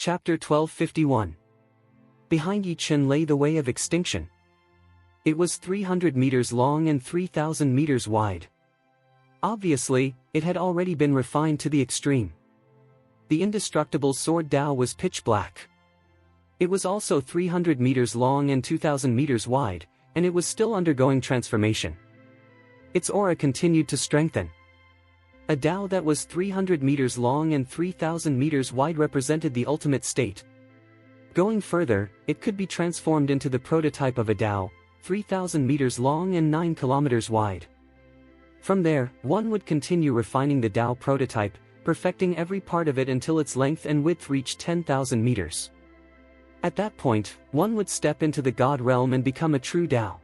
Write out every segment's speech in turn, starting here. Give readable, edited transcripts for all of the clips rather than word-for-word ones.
Chapter 1251. Behind Yi Chen lay the way of extinction. It was 300 meters long and 3,000 meters wide. Obviously, it had already been refined to the extreme. The indestructible sword Dao was pitch black. It was also 300 meters long and 2,000 meters wide, and it was still undergoing transformation. Its aura continued to strengthen. A Dao that was 300 meters long and 3,000 meters wide represented the ultimate state. Going further, it could be transformed into the prototype of a Dao, 3,000 meters long and 9 kilometers wide. From there, one would continue refining the Dao prototype, perfecting every part of it until its length and width reached 10,000 meters. At that point, one would step into the God realm and become a true Dao.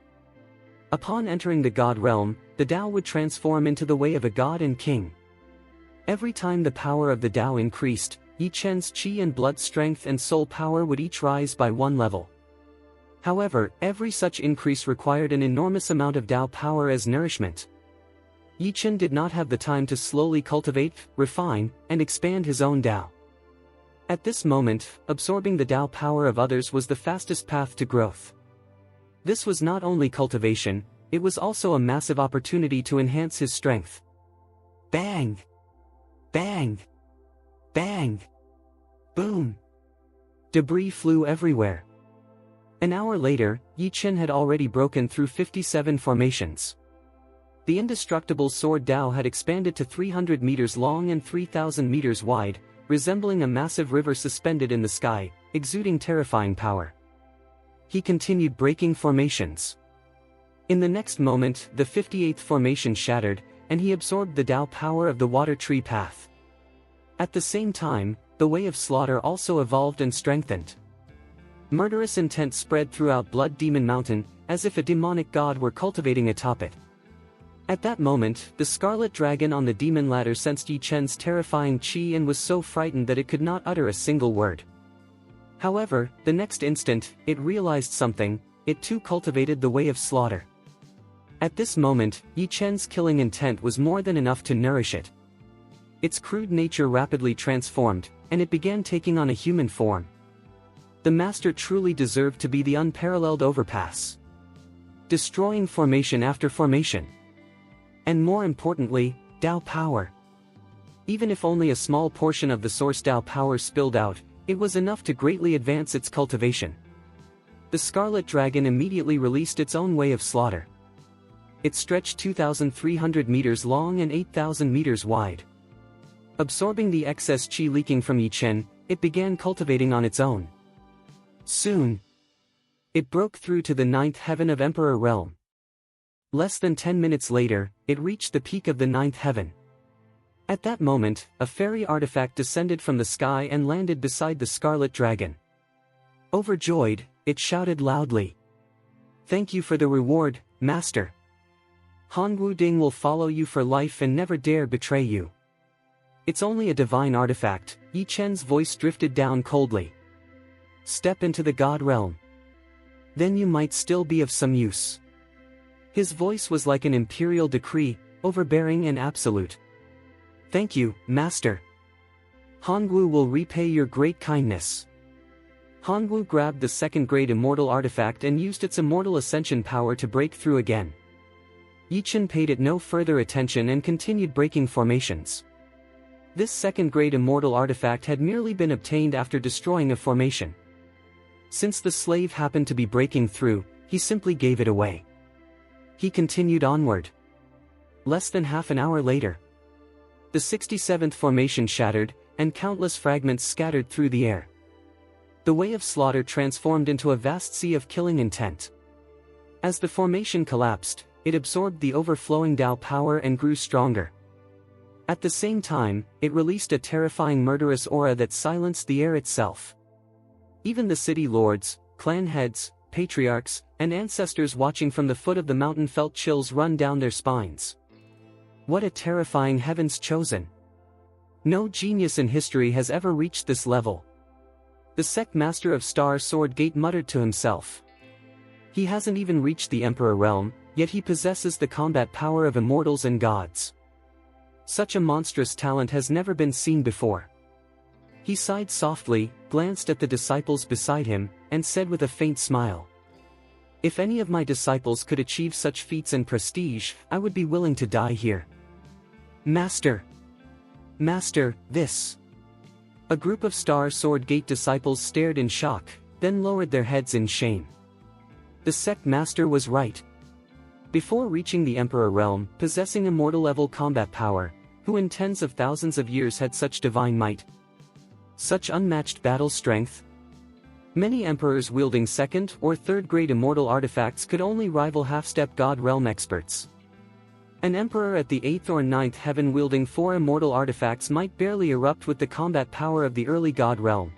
Upon entering the God realm, the Dao would transform into the way of a god and king. Every time the power of the Dao increased, Yi Chen's qi and blood strength and soul power would each rise by one level. However, every such increase required an enormous amount of Dao power as nourishment. Yi Chen did not have the time to slowly cultivate, refine, and expand his own Dao. At this moment, absorbing the Dao power of others was the fastest path to growth. This was not only cultivation, it was also a massive opportunity to enhance his strength. Bang! Bang! Bang! Boom! Debris flew everywhere. An hour later, Yi Chen had already broken through 57 formations. The indestructible sword Dao had expanded to 300 meters long and 3,000 meters wide, resembling a massive river suspended in the sky, exuding terrifying power. He continued breaking formations. In the next moment, the 58th formation shattered, and he absorbed the Dao power of the water tree path. At the same time, the way of slaughter also evolved and strengthened. Murderous intent spread throughout Blood Demon Mountain, as if a demonic god were cultivating atop it. At that moment, the scarlet dragon on the demon ladder sensed Yi Chen's terrifying qi and was so frightened that it could not utter a single word. However, the next instant, it realized something: it too cultivated the way of slaughter. At this moment, Yi Chen's killing intent was more than enough to nourish it. Its crude nature rapidly transformed, and it began taking on a human form. The master truly deserved to be the unparalleled overpass, destroying formation after formation. And more importantly, Dao power. Even if only a small portion of the source Dao power spilled out, it was enough to greatly advance its cultivation. The scarlet dragon immediately released its own way of slaughter. It stretched 2,300 meters long and 8,000 meters wide. Absorbing the excess qi leaking from Yi Chen, it began cultivating on its own. Soon, it broke through to the 9th heaven of Emperor Realm. Less than 10 minutes later, it reached the peak of the 9th heaven. At that moment, a fairy artifact descended from the sky and landed beside the scarlet dragon. Overjoyed, it shouted loudly, "Thank you for the reward, Master. Hongwu Ding will follow you for life and never dare betray you." "It's only a divine artifact," Yi Chen's voice drifted down coldly. "Step into the God realm. Then you might still be of some use." His voice was like an imperial decree, overbearing and absolute. "Thank you, Master. Hongwu will repay your great kindness." Hongwu grabbed the second-grade immortal artifact and used its immortal ascension power to break through again. Yi Chen paid it no further attention and continued breaking formations. This second-grade immortal artifact had merely been obtained after destroying a formation. Since the slave happened to be breaking through, he simply gave it away. He continued onward. Less than half an hour later, the 67th formation shattered, and countless fragments scattered through the air. The way of slaughter transformed into a vast sea of killing intent. As the formation collapsed, it absorbed the overflowing Dao power and grew stronger. At the same time, it released a terrifying murderous aura that silenced the air itself. Even the city lords, clan heads, patriarchs, and ancestors watching from the foot of the mountain felt chills run down their spines. What a terrifying heavens chosen! No genius in history has ever reached this level. The sect master of Star Sword Gate muttered to himself. He hasn't even reached the Emperor realm, yet he possesses the combat power of immortals and gods. Such a monstrous talent has never been seen before. He sighed softly, glanced at the disciples beside him, and said with a faint smile, "If any of my disciples could achieve such feats and prestige, I would be willing to die here." "Master! Master, this..." A group of Star Sword Gate disciples stared in shock, then lowered their heads in shame. The sect master was right. Before reaching the Emperor realm, possessing immortal-level combat power, who in tens of thousands of years had such divine might? Such unmatched battle strength? Many emperors wielding second- or third-grade immortal artifacts could only rival half-step God realm experts. An emperor at the 8th or 9th heaven wielding 4 immortal artifacts might barely erupt with the combat power of the early God realm.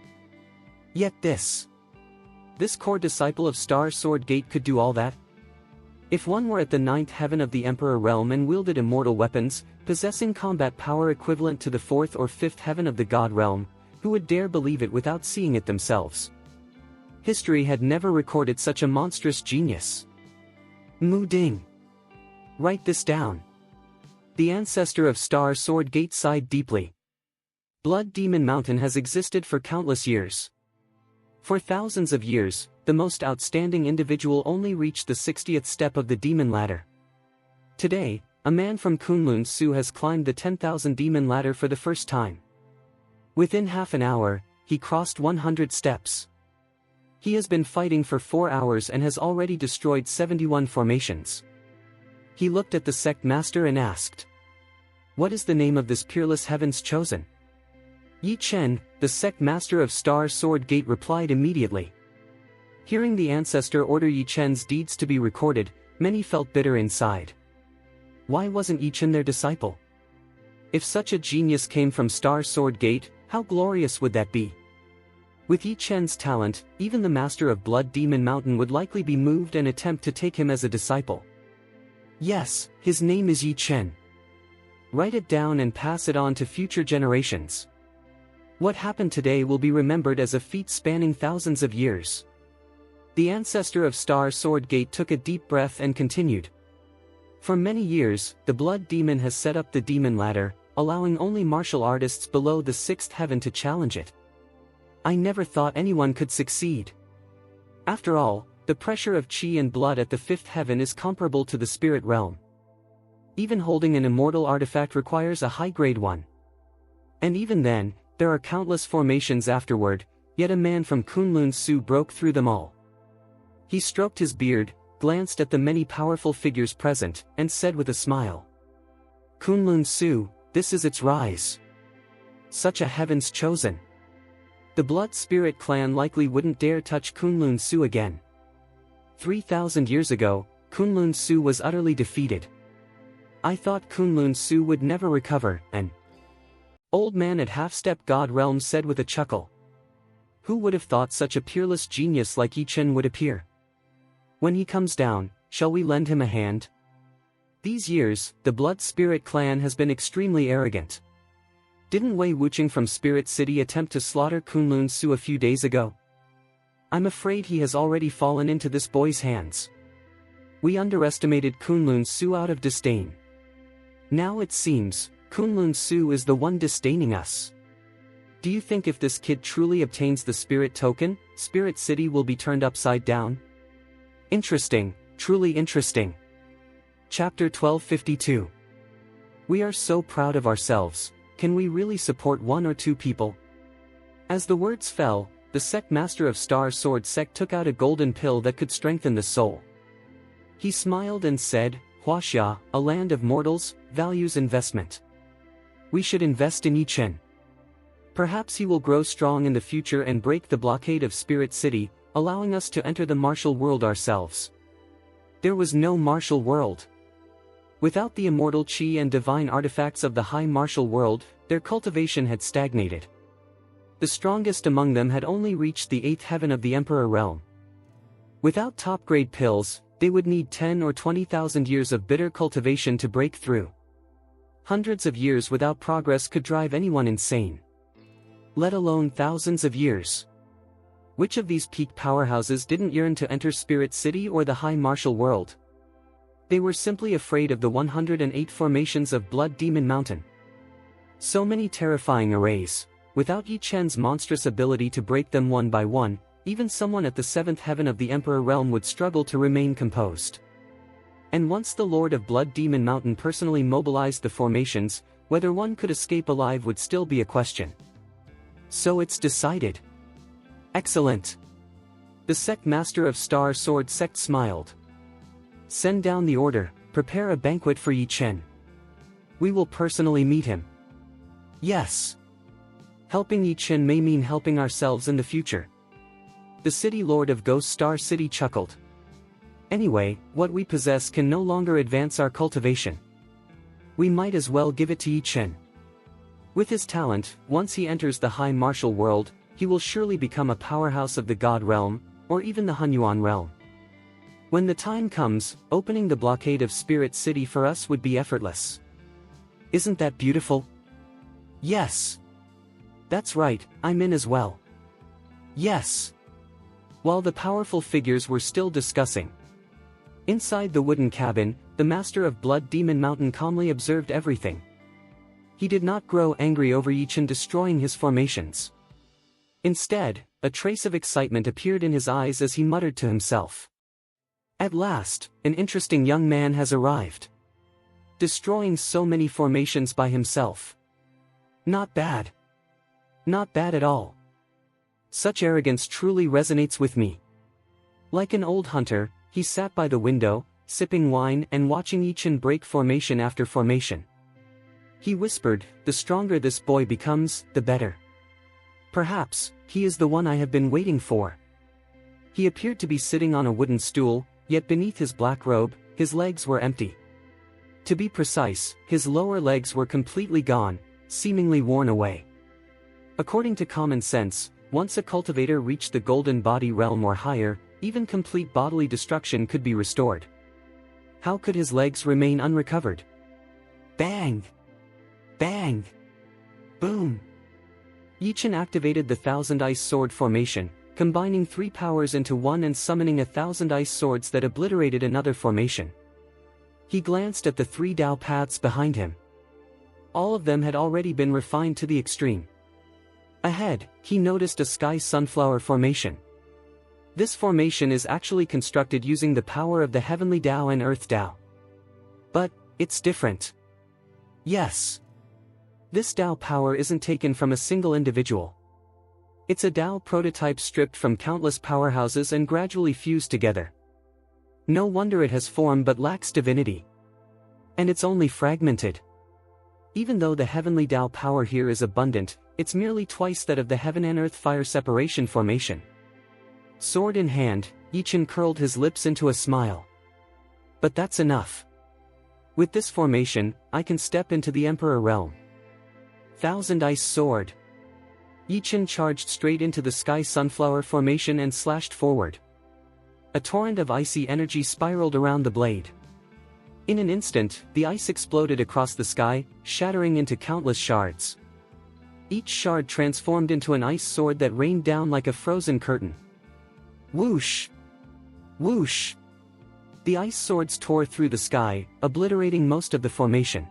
Yet this core disciple of Star Sword Gate could do all that? If one were at the 9th heaven of the Emperor realm and wielded immortal weapons, possessing combat power equivalent to the 4th or 5th heaven of the God realm, who would dare believe it without seeing it themselves? History had never recorded such a monstrous genius. Mu Ding. Write this down. The ancestor of Star Sword Gate sighed deeply. Blood Demon Mountain has existed for countless years. For thousands of years, the most outstanding individual only reached the 60th step of the demon ladder. Today, a man from Kunlun Su has climbed the 10,000 demon ladder for the first time. Within half an hour, he crossed 100 steps. He has been fighting for 4 hours and has already destroyed 71 formations. He looked at the sect master and asked, "What is the name of this peerless heaven's chosen?" Yi Chen, the sect master of Star Sword Gate, replied immediately. Hearing the ancestor order Yi Chen's deeds to be recorded, many felt bitter inside. Why wasn't Yi Chen their disciple? If such a genius came from Star Sword Gate, how glorious would that be? With Yi Chen's talent, even the master of Blood Demon Mountain would likely be moved and attempt to take him as a disciple. Yes, his name is Yi Chen. Write it down and pass it on to future generations. What happened today will be remembered as a feat spanning thousands of years. The ancestor of Star Sword Gate took a deep breath and continued. For many years, the Blood Demon has set up the demon ladder, allowing only martial artists below the 6th heaven to challenge it. I never thought anyone could succeed. After all, the pressure of chi and blood at the 5th heaven is comparable to the spirit realm. Even holding an immortal artifact requires a high-grade one. And even then, there are countless formations afterward, yet a man from Kunlun Su broke through them all. He stroked his beard, glanced at the many powerful figures present, and said with a smile, "Kunlun Su, this is its rise. Such a heaven's chosen. The Blood Spirit clan likely wouldn't dare touch Kunlun Su again. 3,000 years ago, Kunlun Su was utterly defeated. I thought Kunlun Su would never recover, an old man at half-step God realm said with a chuckle. Who would have thought such a peerless genius like Yi Chen would appear? When he comes down, shall we lend him a hand? These years, the Blood Spirit clan has been extremely arrogant. Didn't Wei Wucheng from Spirit City attempt to slaughter Kunlun Su a few days ago? I'm afraid he has already fallen into this boy's hands. We underestimated Kunlun Su out of disdain. Now it seems, Kunlun Su is the one disdaining us. Do you think if this kid truly obtains the Spirit Token, Spirit City will be turned upside down? Interesting, truly interesting. Chapter 1252. We are so proud of ourselves. Can we really support 1 or 2 people? As the words fell, the sect master of Star Sword Sect took out a golden pill that could strengthen the soul. He smiled and said, Huaxia, a land of mortals, values investment. We should invest in Yi Chen. Perhaps he will grow strong in the future and break the blockade of Spirit City, allowing us to enter the martial world ourselves. There was no martial world. Without the immortal chi and divine artifacts of the high martial world, their cultivation had stagnated. The strongest among them had only reached the 8th heaven of the Emperor realm. Without top-grade pills, they would need 10 or 20,000 years of bitter cultivation to break through. Hundreds of years without progress could drive anyone insane. Let alone thousands of years. Which of these peak powerhouses didn't yearn to enter Spirit City or the high martial world? They were simply afraid of the 108 formations of Blood Demon Mountain. So many terrifying arrays. without Yi Chen's monstrous ability to break them one by one, even someone at the seventh heaven of the Emperor realm would struggle to remain composed. And once the Lord of Blood Demon Mountain personally mobilized the formations, whether one could escape alive would still be a question. So it's decided. Excellent. The sect master of Star Sword Sect smiled. Send down the order, prepare a banquet for Yi Chen. We will personally meet him. Yes. Helping Yi Chen may mean helping ourselves in the future. The city lord of Ghost Star City chuckled. Anyway, what we possess can no longer advance our cultivation. We might as well give it to Yi Chen. With his talent, once he enters the high martial world, he will surely become a powerhouse of the God realm, or even the Hunyuan realm. When the time comes, opening the blockade of Spirit City for us would be effortless. Isn't that beautiful? Yes. That's right, I'm in as well. Yes. While the powerful figures were still discussing, inside the wooden cabin, the master of Blood Demon Mountain calmly observed everything. He did not grow angry over Yi Chen destroying his formations. Instead, a trace of excitement appeared in his eyes as he muttered to himself. At last, an interesting young man has arrived. Destroying so many formations by himself. Not bad. Not bad at all. Such arrogance truly resonates with me. Like an old hunter, he sat by the window, sipping wine and watching Yi Chen break formation after formation. He whispered, the stronger this boy becomes, the better. Perhaps, he is the one I have been waiting for. He appeared to be sitting on a wooden stool, yet beneath his black robe, his legs were empty. To be precise, his lower legs were completely gone, seemingly worn away. According to common sense, once a cultivator reached the golden body realm or higher, even complete bodily destruction could be restored. How could his legs remain unrecovered? Bang! Bang! Boom! Yi Chen activated the Thousand Ice Sword formation, combining 3 powers into one and summoning 1,000 ice swords that obliterated another formation. He glanced at the 3 Dao paths behind him. All of them had already been refined to the extreme. Ahead, he noticed a sky sunflower formation. This formation is actually constructed using the power of the Heavenly Dao and Earth Dao. But, it's different. Yes. This Dao power isn't taken from a single individual. It's a Dao prototype stripped from countless powerhouses and gradually fused together. No wonder it has form but lacks divinity. And it's only fragmented. Even though the Heavenly Dao power here is abundant, it's merely twice that of the Heaven and Earth Fire Separation formation. Sword in hand, Yi Chen curled his lips into a smile. But that's enough. With this formation, I can step into the Emperor realm. Thousand Ice Sword. Yi Chen charged straight into the Sky Sunflower formation and slashed forward. A torrent of icy energy spiraled around the blade. In an instant, the ice exploded across the sky, shattering into countless shards. Each shard transformed into an ice sword that rained down like a frozen curtain. Whoosh! Whoosh! The ice swords tore through the sky, obliterating most of the formation.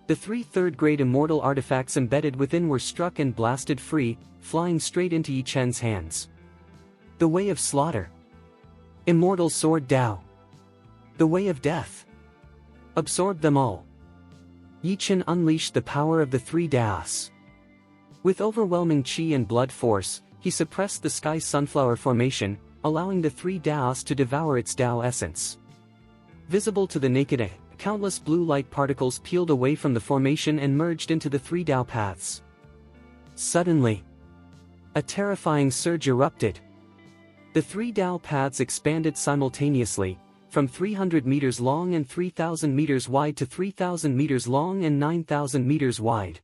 The 3 third-grade immortal artifacts embedded within were struck and blasted free, flying straight into Yi Chen's hands. The Way of Slaughter. Immortal Sword Dao. The Way of Death. Absorb them all. Yi Chen unleashed the power of the 3 Daos. With overwhelming chi and blood force, he suppressed the Sky Sunflower formation, allowing the 3 Daos to devour its Dao essence. Visible to the naked eye, countless blue light particles peeled away from the formation and merged into the 3 Dao paths. Suddenly, a terrifying surge erupted. The 3 Dao paths expanded simultaneously, from 300 meters long and 3,000 meters wide to 3,000 meters long and 9,000 meters wide.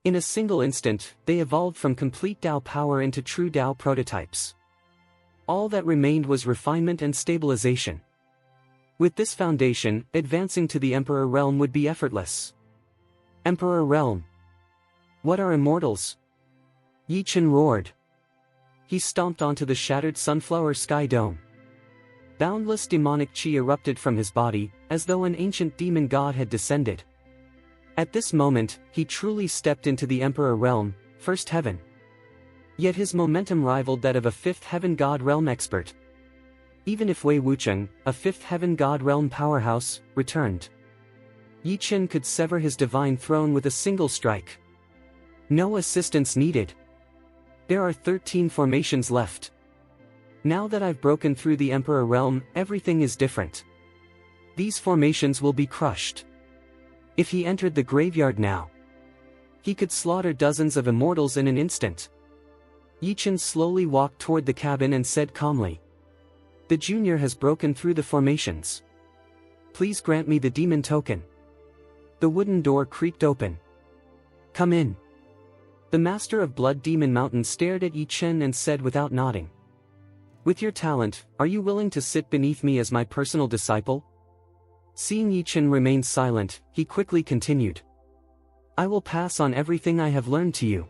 In a single instant, they evolved from complete Dao power into true Dao prototypes. All that remained was refinement and stabilization. With this foundation, advancing to the Emperor realm would be effortless. Emperor realm. What are immortals? Yi Chen roared. He stomped onto the shattered sunflower sky dome. Boundless demonic chi erupted from his body, as though an ancient demon god had descended. At this moment, he truly stepped into the Emperor realm, first heaven. Yet his momentum rivaled that of a fifth heaven God realm expert. Even if Wei Wucheng, a fifth heaven God realm powerhouse, returned, Yi Chen could sever his divine throne with a single strike. No assistance needed. There are 13 formations left. Now that I've broken through the Emperor realm, everything is different. These formations will be crushed. If he entered the graveyard now, he could slaughter dozens of immortals in an instant. Yi Chen slowly walked toward the cabin and said calmly, "The junior has broken through the formations. Please grant me the demon token." The wooden door creaked open. "Come in." The master of Blood Demon Mountain stared at Yi Chen and said without nodding, "With your talent, are you willing to sit beneath me as my personal disciple?" Seeing Yi Chen remain silent, he quickly continued, "I will pass on everything I have learned to you.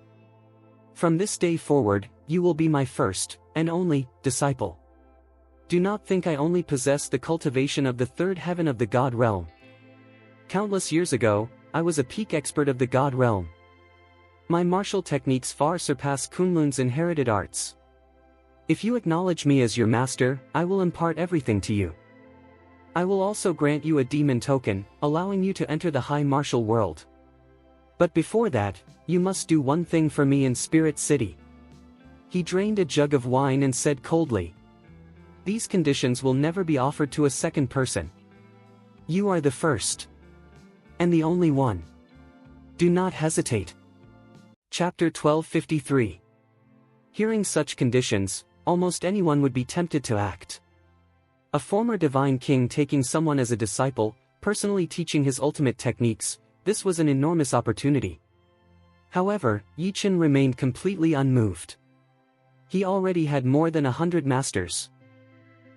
From this day forward, you will be my first, and only, disciple. Do not think I only possess the cultivation of the third heaven of the God realm. Countless years ago, I was a peak expert of the God realm. My martial techniques far surpass Kunlun's inherited arts. If you acknowledge me as your master, I will impart everything to you. I will also grant you a demon token, allowing you to enter the high martial world. But before that, you must do one thing for me in Spirit City." He drained a jug of wine and said coldly, "These conditions will never be offered to a second person. You are the first. And the only one. Do not hesitate." Chapter 1253. Hearing such conditions, almost anyone would be tempted to act. A former divine king taking someone as a disciple, personally teaching his ultimate techniques, this was an enormous opportunity. However, Yi Chen remained completely unmoved. He already had more than 100 masters.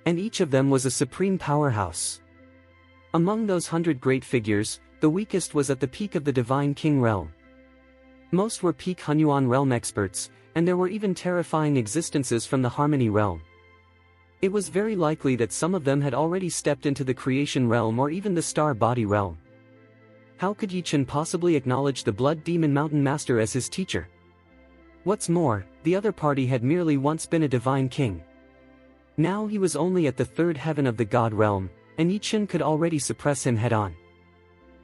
And each of them was a supreme powerhouse. Among those 100 great figures, the weakest was at the peak of the divine king realm. Most were peak Hunyuan realm experts, and there were even terrifying existences from the harmony realm. It was very likely that some of them had already stepped into the creation realm or even the star body realm. How could Yi Chen possibly acknowledge the Blood Demon Mountain Master as his teacher? What's more, the other party had merely once been a divine king. Now he was only at the third heaven of the God realm, and Yi Chen could already suppress him head-on.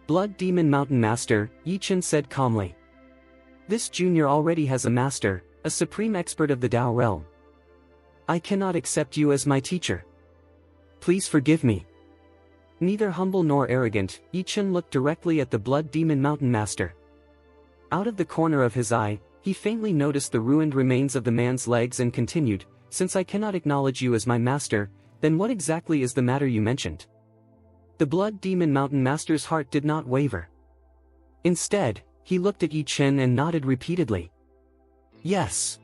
"Blood Demon Mountain Master," Yi Chen said calmly. "This junior already has a master, a supreme expert of the Tao realm. I cannot accept you as my teacher. Please forgive me." Neither humble nor arrogant, Yi Chen looked directly at the Blood Demon Mountain Master. Out of the corner of his eye, he faintly noticed the ruined remains of the man's legs and continued, "Since I cannot acknowledge you as my master, then what exactly is the matter you mentioned?" The Blood Demon Mountain Master's heart did not waver. Instead, he looked at Yi Chen and nodded repeatedly. "Yes.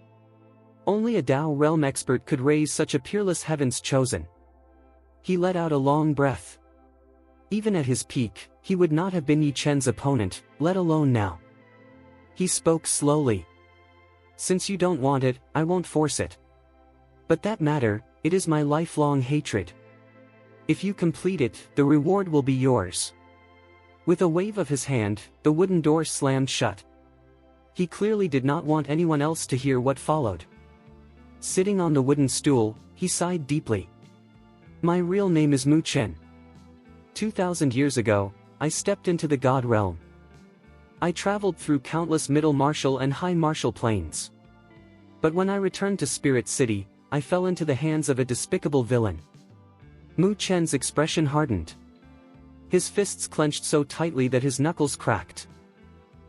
Only a Tao realm expert could raise such a peerless heaven's chosen." He let out a long breath. Even at his peak, he would not have been Yi Chen's opponent, let alone now. He spoke slowly. "Since you don't want it, I won't force it. But that matter, it is my lifelong hatred. If you complete it, the reward will be yours." With a wave of his hand, the wooden door slammed shut. He clearly did not want anyone else to hear what followed. Sitting on the wooden stool, he sighed deeply. "My real name is Mu Chen. 2,000 years ago, I stepped into the God realm. I traveled through countless middle martial and high martial planes. But when I returned to Spirit City, I fell into the hands of a despicable villain." Mu Chen's expression hardened. His fists clenched so tightly that his knuckles cracked.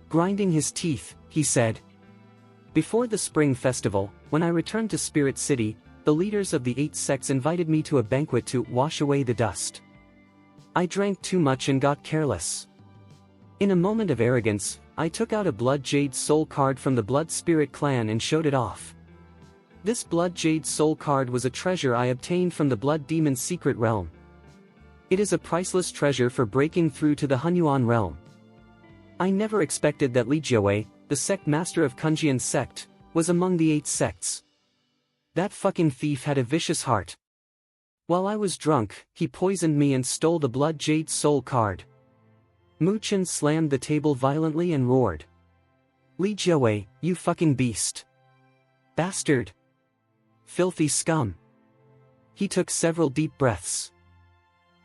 Grinding his teeth, he said, "Before the Spring Festival, when I returned to Spirit City, the leaders of the 8 sects invited me to a banquet to wash away the dust. I drank too much and got careless. In a moment of arrogance, I took out a Blood Jade Soul card from the Blood Spirit clan and showed it off. This Blood Jade Soul card was a treasure I obtained from the Blood Demon's secret realm. It is a priceless treasure for breaking through to the Hunyuan realm. I never expected that Li Jiawei, the sect master of Kunjian's sect, was among the 8 sects. That fucking thief had a vicious heart. While I was drunk, he poisoned me and stole the Blood Jade Soul card." Mu Chen slammed the table violently and roared. Li Jiawei, you fucking beast. Bastard. Filthy scum. He took several deep breaths.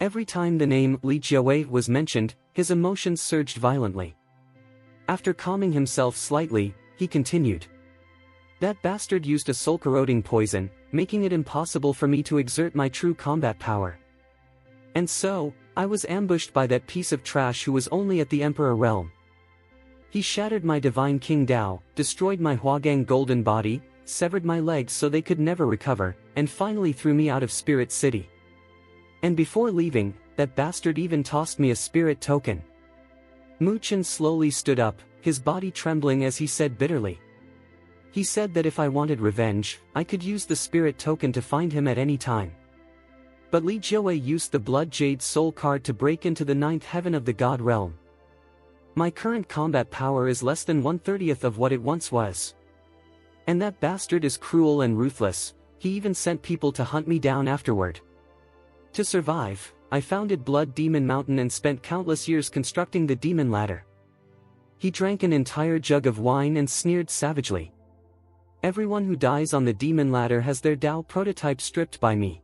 Every time the name Li Jiawei was mentioned, his emotions surged violently. After calming himself slightly, he continued. That bastard used a soul-corroding poison, making it impossible for me to exert my true combat power. And so, I was ambushed by that piece of trash who was only at the Emperor realm. He shattered my divine King Dao, destroyed my Huagang golden body, severed my legs so they could never recover, and finally threw me out of Spirit City. And before leaving, that bastard even tossed me a spirit token. Mu Chen slowly stood up, his body trembling as he said bitterly. He said that if I wanted revenge, I could use the spirit token to find him at any time. But Li Jiawei used the Blood Jade Soul card to break into the 9th heaven of the God realm. My current combat power is less than 1/30th of what it once was. And that bastard is cruel and ruthless, he even sent people to hunt me down afterward. To survive, I founded Blood Demon Mountain and spent countless years constructing the Demon Ladder. He drank an entire jug of wine and sneered savagely. Everyone who dies on the Demon Ladder has their Dao prototype stripped by me.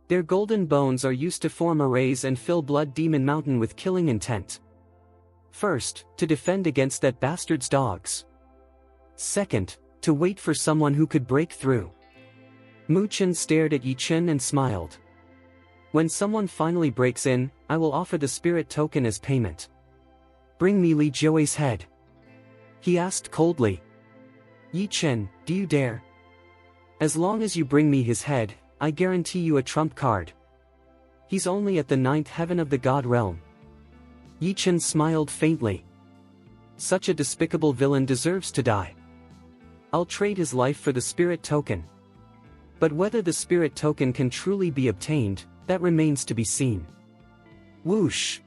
Their golden bones are used to form arrays and fill Blood Demon Mountain with killing intent. First, to defend against that bastard's dogs. Second, to wait for someone who could break through. Mu Chen stared at Yi Chen and smiled. When someone finally breaks in, I will offer the spirit token as payment. Bring me Li Jiawei's head. He asked coldly. Yi Chen, do you dare? As long as you bring me his head, I guarantee you a trump card. He's only at the 9th heaven of the God realm. Yi Chen smiled faintly. Such a despicable villain deserves to die. I'll trade his life for the spirit token. But whether the spirit token can truly be obtained, that remains to be seen. Whoosh!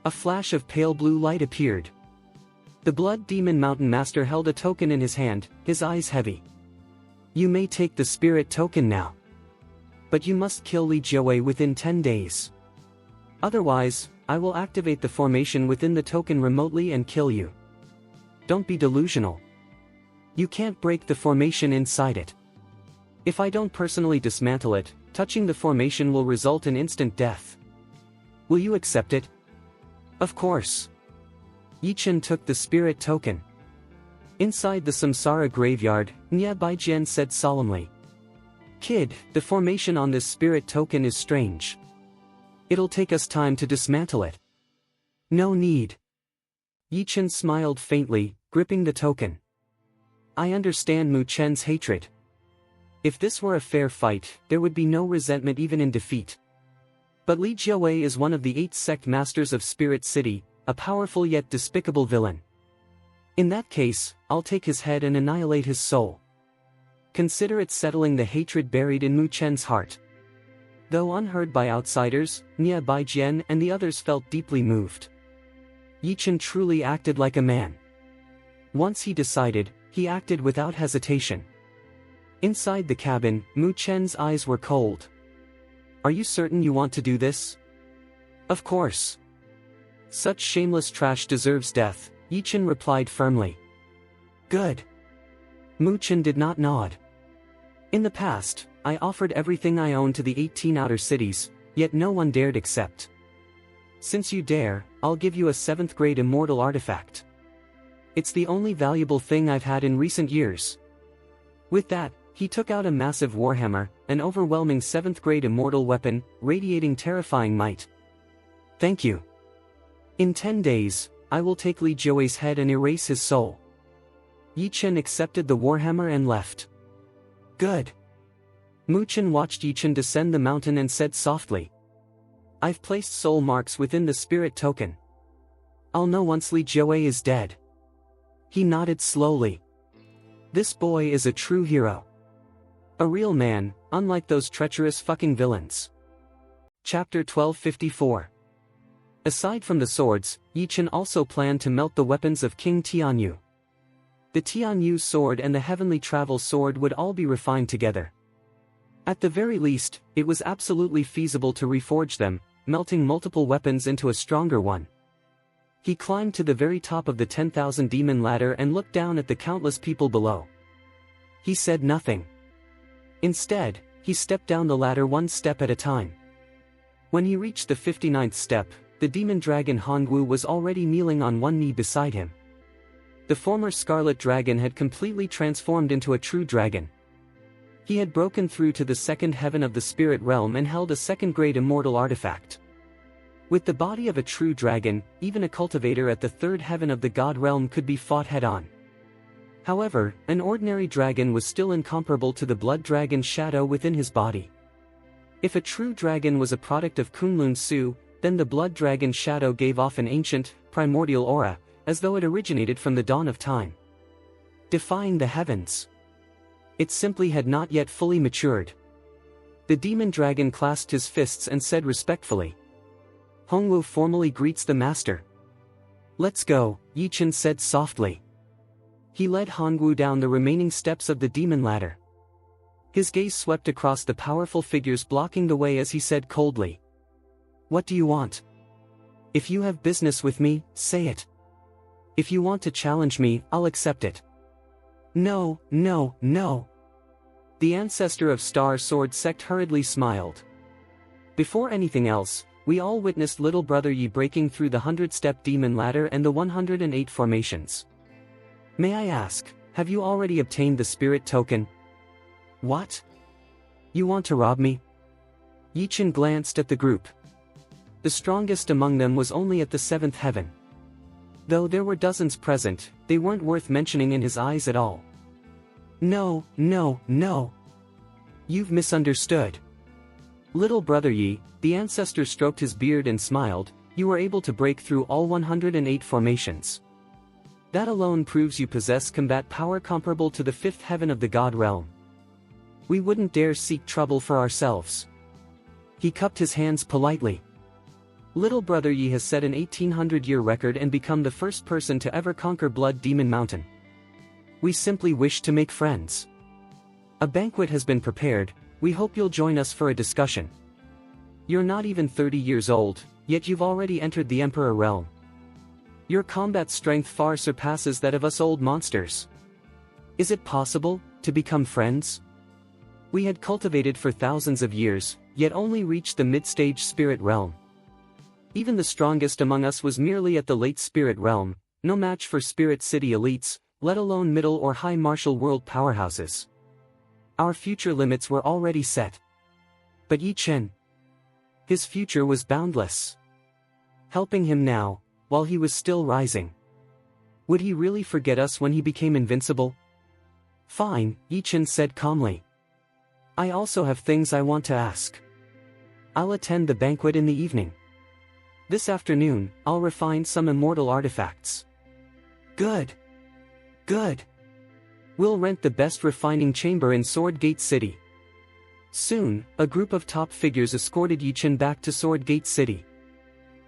A flash of pale blue light appeared. The Blood Demon Mountain Master held a token in his hand, his eyes heavy. You may take the spirit token now. But you must kill Li Jiawei within 10 days. Otherwise, I will activate the formation within the token remotely and kill you. Don't be delusional. You can't break the formation inside it. If I don't personally dismantle it, touching the formation will result in instant death. Will you accept it? Of course. Yi Chen took the spirit token. Inside the Samsara graveyard, Nya Baijian said solemnly. Kid, the formation on this spirit token is strange. It'll take us time to dismantle it. No need. Yi Chen smiled faintly, gripping the token. I understand Mu Chen's hatred. If this were a fair fight, there would be no resentment even in defeat. But Li Jiawei is one of the 8 sect masters of Spirit City, a powerful yet despicable villain. In that case, I'll take his head and annihilate his soul. Consider it settling the hatred buried in Mu Chen's heart. Though unheard by outsiders, Nia Baijian and the others felt deeply moved. Yi Chen truly acted like a man. Once he decided, he acted without hesitation. Inside the cabin, Mu Chen's eyes were cold. Are you certain you want to do this? Of course. Such shameless trash deserves death, Yi Chen replied firmly. Good. Mu Chen did not nod. In the past, I offered everything I owned to the 18 outer cities, yet no one dared accept. Since you dare, I'll give you a 7th grade immortal artifact. It's the only valuable thing I've had in recent years. With that, he took out a massive warhammer, an overwhelming 7th grade immortal weapon, radiating terrifying might. Thank you. In 10 days, I will take Li Jiawei's head and erase his soul. Yi Chen accepted the warhammer and left. Good. Mu Chen watched Yi Chen descend the mountain and said softly. I've placed soul marks within the spirit token. I'll know once Li Jiawei is dead. He nodded slowly. This boy is a true hero. A real man, unlike those treacherous fucking villains. Chapter 1254. Aside from the swords, Yi Chen also planned to melt the weapons of King Tianyu. The Tianyu sword and the Heavenly Travel sword would all be refined together. At the very least, it was absolutely feasible to reforge them, melting multiple weapons into a stronger one. He climbed to the very top of the 10,000 demon ladder and looked down at the countless people below. He said nothing. Instead, he stepped down the ladder one step at a time. When he reached the 59th step, the demon dragon Hongwu was already kneeling on one knee beside him. The former scarlet dragon had completely transformed into a true dragon. He had broken through to the second heaven of the spirit realm and held a second-grade immortal artifact. With the body of a true dragon, even a cultivator at the third heaven of the god realm could be fought head-on. However, an ordinary dragon was still incomparable to the blood dragon shadow within his body. If a true dragon was a product of Kunlun Su, then the blood dragon shadow gave off an ancient, primordial aura, as though it originated from the dawn of time. Defying the heavens. It simply had not yet fully matured. The demon dragon clasped his fists and said respectfully, "Hongwu formally greets the master." "Let's go," Yichen said softly. He led Hongwu down the remaining steps of the demon ladder. His gaze swept across the powerful figures blocking the way as he said coldly, "What do you want? If you have business with me, say it. If you want to challenge me, I'll accept it." "No, no, no." The ancestor of Star Sword Sect hurriedly smiled. "Before anything else, we all witnessed little brother Yi breaking through the 100-step demon ladder and the 108 formations. May I ask, have you already obtained the spirit token?" "What? You want to rob me?" Yichen glanced at the group. The strongest among them was only at the 7th heaven. Though there were dozens present, they weren't worth mentioning in his eyes at all. "No, no, no. You've misunderstood. Little brother Yi," the ancestor stroked his beard and smiled, "you were able to break through all 108 formations. That alone proves you possess combat power comparable to the 5th heaven of the god realm. We wouldn't dare seek trouble for ourselves." He cupped his hands politely. Little brother Yi has set an 1800-year record and become the first person to ever conquer Blood Demon Mountain. We simply wish to make friends. A banquet has been prepared, we hope you'll join us for a discussion. You're not even 30 years old, yet you've already entered the Emperor realm. Your combat strength far surpasses that of us old monsters. Is it possible to become friends? We had cultivated for thousands of years, yet only reached the mid-stage spirit realm. Even the strongest among us was merely at the late spirit realm, no match for spirit city elites, let alone middle or high martial world powerhouses. Our future limits were already set. But Yi Chen, his future was boundless. Helping him now, while he was still rising. Would he really forget us when he became invincible? "Fine," Yi Chen said calmly. "I also have things I want to ask. I'll attend the banquet in the evening. This afternoon, I'll refine some immortal artifacts." "Good. Good. We'll rent the best refining chamber in Sword Gate City." Soon, a group of top figures escorted Yichen back to Sword Gate City.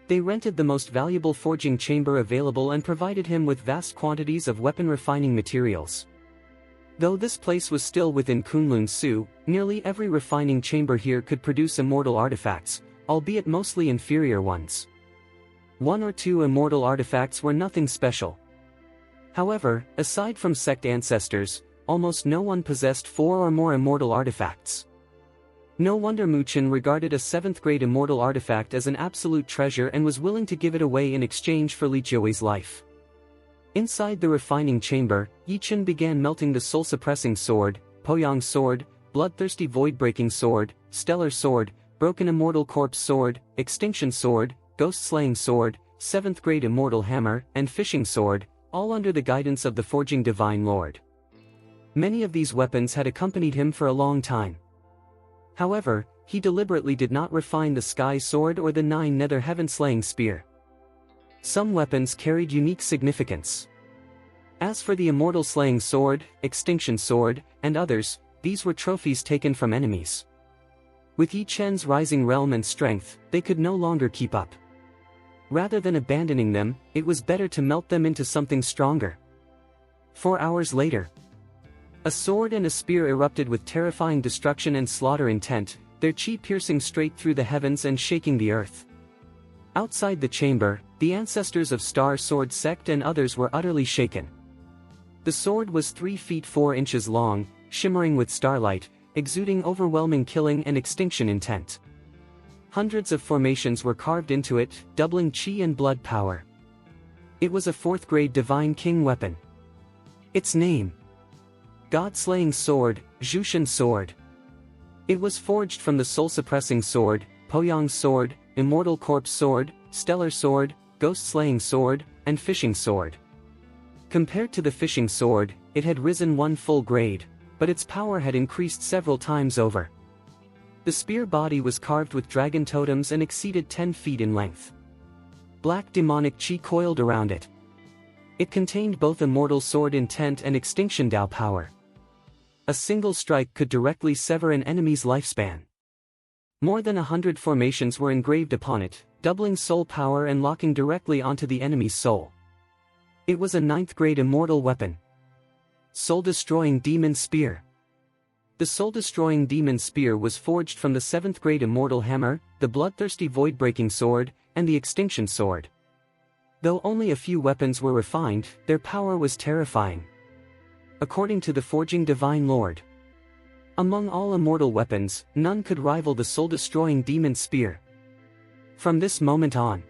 They rented the most valuable forging chamber available and provided him with vast quantities of weapon refining materials. Though this place was still within Kunlun Su, nearly every refining chamber here could produce immortal artifacts, albeit mostly inferior ones. One or two immortal artifacts were nothing special. However, aside from sect ancestors, almost no one possessed 4 or more immortal artifacts. No wonder Mu Chen regarded a 7th-grade immortal artifact as an absolute treasure and was willing to give it away in exchange for Li Jiawei's life. Inside the refining chamber, Yi Chen began melting the soul-suppressing sword, Poyang sword, bloodthirsty void-breaking sword, stellar sword, broken immortal corpse sword, extinction sword, ghost-slaying sword, 7th-grade immortal hammer, and fishing sword, all under the guidance of the forging divine lord. Many of these weapons had accompanied him for a long time. However, he deliberately did not refine the sky sword or the 9 nether heaven-slaying spear. Some weapons carried unique significance. As for the immortal slaying sword, extinction sword, and others, these were trophies taken from enemies. With Yi Chen's rising realm and strength, they could no longer keep up. Rather than abandoning them, it was better to melt them into something stronger. 4 hours later, a sword and a spear erupted with terrifying destruction and slaughter intent, their chi piercing straight through the heavens and shaking the earth. Outside the chamber, the ancestors of Star Sword Sect and others were utterly shaken. The sword was 3 feet 4 inches long, shimmering with starlight, exuding overwhelming killing and extinction intent. Hundreds of formations were carved into it, doubling chi and blood power. It was a 4th-grade Divine King weapon. Its name: God-slaying sword, Jushin sword. It was forged from the soul-suppressing sword, Poyang sword, immortal corpse sword, stellar sword, ghost-slaying sword, and fishing sword. Compared to the fishing sword, it had risen 1 full grade, but its power had increased several times over. The spear body was carved with dragon totems and exceeded 10 feet in length. Black demonic chi coiled around it. It contained both immortal sword intent and extinction Dao power. A single strike could directly sever an enemy's lifespan. More than 100 formations were engraved upon it, doubling soul power and locking directly onto the enemy's soul. It was a 9th-grade immortal weapon. Soul-destroying demon spear. The soul-destroying demon spear was forged from the 7th-grade immortal hammer, the bloodthirsty void-breaking sword, and the extinction sword. Though only a few weapons were refined, their power was terrifying. According to the forging divine lord, among all immortal weapons, none could rival the soul-destroying demon spear. From this moment on,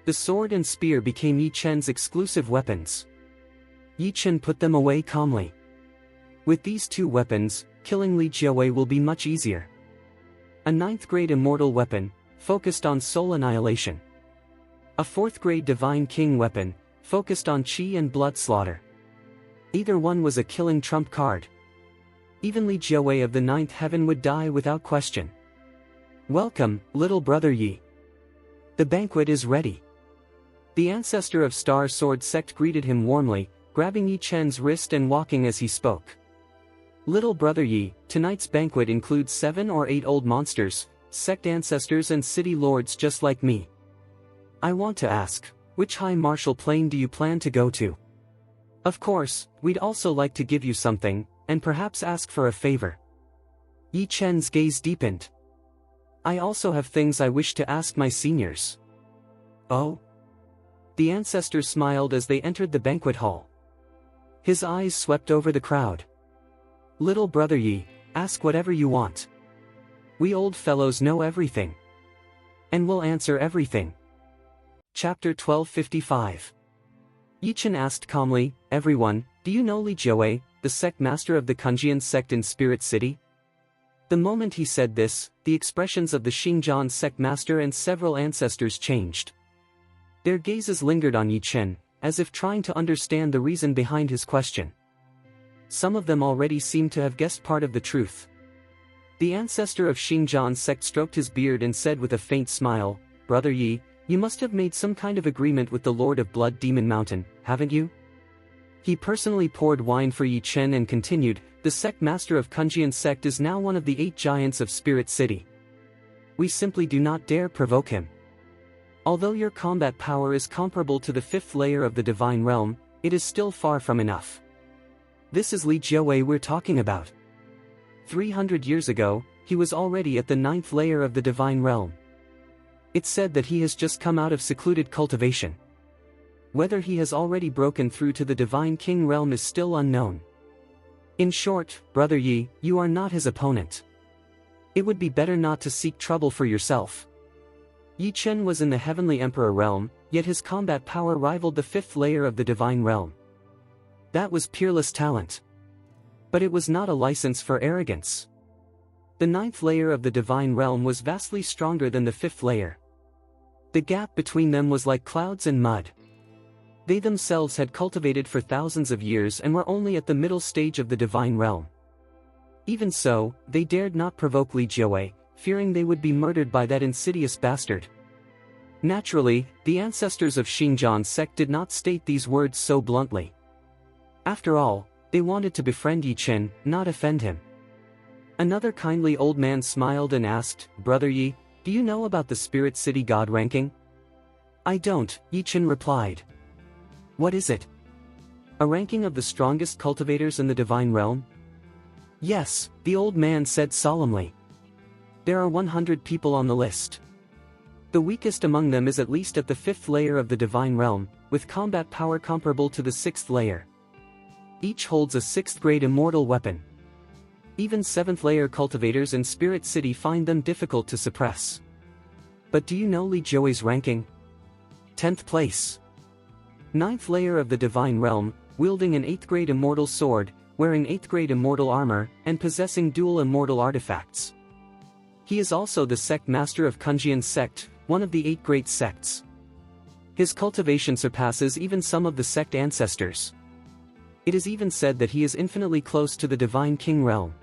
the sword and spear became Yi Chen's exclusive weapons. Yi Chen put them away calmly. With these 2 weapons, killing Li Jiawei will be much easier. A 9th-grade immortal weapon, focused on soul annihilation. A 4th-grade Divine King weapon, focused on chi and blood slaughter. Either one was a killing trump card. Even Li Jiawei of the 9th heaven would die without question. Welcome, little brother Yi. The banquet is ready. The ancestor of Star Sword Sect greeted him warmly, grabbing Yi Chen's wrist and walking as he spoke. Little brother Yi, tonight's banquet includes 7 or 8 old monsters, sect ancestors and city lords just like me. I want to ask, which high martial plane do you plan to go to? Of course, we'd also like to give you something, and perhaps ask for a favor. Yi Chen's gaze deepened. I also have things I wish to ask my seniors. Oh? The ancestor smiled as they entered the banquet hall. His eyes swept over the crowd. Little brother Yi, ask whatever you want. We old fellows know everything. And we'll answer everything. Chapter 1255. Yi Chen asked calmly, everyone, do you know Li Jiawei, the sect master of the Kunjian sect in Spirit City? The moment he said this, the expressions of the Xingjian sect master and several ancestors changed. Their gazes lingered on Yi Chen, as if trying to understand the reason behind his question. Some of them already seemed to have guessed part of the truth. The ancestor of Xingjian sect stroked his beard and said with a faint smile, Brother Yi, you must have made some kind of agreement with the Lord of Blood Demon Mountain, haven't you? He personally poured wine for Yi Chen and continued, the sect master of Kunjian sect is now one of the 8 giants of Spirit City. We simply do not dare provoke him. Although your combat power is comparable to the 5th layer of the Divine Realm, it is still far from enough. This is Li Jiawei we're talking about. 300 years ago, he was already at the 9th layer of the Divine Realm. It's said that he has just come out of secluded cultivation. Whether he has already broken through to the Divine King realm is still unknown. In short, Brother Yi, you are not his opponent. It would be better not to seek trouble for yourself. Yi Chen was in the Heavenly Emperor realm, yet his combat power rivaled the 5th layer of the Divine Realm. That was peerless talent. But it was not a license for arrogance. The 9th layer of the Divine Realm was vastly stronger than the 5th layer. The gap between them was like clouds and mud. They themselves had cultivated for thousands of years and were only at the middle stage of the Divine Realm. Even so, they dared not provoke Li Jiawei, fearing they would be murdered by that insidious bastard. Naturally, the ancestors of Xingjian sect did not state these words so bluntly. After all, they wanted to befriend Yi Chen, not offend him. Another kindly old man smiled and asked, Brother Yi, do you know about the Spirit City God ranking? I don't, Yi Chen replied. What is it? A ranking of the strongest cultivators in the Divine Realm? Yes, the old man said solemnly. There are 100 people on the list. The weakest among them is at least at the 5th layer of the divine realm, with combat power comparable to the 6th layer. Each holds a 6th grade immortal weapon. Even 7th layer cultivators in Spirit City find them difficult to suppress. But do you know Li Jiawei's ranking? 10th place. 9th layer of the divine realm, wielding an 8th grade immortal sword, wearing 8th grade immortal armor, and possessing dual immortal artifacts. He is also the sect master of Kunjian's sect, one of the 8 great sects. His cultivation surpasses even some of the sect ancestors. It is even said that he is infinitely close to the Divine King realm.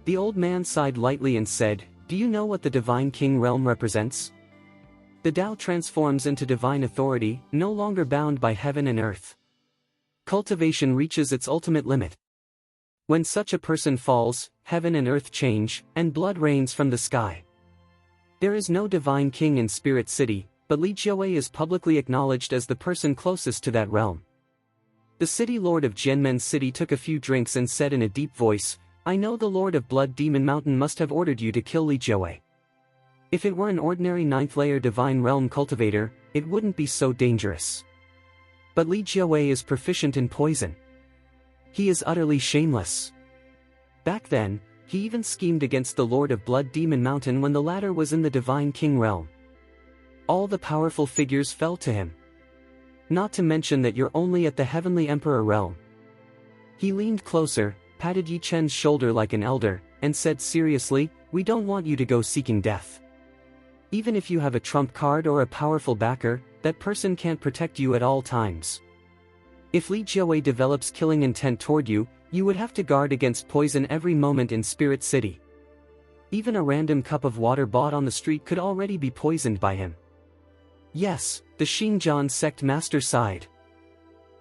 The old man sighed lightly and said, "Do you know what the Divine King realm represents? The Tao transforms into divine authority, no longer bound by heaven and earth. Cultivation reaches its ultimate limit. When such a person falls, heaven and earth change, and blood rains from the sky. There is no Divine King in Spirit City, but Li Jiawei is publicly acknowledged as the person closest to that realm." The city lord of Jianmen City took a few drinks and said in a deep voice, "I know the Lord of Blood Demon Mountain must have ordered you to kill Li Jiawei. If it were an ordinary 9th layer divine realm cultivator, it wouldn't be so dangerous. But Li Jiawei is proficient in poison. He is utterly shameless. Back then, he even schemed against the Lord of Blood Demon Mountain when the latter was in the Divine King realm. All the powerful figures fell to him. Not to mention that you're only at the Heavenly Emperor realm." He leaned closer, patted Yi Chen's shoulder like an elder, and said seriously, "We don't want you to go seeking death. Even if you have a trump card or a powerful backer, that person can't protect you at all times. If Li Jiawei develops killing intent toward you, you would have to guard against poison every moment in Spirit City. Even a random cup of water bought on the street could already be poisoned by him." Yes, the Xinjiang sect master sighed.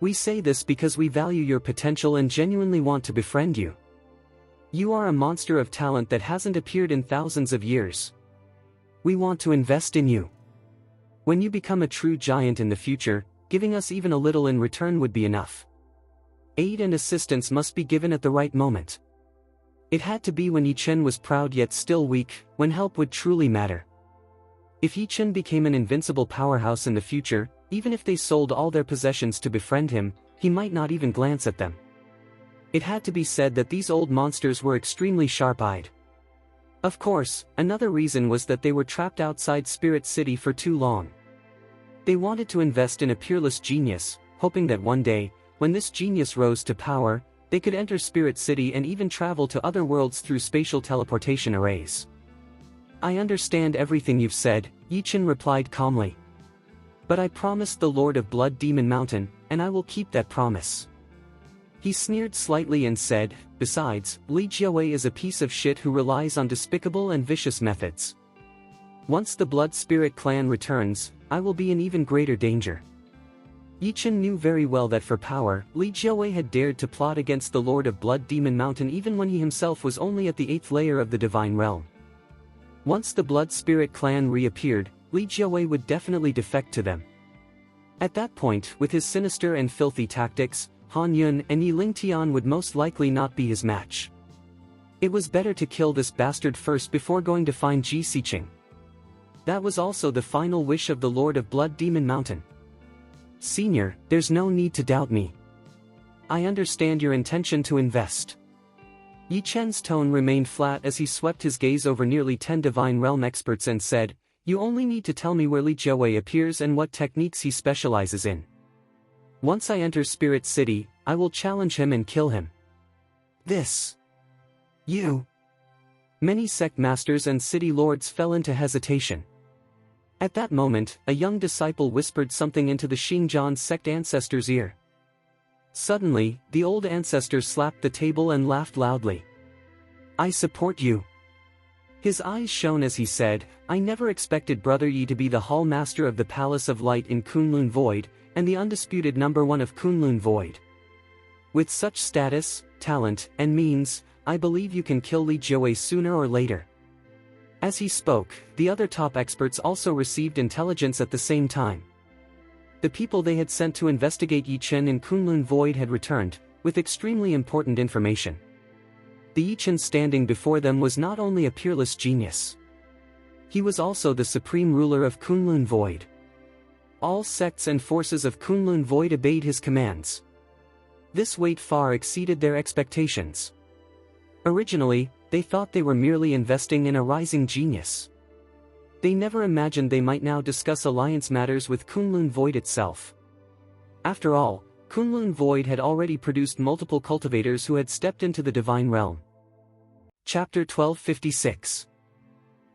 "We say this because we value your potential and genuinely want to befriend you. You are a monster of talent that hasn't appeared in thousands of years. We want to invest in you. When you become a true giant in the future, giving us even a little in return would be enough. Aid and assistance must be given at the right moment." It had to be when Yi Chen was proud yet still weak, when help would truly matter. If Yi Chen became an invincible powerhouse in the future, even if they sold all their possessions to befriend him, he might not even glance at them. It had to be said that these old monsters were extremely sharp-eyed. Of course, another reason was that they were trapped outside Spirit City for too long. They wanted to invest in a peerless genius, hoping that one day, when this genius rose to power, they could enter Spirit City and even travel to other worlds through spatial teleportation arrays. "I understand everything you've said," Yi Chen replied calmly. "But I promised the Lord of Blood Demon Mountain, and I will keep that promise." He sneered slightly and said, "Besides, Li Jiawei is a piece of shit who relies on despicable and vicious methods. Once the Blood Spirit clan returns, I will be in even greater danger." Yi Chen knew very well that for power, Li Jiawei had dared to plot against the Lord of Blood Demon Mountain even when he himself was only at the 8th layer of the Divine Realm. Once the Blood Spirit clan reappeared, Li Jiawei would definitely defect to them. At that point, with his sinister and filthy tactics, Han Yun and Yi Lingtian would most likely not be his match. It was better to kill this bastard first before going to find Ji Xiqing. That was also the final wish of the Lord of Blood Demon Mountain. "Senior, there's no need to doubt me. I understand your intention to invest." Yi Chen's tone remained flat as he swept his gaze over nearly 10 Divine Realm experts and said, "You only need to tell me where Li Jiawei appears and what techniques he specializes in. Once I enter Spirit City, I will challenge him and kill him." "This. You." Many sect masters and city lords fell into hesitation. At that moment, a young disciple whispered something into the Xinjiang sect ancestor's ear. Suddenly, the old ancestor slapped the table and laughed loudly. "I support you." His eyes shone as he said, "I never expected Brother Yi to be the Hall Master of the Palace of Light in Kunlun Void, and the undisputed #1 of Kunlun Void. With such status, talent, and means, I believe you can kill Li Jiawei sooner or later." As he spoke, the other top experts also received intelligence at the same time. The people they had sent to investigate Yi Chen in Kunlun Void had returned, with extremely important information. The Yi Chen standing before them was not only a peerless genius. He was also the supreme ruler of Kunlun Void. All sects and forces of Kunlun Void obeyed his commands. This weight far exceeded their expectations. Originally, they thought they were merely investing in a rising genius. They never imagined they might now discuss alliance matters with Kunlun Void itself. After all, Kunlun Void had already produced multiple cultivators who had stepped into the divine realm. Chapter 1256.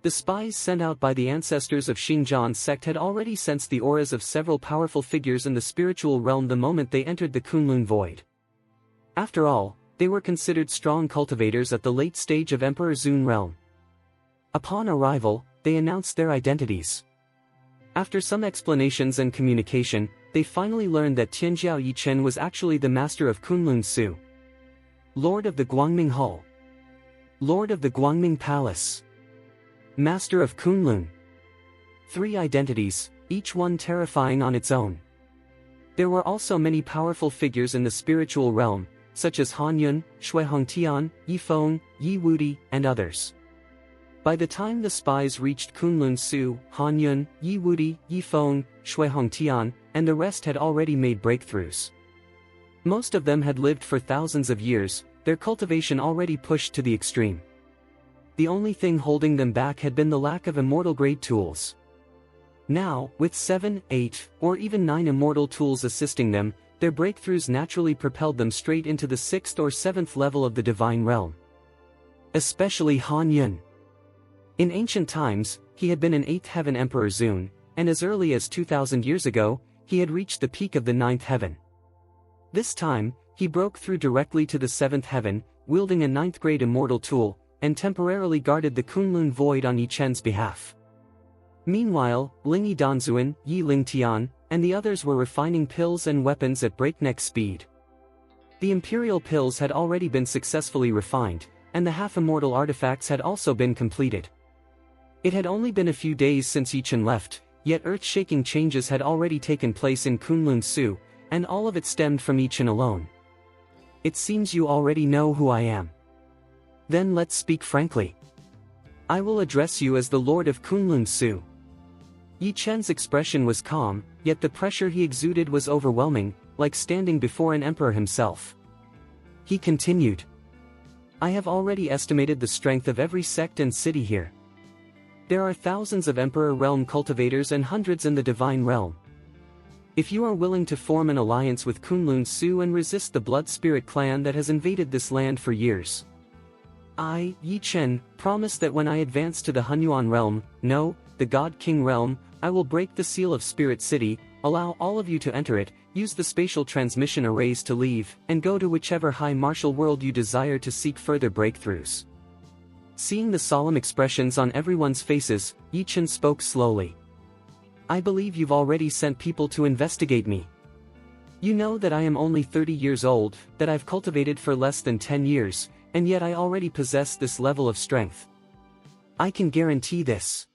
The spies sent out by the ancestors of Xingjian's sect had already sensed the auras of several powerful figures in the spiritual realm the moment they entered the Kunlun Void. After all, they were considered strong cultivators at the late stage of Emperor Zun realm. Upon arrival, they announced their identities. After some explanations and communication, they finally learned that Tianjiao Yichen was actually the master of Kunlun Su, Lord of the Guangming Hall, Lord of the Guangming Palace, Master of Kunlun. 3 identities, each one terrifying on its own. There were also many powerful figures in the spiritual realm, such as Han Yun, Shui Hongtian, Yi Feng, Yi Wudi, and others. By the time the spies reached Kunlun Su, Han Yun, Yi Wudi, Yi Feng, Shui Hongtian, and the rest had already made breakthroughs. Most of them had lived for thousands of years, their cultivation already pushed to the extreme. The only thing holding them back had been the lack of immortal-grade tools. Now, with 7, 8, or even 9 immortal tools assisting them, their breakthroughs naturally propelled them straight into the 6th or 7th level of the divine realm. Especially Han Yun. In ancient times, he had been an 8th heaven Emperor Zun, and as early as 2,000 years ago, he had reached the peak of the 9th heaven. This time, he broke through directly to the 7th heaven, wielding a 9th grade immortal tool, and temporarily guarded the Kunlun Void on Yichen's behalf. Meanwhile, Lingyi Danzuan, Yi Lingtian, and the others were refining pills and weapons at breakneck speed. The imperial pills had already been successfully refined, and the half-immortal artifacts had also been completed. It had only been a few days since Yichen left, yet earth-shaking changes had already taken place in Kunlun Su, and all of it stemmed from Yichen alone. It seems you already know who I am. Then let's speak frankly. I will address you as the Lord of Kunlun Su. Yichen's expression was calm, yet the pressure he exuded was overwhelming, like standing before an emperor himself. He continued. I have already estimated the strength of every sect and city here. There are thousands of Emperor Realm cultivators and hundreds in the Divine Realm. If you are willing to form an alliance with Kunlun Su and resist the Blood Spirit clan that has invaded this land for years, I, Yichen, promise that when I advance to the Hunyuan realm, no, the God King realm, I will break the seal of Spirit City, allow all of you to enter it, use the spatial transmission arrays to leave, and go to whichever high martial world you desire to seek further breakthroughs. Seeing the solemn expressions on everyone's faces, Yichen spoke slowly. I believe you've already sent people to investigate me. You know that I am only 30 years old, that I've cultivated for less than 10 years, and yet I already possess this level of strength. I can guarantee this.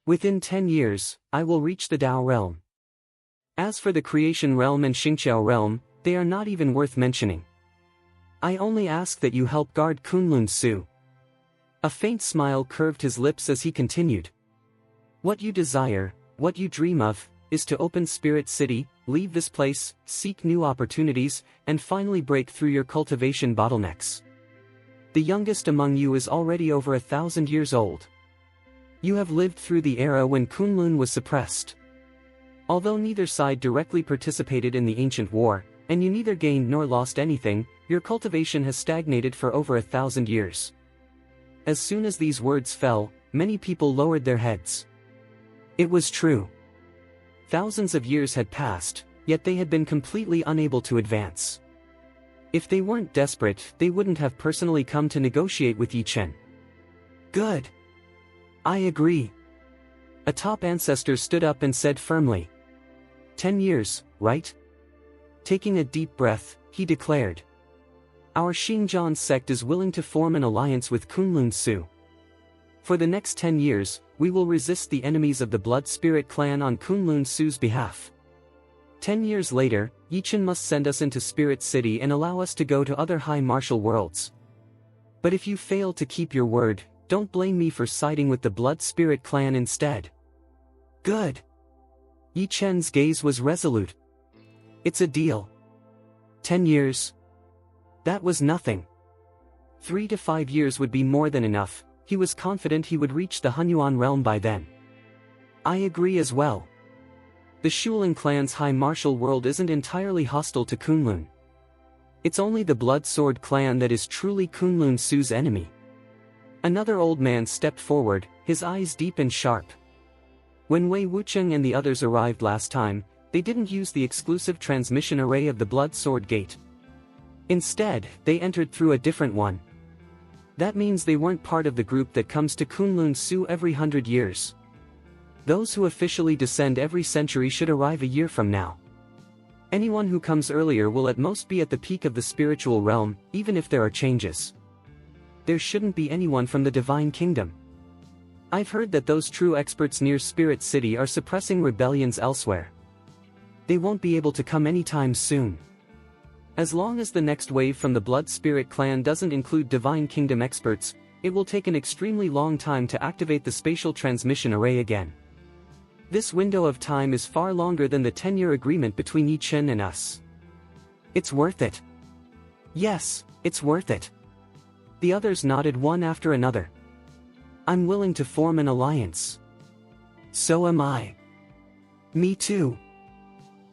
Within 10 years, I will reach the Dao realm. As for the Creation realm and Xingqiao realm, they are not even worth mentioning. I only ask that you help guard Kunlun Su. A faint smile curved his lips as he continued. What you desire, what you dream of, is to open Spirit City, leave this place, seek new opportunities, and finally break through your cultivation bottlenecks. The youngest among you is already over 1,000 years old. You have lived through the era when Kunlun was suppressed. Although neither side directly participated in the ancient war, and you neither gained nor lost anything, your cultivation has stagnated for over 1,000 years. As soon as these words fell, many people lowered their heads. It was true. Thousands of years had passed, yet they had been completely unable to advance. If they weren't desperate, they wouldn't have personally come to negotiate with Yichen. Good. I agree. A top ancestor stood up and said firmly. 10 years, right? Taking a deep breath, he declared. Our Xingjian sect is willing to form an alliance with Kunlun Su. For the next 10 years, we will resist the enemies of the Blood Spirit clan on Kunlun Su's behalf. 10 years later, Yichen must send us into Spirit City and allow us to go to other high martial worlds. But if you fail to keep your word, Don't blame me for siding with the Blood Spirit clan instead. Good. Yi Chen's gaze was resolute. It's a deal. 10 years. That was nothing. 3 to 5 years would be more than enough. He was confident he would reach the Hunyuan realm by then. I agree as well. The Shuolin clan's high martial world isn't entirely hostile to Kunlun. It's only the Blood Sword clan that is truly Kunlun Su's enemy. Another old man stepped forward, his eyes deep and sharp. When Wei Wucheng and the others arrived last time, they didn't use the exclusive transmission array of the Blood Sword Gate. Instead, they entered through a different one. That means they weren't part of the group that comes to Kunlun Su every 100 years. Those who officially descend every century should arrive a year from now. Anyone who comes earlier will at most be at the peak of the spiritual realm, even if there are changes. There shouldn't be anyone from the Divine Kingdom. I've heard that those true experts near Spirit City are suppressing rebellions elsewhere. They won't be able to come anytime soon. As long as the next wave from the Blood Spirit clan doesn't include Divine Kingdom experts, it will take an extremely long time to activate the spatial transmission array again. This window of time is far longer than the 10-year agreement between Yi Chen and us. It's worth it. Yes, it's worth it. The others nodded one after another. I'm willing to form an alliance. So am I. Me too.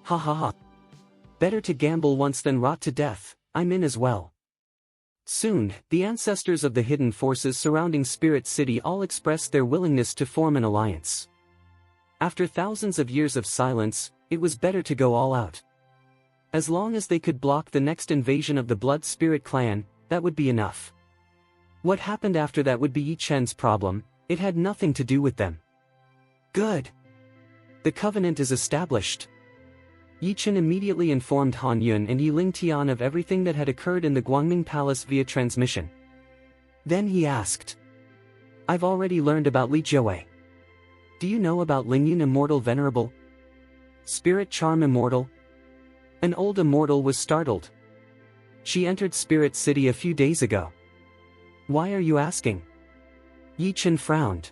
Ha ha ha. Better to gamble once than rot to death. I'm in as well. Soon, the ancestors of the hidden forces surrounding Spirit City all expressed their willingness to form an alliance. After thousands of years of silence, it was better to go all out. As long as they could block the next invasion of the Blood Spirit clan, that would be enough. What happened after that would be Yi Chen's problem. It had nothing to do with them. Good. The covenant is established. Yi Chen immediately informed Han Yun and Yi Lingtian of everything that had occurred in the Guangming Palace via transmission. Then he asked. I've already learned about Li Jiawei. Do you know about Lingyun Immortal Venerable? Spirit Charm Immortal? An old immortal was startled. She entered Spirit City a few days ago. Why are you asking? Yi Chen frowned.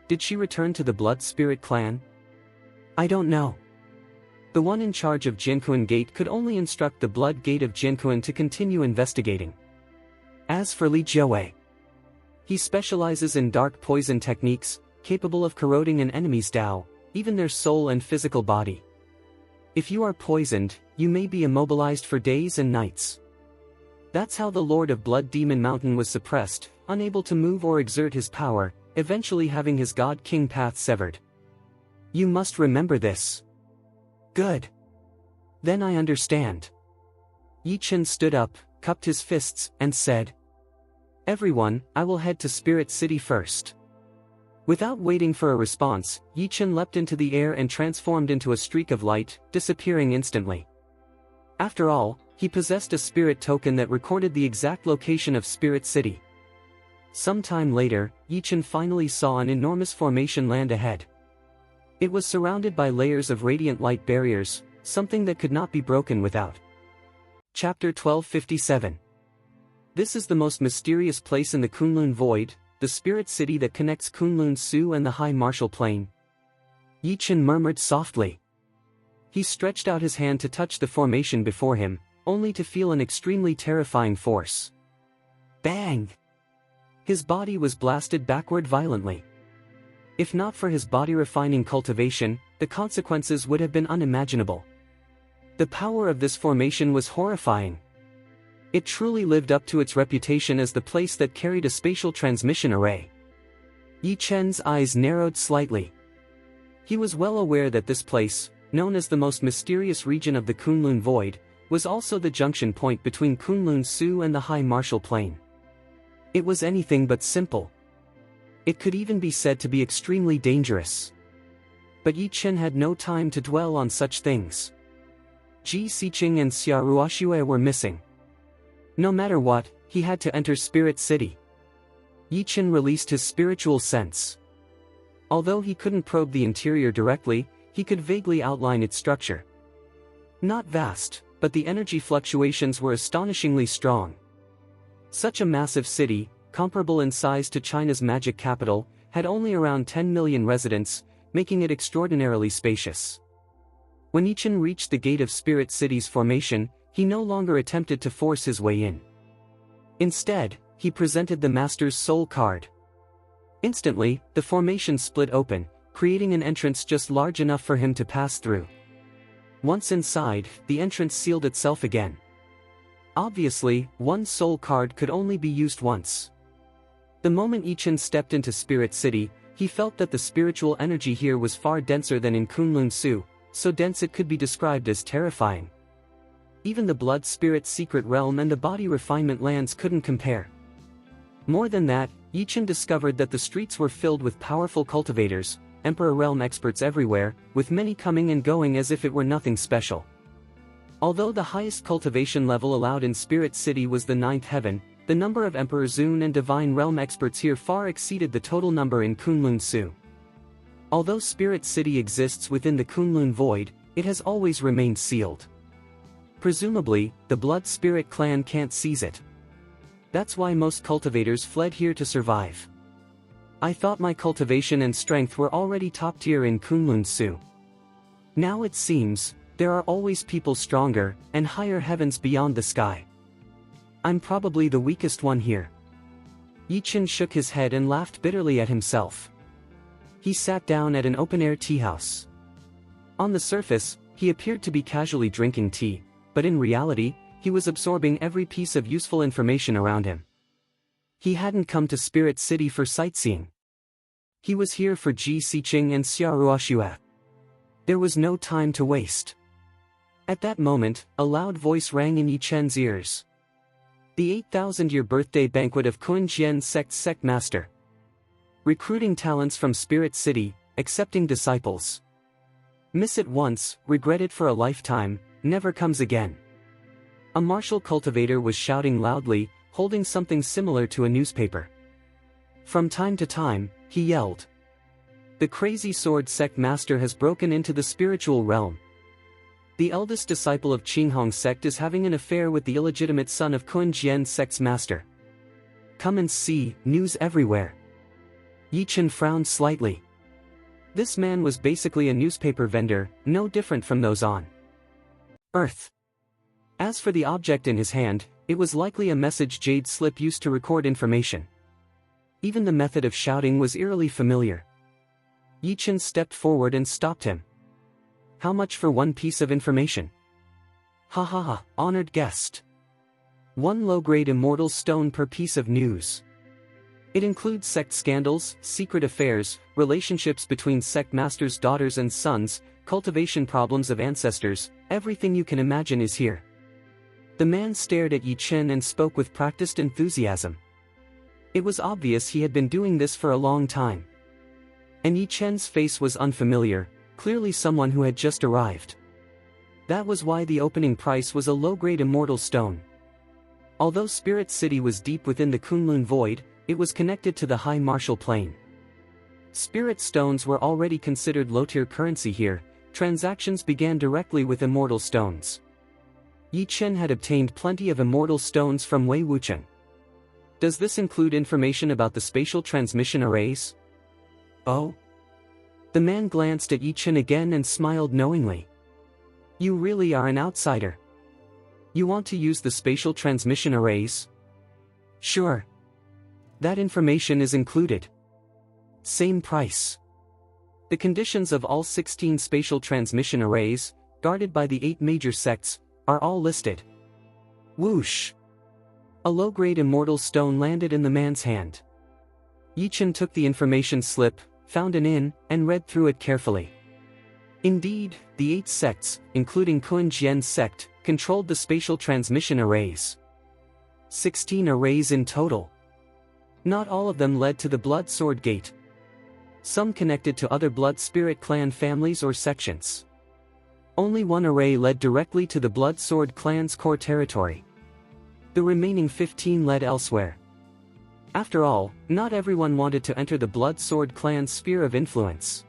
Did she return to the Blood Spirit clan? I don't know. The one in charge of Jianquan Gate could only instruct the Blood Gate of Jianquan to continue investigating. As for Li Jiawei, he specializes in dark poison techniques, capable of corroding an enemy's Dao, even their soul and physical body. If you are poisoned, you may be immobilized for days and nights. That's how the Lord of Blood Demon Mountain was suppressed, unable to move or exert his power, eventually having his God-King path severed. You must remember this. Good. Then I understand. Yi Chen stood up, cupped his fists, and said, Everyone, I will head to Spirit City first. Without waiting for a response, Yi Chen leapt into the air and transformed into a streak of light, disappearing instantly. After all, he possessed a spirit token that recorded the exact location of Spirit City. Some time later, Yi Chen finally saw an enormous formation land ahead. It was surrounded by layers of radiant light barriers, something that could not be broken without. Chapter 1257. This is the most mysterious place in the Kunlun Void, the spirit city that connects Kunlun Su and the High Martial Plain. Yi Chen murmured softly. He stretched out his hand to touch the formation before him, only to feel an extremely terrifying force. Bang! His body was blasted backward violently. If not for his body-refining cultivation, the consequences would have been unimaginable. The power of this formation was horrifying. It truly lived up to its reputation as the place that carried a spatial transmission array. Yi Chen's eyes narrowed slightly. He was well aware that this place, known as the most mysterious region of the Kunlun Void, was also the junction point between Kunlun Su and the High Martial Plain. It was anything but simple. It could even be said to be extremely dangerous. But Yi Chen had no time to dwell on such things. Ji Xiqing and Xia Ruoxue were missing. No matter what, he had to enter Spirit City. Yi Chen released his spiritual sense. Although he couldn't probe the interior directly, he could vaguely outline its structure. Not vast, but the energy fluctuations were astonishingly strong. Such a massive city, comparable in size to China's magic capital, had only around 10 million residents, making it extraordinarily spacious. When Yichen reached the gate of Spirit City's formation, he no longer attempted to force his way in. Instead, he presented the Master's soul card. Instantly, the formation split open, creating an entrance just large enough for him to pass through. Once inside, the entrance sealed itself again. Obviously, one soul card could only be used once. The moment Yichen stepped into Spirit City, he felt that the spiritual energy here was far denser than in Kunlun-Su, so dense it could be described as terrifying. Even the Blood Spirit Secret Realm and the Body Refinement lands couldn't compare. More than that, Yichen discovered that the streets were filled with powerful cultivators, Emperor Realm experts everywhere, with many coming and going as if it were nothing special. Although the highest cultivation level allowed in Spirit City was the 9th heaven, the number of Emperor Zun and Divine Realm experts here far exceeded the total number in Kunlun-Su. Although Spirit City exists within the Kunlun Void, it has always remained sealed. Presumably, the Blood Spirit clan can't seize it. That's why most cultivators fled here to survive. I thought my cultivation and strength were already top tier in Kunlun-Su. Now it seems, there are always people stronger, and higher heavens beyond the sky. I'm probably the weakest one here. Yichen shook his head and laughed bitterly at himself. He sat down at an open-air tea house. On the surface, he appeared to be casually drinking tea, but in reality, he was absorbing every piece of useful information around him. He hadn't come to Spirit City for sightseeing. He was here for Ji Xiqing and Xiaoruoxue. There was no time to waste. At that moment, a loud voice rang in Yichen's ears. The 8,000-year birthday banquet of Kunjian Sect Master. Recruiting talents from Spirit City, accepting disciples. Miss it once, regret it for a lifetime, never comes again. A martial cultivator was shouting loudly, holding something similar to a newspaper. From time to time, he yelled. The Crazy Sword Sect Master has broken into the spiritual realm. The eldest disciple of Qinghong Sect is having an affair with the illegitimate son of Kunjian Sect's master. Come and see, news everywhere. Yichen frowned slightly. This man was basically a newspaper vendor, no different from those on Earth. As for the object in his hand, it was likely a message jade slip used to record information. Even the method of shouting was eerily familiar. Yichen stepped forward and stopped him. How much for one piece of information? Ha ha ha, honored guest. 1 low-grade immortal stone per piece of news. It includes sect scandals, secret affairs, relationships between sect masters' daughters and sons, cultivation problems of ancestors, everything you can imagine is here. The man stared at Yichen and spoke with practiced enthusiasm. It was obvious he had been doing this for a long time. And Yichen's face was unfamiliar, clearly someone who had just arrived. That was why the opening price was a low-grade immortal stone. Although Spirit City was deep within the Kunlun Void, it was connected to the high martial plane. Spirit stones were already considered low-tier currency here. Transactions began directly with immortal stones. Yichen had obtained plenty of immortal stones from Wei Wucheng. Does this include information about the spatial transmission arrays? Oh? The man glanced at Yichen again and smiled knowingly. You really are an outsider. You want to use the spatial transmission arrays? Sure. That information is included. Same price. The conditions of all 16 spatial transmission arrays, guarded by the 8 major sects, are all listed. Whoosh! A low-grade immortal stone landed in the man's hand. Yichen took the information slip, found an in, and read through it carefully. Indeed, the 8 sects, including Kunjian Sect, controlled the spatial transmission arrays. 16 arrays in total. Not all of them led to the Blood Sword Gate. Some connected to other Blood Spirit clan families or sections. Only one array led directly to the Blood Sword clan's core territory. The remaining 15 led elsewhere. After all, not everyone wanted to enter the Blood Sword clan's sphere of influence.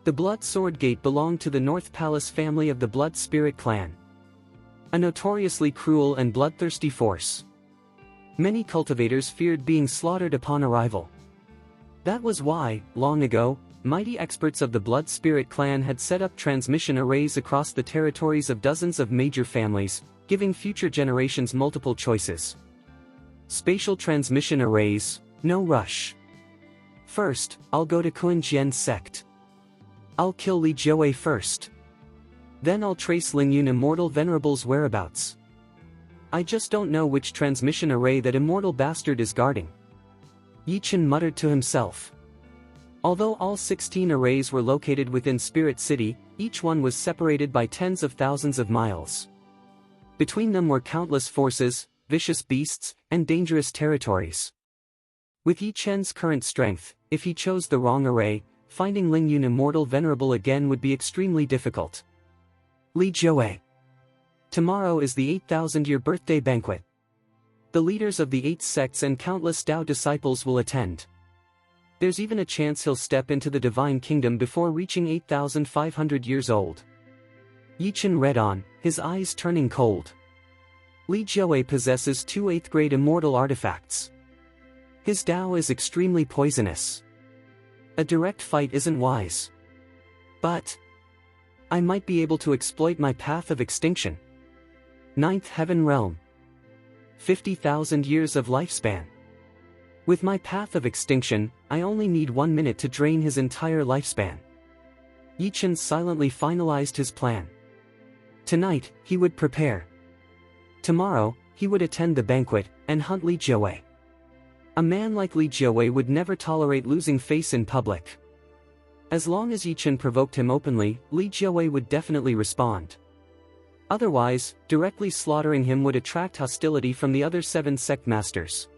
The Blood Sword Gate belonged to the North Palace family of the Blood Spirit clan. A notoriously cruel and bloodthirsty force. Many cultivators feared being slaughtered upon arrival. That was why, long ago, mighty experts of the Blood Spirit clan had set up transmission arrays across the territories of dozens of major families, giving future generations multiple choices. Spatial transmission arrays, no rush. First, I'll go to Kuan-Jian sect. I'll kill Li Jiawei first. Then I'll trace Lingyun Immortal Venerable's whereabouts. I just don't know which transmission array that immortal bastard is guarding. Yi Chen muttered to himself. Although all 16 arrays were located within Spirit City, each one was separated by tens of thousands of miles. Between them were countless forces, vicious beasts, and dangerous territories. With Yi Chen's current strength, if he chose the wrong array, finding Lingyun Immortal Venerable again would be extremely difficult. Li Jiawei. Tomorrow is the 8,000-year birthday banquet. The leaders of the 8 sects and countless Tao disciples will attend. There's even a chance he'll step into the divine kingdom before reaching 8,500 years old. Yi Chen read on, his eyes turning cold. Li Jiawei possesses 2 8th-grade immortal artifacts. His Tao is extremely poisonous. A direct fight isn't wise. But I might be able to exploit my path of extinction. 9th Heaven Realm. 50,000 years of lifespan. With my path of extinction, I only need 1 minute to drain his entire lifespan. Yi Chen silently finalized his plan. Tonight, he would prepare. Tomorrow, he would attend the banquet, and hunt Li Jiawei. A man like Li Jiawei would never tolerate losing face in public. As long as Yi Chen provoked him openly, Li Jiawei would definitely respond. Otherwise, directly slaughtering him would attract hostility from the other 7 sect masters.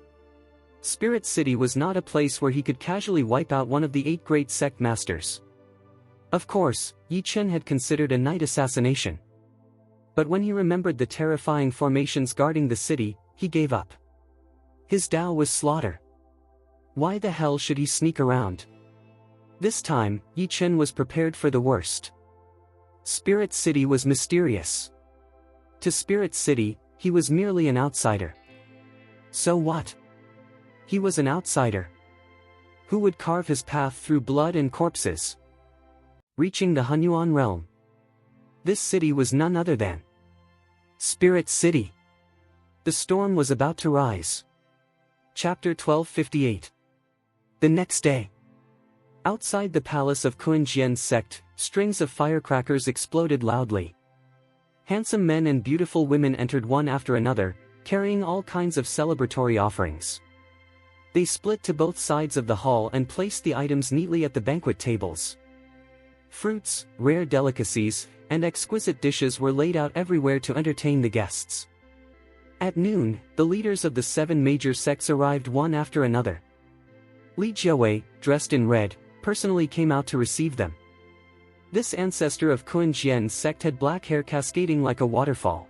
Spirit City was not a place where he could casually wipe out one of the 8 great sect masters. Of course, Yi Chen had considered a night assassination. But when he remembered the terrifying formations guarding the city, he gave up. His Tao was slaughter. Why the hell should he sneak around? This time, Yi Chen was prepared for the worst. Spirit City was mysterious. To Spirit City, he was merely an outsider. So what? He was an outsider. Who would carve his path through blood and corpses? Reaching the Hunyuan realm. This city was none other than Spirit City. The storm was about to rise. Chapter 1258. The next day. Outside the palace of Kuan-Jian sect, strings of firecrackers exploded loudly. Handsome men and beautiful women entered one after another, carrying all kinds of celebratory offerings. They split to both sides of the hall and placed the items neatly at the banquet tables. Fruits, rare delicacies, and exquisite dishes were laid out everywhere to entertain the guests. At noon, the leaders of the 7 major sects arrived one after another. Li Jiawei, dressed in red, personally came out to receive them. This ancestor of Kuan-Jian sect had black hair cascading like a waterfall.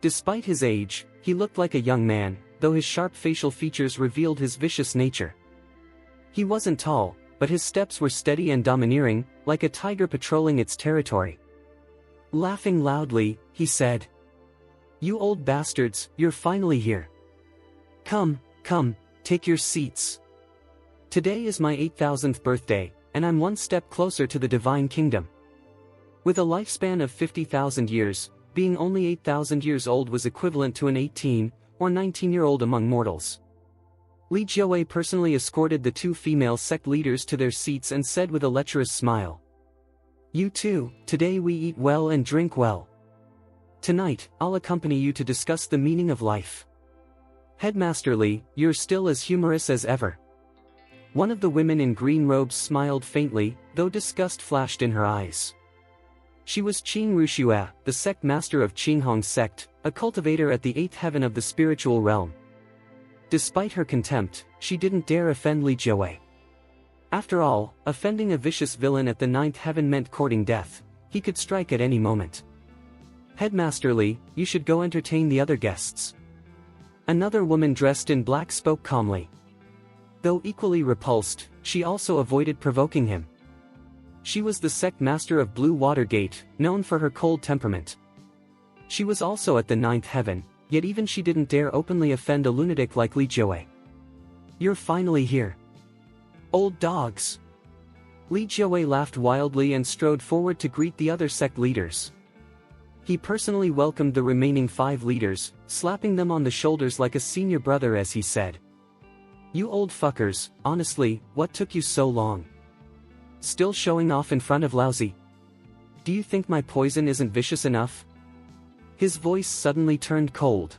Despite his age, he looked like a young man, though his sharp facial features revealed his vicious nature. He wasn't tall, but his steps were steady and domineering, like a tiger patrolling its territory. Laughing loudly, he said, "You old bastards, you're finally here. Come, take your seats. Today is my 8,000th birthday, and I'm one step closer to the divine kingdom." With a lifespan of 50,000 years, being only 8,000 years old was equivalent to an 18 or 19-year-old among mortals. Li Jiawei personally escorted the 2 female sect leaders to their seats and said with a lecherous smile, "You two, today we eat well and drink well. Tonight, I'll accompany you to discuss the meaning of life. Headmaster Li, you're still as humorous as ever." One of the women in green robes smiled faintly, though disgust flashed in her eyes. She was Qing Ruxue, the sect master of Qinghong sect, a cultivator at the 8th heaven of the spiritual realm. Despite her contempt, she didn't dare offend Li Jiawei. After all, offending a vicious villain at the 9th heaven meant courting death. He could strike at any moment. "Headmaster Li, you should go entertain the other guests." Another woman dressed in black spoke calmly. Though equally repulsed, she also avoided provoking him. She was the sect master of Blue Water Gate, known for her cold temperament. She was also at the 9th heaven, Yet even she didn't dare openly offend a lunatic like Li Jiawei. "You're finally here. Old dogs." Li Jiawei laughed wildly and strode forward to greet the other sect leaders. He personally welcomed the remaining 5 leaders, slapping them on the shoulders like a senior brother as he said, "You old fuckers, honestly, what took you so long? Still showing off in front of Laozi? Do you think my poison isn't vicious enough?" His voice suddenly turned cold.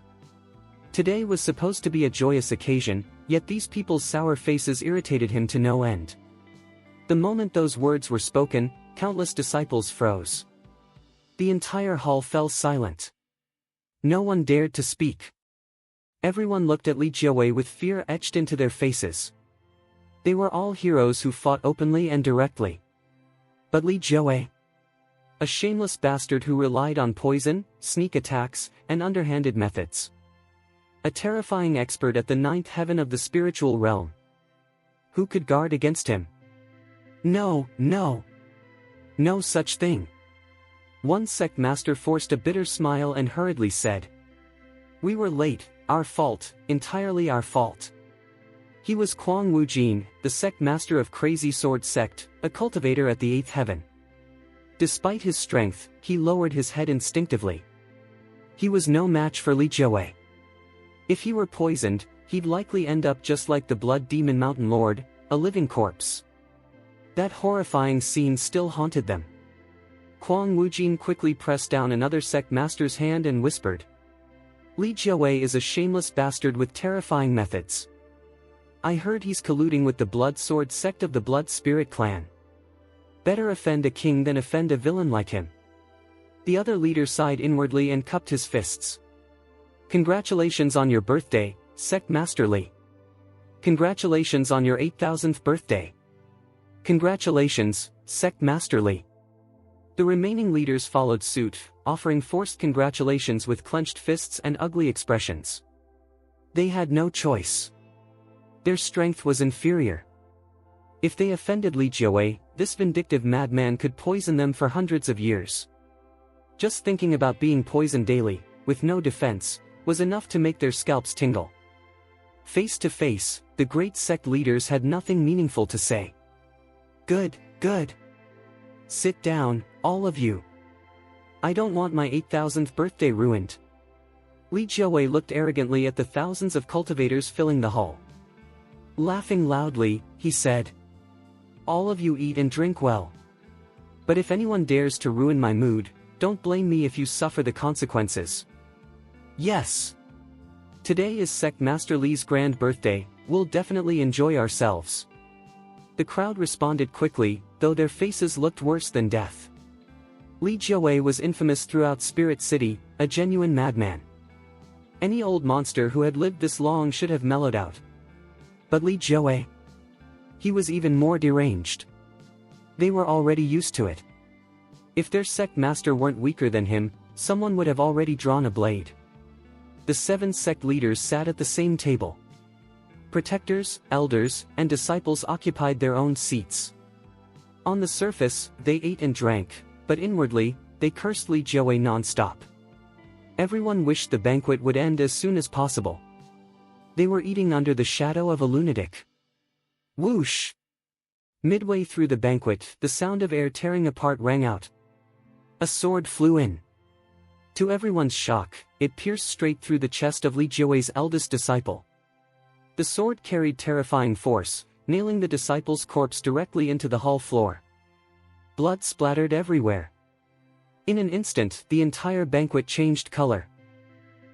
Today was supposed to be a joyous occasion, yet these people's sour faces irritated him to no end. The moment those words were spoken, countless disciples froze. The entire hall fell silent. No one dared to speak. Everyone looked at Li Jiawei with fear etched into their faces. They were all heroes who fought openly and directly. But Li Jiawei? A shameless bastard who relied on poison, sneak attacks, and underhanded methods. A terrifying expert at the 9th heaven of the spiritual realm. Who could guard against him? No, no. No such thing. One sect master forced a bitter smile and hurriedly said, "We were late, our fault, entirely our fault." He was Kwang Wujin, the sect master of Crazy Sword Sect, a cultivator at the 8th heaven. Despite his strength, he lowered his head instinctively. He was no match for Li Jiawei. If he were poisoned, he'd likely end up just like the Blood Demon Mountain Lord, a living corpse. That horrifying scene still haunted them. Kwang Wujin quickly pressed down another sect master's hand and whispered, "Li Jiawei is a shameless bastard with terrifying methods. I heard he's colluding with the Blood Sword sect of the Blood Spirit clan. Better offend a king than offend a villain like him." The other leader sighed inwardly and cupped his fists. "Congratulations on your birthday, Sect Master Li. Congratulations on your 8,000th birthday. Congratulations, Sect Master Li." The remaining leaders followed suit, offering forced congratulations with clenched fists and ugly expressions. They had no choice. Their strength was inferior. If they offended Li Jiawei, this vindictive madman could poison them for hundreds of years. Just thinking about being poisoned daily, with no defense, was enough to make their scalps tingle. Face to face, the great sect leaders had nothing meaningful to say. "Good, good. Sit down, all of you. I don't want my 8,000th birthday ruined." Li Jiawei looked arrogantly at the thousands of cultivators filling the hall. Laughing loudly, he said, "All of you eat and drink well. But if anyone dares to ruin my mood, don't blame me if you suffer the consequences." "Yes. Today is Sect Master Li's grand birthday, we'll definitely enjoy ourselves." The crowd responded quickly, though their faces looked worse than death. Li Jiawei was infamous throughout Spirit City, a genuine madman. Any old monster who had lived this long should have mellowed out. But Li Jiawei? He was even more deranged. They were already used to it. If their sect master weren't weaker than him, someone would have already drawn a blade. The 7 sect leaders sat at the same table. Protectors, elders, and disciples occupied their own seats. On the surface, they ate and drank, but inwardly, they cursed Li Jiawei non-stop. Everyone wished the banquet would end as soon as possible. They were eating under the shadow of a lunatic. Whoosh! Midway through the banquet, the sound of air tearing apart rang out. A sword flew in. To everyone's shock, it pierced straight through the chest of Li Jiawei's eldest disciple. The sword carried terrifying force, nailing the disciple's corpse directly into the hall floor. Blood splattered everywhere. In an instant, the entire banquet changed color.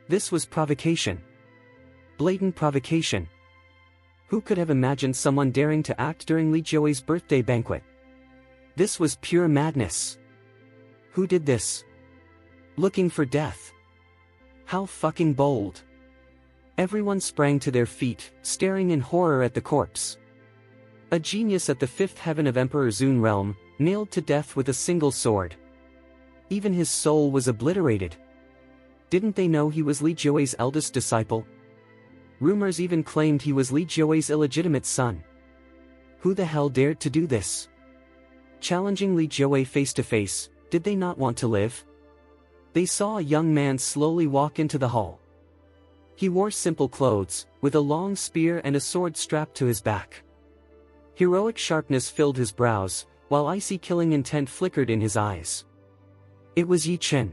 This was provocation. Blatant provocation. Who could have imagined someone daring to act during Li Jiawei's birthday banquet? This was pure madness. Who did this? Looking for death. How fucking bold. Everyone sprang to their feet, staring in horror at the corpse. A genius at the 5th heaven of Emperor Zun realm, nailed to death with a single sword. Even his soul was obliterated. Didn't they know he was Li Jiawei's eldest disciple? Rumors even claimed he was Li Jiawei's illegitimate son. Who the hell dared to do this? Challenging Li Jiawei face to face, did they not want to live? They saw a young man slowly walk into the hall. He wore simple clothes, with a long spear and a sword strapped to his back. Heroic sharpness filled his brows, while icy killing intent flickered in his eyes. It was Yi Chen.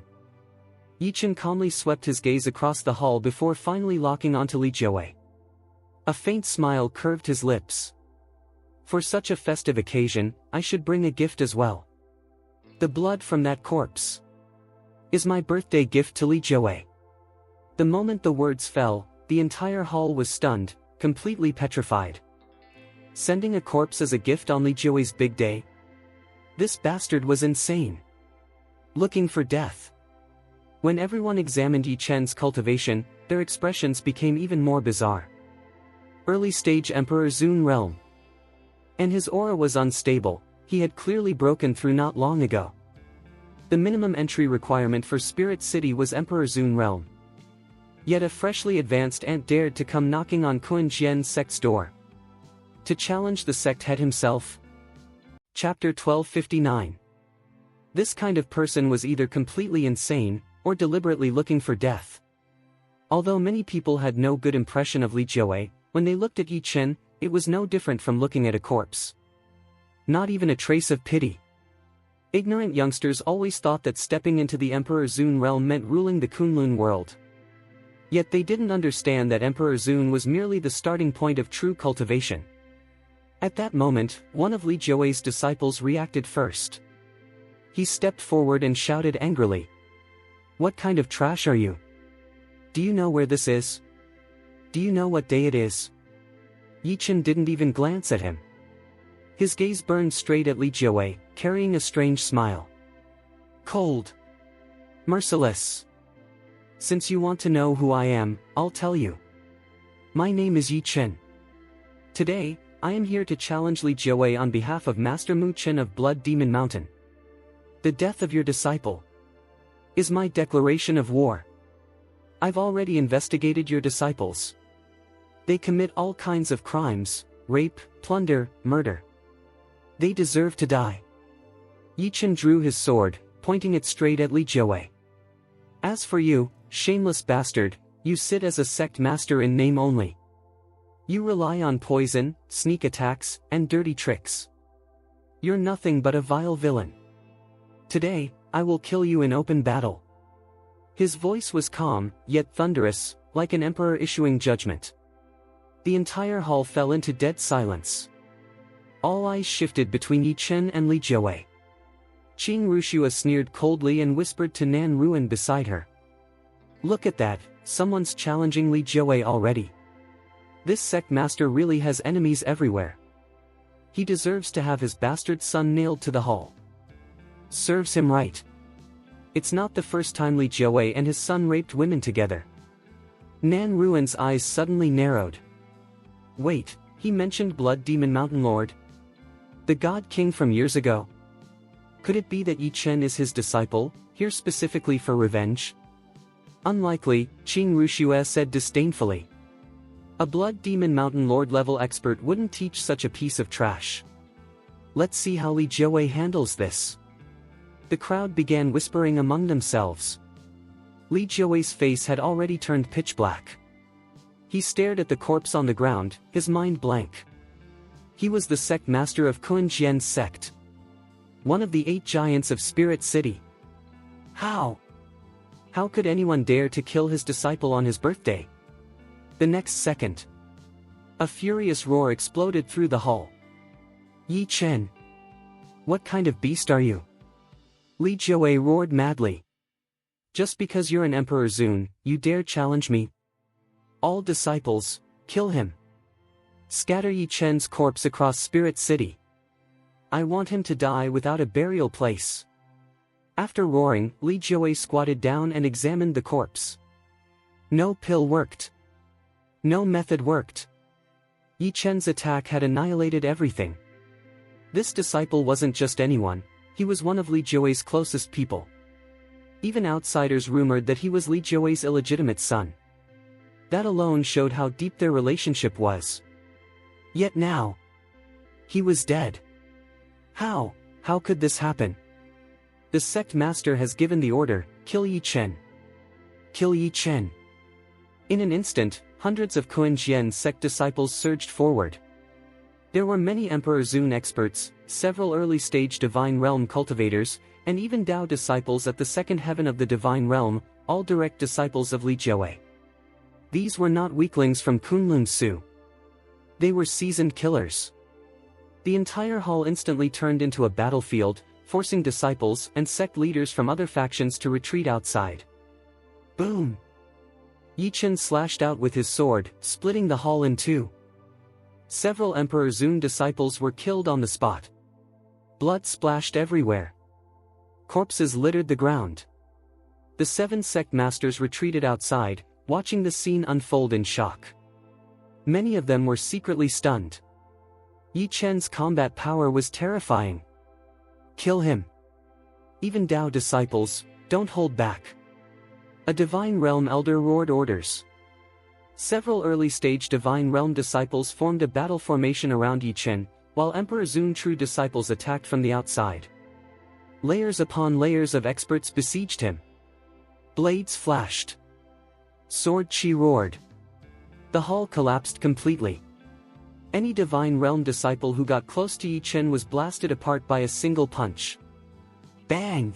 Yi Chen calmly swept his gaze across the hall before finally locking onto Li Jiawei. A faint smile curved his lips. For such a festive occasion, I should bring a gift as well. The blood from that corpse is my birthday gift to Li Jiawei. The moment the words fell, the entire hall was stunned, completely petrified. Sending a corpse as a gift on Li Jiawei's big day? This bastard was insane. Looking for death. When everyone examined Yi Chen's cultivation, their expressions became even more bizarre. Early-stage Emperor Zun realm. And his aura was unstable, he had clearly broken through not long ago. The minimum entry requirement for Spirit City was Emperor Zun realm. Yet a freshly advanced ant dared to come knocking on Kun Jian's sect's door. To challenge the sect head himself. Chapter 1259. This kind of person was either completely insane, or deliberately looking for death. Although many people had no good impression of Li Jiawei, when they looked at Yi Chen, it was no different from looking at a corpse. Not even a trace of pity. Ignorant youngsters always thought that stepping into the Emperor Zun realm meant ruling the Kunlun world. Yet they didn't understand that Emperor Zun was merely the starting point of true cultivation. At that moment, one of Li Jiawei's disciples reacted first. He stepped forward and shouted angrily. What kind of trash are you? Do you know where this is? Do you know what day it is? Yi Chen didn't even glance at him. His gaze burned straight at Li Jiawei, carrying a strange smile. Cold. Merciless. Since you want to know who I am, I'll tell you. My name is Yi Chen. Today, I am here to challenge Li Jiawei on behalf of Master Mu Chen of Blood Demon Mountain. The death of your disciple is my declaration of war. I've already investigated your disciples. They commit all kinds of crimes, rape, plunder, murder. They deserve to die. Yi Chen drew his sword, pointing it straight at Li Jiawei. As for you, shameless bastard, you sit as a sect master in name only. You rely on poison, sneak attacks, and dirty tricks. You're nothing but a vile villain. Today, I will kill you in open battle. His voice was calm, yet thunderous, like an emperor issuing judgment. The entire hall fell into dead silence. All eyes shifted between Yi Chen and Li Jiawei. Qing Rushua sneered coldly and whispered to Nan Ruan beside her. Look at that, someone's challenging Li Jiawei already. This sect master really has enemies everywhere. He deserves to have his bastard son nailed to the hall. Serves him right. It's not the first time Li Jiawei and his son raped women together. Nan Ruan's eyes suddenly narrowed. Wait, he mentioned Blood Demon Mountain Lord? The God King from years ago? Could it be that Yi Chen is his disciple, here specifically for revenge? Unlikely, Qing Rushua said disdainfully. A Blood Demon Mountain Lord level expert wouldn't teach such a piece of trash. Let's see how Li Jiawei handles this. The crowd began whispering among themselves. Li Jiawei's face had already turned pitch black. He stared at the corpse on the ground, his mind blank. He was the sect master of Kun Jian's sect. One of the 8 giants of Spirit City. How? How could anyone dare to kill his disciple on his birthday? The next second, a furious roar exploded through the hall. Yi Chen! What kind of beast are you? Li Jiawei roared madly. Just because you're an Emperor Zun, you dare challenge me? All disciples, kill him. Scatter Yi Chen's corpse across Spirit City. I want him to die without a burial place. After roaring, Li Jiawei squatted down and examined the corpse. No pill worked. No method worked. Yi Chen's attack had annihilated everything. This disciple wasn't just anyone, he was one of Li Jiawei's closest people. Even outsiders rumored that he was Li Jiawei's illegitimate son. That alone showed how deep their relationship was. Yet now, he was dead. How could this happen? The sect master has given the order, kill Yi Chen. Kill Yi Chen. In an instant, hundreds of Kuan-Jian sect disciples surged forward. There were many Emperor Zun experts, several early-stage Divine Realm cultivators, and even Dao disciples at the second heaven of the Divine Realm, all direct disciples of Li Jiawei. These were not weaklings from Kunlun Su. They were seasoned killers. The entire hall instantly turned into a battlefield, forcing disciples and sect leaders from other factions to retreat outside. Boom! Yi Chen slashed out with his sword, splitting the hall in two. Several Emperor Zun disciples were killed on the spot. Blood splashed everywhere. Corpses littered the ground. The 7 sect masters retreated outside, watching the scene unfold in shock. Many of them were secretly stunned. Yi Chen's combat power was terrifying. Kill him. Even Dao disciples, don't hold back. A Divine Realm elder roared orders. Several early-stage Divine Realm disciples formed a battle formation around Yi Chen, while Emperor Zun true disciples attacked from the outside. Layers upon layers of experts besieged him. Blades flashed. Sword chi roared. The hall collapsed completely. Any Divine Realm disciple who got close to Yi Chen was blasted apart by a single punch. Bang!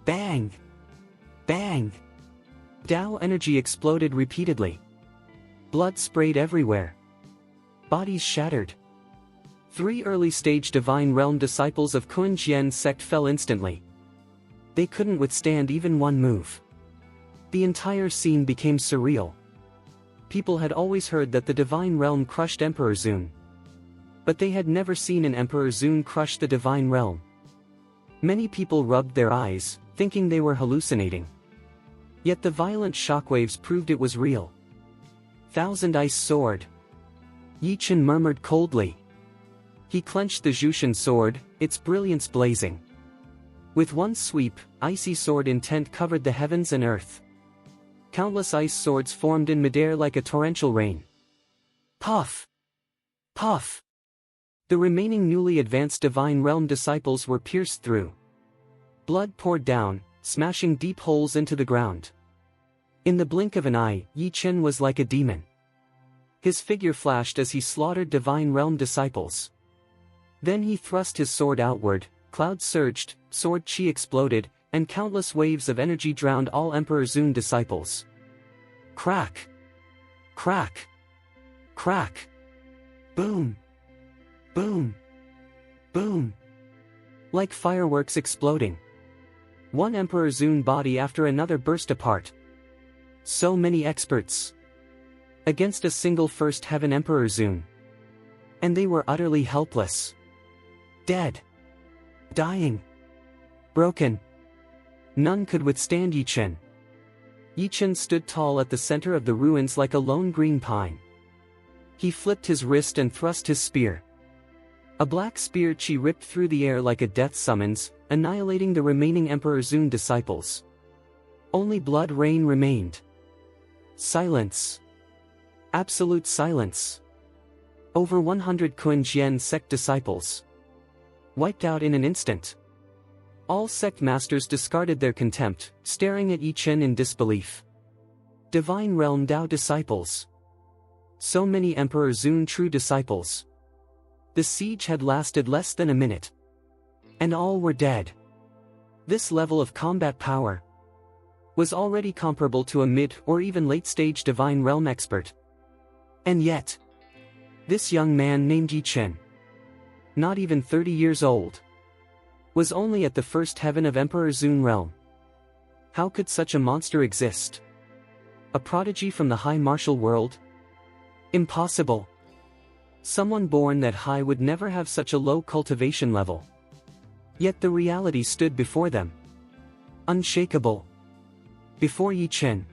Bang! Bang! Dao energy exploded repeatedly. Blood sprayed everywhere. Bodies shattered. 3 early-stage Divine Realm disciples of Kuan-Jian sect fell instantly. They couldn't withstand even one move. The entire scene became surreal. People had always heard that the Divine Realm crushed Emperor Zun. But they had never seen an Emperor Zun crush the Divine Realm. Many people rubbed their eyes, thinking they were hallucinating. Yet the violent shockwaves proved it was real. Thousand Ice Sword. Yi Chen murmured coldly. He clenched the Jushin sword, its brilliance blazing. With one sweep, icy sword intent covered the heavens and earth. Countless ice swords formed in midair like a torrential rain. Puff! Puff! The remaining newly advanced Divine Realm disciples were pierced through. Blood poured down, smashing deep holes into the ground. In the blink of an eye, Yi Chen was like a demon. His figure flashed as he slaughtered Divine Realm disciples. Then he thrust his sword outward, clouds surged, sword chi exploded, and countless waves of energy drowned all Emperor Zun disciples. Crack! Crack! Crack! Boom! Boom! Boom! Like fireworks exploding. One Emperor Zun body after another burst apart. So many experts. Against a single First Heaven Emperor Zun. And they were utterly helpless. Dead. Dying. Broken. None could withstand Yi Chen. Yi Chen stood tall at the center of the ruins like a lone green pine. He flipped his wrist and thrust his spear. A black spear chi ripped through the air like a death summons, annihilating the remaining Emperor Zun disciples. Only blood rain remained. Silence. Absolute silence. Over 100 Kuan-Jian sect disciples. Wiped out in an instant. All sect masters discarded their contempt, staring at Yi Chen in disbelief. Divine Realm Dao disciples. So many Emperor Zun true disciples. The siege had lasted less than a minute. And all were dead. This level of combat power was already comparable to a mid or even late-stage Divine Realm expert. And yet, this young man named Yi Chen, not even 30 years old, was only at the first heaven of Emperor Zun realm. How could such a monster exist? A prodigy from the high martial world? Impossible. Someone born that high would never have such a low cultivation level. Yet the reality stood before them. Unshakable. Before Yi Chen,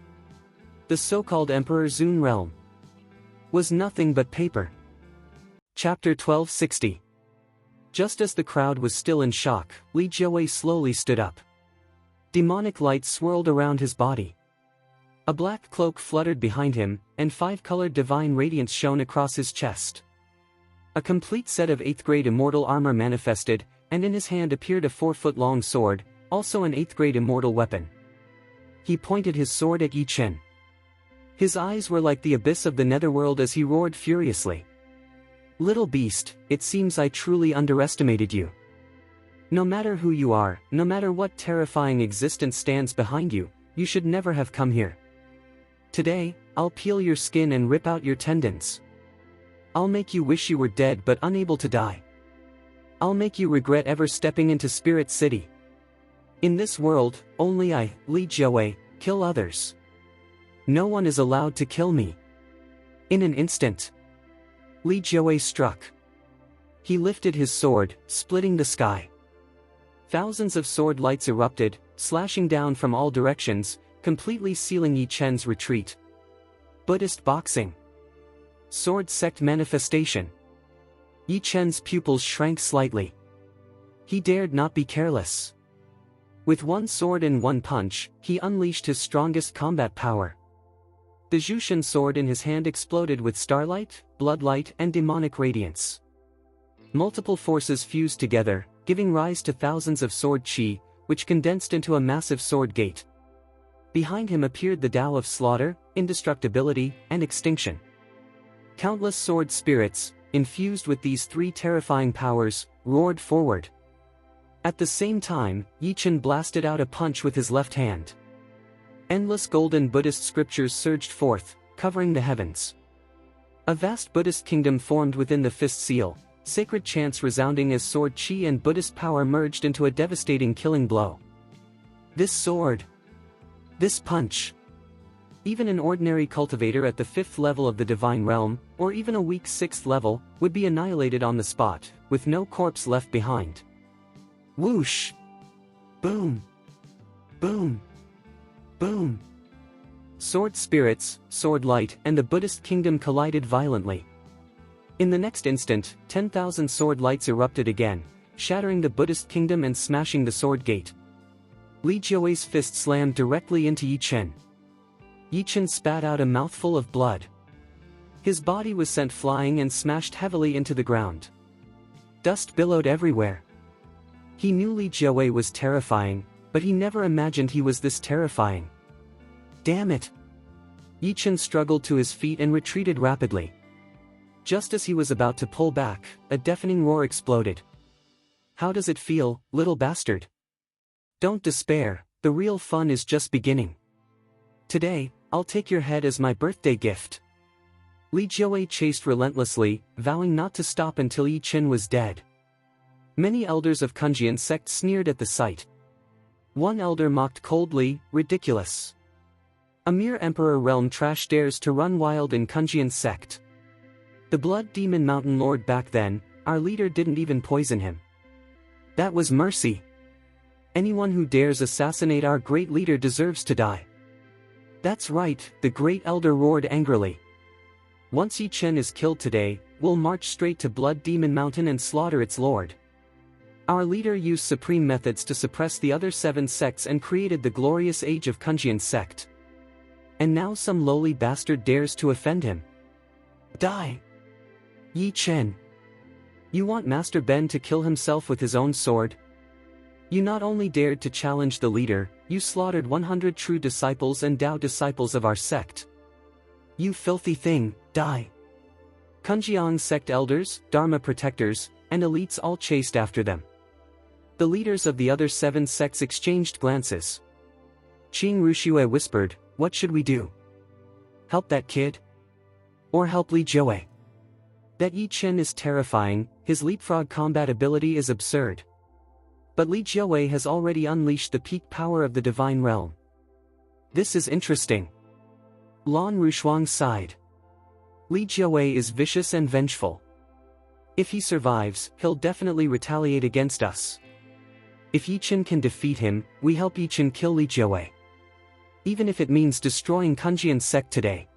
the so-called Emperor Zun realm was nothing but paper. Chapter 1260. Just as the crowd was still in shock, Li Jiawei slowly stood up. Demonic light swirled around his body. A black cloak fluttered behind him, and 5-colored divine radiance shone across his chest. A complete set of 8th-grade immortal armor manifested, and in his hand appeared a 4-foot-long sword, also an 8th-grade immortal weapon. He pointed his sword at Yi Chen. His eyes were like the abyss of the netherworld as he roared furiously. "Little beast, it seems I truly underestimated you. No matter who you are, no matter what terrifying existence stands behind you, you should never have come here. Today, I'll peel your skin and rip out your tendons. I'll make you wish you were dead but unable to die. I'll make you regret ever stepping into Spirit City. In this world, only I, Li Jiawei, kill others. No one is allowed to kill me." In an instant, Li Jiawei struck. He lifted his sword, splitting the sky. Thousands of sword lights erupted, slashing down from all directions, completely sealing Yi Chen's retreat. Buddhist boxing. Sword sect manifestation. Yi Chen's pupils shrank slightly. He dared not be careless. With one sword and one punch, he unleashed his strongest combat power. The Jushin sword in his hand exploded with starlight, bloodlight, and demonic radiance. Multiple forces fused together, giving rise to thousands of sword chi, which condensed into a massive sword gate. Behind him appeared the Tao of slaughter, indestructibility, and extinction. Countless sword spirits, infused with these three terrifying powers, roared forward. At the same time, Yi Chen blasted out a punch with his left hand. Endless golden Buddhist scriptures surged forth, covering the heavens. A vast Buddhist kingdom formed within the fist seal, sacred chants resounding as sword chi and Buddhist power merged into a devastating killing blow. This sword. This punch. Even an ordinary cultivator at the 5th level of the divine realm, or even a weak 6th level, would be annihilated on the spot, with no corpse left behind. Whoosh! Boom! Boom! Boom! Sword spirits, sword light, and the Buddhist kingdom collided violently. In the next instant, 10,000 sword lights erupted again, shattering the Buddhist kingdom and smashing the sword gate. Li Jiawei's fist slammed directly into Yi Chen. Yi Chen spat out a mouthful of blood. His body was sent flying and smashed heavily into the ground. Dust billowed everywhere. He knew Li Jiawei was terrifying, but he never imagined he was this terrifying. Damn it! Yi Chen struggled to his feet and retreated rapidly. Just as he was about to pull back, a deafening roar exploded. "How does it feel, little bastard? Don't despair, the real fun is just beginning. Today, I'll take your head as my birthday gift." Li Jiawei chased relentlessly, vowing not to stop until Yi Chen was dead. Many elders of Kunjian sect sneered at the sight. One elder mocked coldly, "Ridiculous. A mere emperor realm trash dares to run wild in Kunjian sect. The blood demon mountain lord back then, our leader didn't even poison him. That was mercy. Anyone who dares assassinate our great leader deserves to die." "That's right," the great elder roared angrily. "Once Yi Chen is killed today, we'll march straight to Blood Demon Mountain and slaughter its lord. Our leader used supreme methods to suppress the other 7 sects and created the glorious age of Kunjian sect. And now some lowly bastard dares to offend him. Die! Yi Chen. You want Master Ben to kill himself with his own sword? You not only dared to challenge the leader, you slaughtered 100 true disciples and Tao disciples of our sect. You filthy thing, die!" Kunjiang sect elders, Dharma protectors, and elites all chased after them. The leaders of the other 7 sects exchanged glances. Qing Rushue whispered, "What should we do? Help that kid? Or help Li Jiawei? That Yi Chen is terrifying, his leapfrog combat ability is absurd. But Li Jiawei has already unleashed the peak power of the divine realm. This is interesting." Lan Rushuang sighed. "Li Jiawei is vicious and vengeful. If he survives, he'll definitely retaliate against us. If Yi Chen can defeat him, we help Yi Chen kill Li Jiawei. Even if it means destroying Kunjian sect today."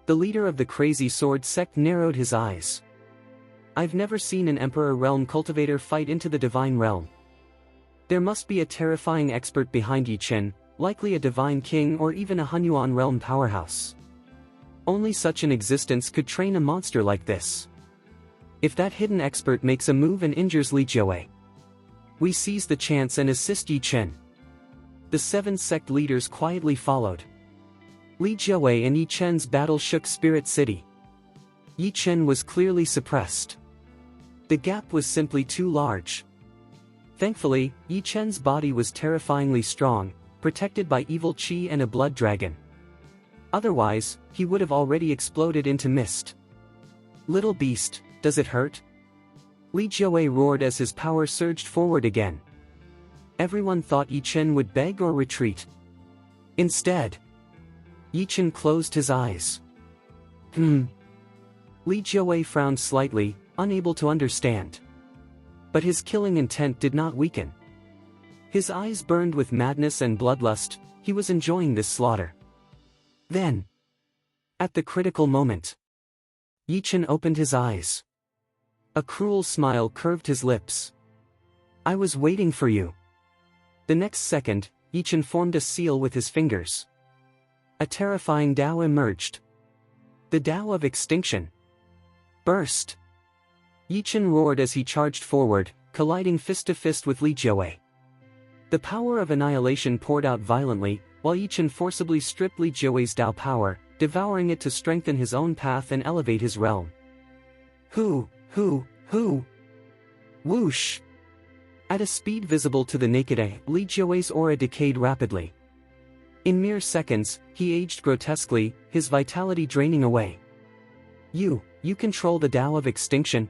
The leader of the crazy sword sect narrowed his eyes. "I've never seen an emperor realm cultivator fight into the divine realm. There must be a terrifying expert behind Yi Chen, likely a divine king or even a Hunyuan realm powerhouse. Only such an existence could train a monster like this. If that hidden expert makes a move and injures Li Jiawei, we seize the chance and assist Yi Chen." The 7 sect leaders quietly followed. Li Jiawei and Yi Chen's battle shook Spirit City. Yi Chen was clearly suppressed. The gap was simply too large. Thankfully, Yi Chen's body was terrifyingly strong, protected by evil qi and a blood dragon. Otherwise, he would have already exploded into mist. Little beast, does it hurt? Li Jiawei roared as his power surged forward again. Everyone thought Yi Chen would beg or retreat. Instead, Yi Chen closed his eyes. Li Jiawei frowned slightly, unable to understand. But his killing intent did not weaken. His eyes burned with madness and bloodlust. He was enjoying this slaughter. Then, at the critical moment, Yi Chen opened his eyes. A cruel smile curved his lips. I was waiting for you. The next second, Yi Chen formed a seal with his fingers. A terrifying Tao emerged. The Tao of extinction. Burst. Yi Chen roared as he charged forward, colliding fist to fist with Li Jiawei. The power of annihilation poured out violently, while Yi Chen forcibly stripped Li Jiawei's Tao power, devouring it to strengthen his own path and elevate his realm. Who? Whoosh! At a speed visible to the naked eye, Li Jiawei's aura decayed rapidly. In mere seconds, he aged grotesquely, his vitality draining away. You control the Tao of extinction?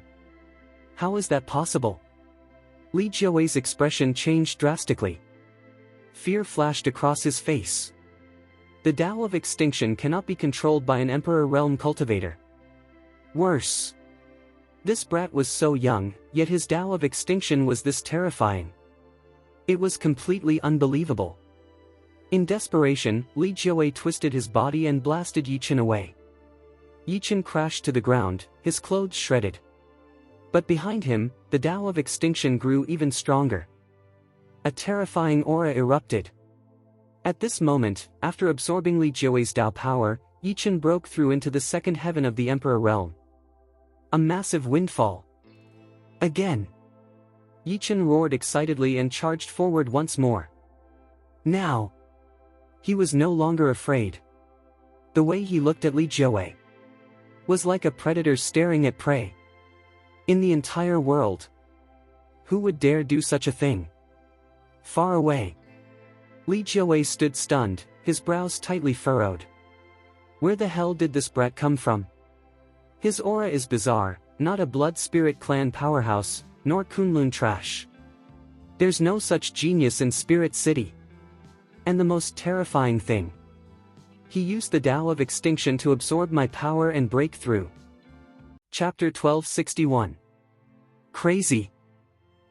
How is that possible? Li Jiawei's expression changed drastically. Fear flashed across his face. The Tao of extinction cannot be controlled by an Emperor realm cultivator. Worse. This brat was so young, yet his Tao of extinction was this terrifying. It was completely unbelievable. In desperation, Li Jiawei twisted his body and blasted Yi Chen away. Yi Chen crashed to the ground, his clothes shredded. But behind him, the Tao of extinction grew even stronger. A terrifying aura erupted. At this moment, after absorbing Li Jiawei's Tao power, Yi Chen broke through into the second heaven of the Emperor realm. A massive windfall. Again. Yi Chen roared excitedly and charged forward once more. Now, he was no longer afraid. The way he looked at Li Jiawei was like a predator staring at prey. In the entire world, who would dare do such a thing? Far away, Li Jiawei stood stunned, his brows tightly furrowed. Where the hell did this brat come from? His aura is bizarre, not a blood spirit clan powerhouse, nor Kunlun trash. There's no such genius in Spirit City. And the most terrifying thing, he used the Tao of extinction to absorb my power and break through. Chapter 1261. Crazy.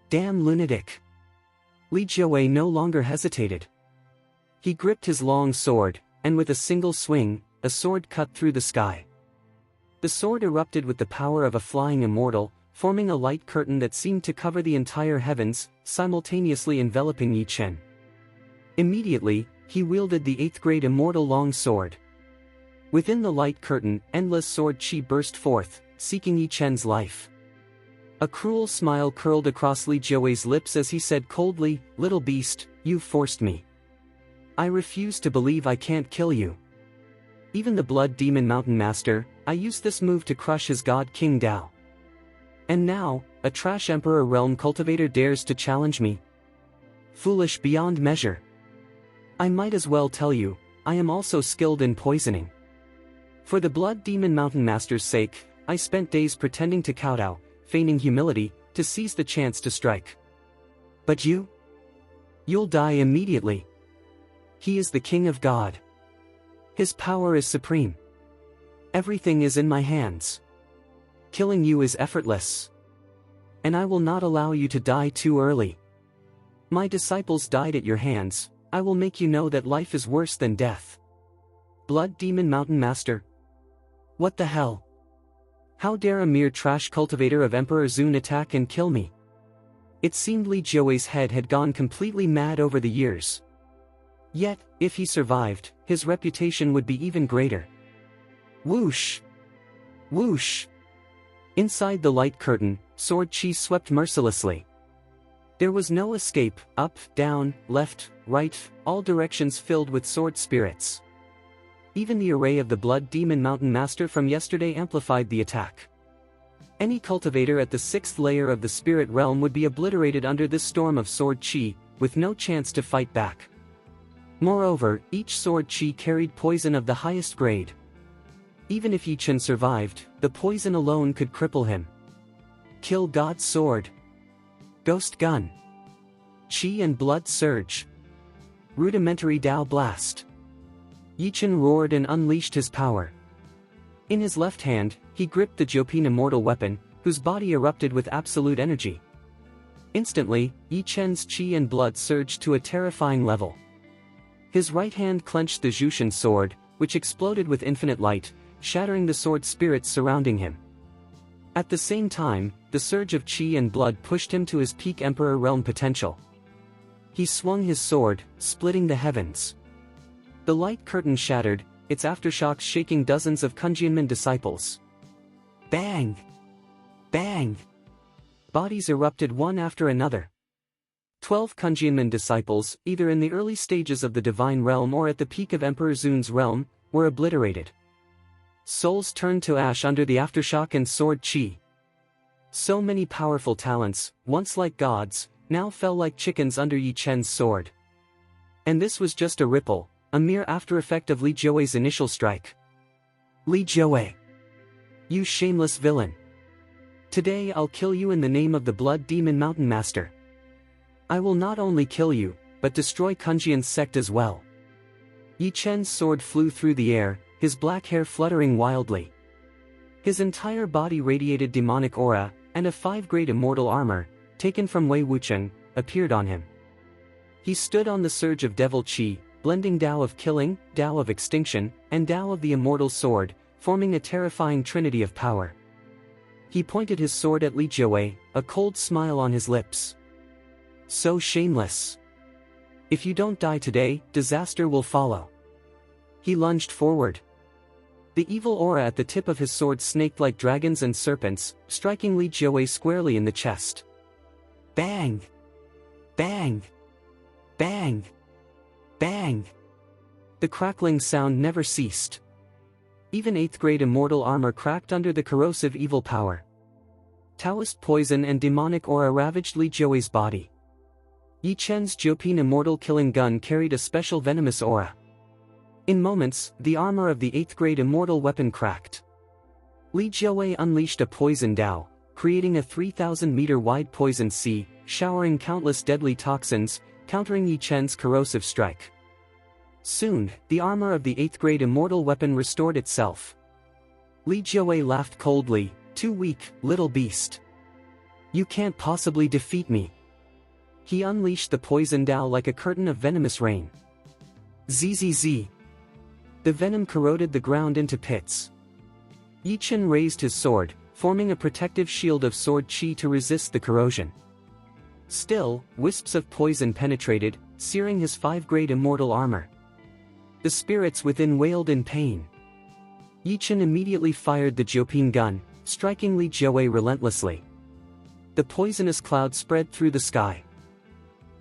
Damn lunatic. Li Jiawei no longer hesitated. He gripped his long sword, and with a single swing, a sword cut through the sky. The sword erupted with the power of a flying immortal, forming a light curtain that seemed to cover the entire heavens, simultaneously enveloping Yi Chen. Immediately, he wielded the 8th grade immortal long sword. Within the light curtain, endless sword chi burst forth, seeking Yi Chen's life. A cruel smile curled across Li Jiawei's lips as he said coldly, "Little beast, you've forced me. I refuse to believe I can't kill you. Even the Blood Demon Mountain Master, I used this move to crush his god King Dao. And now, a trash Emperor realm cultivator dares to challenge me? Foolish beyond measure. I might as well tell you, I am also skilled in poisoning. For the Blood Demon Mountain Master's sake, I spent days pretending to kowtow, feigning humility, to seize the chance to strike. But you? You'll die immediately. He is the King of God. His power is supreme. Everything is in my hands. Killing you is effortless. And I will not allow you to die too early. My disciples died at your hands, I will make you know that life is worse than death. Blood Demon Mountain Master. What the hell? How dare a mere trash cultivator of Emperor Zun attack and kill me? It seemed Li Jiawei's head had gone completely mad over the years. Yet, if he survived, his reputation would be even greater. Whoosh! Whoosh! Inside the light curtain, sword chi swept mercilessly. There was no escape, up, down, left, right, all directions filled with sword spirits. Even the array of the Blood Demon Mountain Master from yesterday amplified the attack. Any cultivator at the 6th layer of the spirit realm would be obliterated under this storm of sword chi, with no chance to fight back. Moreover, each sword chi carried poison of the highest grade. Even if Yi Chen survived, the poison alone could cripple him. Kill God's sword. Ghost gun. Chi and blood surge. Rudimentary Dao blast. Yi Chen roared and unleashed his power. In his left hand, he gripped the Jiupin immortal weapon, whose body erupted with absolute energy. Instantly, Yi Chen's chi and blood surged to a terrifying level. His right hand clenched the Jushin sword, which exploded with infinite light, shattering the sword spirits surrounding him. At the same time, the surge of chi and blood pushed him to his peak Emperor realm potential. He swung his sword, splitting the heavens. The light curtain shattered, its aftershocks shaking dozens of Kunjianmen disciples. Bang! Bang! Bodies erupted one after another. 12 Kunjianmen disciples, either in the early stages of the divine realm or at the peak of Emperor Zun's realm, were obliterated. Souls turned to ash under the aftershock and sword chi. So many powerful talents, once like gods, now fell like chickens under Yi Chen's sword. And this was just a ripple, a mere aftereffect of Li Jiuwei's initial strike. Li Jiuwei! You shameless villain! Today I'll kill you in the name of the Blood Demon Mountain Master. I will not only kill you, but destroy Kunjian's sect as well. Yi Chen's sword flew through the air, his black hair fluttering wildly. His entire body radiated demonic aura, and a 5-grade immortal armor, taken from Wei Wucheng, appeared on him. He stood on the surge of devil chi, blending Tao of killing, Tao of extinction, and Tao of the immortal sword, forming a terrifying trinity of power. He pointed his sword at Li Jiuwei, a cold smile on his lips. So shameless. If you don't die today, disaster will follow. He lunged forward. The evil aura at the tip of his sword snaked like dragons and serpents, striking Li Jiuwei squarely in the chest. Bang! Bang! Bang! Bang! The crackling sound never ceased. Even 8th-grade immortal armor cracked under the corrosive evil power. Taoist poison and demonic aura ravaged Li Jiuwei's body. Yi Chen's Jiupin immortal killing gun carried a special venomous aura. In moments, the armor of the 8th-grade immortal weapon cracked. Li Jiuwei unleashed a poison Dao, creating a 3,000-meter-wide poison sea, showering countless deadly toxins, countering Yi Chen's corrosive strike. Soon, the armor of the 8th-grade immortal weapon restored itself. Li Jiuwei laughed coldly, "Too weak, little beast. You can't possibly defeat me." He unleashed the poison Dao like a curtain of venomous rain. Zzz. The venom corroded the ground into pits. Yi Chen raised his sword, forming a protective shield of sword chi to resist the corrosion. Still, wisps of poison penetrated, searing his 5-grade immortal armor. The spirits within wailed in pain. Yi Chen immediately fired the Jiupin gun, striking Li Jiuwei relentlessly. The poisonous cloud spread through the sky.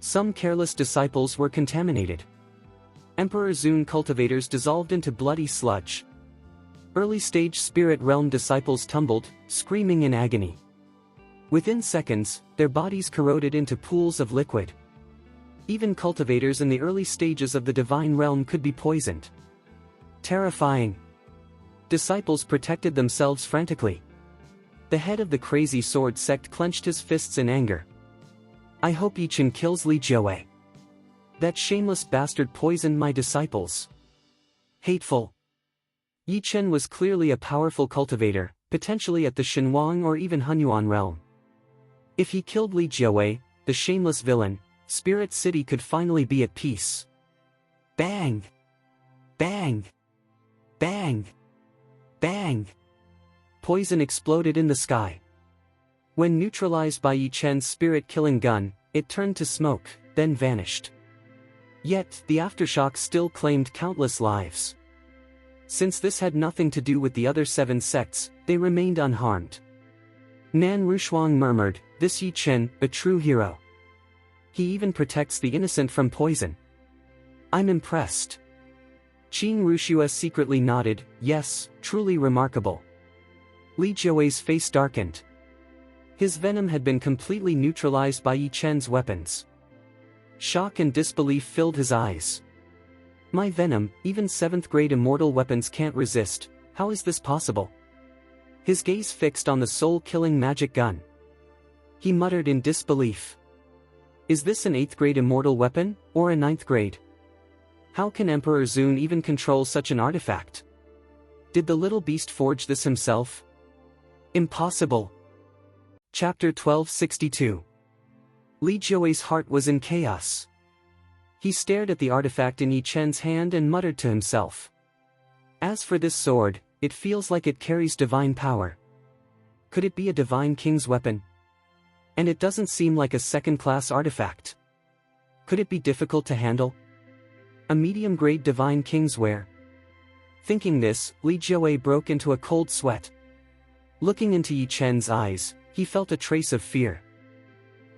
Some careless disciples were contaminated. Emperor Zun cultivators dissolved into bloody sludge. Early-stage spirit realm disciples tumbled, screaming in agony. Within seconds, their bodies corroded into pools of liquid. Even cultivators in the early stages of the divine realm could be poisoned. Terrifying. Disciples protected themselves frantically. The head of the crazy sword sect clenched his fists in anger. I hope Yi Chen kills Li Jiuwei. That shameless bastard poisoned my disciples. Hateful. Yi Chen was clearly a powerful cultivator, potentially at the Shenhuang or even Hunyuan realm. If he killed Li Jiuwei, the shameless villain, Spirit City could finally be at peace. Bang! Bang! Bang! Bang! Poison exploded in the sky. When neutralized by Yi Chen's spirit-killing gun, it turned to smoke, then vanished. Yet, the aftershock still claimed countless lives. Since this had nothing to do with the other 7 sects, they remained unharmed. Nan Rushuang murmured, "This Yi Chen, a true hero. He even protects the innocent from poison. I'm impressed." Qing Rushua secretly nodded, yes, truly remarkable. Li Jiawei's face darkened. His venom had been completely neutralized by Yi Chen's weapons. Shock and disbelief filled his eyes. My venom, even 7th grade immortal weapons can't resist, how is this possible? His gaze fixed on the soul-killing magic gun. He muttered in disbelief. Is this an 8th grade immortal weapon, or a 9th grade? How can Emperor Zun even control such an artifact? Did the little beast forge this himself? Impossible. Chapter 1262. Li Jiawei's heart was in chaos. He stared at the artifact in Yi Chen's hand and muttered to himself. As for this sword, it feels like it carries divine power. Could it be a divine king's weapon? And it doesn't seem like a second-class artifact. Could it be difficult to handle? A medium-grade divine king's wear? Thinking this, Li Jiawei broke into a cold sweat. Looking into Yi Chen's eyes, he felt a trace of fear.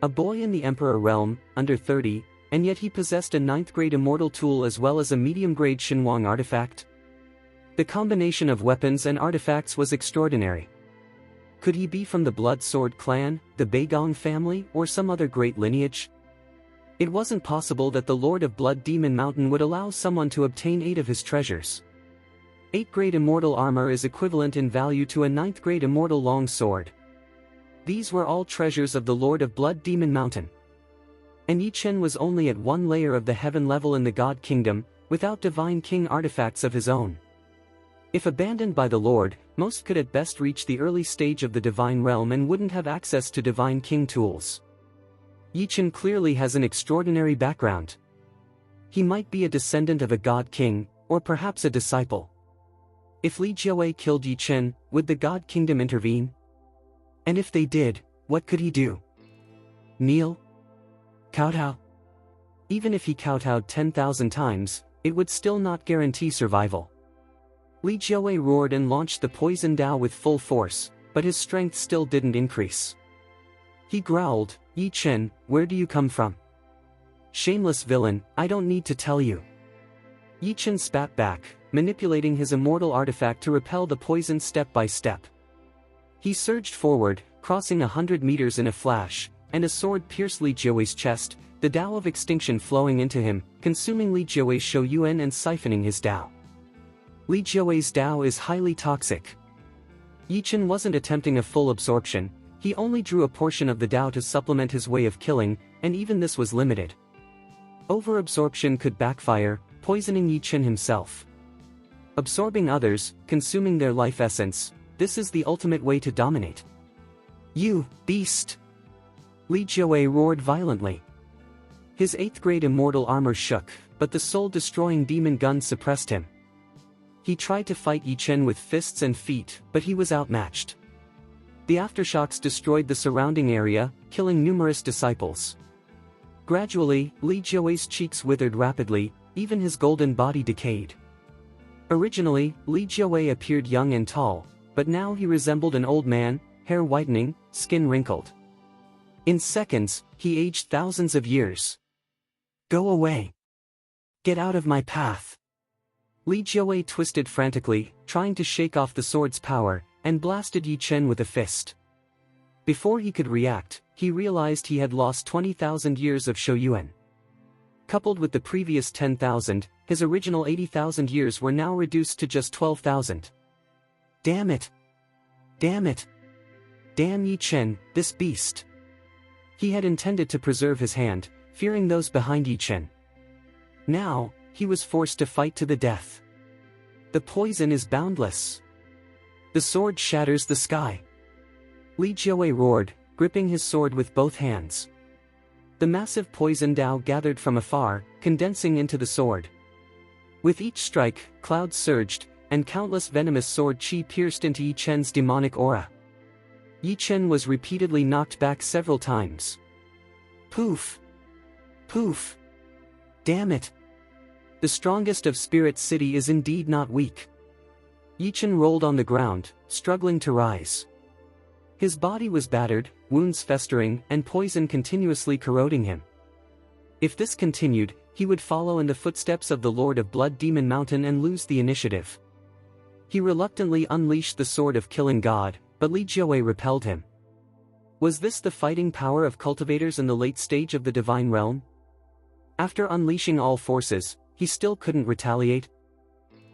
A boy in the Emperor realm, under 30, and yet he possessed a 9th grade immortal tool as well as a medium-grade Xinhuang artifact? The combination of weapons and artifacts was extraordinary. Could he be from the Blood Sword clan, the Beigong family, or some other great lineage? It wasn't possible that the Lord of Blood Demon Mountain would allow someone to obtain 8 of his treasures. 8th grade immortal armor is equivalent in value to a 9th grade immortal long sword. These were all treasures of the Lord of Blood Demon Mountain. And Yi Chen was only at 1 layer of the heaven level in the God Kingdom, without divine king artifacts of his own. If abandoned by the Lord, most could at best reach the early stage of the divine realm and wouldn't have access to divine king tools. Yi Chen clearly has an extraordinary background. He might be a descendant of a god king, or perhaps a disciple. If Li Jiawei killed Yi Chen, would the God Kingdom intervene? And if they did, what could he do? Kneel? Kowtow? Even if he kowtowed 10,000 times, it would still not guarantee survival. Li Jiawei roared and launched the poison Dao with full force, but his strength still didn't increase. He growled, Yi Chen, where do you come from? Shameless villain, I don't need to tell you. Yi Chen spat back, manipulating his immortal artifact to repel the poison step by step. He surged forward, crossing 100 meters in a flash, and a sword pierced Li Jiawei's chest, the Dao of extinction flowing into him, consuming Li Jiawei's Shou Yuan and siphoning his Dao. Li Jiawei's Dao is highly toxic. Yi Chen wasn't attempting a full absorption, he only drew a portion of the Dao to supplement his way of killing, and even this was limited. Overabsorption could backfire, poisoning Yi Chen himself. Absorbing others, consuming their life essence, this is the ultimate way to dominate. You, beast! Li Jiawei roared violently. His 8th grade immortal armor shook, but the soul-destroying demon gun suppressed him. He tried to fight Yi Chen with fists and feet, but he was outmatched. The aftershocks destroyed the surrounding area, killing numerous disciples. Gradually, Li Jiawei's cheeks withered rapidly, even his golden body decayed. Originally, Li Jiawei appeared young and tall, but now he resembled an old man, hair whitening, skin wrinkled. In seconds, he aged thousands of years. Go away! Get out of my path! Li Jiawei twisted frantically, trying to shake off the sword's power, and blasted Yi Chen with a fist. Before he could react, he realized he had lost 20,000 years of Shou Yuan. Coupled with the previous 10,000, his original 80,000 years were now reduced to just 12,000. Damn it! Damn it! Damn Yi Chen, this beast! He had intended to preserve his hand, fearing those behind Yi Chen. Now, he was forced to fight to the death. The poison is boundless. The sword shatters the sky. Li Jiawei roared, gripping his sword with both hands. The massive poison Dao gathered from afar, condensing into the sword. With each strike, clouds surged, and countless venomous sword chi pierced into Yi Chen's demonic aura. Yi Chen was repeatedly knocked back several times. Poof! Poof! Damn it! The strongest of Spirit City is indeed not weak. Yi Chen rolled on the ground, struggling to rise. His body was battered, wounds festering, and poison continuously corroding him. If this continued, he would follow in the footsteps of the Lord of Blood Demon Mountain and lose the initiative. He reluctantly unleashed the sword of killing God, but Li Jiawei repelled him. Was this the fighting power of cultivators in the late stage of the divine realm? After unleashing all forces, he still couldn't retaliate?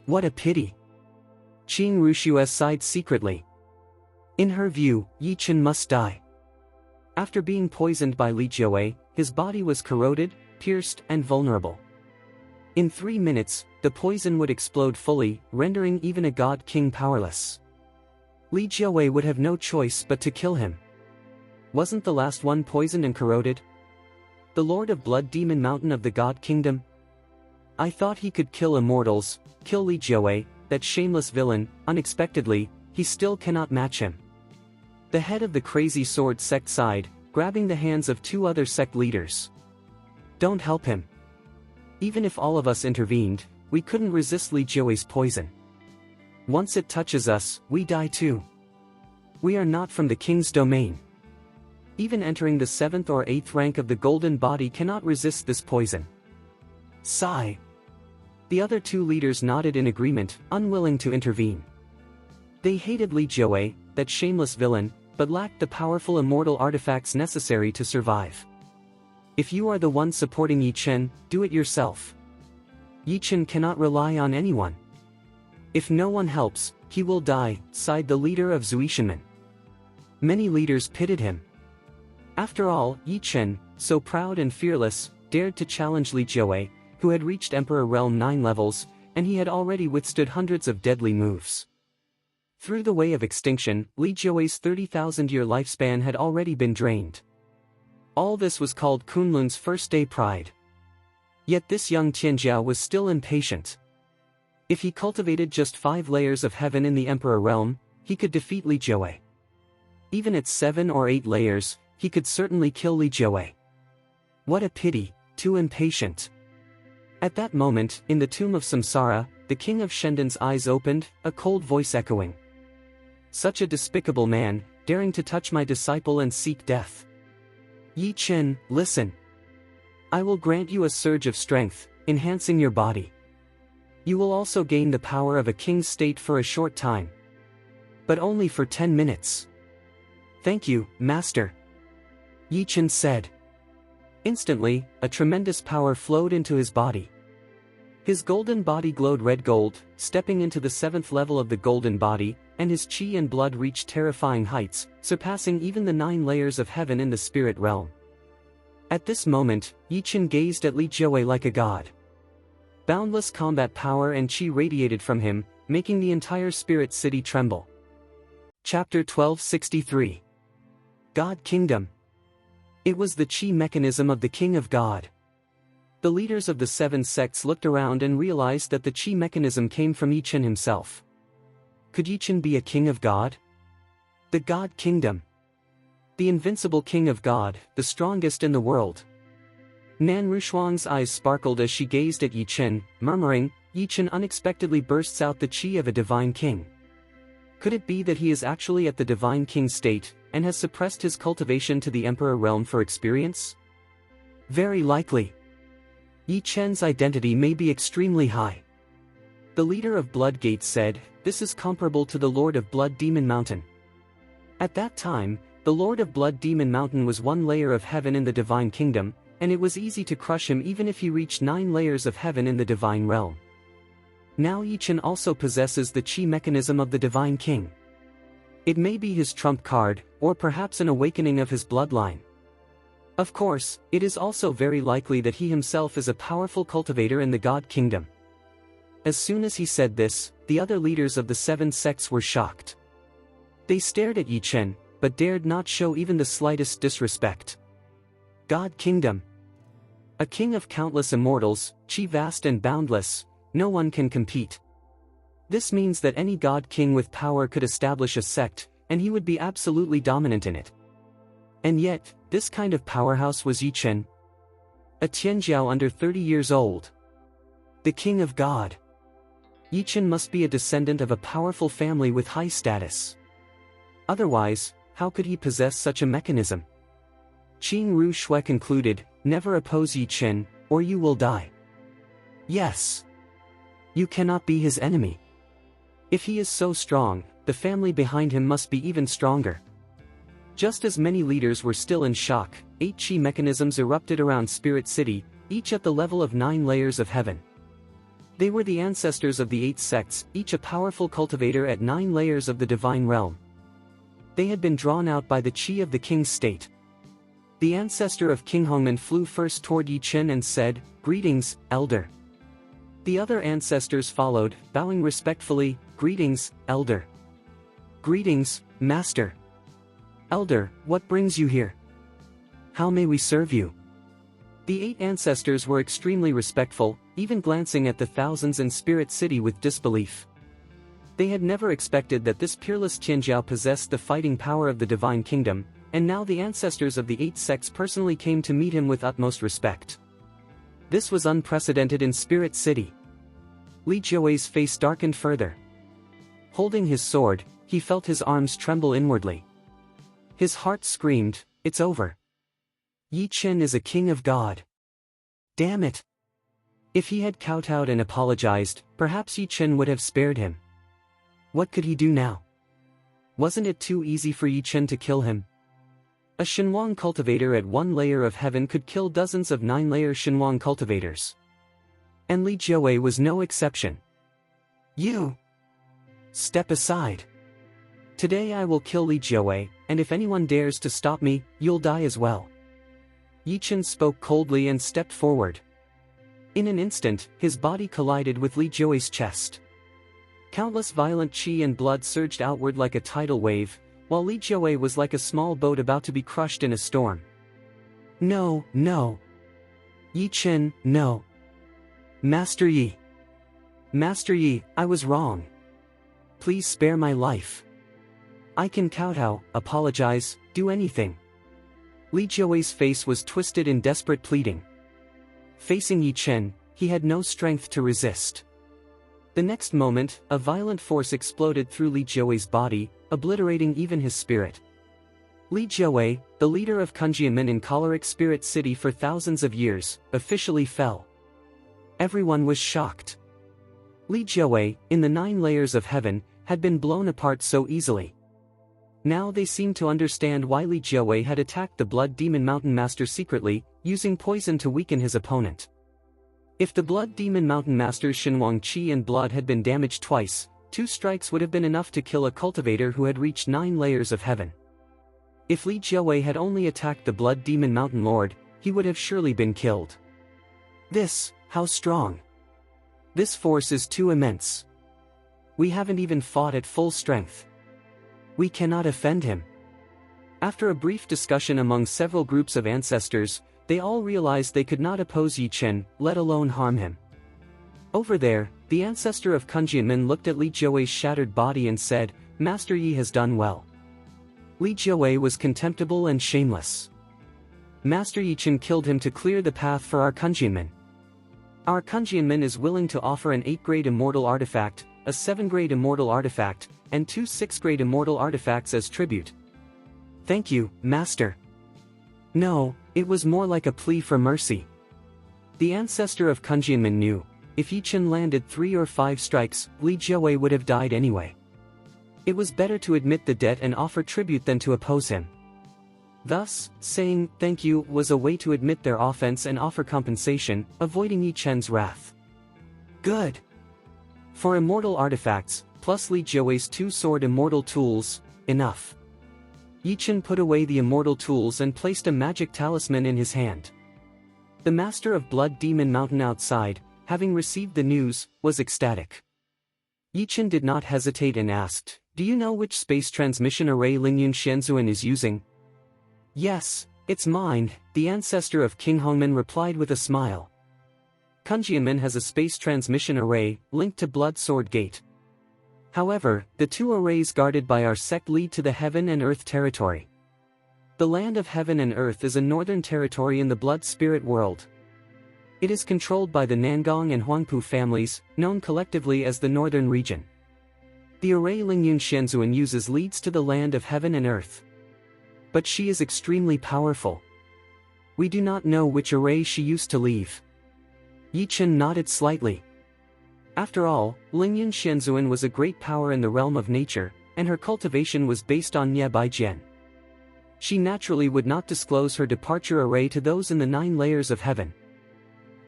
What a pity! Qing Ruxue sighed secretly. In her view, Yi Chen must die. After being poisoned by Li Jiawei, his body was corroded, pierced, and vulnerable. In 3 minutes, the poison would explode fully, rendering even a god king powerless. Li Jiawei would have no choice but to kill him. Wasn't the last one poisoned and corroded? The Lord of Blood Demon Mountain of the God Kingdom? I thought he could kill immortals, kill Li Jiawei, that shameless villain. Unexpectedly, he still cannot match him. The head of the Crazy Sword sect sighed, grabbing the hands of 2 other sect leaders. Don't help him. Even if all of us intervened, we couldn't resist Li Jiawei's poison. Once it touches us, we die too. We are not from the king's domain. Even entering the 7th or 8th rank of the golden body cannot resist this poison. Sigh. The other 2 leaders nodded in agreement, unwilling to intervene. They hated Li Jiawei, that shameless villain, but lacked the powerful immortal artifacts necessary to survive. If you are the one supporting Yi Chen, do it yourself. Yi Chen cannot rely on anyone. If no one helps, he will die, sighed the leader of Zuishanmen. Many leaders pitied him. After all, Yi Chen, so proud and fearless, dared to challenge Li Jiawei, who had reached Emperor Realm 9 levels, and he had already withstood hundreds of deadly moves. Through the way of extinction, Li Jiawei's 30,000-year lifespan had already been drained. All this was called Kunlun's first-day pride. Yet this young Tianjiao was still impatient. If he cultivated just 5 layers of heaven in the Emperor Realm, he could defeat Li Jiawei. Even at 7 or 8 layers, he could certainly kill Li Jiawei. What a pity, too impatient. At that moment, in the tomb of Samsara, the king of Shenden's eyes opened, a cold voice echoing. Such a despicable man, daring to touch my disciple and seek death. Yi Chen, listen. I will grant you a surge of strength, enhancing your body. You will also gain the power of a king's state for a short time. But only for 10 minutes. Thank you, master. Yi Chen said. Instantly, a tremendous power flowed into his body. His golden body glowed red gold, stepping into the 7th level of the golden body, and his chi and blood reached terrifying heights, surpassing even the 9 layers of heaven in the spirit realm. At this moment, Yi Chen gazed at Li Jiawei like a god. Boundless combat power and chi radiated from him, making the entire spirit city tremble. Chapter 1263. God Kingdom. It was the chi mechanism of the King of God. The leaders of the 7 sects looked around and realized that the chi mechanism came from Yi Chen himself. Could Yi Chen be a king of God? The God Kingdom. The invincible king of God, the strongest in the world. Nan Rushuang's eyes sparkled as she gazed at Yi Chen, murmuring, Yi Chen unexpectedly bursts out the chi of a divine king. Could it be that he is actually at the divine king state, and has suppressed his cultivation to the emperor realm for experience? Very likely. Yi Chen's identity may be extremely high. The leader of Blood Gate said, this is comparable to the Lord of Blood Demon Mountain. At that time, the Lord of Blood Demon Mountain was 1 layer of heaven in the divine kingdom, and it was easy to crush him even if he reached 9 layers of heaven in the divine realm. Now Yi Chen also possesses the chi mechanism of the divine king. It may be his trump card, or perhaps an awakening of his bloodline. Of course, it is also very likely that he himself is a powerful cultivator in the God Kingdom. As soon as he said this, the other leaders of the 7 sects were shocked. They stared at Yi Chen, but dared not show even the slightest disrespect. God Kingdom. A king of countless immortals, chi vast and boundless, no one can compete. This means that any god king with power could establish a sect, and he would be absolutely dominant in it. And yet, this kind of powerhouse was Yi Chen. A Tianjiao under 30 years old. The king of God. Yi Chen must be a descendant of a powerful family with high status. Otherwise, how could he possess such a mechanism? Qing Ruxue concluded, never oppose Yi Chen, or you will die. Yes. You cannot be his enemy. If he is so strong, the family behind him must be even stronger. Just as many leaders were still in shock, 8 chi mechanisms erupted around Spirit City, each at the level of 9 layers of heaven. They were the ancestors of the 8 sects, each a powerful cultivator at 9 layers of the divine realm. They had been drawn out by the chi of the king's state. The ancestor of King Hongmen flew first toward Yi Chen and said, "Greetings, elder." The other ancestors followed, bowing respectfully, "Greetings, elder." "Greetings, master." "Elder, what brings you here? How may we serve you?" The 8 ancestors were extremely respectful, even glancing at the thousands in Spirit City with disbelief. They had never expected that this peerless Tianjiao possessed the fighting power of the divine kingdom, and now the ancestors of the 8 sects personally came to meet him with utmost respect. This was unprecedented in Spirit City. Li Jiawei's face darkened further. Holding his sword, he felt his arms tremble inwardly. His heart screamed, "It's over. Yi Chen is a king of God. Damn it." If he had kowtowed and apologized, perhaps Yi Chen would have spared him. What could he do now? Wasn't it too easy for Yi Chen to kill him? A Shenhuang cultivator at 1 layer of heaven could kill dozens of 9-layer Shenhuang cultivators. And Li Jiawei was no exception. "You! Step aside. Today I will kill Li Jiawei, and if anyone dares to stop me, you'll die as well." Yi Chen spoke coldly and stepped forward. In an instant, his body collided with Li Jiawei's chest. Countless violent qi and blood surged outward like a tidal wave, while Li Jiawei was like a small boat about to be crushed in a storm. "No, no. Yi Chen, no. Master Yi. Master Yi, I was wrong. Please spare my life. I can kowtow, apologize, do anything." Li Jiawei's face was twisted in desperate pleading. Facing Yi Chen, he had no strength to resist. The next moment, a violent force exploded through Li Jiawei's body, obliterating even his spirit. Li Jiawei, the leader of Kunjianmen in choleric Spirit City for thousands of years, officially fell. Everyone was shocked. Li Jiawei, in the 9 layers of heaven, had been blown apart so easily. Now they seemed to understand why Li Jiawei had attacked the Blood Demon Mountain Master secretly, using poison to weaken his opponent. If the Blood Demon Mountain Master's Shenhuang Qi and blood had been damaged twice, 2 strikes would have been enough to kill a cultivator who had reached 9 layers of heaven. If Li Jiawei had only attacked the Blood Demon Mountain Lord, he would have surely been killed. How strong? This force is too immense. We haven't even fought at full strength. We cannot offend him. After a brief discussion among several groups of ancestors, they all realized they could not oppose Yi Chen, let alone harm him. Over there, the ancestor of Kunjianmen looked at Li Jiawei's shattered body and said, "Master Yi has done well." Li Jiawei was contemptible and shameless. "Master Yi Chen killed him to clear the path for our Kunjianmen. Our Kunjianmen is willing to offer an 8-grade immortal artifact, a 7-grade immortal artifact, and 2 6-grade immortal artifacts as tribute. Thank you, Master." No, it was more like a plea for mercy. The ancestor of Kunjianmen knew, if Yi Chen landed 3 or 5 strikes, Li Jiawei would have died anyway. It was better to admit the debt and offer tribute than to oppose him. Thus, saying thank you was a way to admit their offense and offer compensation, avoiding Yi Chen's wrath. Good. For immortal artifacts, plus Li Jiawei's 2-sword immortal tools, enough. Yi Chen put away the immortal tools and placed a magic talisman in his hand. The master of Blood Demon Mountain outside, having received the news, was ecstatic. Yi Chen did not hesitate and asked, "Do you know which space transmission array Lingyun Xianzuan is using?" "Yes, it's mine," the ancestor of King Hongmen replied with a smile. Kunjianmen has a space transmission array, linked to Blood Sword Gate. However, the 2 arrays guarded by our sect lead to the Heaven and Earth territory. The land of Heaven and Earth is a northern territory in the Blood Spirit world. It is controlled by the Nangong and Huangpu families, known collectively as the Northern Region. The array Lingyun Xianzuan uses leads to the land of Heaven and Earth. But she is extremely powerful. We do not know which array she used to leave. Yi Chen nodded slightly. After all, Lingyun Xianzuan was a great power in the realm of nature, and her cultivation was based on Nie Bai Jian. She naturally would not disclose her departure array to those in the 9 layers of heaven.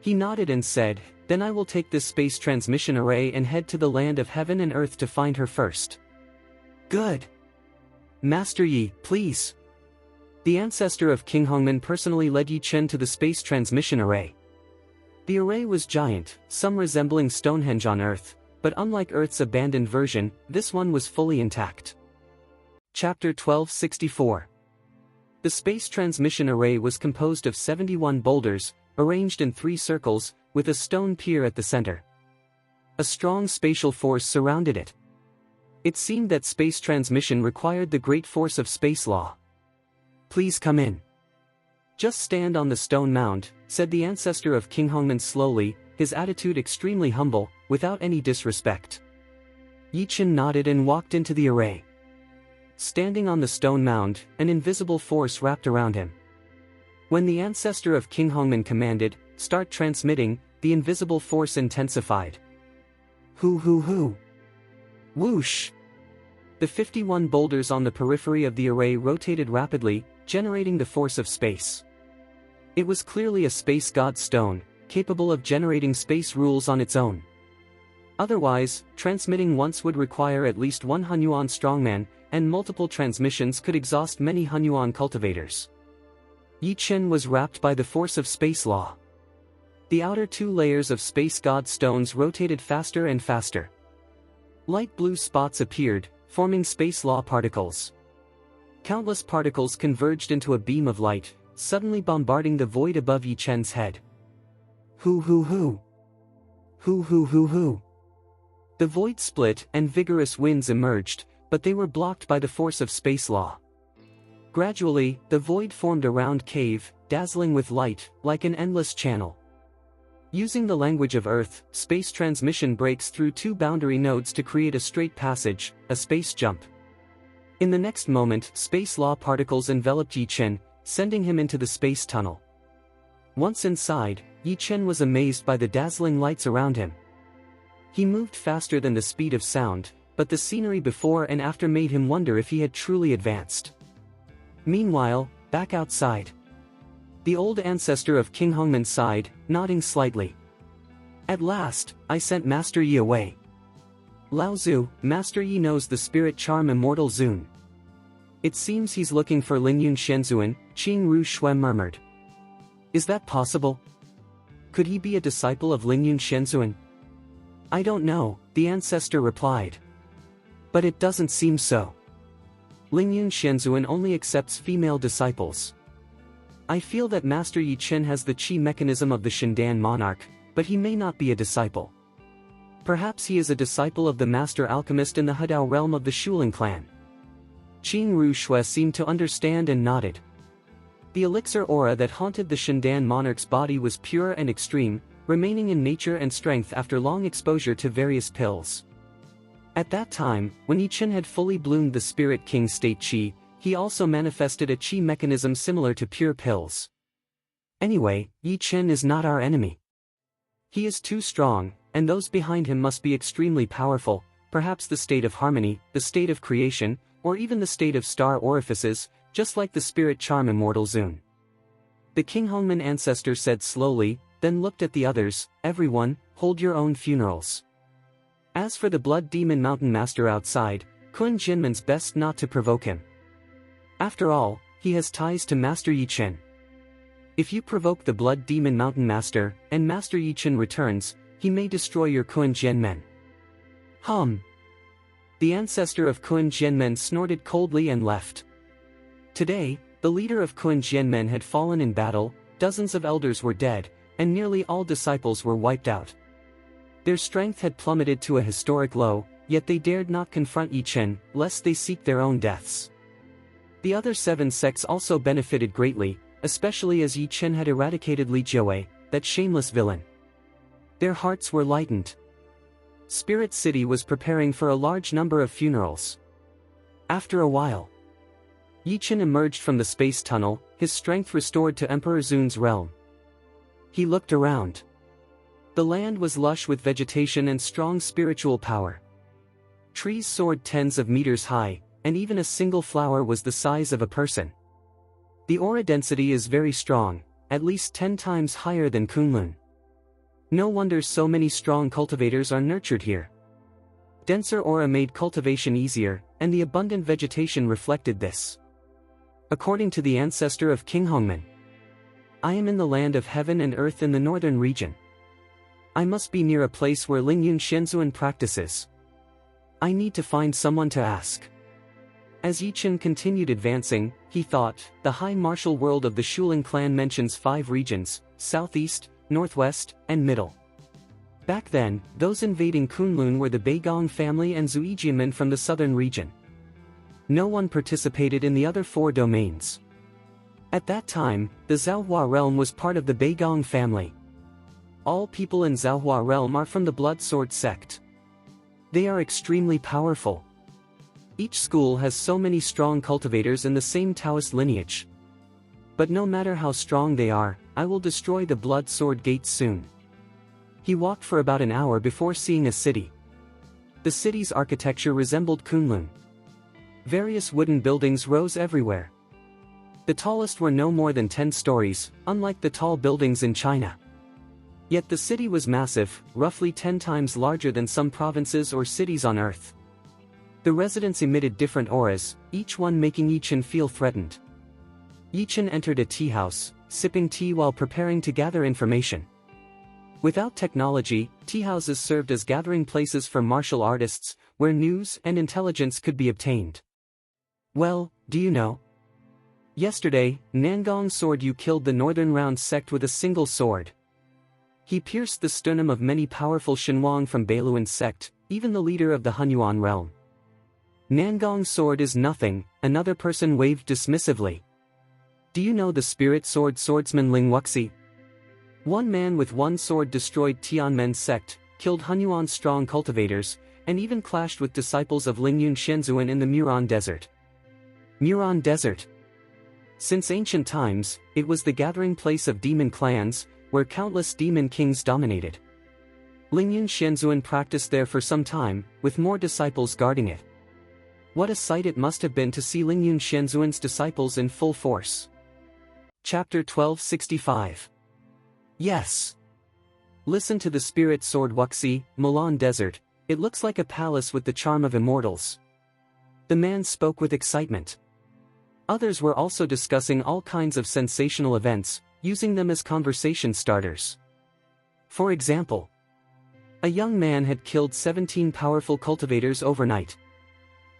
He nodded and said, "Then I will take this space transmission array and head to the land of heaven and earth to find her first." "Good. Master Yi, please." The ancestor of King Hongmen personally led Yi Chen to the space transmission array. The array was giant, some resembling Stonehenge on Earth, but unlike Earth's abandoned version, this one was fully intact. Chapter 1264. The space transmission array was composed of 71 boulders, arranged in 3 circles, with a stone pier at the center. A strong spatial force surrounded it. It seemed that space transmission required the great force of space law. "Please come in. Just stand on the stone mound," said the ancestor of King Hongmen slowly, his attitude extremely humble, without any disrespect. Yi Chen nodded and walked into the array. Standing on the stone mound, an invisible force wrapped around him. When the ancestor of King Hongmen commanded, "Start transmitting," the invisible force intensified. Hoo. Whoosh! The 51 boulders on the periphery of the array rotated rapidly, generating the force of space. It was clearly a space god stone, capable of generating space rules on its own. Otherwise, transmitting once would require at least 1 Hunyuan strongman, and multiple transmissions could exhaust many Hunyuan cultivators. Yi Chen was wrapped by the force of space law. The outer 2 layers of space god stones rotated faster and faster. Light blue spots appeared, forming space law particles. Countless particles converged into a beam of light, suddenly bombarding the void above Yi Chen's head. Hoo. The void split and vigorous winds emerged, but they were blocked by the force of space law. Gradually, the void formed a round cave, dazzling with light, like an endless channel. Using the language of Earth, space transmission breaks through 2 boundary nodes to create a straight passage, a space jump. In the next moment, space law particles enveloped Yi Chen, sending him into the space tunnel. Once inside, Yi Chen was amazed by the dazzling lights around him. He moved faster than the speed of sound, but the scenery before and after made him wonder if he had truly advanced. Meanwhile, back outside, the old ancestor of King Hongmen sighed, nodding slightly. "At last, I sent Master Yi away." "Lao Zu, Master Yi knows the spirit charm Immortal Zun. It seems he's looking for Lingyun Xianzuan," Qing Ru Shui murmured. "Is that possible? Could he be a disciple of Lingyun Xianzuan?" "I don't know," the ancestor replied. "But it doesn't seem so. Lingyun Xianzuan only accepts female disciples. I feel that Master Yi Chen has the qi mechanism of the Shindan monarch, but he may not be a disciple. Perhaps he is a disciple of the master alchemist in the Hedao realm of the Shuling clan." Qing Ru Shui seemed to understand and nodded. The elixir aura that haunted the Shindan monarch's body was pure and extreme, remaining in nature and strength after long exposure to various pills. At that time, when Yi Chen had fully bloomed the Spirit King state qi, he also manifested a qi mechanism similar to pure pills. Anyway, Yi Chen is not our enemy. He is too strong, and those behind him must be extremely powerful, perhaps the state of harmony, the state of creation, or even the state of star orifices, just like the spirit charm Immortal Zun. The King Hongmen ancestor said slowly, then looked at the others, "Everyone, hold your own funerals. As for the Blood Demon Mountain Master outside, Kun Jinman's best not to provoke him. After all, he has ties to Master Yi Chen. If you provoke the Blood Demon Mountain Master, and Master Yi Chen returns, he may destroy your Kun Jianmen." The ancestor of Kun Jianmen snorted coldly and left. Today, the leader of Kun Jianmen had fallen in battle, dozens of elders were dead, and nearly all disciples were wiped out. Their strength had plummeted to a historic low, yet they dared not confront Yi Chen, lest they seek their own deaths. The other 7 sects also benefited greatly, especially as Yi Chen had eradicated Li Jiawei, that shameless villain. Their hearts were lightened. Spirit City was preparing for a large number of funerals. After a while, Yi Chen emerged from the space tunnel, his strength restored to Emperor Zun's realm. He looked around. The land was lush with vegetation and strong spiritual power. Trees soared tens of meters high, and even a single flower was the size of a person. The aura density is very strong, at least 10 times higher than Kunlun. No wonder so many strong cultivators are nurtured here. Denser aura made cultivation easier, and the abundant vegetation reflected this. According to the ancestor of King Hongmen, I am in the land of heaven and earth in the northern region. I must be near a place where Lingyun Shenzhuan practices. I need to find someone to ask. As Yichen continued advancing, he thought, the high martial world of the Shuling clan mentions 5 regions: southeast, northwest, and middle. Back then, those invading Kunlun were the Beigong family and Zuijiamen from the southern region. No one participated in the other 4 domains. At that time, the Zhaohua realm was part of the Beigong family. All people in Zhaohua realm are from the Blood Sword sect. They are extremely powerful. Each school has so many strong cultivators in the same Taoist lineage. But no matter how strong they are, I will destroy the Blood Sword gates soon. He walked for about an hour before seeing a city. The city's architecture resembled Kunlun. Various wooden buildings rose everywhere. The tallest were no more than 10 stories, unlike the tall buildings in China. Yet the city was massive, roughly 10 times larger than some provinces or cities on Earth. The residents emitted different auras, each one making Yichen feel threatened. Yichen entered a tea house, sipping tea while preparing to gather information. Without technology, tea houses served as gathering places for martial artists, where news and intelligence could be obtained. Well, do you know? Yesterday, Nangong Sword Yu killed the Northern Round sect with a single sword. He pierced the sternum of many powerful Shenhuang from Beiluan sect, even the leader of the Hunyuan realm. Nangong sword is nothing, another person waved dismissively. Do you know the spirit sword swordsman Ling Wuxi? One man with one sword destroyed Tianmen sect, killed Hunyuan's strong cultivators, and even clashed with disciples of Lingyun Shenzhuan in the Muran Desert. Muran Desert. Since ancient times, it was the gathering place of demon clans, where countless demon kings dominated. Lingyun Shenzhuan practiced there for some time, with more disciples guarding it. What a sight it must have been to see Lingyun Shenzhuan's disciples in full force. Chapter 1265. Yes. Listen to the spirit sword Wuxi, Mulan Desert, it looks like a palace with the charm of immortals. The man spoke with excitement. Others were also discussing all kinds of sensational events, using them as conversation starters. For example, a young man had killed 17 powerful cultivators overnight.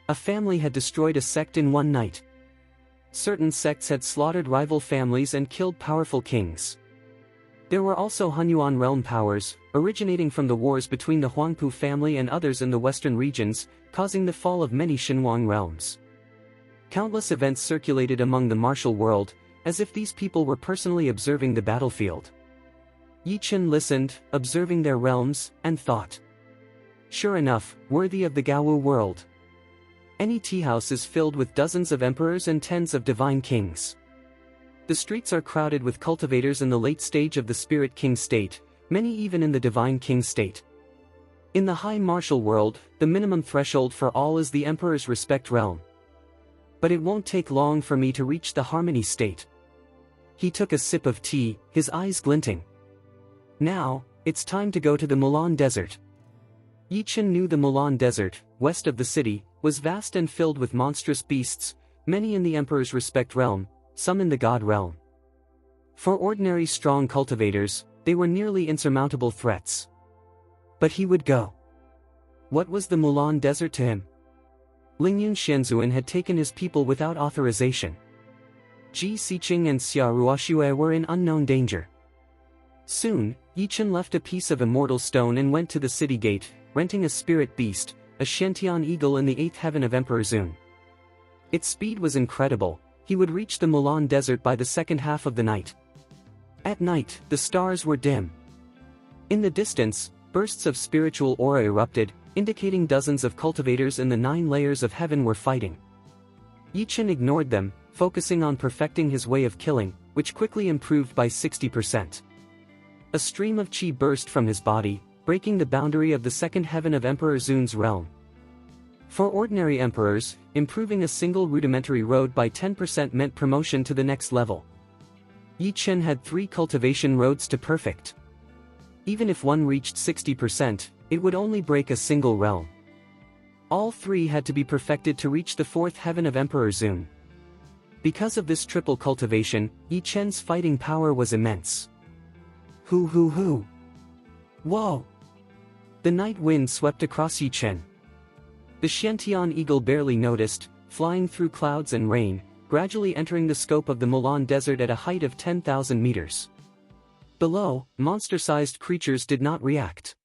A family had destroyed a sect in one night. Certain sects had slaughtered rival families and killed powerful kings. There were also Hunyuan realm powers, originating from the wars between the Huangpu family and others in the western regions, causing the fall of many Shenhuang realms. Countless events circulated among the martial world, as if these people were personally observing the battlefield. Yichen listened, observing their realms, and thought. Sure enough, worthy of the Gaowu world. Any tea house is filled with dozens of emperors and tens of divine kings. The streets are crowded with cultivators in the late stage of the spirit king state, many even in the divine king state. In the high martial world, the minimum threshold for all is the emperor's respect realm. But it won't take long for me to reach the harmony state. He took a sip of tea, his eyes glinting. Now, it's time to go to the Mulan Desert. Yichen knew the Mulan Desert, west of the city, was vast and filled with monstrous beasts, many in the emperor's respect realm, some in the god realm. For ordinary strong cultivators, they were nearly insurmountable threats. But he would go. What was the Mulan Desert to him? Lingyun Shenzhuan had taken his people without authorization. Ji Xiqing and Xia Ruoxue were in unknown danger. Soon, Yichen left a piece of immortal stone and went to the city gate, renting a spirit beast, a Shentian eagle in the 8th heaven of Emperor Zun. Its speed was incredible, he would reach the Mulan Desert by the second half of the night. At night, the stars were dim. In the distance, bursts of spiritual aura erupted, indicating dozens of cultivators in the 9 layers of heaven were fighting. Yichen ignored them, focusing on perfecting his way of killing, which quickly improved by 60%. A stream of chi burst from his body, breaking the boundary of the second heaven of Emperor Zun's realm. For ordinary emperors, improving a single rudimentary road by 10% meant promotion to the next level. Yi Chen had 3 cultivation roads to perfect. Even if one reached 60%, it would only break a single realm. All 3 had to be perfected to reach the 4th heaven of Emperor Zun. Because of this triple cultivation, Yi Chen's fighting power was immense. Hoo! Whoa! The night wind swept across Yi Chen. The Xiantian eagle barely noticed, flying through clouds and rain, gradually entering the scope of the Mulan Desert at a height of 10,000 meters. Below, monster-sized creatures did not react.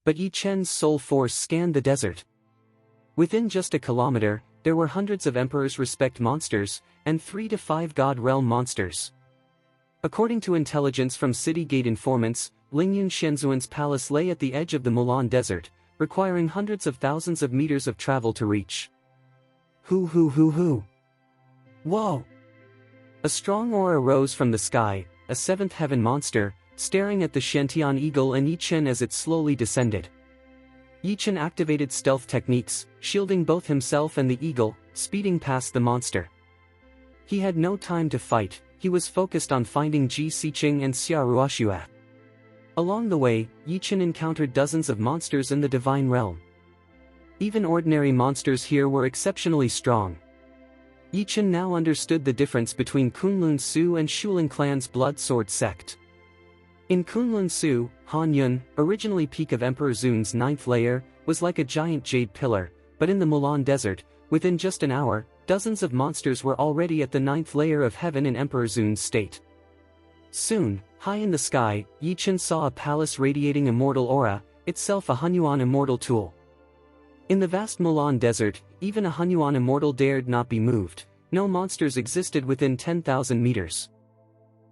But Yi Chen's soul force scanned the desert. Within just a kilometer, there were hundreds of Emperor's Respect monsters, and 3 to 5 God Realm monsters. According to intelligence from city gate informants, Lingyun Xianzuan's palace lay at the edge of the Mulan Desert, requiring hundreds of thousands of meters of travel to reach. Hoo! Whoa! A strong aura rose from the sky, a 7th heaven monster, staring at the Xiantian eagle and Yi Chen as it slowly descended. Yi Chen activated stealth techniques, shielding both himself and the eagle, speeding past the monster. He had no time to fight, he was focused on finding Ji Xiqing and Xia Ruoxue. Along the way, Yi Chen encountered dozens of monsters in the divine realm. Even ordinary monsters here were exceptionally strong. Yi Chen now understood the difference between Kunlun Su and Shuling clan's blood sword sect. In Kunlun Su, Han Yun, originally peak of Emperor Zun's 9th layer, was like a giant jade pillar, but in the Mulan Desert, within just an hour, dozens of monsters were already at the 9th layer of heaven in Emperor Zun's state. Soon, high in the sky, Yi Chen saw a palace radiating immortal aura, itself a Hunyuan immortal tool. In the vast Mulan Desert, even a Hunyuan immortal dared not be moved, no monsters existed within 10,000 meters.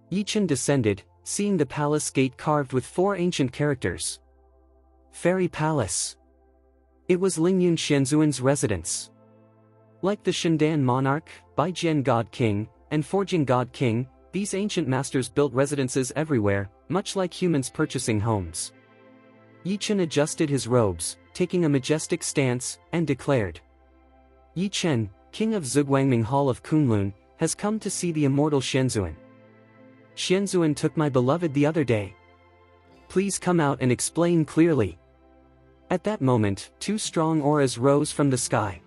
Yi Chen descended, seeing the palace gate carved with 4 ancient characters. Fairy Palace. It was Lingyun Xianzuan's residence. Like the Shendan monarch, Baijian God King, and Forjing God King, these ancient masters built residences everywhere, much like humans purchasing homes. Yi Chen adjusted his robes, taking a majestic stance, and declared, "Yi Chen, king of Zhuguangming Hall of Kunlun, has come to see the immortal Xianzuan. Xianzuan took my beloved the other day. Please come out and explain clearly." At that moment, 2 strong auras rose from the sky.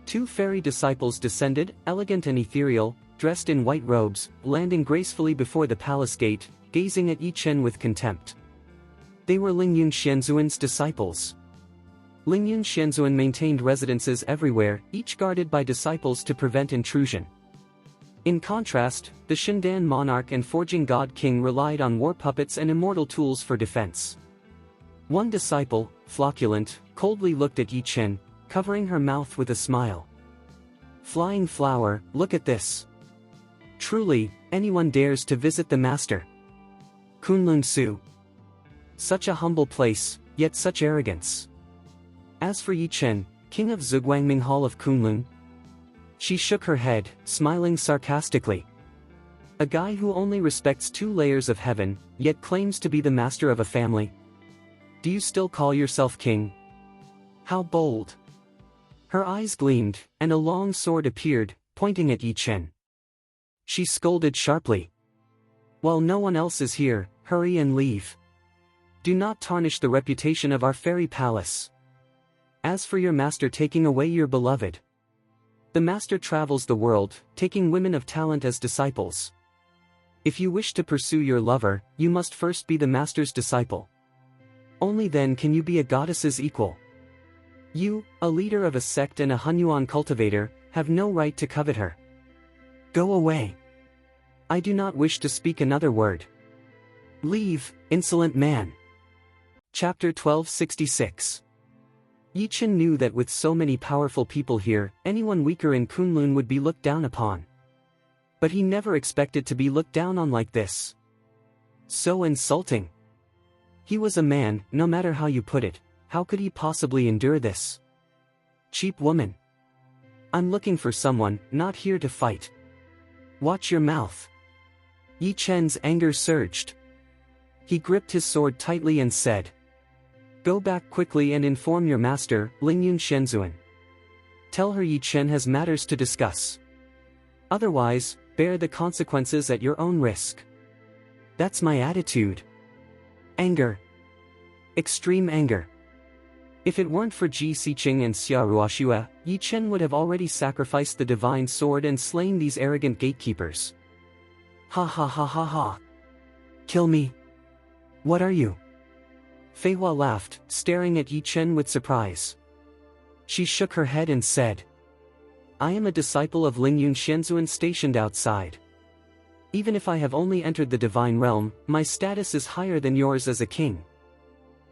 2 fairy disciples descended, elegant and ethereal, dressed in white robes, landing gracefully before the palace gate, gazing at Yi Chen with contempt. They were Lingyun Xianzuan's disciples. Lingyun Xianzuan maintained residences everywhere, each guarded by disciples to prevent intrusion. In contrast, the Shendan monarch and Forging God King relied on war puppets and immortal tools for defense. One disciple, flocculent, coldly looked at Yi Chen, covering her mouth with a smile. "Flying flower, look at this. Truly, anyone dares to visit the master. Kunlun Su. Such a humble place, yet such arrogance." As for Yi Chen, king of Zhuguangming Hall of Kunlun, she shook her head, smiling sarcastically. A guy who only respects 2 layers of heaven, yet claims to be the master of a family. Do you still call yourself king? How bold. Her eyes gleamed, and a long sword appeared, pointing at Yi Chen. She scolded sharply. "While no one else is here, hurry and leave. Do not tarnish the reputation of our fairy palace. As for your master taking away your beloved, the master travels the world, taking women of talent as disciples. If you wish to pursue your lover, you must first be the master's disciple. Only then can you be a goddess's equal. You, a leader of a sect and a Hunyuan cultivator, have no right to covet her. Go away. I do not wish to speak another word. Leave, insolent man." Chapter 1266. Yi Chen knew that with so many powerful people here, anyone weaker in Kunlun would be looked down upon. But he never expected to be looked down on like this. So insulting. He was a man, no matter how you put it, how could he possibly endure this? Cheap woman. I'm looking for someone, not here to fight. Watch your mouth. Yi Chen's anger surged. He gripped his sword tightly and said, "Go back quickly and inform your master, Lingyun Shenzhuan. Tell her Yi Chen has matters to discuss. Otherwise, bear the consequences at your own risk." That's my attitude. Anger. Extreme anger. If it weren't for Ji Xiqing and Xia Ruoxue, Yi Chen would have already sacrificed the divine sword and slain these arrogant gatekeepers. Ha ha ha ha ha. Kill me. What are you? Fei Hua laughed, staring at Yi Chen with surprise. She shook her head and said, "I am a disciple of Lingyun Shenzhuan stationed outside. Even if I have only entered the divine realm, my status is higher than yours as a king.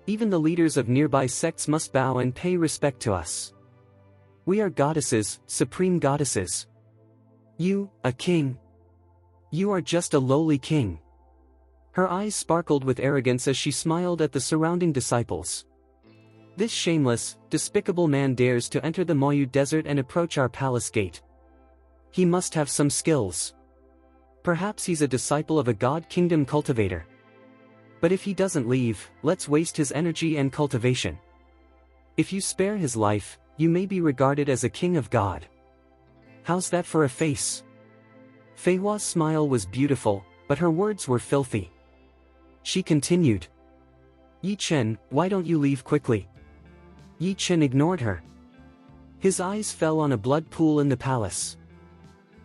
Even the leaders of nearby sects must bow and pay respect to us. We are goddesses, supreme goddesses. You, a king. You are just a lowly king." Her eyes sparkled with arrogance as she smiled at the surrounding disciples. "This shameless, despicable man dares to enter the Moyu desert and approach our palace gate. He must have some skills. Perhaps he's a disciple of a god kingdom cultivator. But if he doesn't leave, let's waste his energy and cultivation. If you spare his life, you may be regarded as a king of God. How's that for a face?" Fei Hua's smile was beautiful, but her words were filthy. She continued, "Yi Chen, why don't you leave quickly?" Yi Chen ignored her. His eyes fell on a blood pool in the palace.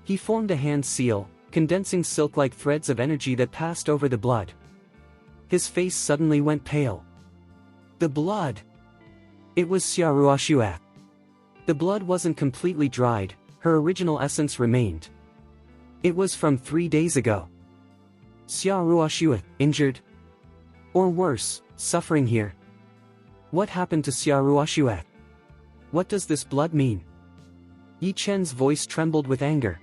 He formed a hand seal, condensing silk-like threads of energy that passed over the blood. His face suddenly went pale. The blood! It was Xia Ruoxue. The blood wasn't completely dried, her original essence remained. It was from 3 days ago. Xia Ruoxue, injured? Or worse, suffering here. What happened to Xia Ruoxue? What does this blood mean? Yi Chen's voice trembled with anger.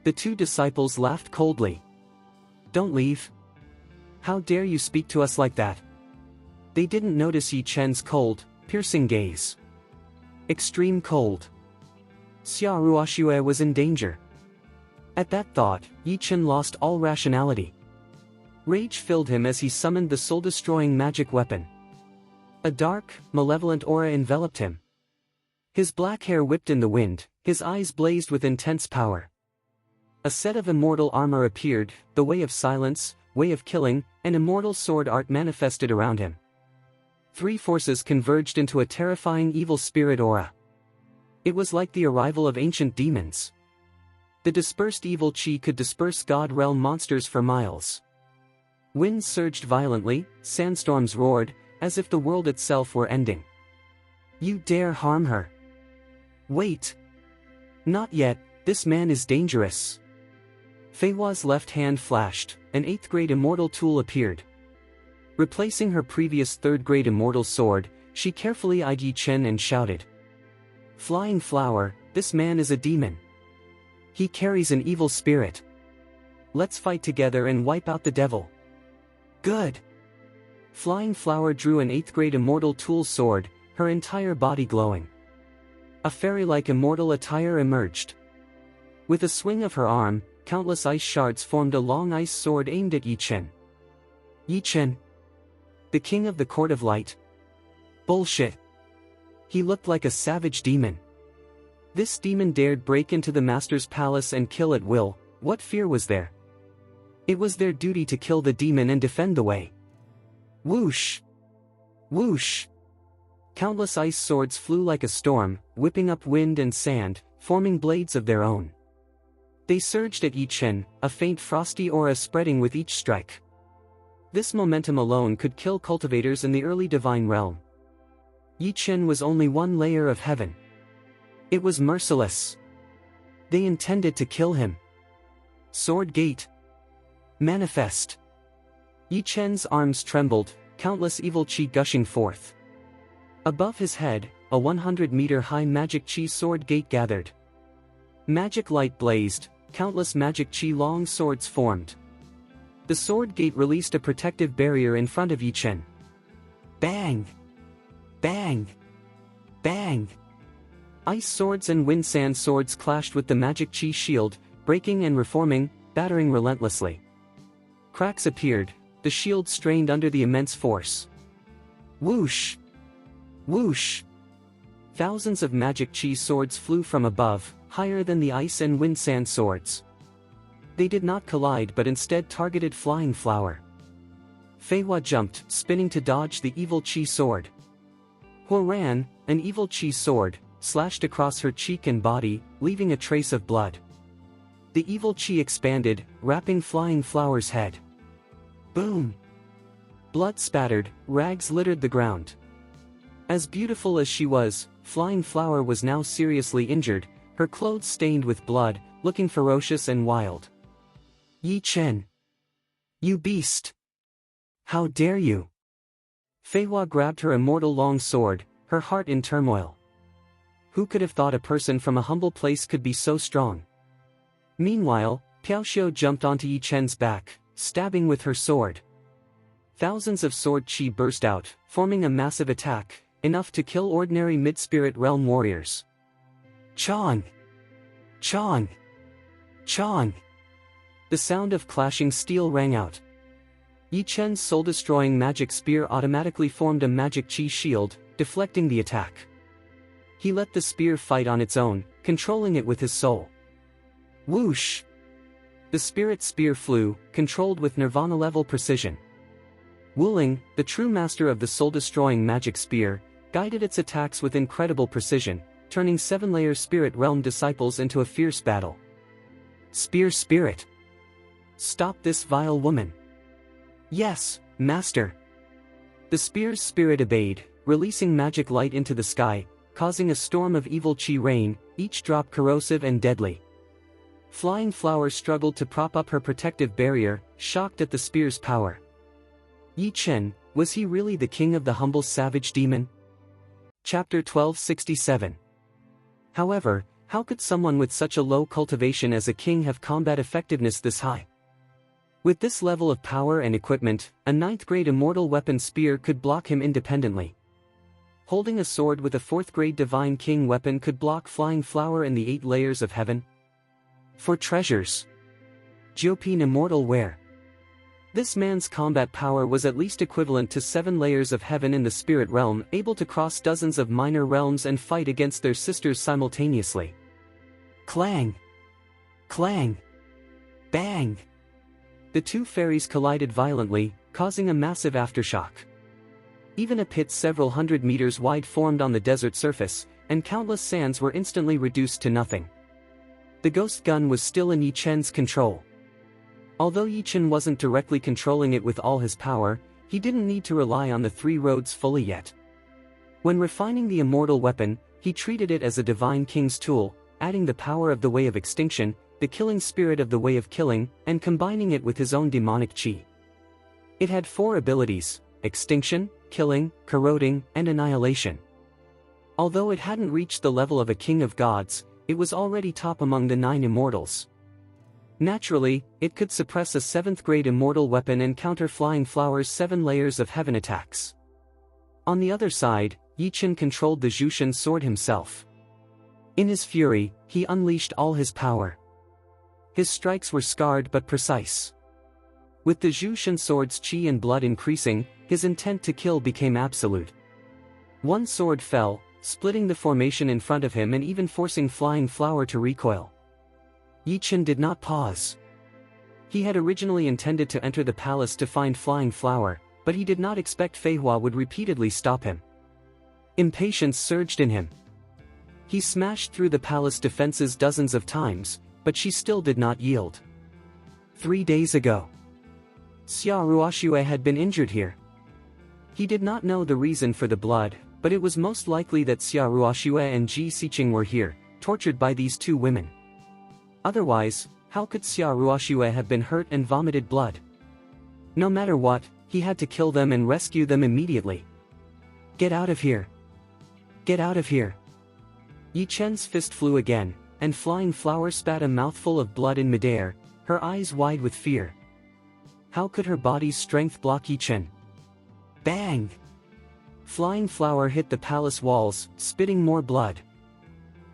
The two disciples laughed coldly. "Don't leave. How dare you speak to us like that?" They didn't notice Yi Chen's cold, piercing gaze. Extreme cold. Xia Ruoxue was in danger. At that thought, Yi Chen lost all rationality. Rage filled him as he summoned the soul-destroying magic weapon. A dark, malevolent aura enveloped him. His black hair whipped in the wind, his eyes blazed with intense power. A set of immortal armor appeared, the way of silence, way of killing, and immortal sword art manifested around him. 3 forces converged into a terrifying evil spirit aura. It was like the arrival of ancient demons. The dispersed evil chi could disperse god realm monsters for miles. Winds surged violently, sandstorms roared, as if the world itself were ending. "You dare harm her? Wait! Not yet, this man is dangerous." Fei Hua's left hand flashed, an 8th grade immortal tool appeared. Replacing her previous 3rd grade immortal sword, she carefully eyed Yi Chen and shouted, "Flying flower, this man is a demon. He carries an evil spirit. Let's fight together and wipe out the devil." "Good." Flying flower drew an 8th grade immortal tool sword, her entire body glowing. A fairy-like immortal attire emerged. With a swing of her arm, countless ice shards formed a long ice sword aimed at Yi Chen. Yi Chen? The king of the court of light? Bullshit. He looked like a savage demon. This demon dared break into the master's palace and kill at will. What fear was there? It was their duty to kill the demon and defend the way. Whoosh! Whoosh! Countless ice swords flew like a storm, whipping up wind and sand, forming blades of their own. They surged at Yi Chen, a faint frosty aura spreading with each strike. This momentum alone could kill cultivators in the early divine realm. Yi Chen was only one layer of heaven. It was merciless. They intended to kill him. Sword Gate. Manifest. Yi Chen's arms trembled, countless evil chi gushing forth. Above his head, a 100-meter-high magic chi sword gate gathered. Magic light blazed, countless magic chi long swords formed. The sword gate released a protective barrier in front of Yi Chen. Bang! Bang! Bang! Ice swords and wind sand swords clashed with the magic chi shield, breaking and reforming, battering relentlessly. Cracks appeared, the shield strained under the immense force. Whoosh! Whoosh! Thousands of magic chi swords flew from above, higher than the ice and wind sand swords. They did not collide but instead targeted Flying Flower. Fei Hua jumped, spinning to dodge the evil chi sword. Hua ran, an evil chi sword, slashed across her cheek and body, leaving a trace of blood. The evil chi expanded, wrapping Flying Flower's head. Boom! Blood spattered, rags littered the ground. As beautiful as she was, Flying Flower was now seriously injured, her clothes stained with blood, looking ferocious and wild. Yi Chen! You beast! How dare you! Fei Hua grabbed her immortal long sword, her heart in turmoil. Who could have thought a person from a humble place could be so strong? Meanwhile, Piao Xiu jumped onto Yi Chen's back, stabbing with her sword. Thousands of sword chi burst out, forming a massive attack, enough to kill ordinary mid-spirit realm warriors. Chong! Chong! Chong! The sound of clashing steel rang out. Yi Chen's soul-destroying magic spear automatically formed a magic chi shield, deflecting the attack. He let the spear fight on its own, controlling it with his soul. Whoosh! The spirit spear flew, controlled with nirvana-level precision. Wuling, the true master of the soul-destroying magic spear, guided its attacks with incredible precision, turning 7-layer spirit realm disciples into a fierce battle. Spear spirit! Stop this vile woman! Yes, master! The spear's spirit obeyed, releasing magic light into the sky, causing a storm of evil chi rain, each drop corrosive and deadly. Flying Flower struggled to prop up her protective barrier, shocked at the spear's power. Yi Chen, was he really the king of the humble savage demon? Chapter 1267. However, how could someone with such a low cultivation as a king have combat effectiveness this high? With this level of power and equipment, a 9th-grade immortal weapon spear could block him independently. Holding a sword with a 4th-grade divine king weapon could block Flying Flower in the 8 layers of heaven. For treasures. Jiopin immortal where? This man's combat power was at least equivalent to 7 layers of heaven in the spirit realm, able to cross dozens of minor realms and fight against their sisters simultaneously. Clang! Clang! Bang! The two fairies collided violently, causing a massive aftershock. Even a pit several hundred meters wide formed on the desert surface, and countless sands were instantly reduced to nothing. The ghost gun was still in Yi Chen's control. Although Yi Chen wasn't directly controlling it with all his power, he didn't need to rely on the 3 roads fully yet. When refining the immortal weapon, he treated it as a divine king's tool, adding the power of the Way of Extinction, the killing spirit of the Way of Killing, and combining it with his own demonic chi. It had 4 abilities: extinction, killing, corroding, and annihilation. Although it hadn't reached the level of a king of gods, it was already top among the 9 immortals. Naturally, it could suppress a 7th-grade immortal weapon and counter Flying Flower's 7 layers of heaven attacks. On the other side, Yi Chen controlled the Zhushan sword himself. In his fury, he unleashed all his power. His strikes were scarred but precise. With the Zhushan sword's chi and blood increasing, his intent to kill became absolute. One sword fell, splitting the formation in front of him and even forcing Flying Flower to recoil. Yi Chen did not pause. He had originally intended to enter the palace to find Flying Flower, but he did not expect Fei Hua would repeatedly stop him. Impatience surged in him. He smashed through the palace defenses dozens of times, but she still did not yield. 3 days ago, Xia Ruoxue had been injured here. He did not know the reason for the blood, but it was most likely that Xia Ruoxue and Ji Xiqing were here, tortured by these 2 women. Otherwise, how could Xia Ruoxue have been hurt and vomited blood? No matter what, he had to kill them and rescue them immediately. Get out of here! Get out of here! Yi Chen's fist flew again, and Flying Flower spat a mouthful of blood in midair, her eyes wide with fear. How could her body's strength block Yi Chen? Bang! Flying Flower hit the palace walls, spitting more blood.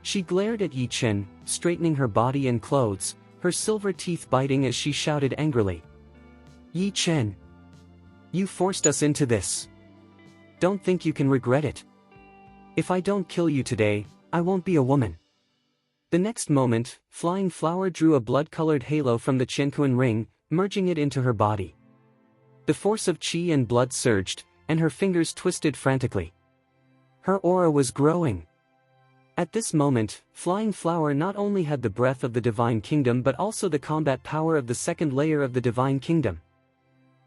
She glared at Yi Chen, straightening her body and clothes, her silver teeth biting as she shouted angrily. Yi Chen! You forced us into this. Don't think you can regret it. If I don't kill you today, I won't be a woman. The next moment, Flying Flower drew a blood-colored halo from the Qianquan ring, merging it into her body. The force of qi and blood surged, and her fingers twisted frantically. Her aura was growing. At this moment, Flying Flower not only had the breath of the Divine Kingdom but also the combat power of the second layer of the Divine Kingdom.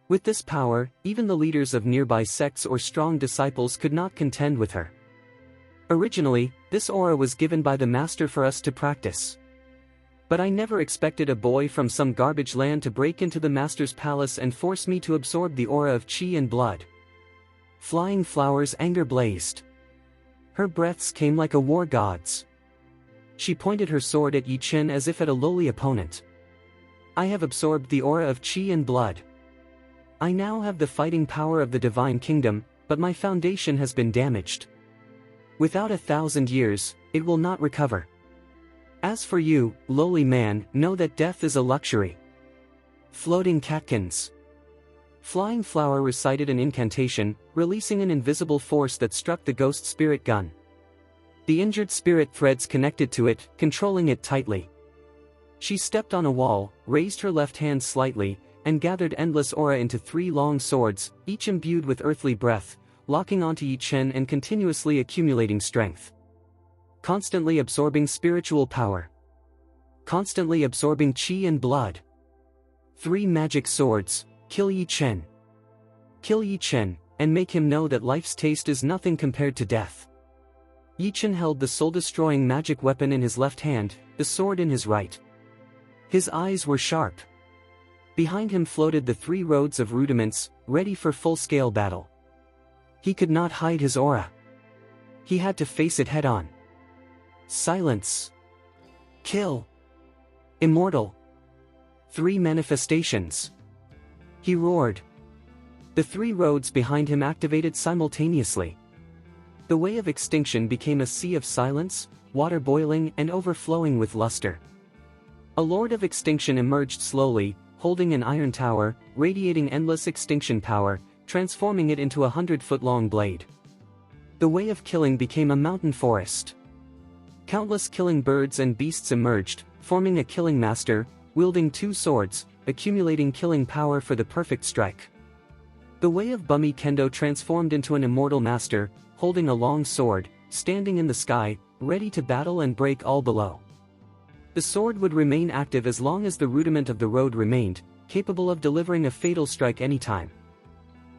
With this power, even the leaders of nearby sects or strong disciples could not contend with her. Originally, this aura was given by the Master for us to practice. But I never expected a boy from some garbage land to break into the Master's palace and force me to absorb the aura of qi and blood. Flying Flower's anger blazed. Her breaths came like a war god's. She pointed her sword at Yi Chen as if at a lowly opponent. I have absorbed the aura of qi and blood. I now have the fighting power of the Divine Kingdom, but my foundation has been damaged. Without 1,000 years, it will not recover. As for you, lowly man, know that death is a luxury. Floating catkins. Flying Flower recited an incantation, releasing an invisible force that struck the ghost spirit gun. The injured spirit threads connected to it, controlling it tightly. She stepped on a wall, raised her left hand slightly, and gathered endless aura into 3 long swords, each imbued with earthly breath, locking onto Yi Chen and continuously accumulating strength. Constantly absorbing spiritual power. Constantly absorbing qi and blood. 3 magic swords, kill Yi Chen. Kill Yi Chen, and make him know that life's taste is nothing compared to death. Yi Chen held the soul-destroying magic weapon in his left hand, the sword in his right. His eyes were sharp. Behind him floated the 3 roads of rudiments, ready for full-scale battle. He could not hide his aura. He had to face it head-on. Silence. Kill. Immortal. 3 manifestations. He roared. The 3 roads behind him activated simultaneously. The way of extinction became a sea of silence, water boiling and overflowing with luster. A Lord of Extinction emerged slowly, holding an iron tower, radiating endless extinction power, transforming it into a 100-foot-long blade. The way of killing became a mountain forest. Countless killing birds and beasts emerged, forming a killing master, wielding 2 swords, accumulating killing power for the perfect strike. The way of Bummy Kendo transformed into an immortal master, holding a long sword, standing in the sky, ready to battle and break all below. The sword would remain active as long as the rudiment of the road remained, capable of delivering a fatal strike anytime.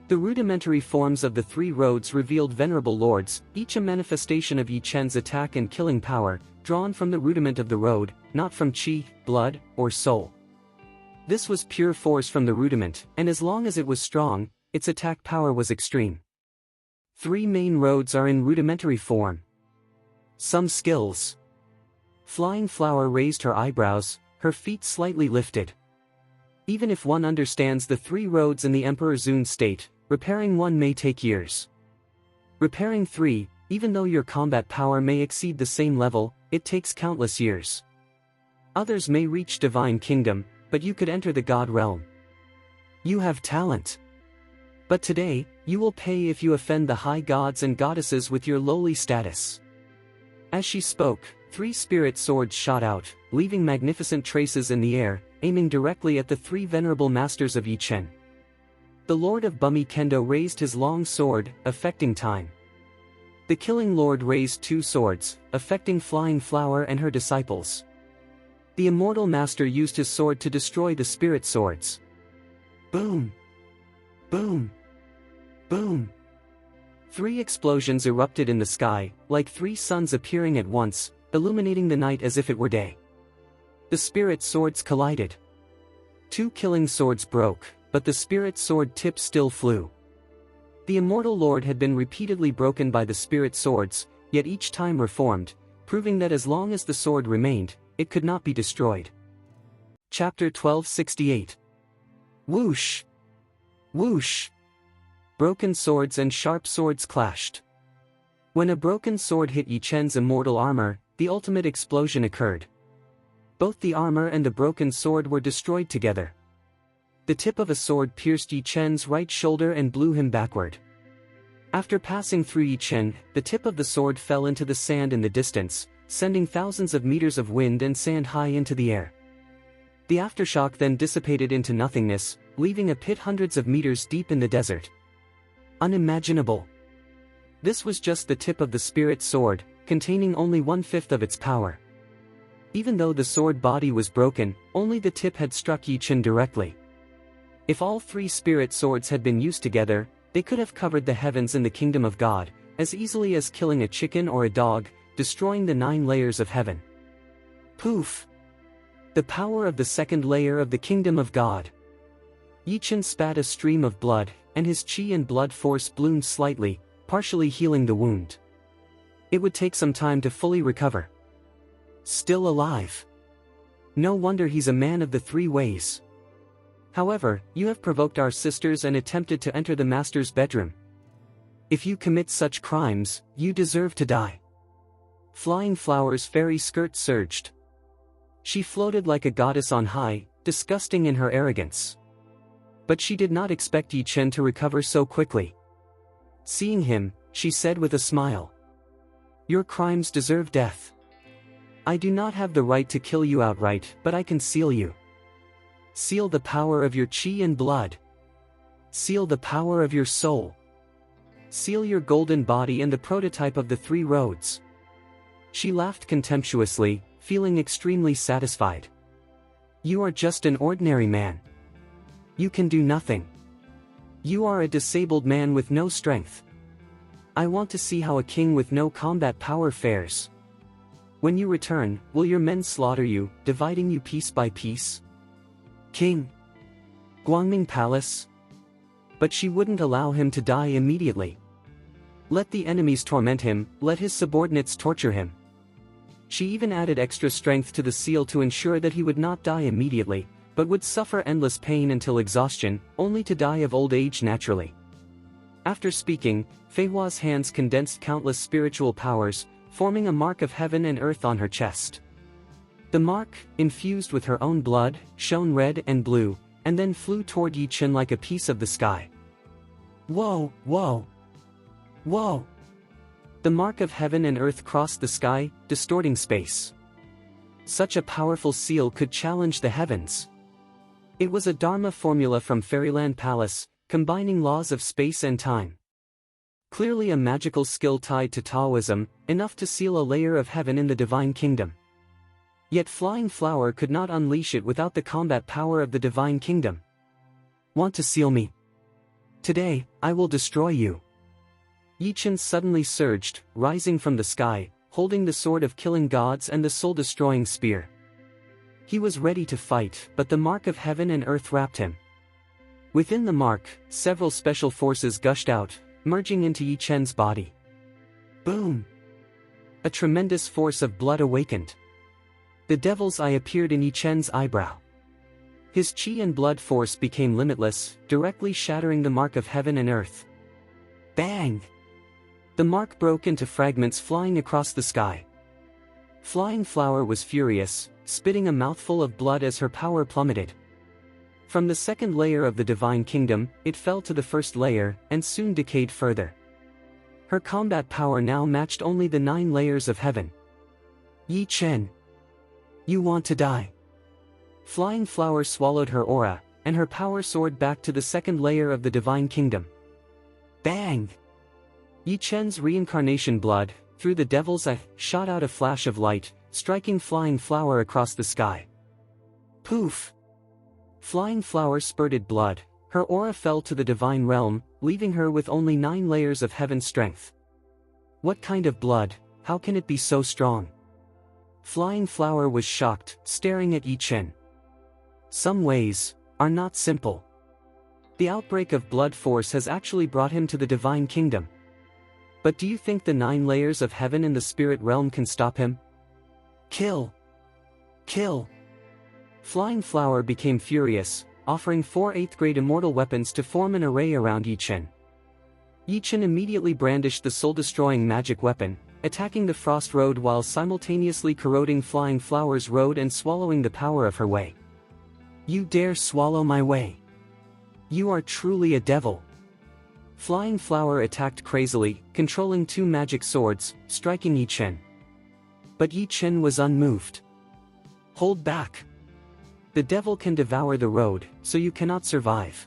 The rudimentary forms of the 3 roads revealed venerable lords, each a manifestation of Yi Chen's attack and killing power, drawn from the rudiment of the road, not from qi, blood, or soul. This was pure force from the rudiment, and as long as it was strong, its attack power was extreme. 3 main roads are in rudimentary form. Some skills. Flying Flower raised her eyebrows, her feet slightly lifted. Even if one understands the 3 roads in the Emperor Zun state, repairing one may take years. Repairing 3, even though your combat power may exceed the same level, it takes countless years. Others may reach Divine Kingdom, but you could enter the God realm. You have talent. But today, you will pay if you offend the high gods and goddesses with your lowly status. As she spoke, 3 spirit swords shot out, leaving magnificent traces in the air, aiming directly at the 3 venerable masters of Yi Chen. The Lord of Bummy Kendo raised his long sword, affecting time. The Killing Lord raised 2 swords, affecting Flying Flower and her disciples. The Immortal Master used his sword to destroy the spirit swords. Boom! Boom! Boom! 3 explosions erupted in the sky, like 3 suns appearing at once, illuminating the night as if it were day. The spirit swords collided. 2 killing swords broke, but the spirit sword tip still flew. The Immortal Lord had been repeatedly broken by the spirit swords, yet each time reformed, proving that as long as the sword remained, it could not be destroyed. Chapter 1268. Whoosh! Whoosh! Broken swords and sharp swords clashed. When a broken sword hit Yi Chen's immortal armor, the ultimate explosion occurred. Both the armor and the broken sword were destroyed together. The tip of a sword pierced Yi Chen's right shoulder and blew him backward. After passing through Yi Chen, the tip of the sword fell into the sand in the distance, sending thousands of meters of wind and sand high into the air. The aftershock then dissipated into nothingness, leaving a pit hundreds of meters deep in the desert. Unimaginable. This was just the tip of the spirit sword, containing only 1/5 of its power. Even though the sword body was broken, only the tip had struck Yi Chen directly. If all 3 spirit swords had been used together, they could have covered the heavens in the kingdom of God, as easily as killing a chicken or a dog, destroying the 9 layers of heaven. Poof! The power of the 2nd layer of the kingdom of God. Yi Chen spat a stream of blood, and his chi and blood force bloomed slightly, partially healing the wound. It would take some time to fully recover. Still alive. No wonder he's a man of the 3 ways. However, you have provoked our sisters and attempted to enter the master's bedroom. If you commit such crimes, you deserve to die. Flying Flower's fairy skirt surged. She floated like a goddess on high, disgusting in her arrogance. But she did not expect Yi Chen to recover so quickly. Seeing him, she said with a smile, "Your crimes deserve death. I do not have the right to kill you outright, but I can seal you. Seal the power of your chi and blood. Seal the power of your soul. Seal your golden body and the prototype of the 3 roads." She laughed contemptuously, feeling extremely satisfied. "You are just an ordinary man. You can do nothing. You are a disabled man with no strength. I want to see how a king with no combat power fares. When you return, will your men slaughter you, dividing you piece by piece?" "King. Guangming Palace." But she wouldn't allow him to die immediately. Let the enemies torment him, let his subordinates torture him. She even added extra strength to the seal to ensure that he would not die immediately, but would suffer endless pain until exhaustion, only to die of old age naturally. After speaking, Fei Hua's hands condensed countless spiritual powers, forming a mark of heaven and earth on her chest. The mark, infused with her own blood, shone red and blue, and then flew toward Yi Chen like a piece of the sky. Whoa, whoa! Whoa! The mark of heaven and earth crossed the sky, distorting space. Such a powerful seal could challenge the heavens. It was a Dharma formula from Fairyland Palace, combining laws of space and time. Clearly a magical skill tied to Taoism, enough to seal a layer of heaven in the divine kingdom. Yet Flying Flower could not unleash it without the combat power of the divine kingdom. "Want to seal me? Today, I will destroy you." Yi Chen suddenly surged, rising from the sky, holding the sword of killing gods and the soul-destroying spear. He was ready to fight, but the mark of heaven and earth wrapped him. Within the mark, several special forces gushed out, merging into Yi Chen's body. Boom! A tremendous force of blood awakened. The devil's eye appeared in Yi Chen's eyebrow. His chi and blood force became limitless, directly shattering the mark of heaven and earth. Bang! The mark broke into fragments flying across the sky. Flying Flower was furious, spitting a mouthful of blood as her power plummeted. From the 2nd layer of the divine kingdom, it fell to the 1st layer, and soon decayed further. Her combat power now matched only the 9 layers of heaven. "Yi Chen! You want to die." Flying Flower swallowed her aura, and her power soared back to the 2nd layer of the divine kingdom. Bang! Yi Chen's reincarnation blood, through the devil's eye, shot out a flash of light, striking Flying Flower across the sky. Poof! Flying Flower spurted blood, her aura fell to the divine realm, leaving her with only 9 layers of heaven strength. What kind of blood? How can it be so strong? Flying Flower was shocked, staring at Yi Chen. Some ways are not simple. The outbreak of blood force has actually brought him to the divine kingdom. But do you think the 9 layers of heaven in the spirit realm can stop him? Kill! Kill! Flying Flower became furious, offering 4 8th-grade immortal weapons to form an array around Yi Chen. Yi Chen immediately brandished the soul-destroying magic weapon, attacking the frost road while simultaneously corroding Flying Flower's road and swallowing the power of her way. You dare swallow my way? You are truly a devil. Flying Flower attacked crazily, controlling two magic swords, striking Yi Chen. But Yi Chen was unmoved. Hold back. The devil can devour the road, so you cannot survive.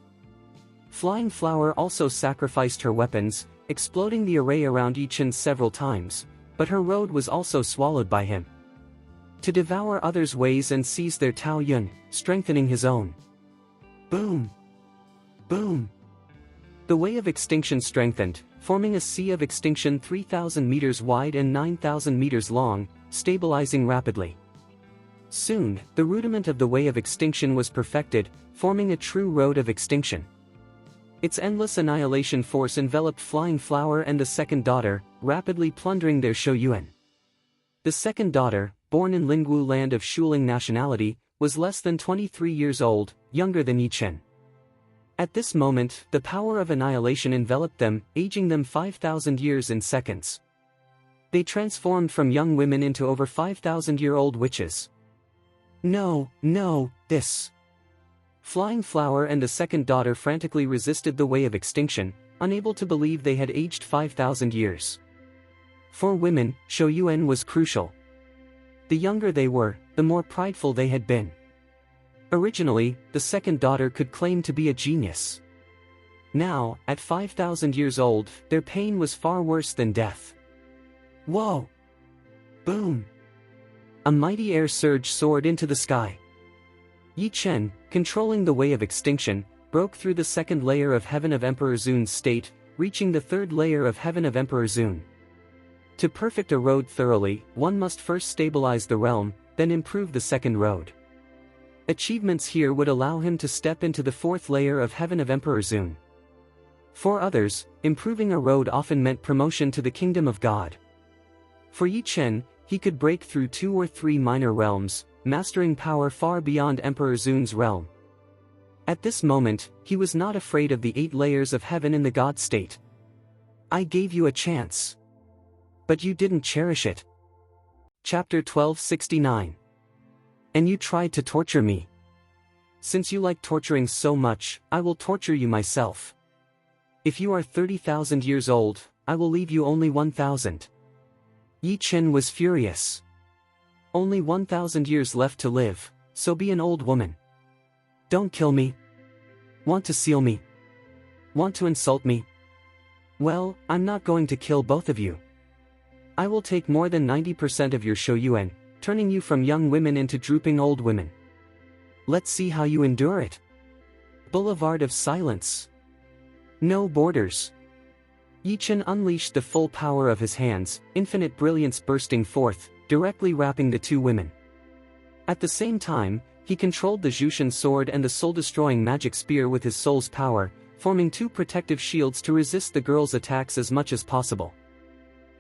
Flying Flower also sacrificed her weapons, exploding the array around Yi Chen several times, but her road was also swallowed by him. To devour others' ways and seize their Tao Yun, strengthening his own. Boom! Boom! The Way of Extinction strengthened, forming a sea of extinction 3,000 meters wide and 9,000 meters long, stabilizing rapidly. Soon, the rudiment of the Way of Extinction was perfected, forming a true road of extinction. Its endless annihilation force enveloped Flying Flower and the second daughter, rapidly plundering their Shouyuan. The second daughter, born in Lingwu land of Shuling nationality, was less than 23 years old, younger than Yi Chen. At this moment, the power of annihilation enveloped them, aging them 5,000 years in seconds. They transformed from young women into over 5,000-year-old witches. No, this. Flying Flower and the second daughter frantically resisted the Way of Extinction, unable to believe they had aged 5,000 years. For women, Shouyuan was crucial. The younger they were, the more prideful they had been. Originally, the second daughter could claim to be a genius. Now, at 5,000 years old, their pain was far worse than death. Whoa! Boom! A mighty air surge soared into the sky. Yi Chen, controlling the Way of Extinction, broke through the second layer of Heaven of Emperor Zun's state, reaching the third layer of Heaven of Emperor Zun. To perfect a road thoroughly, one must first stabilize the realm, then improve the second road. Achievements here would allow him to step into the fourth layer of Heaven of Emperor Zun. For others, improving a road often meant promotion to the Kingdom of God. For Yi Chen, he could break through 2 or 3 minor realms, mastering power far beyond Emperor Zun's realm. At this moment, he was not afraid of the 8 layers of heaven in the God state. I gave you a chance. But you didn't cherish it. Chapter 1269. And you tried to torture me. Since you like torturing so much, I will torture you myself. If you are 30,000 years old, I will leave you only 1,000. Yi Chen was furious. Only 1,000 years left to live, so be an old woman. Don't kill me. Want to seal me? Want to insult me? Well, I'm not going to kill both of you. I will take more than 90% of your Shouyuan, turning you from young women into drooping old women. Let's see how you endure it. Boulevard of Silence. No borders. Yi Chen unleashed the full power of his hands, infinite brilliance bursting forth, directly wrapping the 2 women. At the same time, he controlled the Jushin sword and the soul-destroying magic spear with his soul's power, forming 2 protective shields to resist the girls' attacks as much as possible.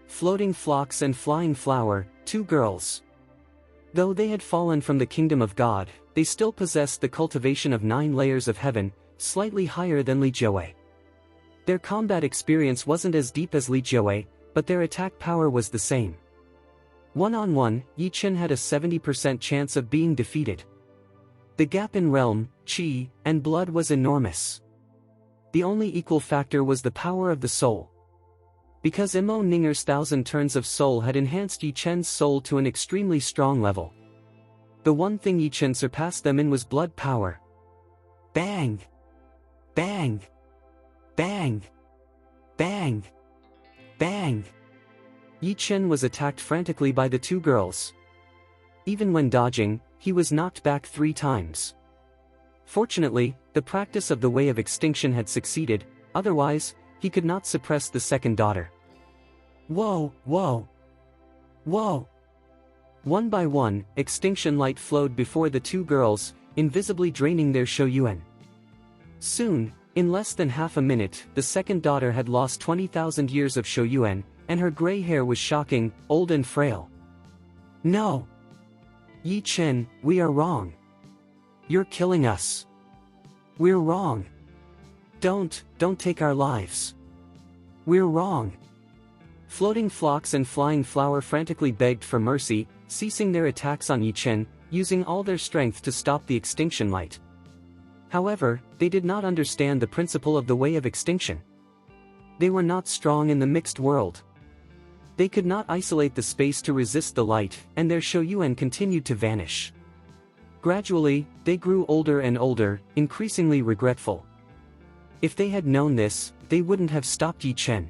Floating Flocks and Flying Flower, 2 girls. Though they had fallen from the Kingdom of God, they still possessed the cultivation of 9 layers of heaven, slightly higher than Li Jiawei. Their combat experience wasn't as deep as Li Jiawei, but their attack power was the same. One-on-one, Yi Chen had a 70% chance of being defeated. The gap in realm, qi, and blood was enormous. The only equal factor was the power of the soul. Because Imo Ninger's 1,000 turns of soul had enhanced Yi Chen's soul to an extremely strong level. The one thing Yi Chen surpassed them in was blood power. Bang! Bang! Bang! Bang! Bang! Yi Chen was attacked frantically by the 2 girls. Even when dodging, he was knocked back 3 times. Fortunately, the practice of the Way of Extinction had succeeded, otherwise, he could not suppress the second daughter. Whoa, whoa! Whoa! One by one, extinction light flowed before the 2 girls, invisibly draining their Shouyuan. Soon, in less than half a minute, the second daughter had lost 20,000 years of Shouyuan, and her gray hair was shocking, old and frail. No! Yi Chen, we are wrong. You're killing us. We're wrong. Don't take our lives. We're wrong. Floating Flocks and Flying Flower frantically begged for mercy, ceasing their attacks on Yi Chen, using all their strength to stop the extinction light. However, they did not understand the principle of the way of extinction. They were not strong in the mixed world. They could not isolate the space to resist the light, and their Shouyuan continued to vanish. Gradually, they grew older and older, increasingly regretful. If they had known this, they wouldn't have stopped Yi Chen.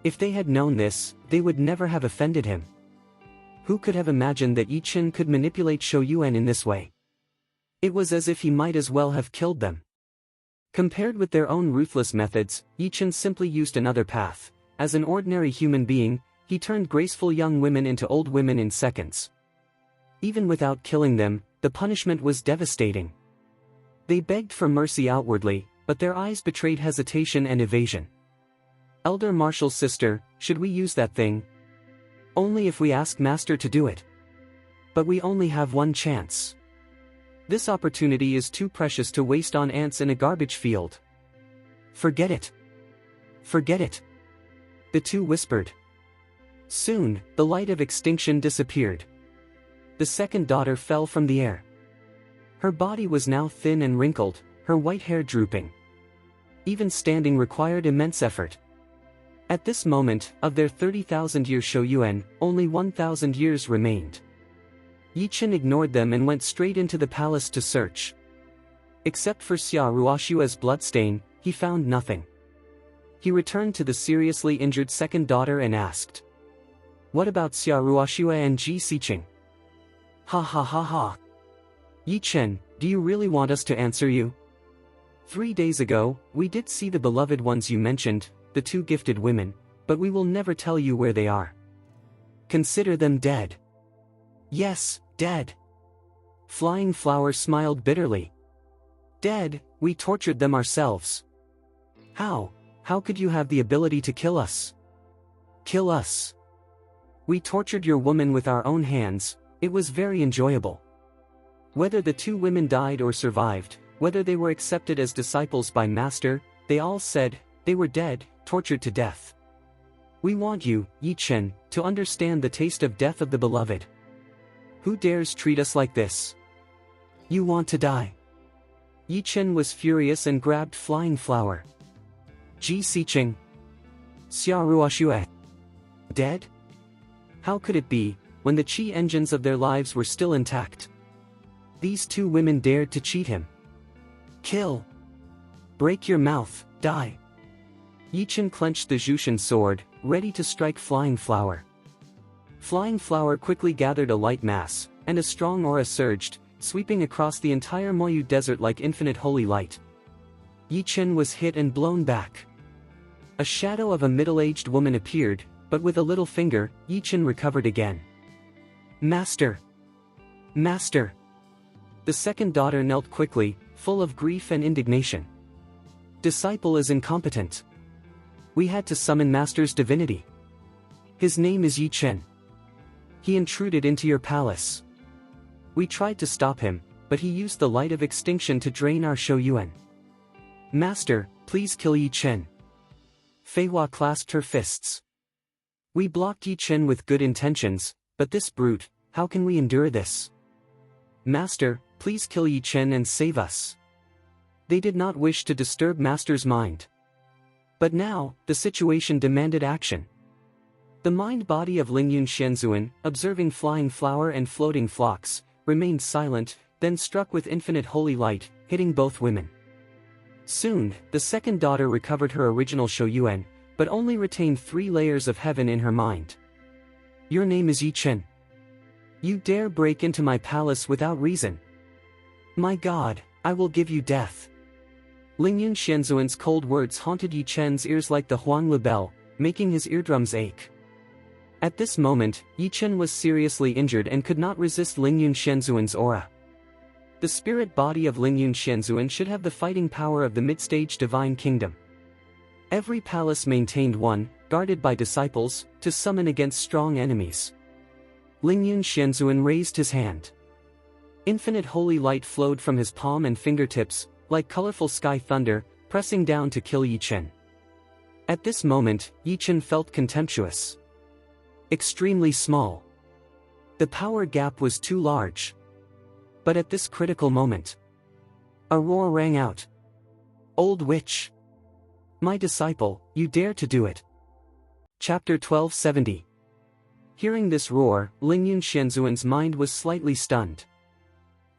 If they had known this, they would never have offended him. Who could have imagined that Yi Chen could manipulate Shouyuan in this way? It was as if he might as well have killed them. Compared with their own ruthless methods, Yi Chen simply used another path. As an ordinary human being, he turned graceful young women into old women in seconds. Even without killing them, the punishment was devastating. They begged for mercy outwardly, but their eyes betrayed hesitation and evasion. Elder Marshal's sister, should we use that thing? Only if we ask Master to do it. But we only have one chance. This opportunity is too precious to waste on ants in a garbage field. Forget it. Forget it. The two whispered. Soon, the light of extinction disappeared. The second daughter fell from the air. Her body was now thin and wrinkled, her white hair drooping. Even standing required immense effort. At this moment, of their 30,000-year Shouyuan, only 1,000 years remained. Yi Chen ignored them and went straight into the palace to search. Except for Xia Ruoshua's bloodstain, he found nothing. He returned to the seriously injured second daughter and asked, "What about Xia Ruoshua and Ji Xiqing?" "Ha ha ha ha. Yi Chen, do you really want us to answer you? 3 days ago, we did see the beloved ones you mentioned, the two gifted women, but we will never tell you where they are. Consider them dead." "Yes, dead." Flying Flower smiled bitterly. "Dead, we tortured them ourselves." "How? How could you have the ability to kill us?" "Kill us? We tortured your woman with our own hands, it was very enjoyable." Whether the two women died or survived, whether they were accepted as disciples by Master, they all said, they were dead, tortured to death. "We want you, Yi Chen, to understand the taste of death of the beloved. Who dares treat us like this? You want to die." Yi Chen was furious and grabbed Flying Flower. "Ji Xiqing? Xia Ruoshua? Dead? How could it be, when the qi engines of their lives were still intact? These two women dared to cheat him. Kill! Break your mouth, die!" Yi Chen clenched the Zhushan sword, ready to strike Flying Flower. Flying Flower quickly gathered a light mass, and a strong aura surged, sweeping across the entire Moyu desert like infinite holy light. Yi Chen was hit and blown back. A shadow of a middle-aged woman appeared, but with a little finger, Yi Chen recovered again. "Master! Master!" The second daughter knelt quickly, full of grief and indignation. "Disciple is incompetent. We had to summon Master's divinity. His name is Yi Chen. He intruded into your palace. We tried to stop him, but he used the light of extinction to drain our Shouyuan. Master, please kill Yi Chen." Fei Hua clasped her fists. "We blocked Yi Chen with good intentions, but this brute, how can we endure this? Master, please kill Yi Chen and save us." They did not wish to disturb Master's mind. But now, the situation demanded action. The mind-body of Lingyun Xianzuan, observing Flying Flower and floating flocks, remained silent, then struck with infinite holy light, hitting both women. Soon, the second daughter recovered her original Shouyuan, but only retained 3 layers of heaven in her mind. "Your name is Yi Chen. You dare break into my palace without reason. My God, I will give you death." Lingyun Xianzuan's cold words haunted Yi Chen's ears like the Huangla bell, making his eardrums ache. At this moment, Yi Chen was seriously injured and could not resist Lingyun Xianzuan's aura. The spirit body of Lingyun Xianzuan should have the fighting power of the mid-stage divine kingdom. Every palace maintained one, guarded by disciples, to summon against strong enemies. Lingyun Xianzuan raised his hand. Infinite holy light flowed from his palm and fingertips, like colorful sky thunder, pressing down to kill Yi Chen. At this moment, Yi Chen felt contemptuous. Extremely small. The power gap was too large. But at this critical moment, A roar rang out. "Old witch! My disciple, you dare to do it!" Chapter 1270. Hearing this roar, Lingyun Xianzuan's mind was slightly stunned.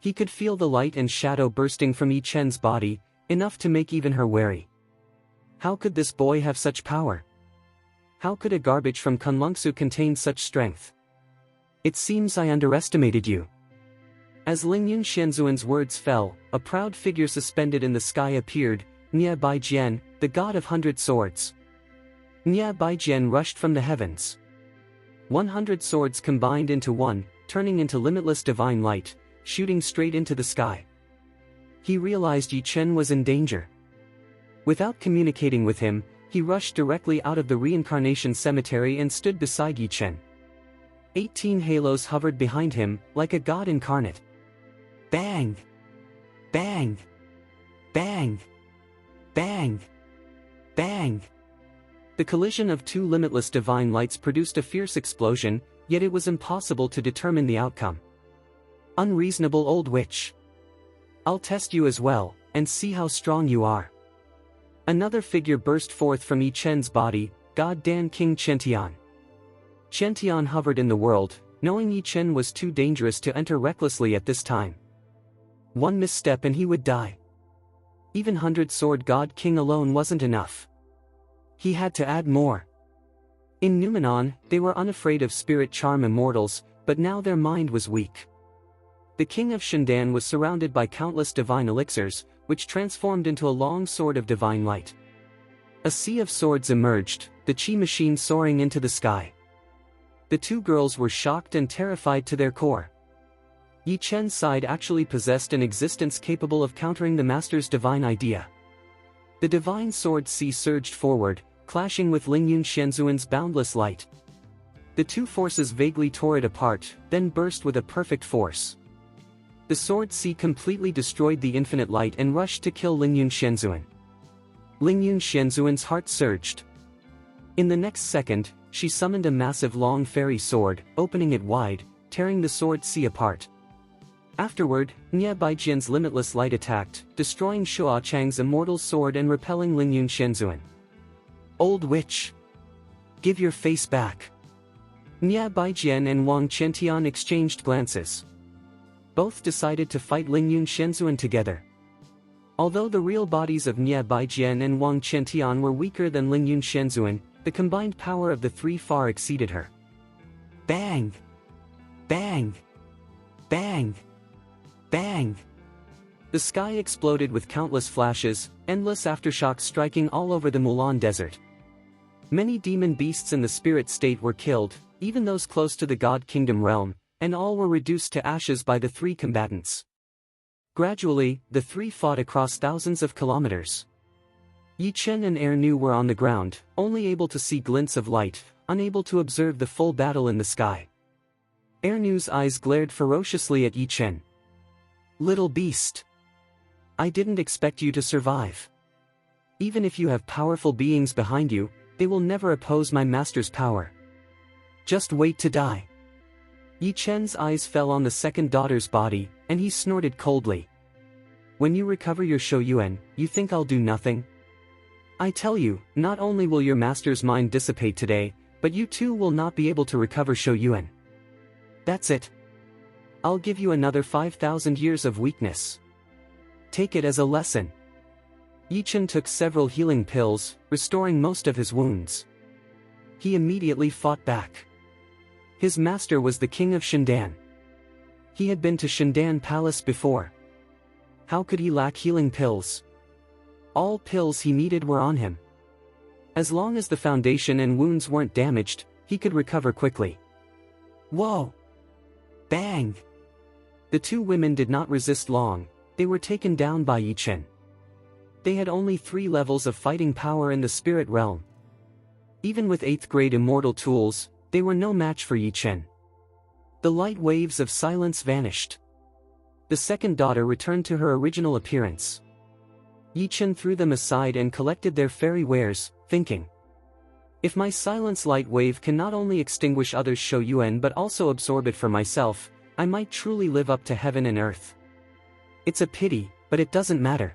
He could feel the light and shadow bursting from Yi Chen's body, enough to make even her wary. How could this boy have such power? How could a garbage from Kunlungsu contain such strength? "It seems I underestimated you." As Lingyun Xianzuan's words fell, a proud figure suspended in the sky appeared, Nie Baijian, the god of 100 swords. Nie Baijian rushed from the heavens. 100 swords combined into one, turning into limitless divine light, shooting straight into the sky. He realized Yi Chen was in danger. Without communicating with him, he rushed directly out of the reincarnation cemetery and stood beside Yi Chen. 18 halos hovered behind him, like a god incarnate. Bang! Bang! Bang! Bang! Bang! The collision of two limitless divine lights produced a fierce explosion, yet it was impossible to determine the outcome. "Unreasonable old witch! I'll test you as well, and see how strong you are." Another figure burst forth from Yi Chen's body, God Dan King Qiantian. Qiantian hovered in the world, knowing Yi Chen was too dangerous to enter recklessly at this time. One misstep and he would die. Even 100-sword God King alone wasn't enough. He had to add more. In Numenon, they were unafraid of spirit charm immortals, but now their mind was weak. The king of Shandan was surrounded by countless divine elixirs, which transformed into a long sword of divine light. A sea of swords emerged, the chi machine soaring into the sky. The two girls were shocked and terrified to their core. Yi Chen's side actually possessed an existence capable of countering the master's divine idea. The divine sword sea surged forward, clashing with Lingyun Xianzuan's boundless light. The two forces vaguely tore it apart, then burst with a perfect force. The sword sea completely destroyed the infinite light and rushed to kill Lingyun Xianzuan. Lingyun Xianzuan's heart surged. In the next second, she summoned a massive long fairy sword, opening it wide, tearing the sword sea apart. Afterward, Nie Baijian's limitless light attacked, destroying Shuo Chang's immortal sword and repelling Lingyun Xianzuan. "Old witch! Give your face back!" Nie Baijian and Wang Qiantian exchanged glances. Both decided to fight Lingyun Xianzuan together. Although the real bodies of Nie Baijian and Wang Qiantian were weaker than Lingyun Xianzuan, the combined power of the three far exceeded her. Bang! Bang! Bang! Bang! The sky exploded with countless flashes, endless aftershocks striking all over the Mulan desert. Many demon beasts in the spirit state were killed, even those close to the God Kingdom realm, and all were reduced to ashes by the three combatants. Gradually, the three fought across thousands of kilometers. Yi Chen and Nu were on the ground, only able to see glints of light, unable to observe the full battle in the sky. Nu's eyes glared ferociously at Yi Chen. "Little beast! I didn't expect you to survive. Even if you have powerful beings behind you, they will never oppose my master's power. Just wait to die." Yi Chen's eyes fell on the second daughter's body, and he snorted coldly. "When you recover your Shouyuan, you think I'll do nothing? I tell you, not only will your master's mind dissipate today, but you too will not be able to recover Shouyuan. That's it. I'll give you another 5,000 years of weakness. Take it as a lesson." Yi Chen took several healing pills, restoring most of his wounds. He immediately fought back. His master was the king of Shandan. He had been to Shandan Palace before. How could he lack healing pills? All pills he needed were on him. As long as the foundation and wounds weren't damaged, he could recover quickly. Whoa! Bang! The two women did not resist long, they were taken down by Yi Chen. They had only 3 levels of fighting power in the spirit realm. Even with 8th grade immortal tools, they were no match for Yi Chen. The light waves of silence vanished. The second daughter returned to her original appearance. Yi Chen threw them aside and collected their fairy wares, thinking, "If my silence light wave can not only extinguish others' Shouyuan but also absorb it for myself, I might truly live up to heaven and earth. It's a pity, but it doesn't matter.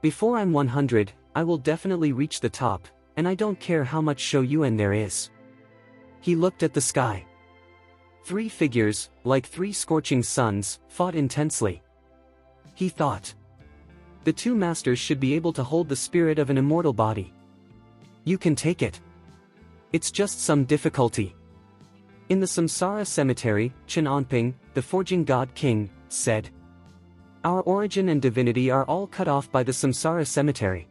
Before I'm 100, I will definitely reach the top, and I don't care how much Shouyuan there is. He looked at the sky. 3 figures, like 3 scorching suns, fought intensely. He thought. The 2 masters should be able to hold the spirit of an immortal body. You can take it. It's just some difficulty. In the Samsara cemetery, Chen Anping, the forging god king, said. Our origin and divinity are all cut off by the Samsara cemetery.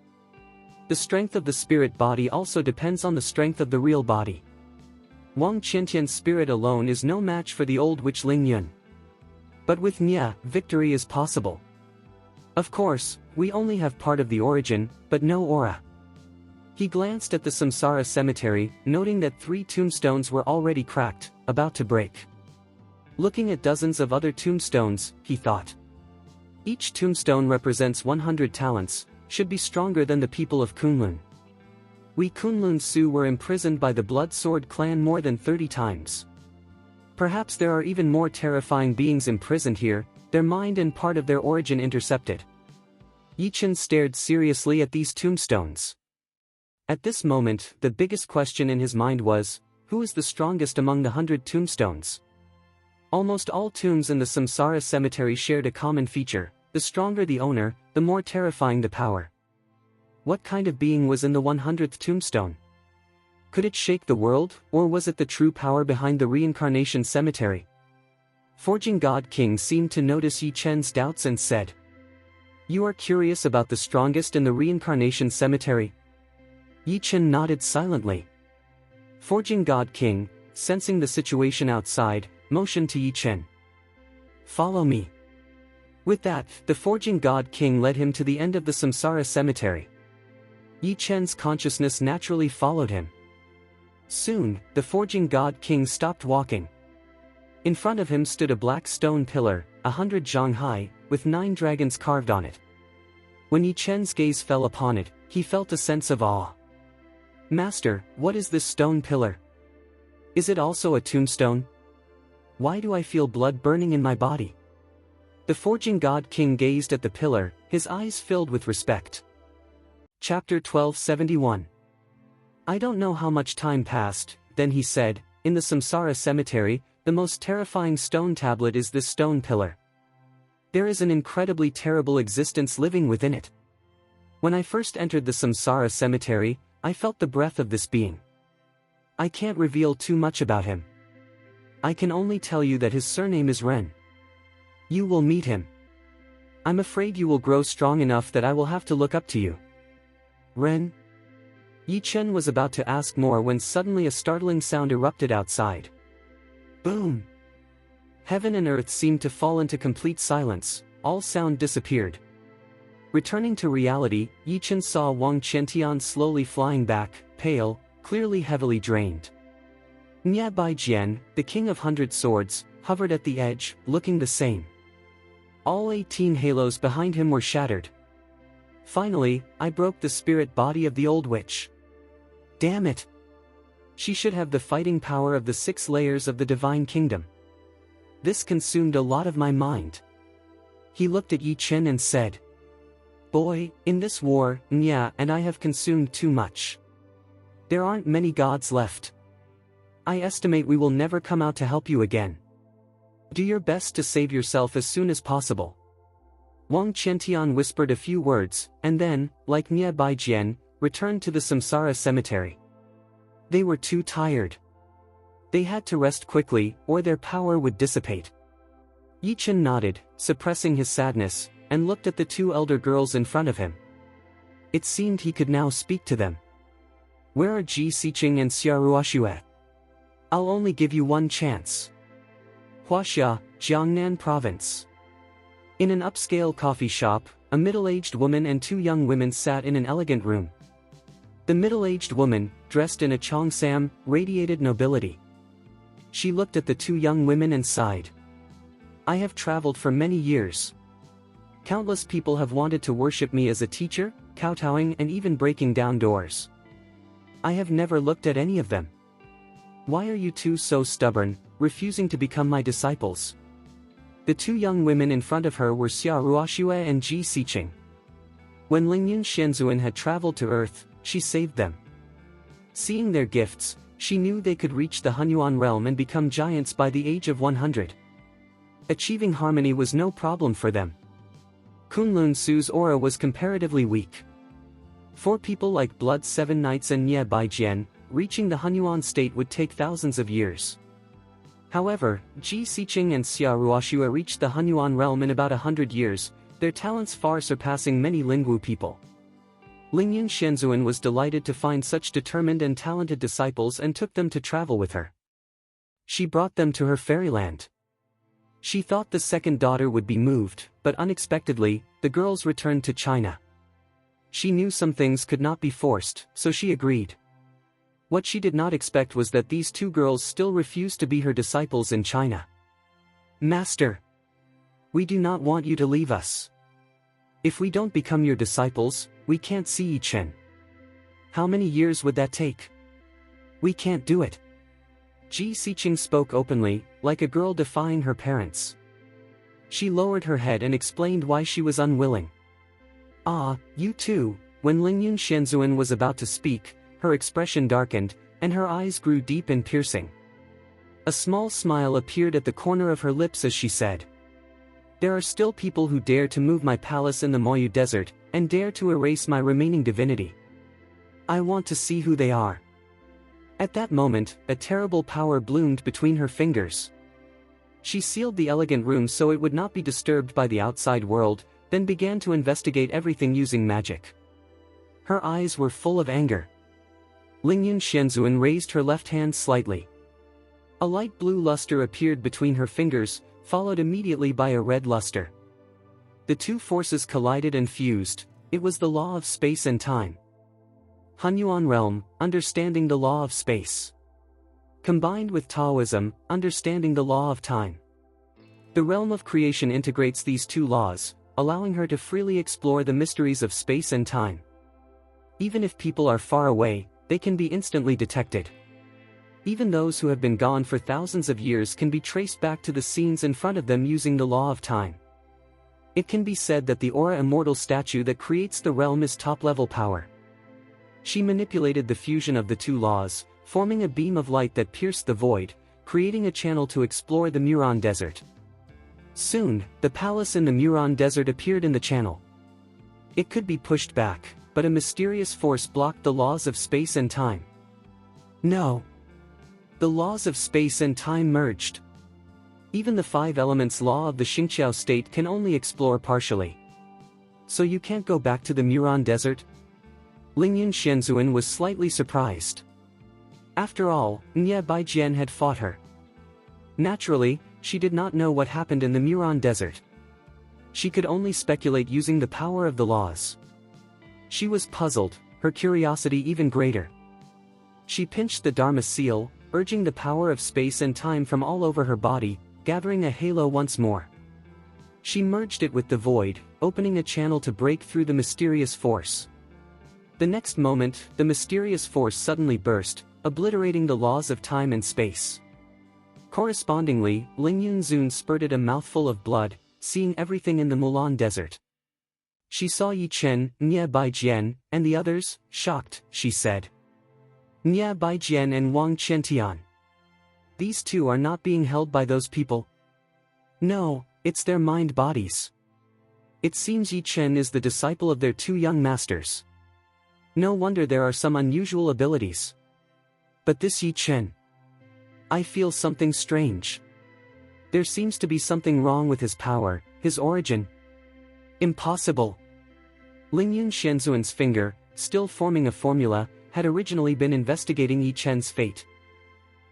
The strength of the spirit body also depends on the strength of the real body. Wang Qiantian's spirit alone is no match for the old witch Ling Yun. But with Nya, victory is possible. Of course, we only have part of the origin, but no aura. He glanced at the Samsara cemetery, noting that 3 tombstones were already cracked, about to break. Looking at dozens of other tombstones, he thought. Each tombstone represents 100 talents, should be stronger than the people of Kunlun. We Kunlun Su were imprisoned by the Blood Sword clan more than 30 times. Perhaps there are even more terrifying beings imprisoned here, their mind and part of their origin intercepted. Yi Chen stared seriously at these tombstones. At this moment, the biggest question in his mind was, who is the strongest among the 100 tombstones? Almost all tombs in the Samsara cemetery shared a common feature: the stronger the owner, the more terrifying the power. What kind of being was in the 100th tombstone? Could it shake the world, or was it the true power behind the reincarnation cemetery? Forging God King seemed to notice Yi Chen's doubts and said, You are curious about the strongest in the reincarnation cemetery? Yi Chen nodded silently. Forging God King, sensing the situation outside, motioned to Yi Chen. Follow me. With that, the Forging God King led him to the end of the Samsara cemetery. Yi Chen's consciousness naturally followed him. Soon, the Forging God King stopped walking. In front of him stood a black stone pillar, 100 zhang high, with 9 dragons carved on it. When Yi Chen's gaze fell upon it, he felt a sense of awe. Master, what is this stone pillar? Is it also a tombstone? Why do I feel blood burning in my body? The Forging God King gazed at the pillar, his eyes filled with respect. Chapter 1271. I don't know how much time passed, then he said, in the Samsara cemetery, the most terrifying stone tablet is this stone pillar. There is an incredibly terrible existence living within it. When I first entered the Samsara cemetery, I felt the breath of this being. I can't reveal too much about him. I can only tell you that his surname is Ren. You will meet him. I'm afraid you will grow strong enough that I will have to look up to you. Ren? Yi Chen was about to ask more when suddenly a startling sound erupted outside. Boom! Heaven and earth seemed to fall into complete silence, all sound disappeared. Returning to reality, Yi Chen saw Wang Qiantian slowly flying back, pale, clearly heavily drained. Nya Baijian, the king of 100 swords, hovered at the edge, looking the same. All 18 halos behind him were shattered. Finally, I broke the spirit body of the old witch. Damn it! She should have the fighting power of the 6 layers of the divine kingdom. This consumed a lot of my mind. He looked at Yi Chen and said, Boy, in this war, Nya and I have consumed too much. There aren't many gods left. I estimate we will never come out to help you again. Do your best to save yourself as soon as possible. Wang Qiantian whispered a few words, and then, like Nya Baijian, returned to the Samsara cemetery. They were too tired. They had to rest quickly, or their power would dissipate. Yi Chen nodded, suppressing his sadness, and looked at the 2 elder girls in front of him. It seemed he could now speak to them. Where are Ji Xiqing and Xia Ruoxue? I'll only give you one chance. Huaxia, Jiangnan Province. In an upscale coffee shop, a middle-aged woman and 2 young women sat in an elegant room. The middle-aged woman, dressed in a cheongsam, radiated nobility. She looked at the 2 young women and sighed. I have traveled for many years. Countless people have wanted to worship me as a teacher, kowtowing and even breaking down doors. I have never looked at any of them. Why are you 2 so stubborn, refusing to become my disciples? The two young women in front of her were Xia Ruoxue and Ji Xiqing. When Lingyun Xianzuan had traveled to Earth, she saved them. Seeing their gifts, she knew they could reach the Hunyuan realm and become giants by the age of 100. Achieving harmony was no problem for them. Kunlun Su's aura was comparatively weak. For people like Blood Seven Knights and Nye Baijian, reaching the Hunyuan state would take thousands of years. However, Ji Xiqing and Xia Ruoxue reached the Hunyuan realm in about 100 years, their talents far surpassing many Lingwu people. Lingyun Xianzuan was delighted to find such determined and talented disciples and took them to travel with her. She brought them to her fairyland. She thought the second daughter would be moved, but unexpectedly, the girls returned to China. She knew some things could not be forced, so she agreed. What she did not expect was that these two girls still refused to be her disciples in China. "Master, we do not want you to leave us. If we don't become your disciples, we can't see Yi Chen. How many years would that take? We can't do it." Ji Xiqing spoke openly, like a girl defying her parents. She lowered her head and explained why she was unwilling. "Ah, you too." When Lingyun Xianzuan was about to speak, her expression darkened, and her eyes grew deep and piercing. A small smile appeared at the corner of her lips as she said, "There are still people who dare to move my palace in the Moyu Desert, and dare to erase my remaining divinity. I want to see who they are." At that moment, a terrible power bloomed between her fingers. She sealed the elegant room so it would not be disturbed by the outside world, then began to investigate everything using magic. Her eyes were full of anger. Lingyun Xianzuan raised her left hand slightly. A light blue luster appeared between her fingers, followed immediately by a red luster. The two forces collided and fused. It was the law of space and time. Hunyuan realm, understanding the law of space. Combined with Taoism, understanding the law of time. The realm of creation integrates these two laws, allowing her to freely explore the mysteries of space and time. Even if people are far away, they can be instantly detected. Even those who have been gone for thousands of years can be traced back to the scenes in front of them using the law of time. It can be said that the aura immortal statue that creates the realm is top-level power. She manipulated the fusion of the two laws, forming a beam of light that pierced the void, creating a channel to explore the Muron Desert. Soon, the palace in the Muron Desert appeared in the channel. It could be pushed back, but a mysterious force blocked the laws of space and time. No. The laws of space and time merged. Even the five elements law of the Xingqiao state can only explore partially. So you can't go back to the Muron Desert? Lingyun Xianzuan was slightly surprised. After all, Nye Baijian had fought her. Naturally, she did not know what happened in the Muron Desert. She could only speculate using the power of the laws. She was puzzled, her curiosity even greater. She pinched the Dharma seal, urging the power of space and time from all over her body, gathering a halo once more. She merged it with the void, opening a channel to break through the mysterious force. The next moment, the mysterious force suddenly burst, obliterating the laws of time and space. Correspondingly, Lingyun Zun spurted a mouthful of blood, seeing everything in the Mulan Desert. She saw Yi Chen, Nye Baijian, and the others. Shocked, she said. Nye Baijian and Wang Qiantian. These two are not being held by those people. No, it's their mind bodies. It seems Yi Chen is the disciple of their two young masters. No wonder there are some unusual abilities. But this Yi Chen. I feel something strange. There seems to be something wrong with his power, his origin. Impossible. Lingyun Xianzuan's finger, still forming a formula, had originally been investigating Yi Chen's fate.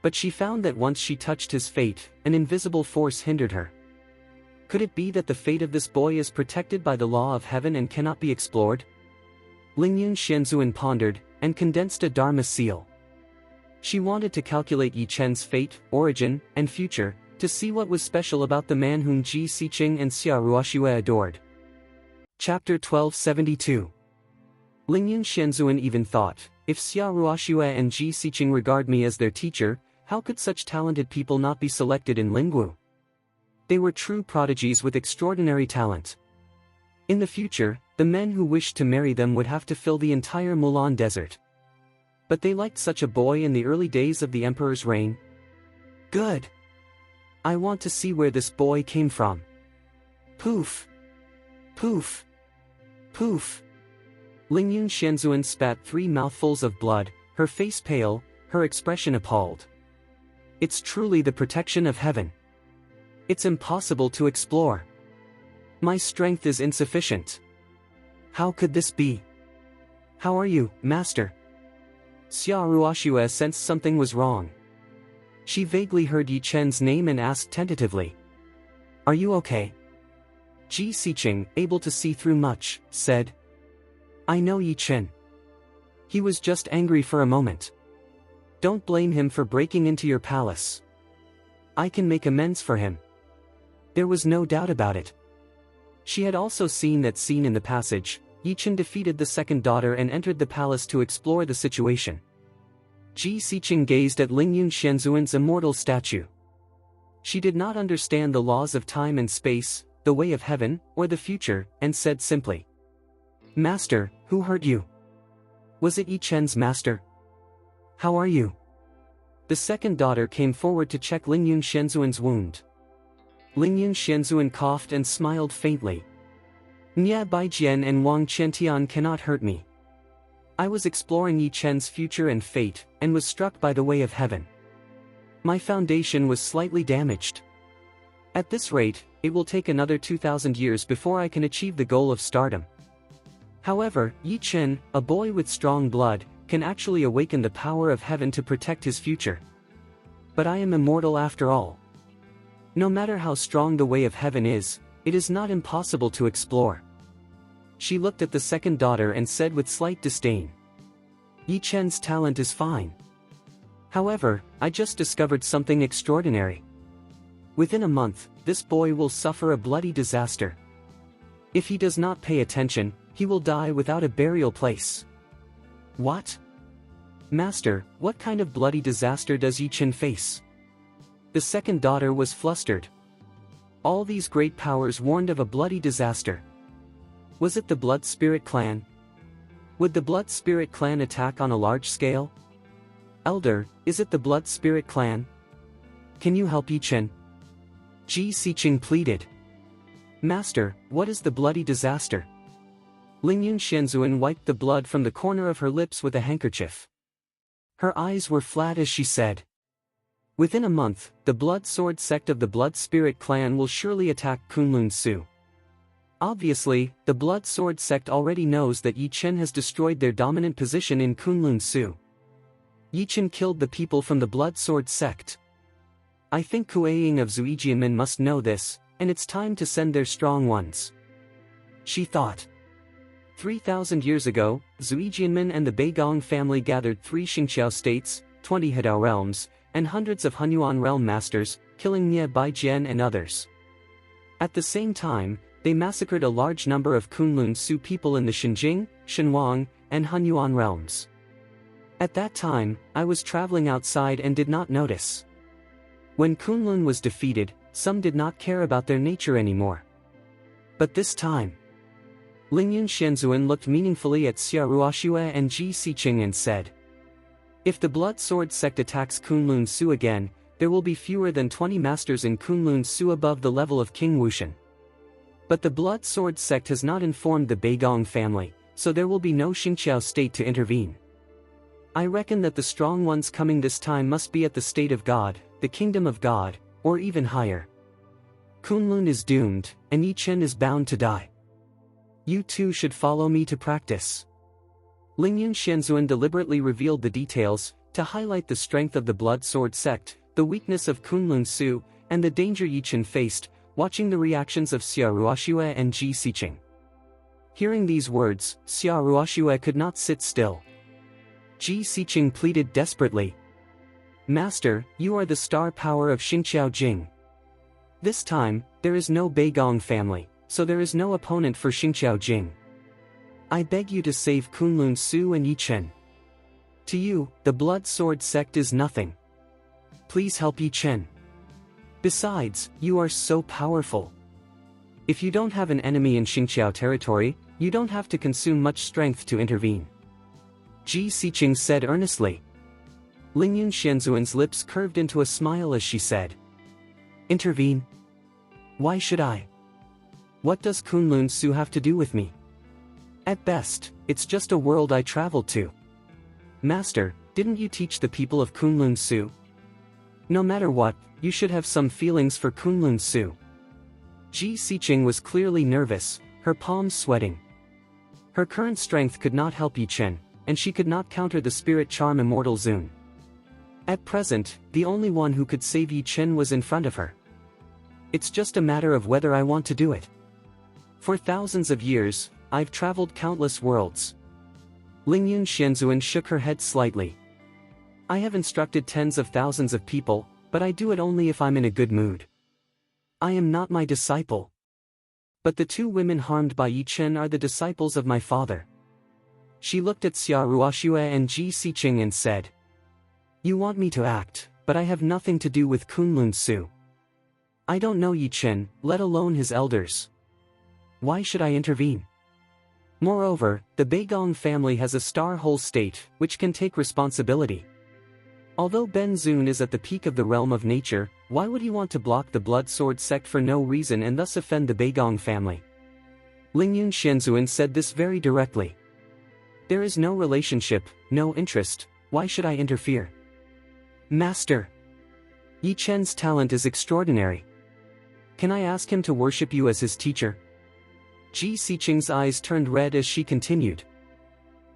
But she found that once she touched his fate, an invisible force hindered her. Could it be that the fate of this boy is protected by the law of heaven and cannot be explored? Lingyun Xianzuan pondered, and condensed a Dharma seal. She wanted to calculate Yi Chen's fate, origin, and future, to see what was special about the man whom Ji Xiqing and Xia Ruoxue adored. Chapter 1272. Lingyun Xianzuan even thought, if Xia Ruoxue and Ji Xiqing regard me as their teacher, how could such talented people not be selected in Lingwu? They were true prodigies with extraordinary talent. In the future, the men who wished to marry them would have to fill the entire Mulan desert. But they liked such a boy in the early days of the emperor's reign. Good. I want to see where this boy came from. Poof. Poof. Poof. Lingyun Shenzhuan spat 3 mouthfuls of blood, her face pale, her expression appalled. It's truly the protection of heaven. It's impossible to explore. My strength is insufficient. How could this be? How are you, master? Xia Ruoxue sensed something was wrong. She vaguely heard Yi Chen's name and asked tentatively. Are you okay? Ji Xiqing, able to see through much, said. I know Yi Chen. He was just angry for a moment. Don't blame him for breaking into your palace. I can make amends for him. There was no doubt about it. She had also seen that scene in the passage. Yi Chen defeated the second daughter and entered the palace to explore the situation. Ji Xiqing gazed at Lingyun Shenzhuan's immortal statue. She did not understand the laws of time and space, the way of heaven, or the future, and said simply. Master, who hurt you? Was it Yi Chen's master? How are you? The second daughter came forward to check Lingyun Shenzhuan's wound. Lingyun Shenzhuan coughed and smiled faintly. Nya Baijian and Wang Qiantian cannot hurt me. I was exploring Yi Chen's future and fate, and was struck by the way of heaven. My foundation was slightly damaged. At this rate, it will take another 2,000 years before I can achieve the goal of stardom. However, Yi Chen, a boy with strong blood, can actually awaken the power of heaven to protect his future. But I am immortal after all. No matter how strong the way of heaven is, it is not impossible to explore. She looked at the second daughter and said with slight disdain. Yi Chen's talent is fine. However, I just discovered something extraordinary. Within a month, this boy will suffer a bloody disaster. If he does not pay attention, he will die without a burial place. What? Master, what kind of bloody disaster does Yi Chen face? The second daughter was flustered. All these great powers warned of a bloody disaster. Was it the Blood Spirit clan? Would the Blood Spirit clan attack on a large scale? Elder, is it the Blood Spirit clan? Can you help Yi Chen? Ji Xiqing pleaded. Master, what is the bloody disaster? Lingyun Shenzhuan wiped the blood from the corner of her lips with a handkerchief. Her eyes were flat as she said. Within a month, the Blood Sword sect of the Blood Spirit clan will surely attack Kunlun Su. Obviously, the Blood Sword sect already knows that Yi Chen has destroyed their dominant position in Kunlun Su. Yi Chen killed the people from the Blood Sword sect. I think Kuei-Ying of Zuijianmen must know this, and it's time to send their strong ones. She thought. 3,000 years ago, Zuijianmen and the Beigong family gathered 3 Xingqiao states, 20 Hedao realms, and hundreds of Hunyuan realm masters, killing Nie Baijian and others. At the same time, they massacred a large number of Kunlun Su people in the Xinjing, Shenhuang, and Hunyuan realms. At that time, I was traveling outside and did not notice. When Kunlun was defeated, some did not care about their nature anymore. But this time, Lingyun Shenzhuan looked meaningfully at Xia Ruoxue and Ji Xiqing and said, if the Blood Sword sect attacks Kunlun Su again, there will be fewer than 20 masters in Kunlun Su above the level of King Wushan. But the Blood Sword sect has not informed the Beigong family, so there will be no Xingqiao state to intervene. I reckon that the strong ones coming this time must be at the state of God, the kingdom of God, or even higher. Kunlun is doomed, and Yi Chen is bound to die. You too should follow me to practice. Lingyun Shenzhuan deliberately revealed the details, to highlight the strength of the Blood Sword sect, the weakness of Kunlun Su, and the danger Yi Chen faced, watching the reactions of Xia Ruoxue and Ji Xiqing. Hearing these words, Xia Ruoxue could not sit still. Ji Xiqing pleaded desperately. Master, you are the star power of Xingqiao Jing. This time, there is no Beigong family, so there is no opponent for Xingqiao Jing. I beg you to save Kunlun Su and Yi Chen. To you, the Blood Sword sect is nothing. Please help Yi Chen. Besides, you are so powerful. If you don't have an enemy in Xingqiao territory, you don't have to consume much strength to intervene. Ji Xiqing said earnestly. Lingyun Xianzuan's lips curved into a smile as she said. Intervene? Why should I? What does Kunlun Su have to do with me? At best, it's just a world I traveled to. Master, didn't you teach the people of Kunlun Su? No matter what, you should have some feelings for Kunlun Su. Ji Xiqing was clearly nervous, her palms sweating. Her current strength could not help Yi Chen, and she could not counter the spirit charm immortal Zun. At present, the only one who could save Yi Chen was in front of her. It's just a matter of whether I want to do it. For thousands of years, I've traveled countless worlds. Lingyun Xianzuan shook her head slightly. I have instructed tens of thousands of people, but I do it only if I'm in a good mood. I am not my disciple. But the two women harmed by Yi Chen are the disciples of my father. She looked at Xia Ruoxue and Ji Xiqing and said. You want me to act, but I have nothing to do with Kunlun Su. I don't know Yi Chen, let alone his elders. Why should I intervene? Moreover, the Beigong family has a star whole state, which can take responsibility. Although Ben Zun is at the peak of the realm of nature, why would he want to block the Blood Sword sect for no reason and thus offend the Beigong family? Lingyun Xianzuan said this very directly. There is no relationship, no interest, why should I interfere? Master! Yi Chen's talent is extraordinary. Can I ask him to worship you as his teacher? Ji Xiqing's eyes turned red as she continued.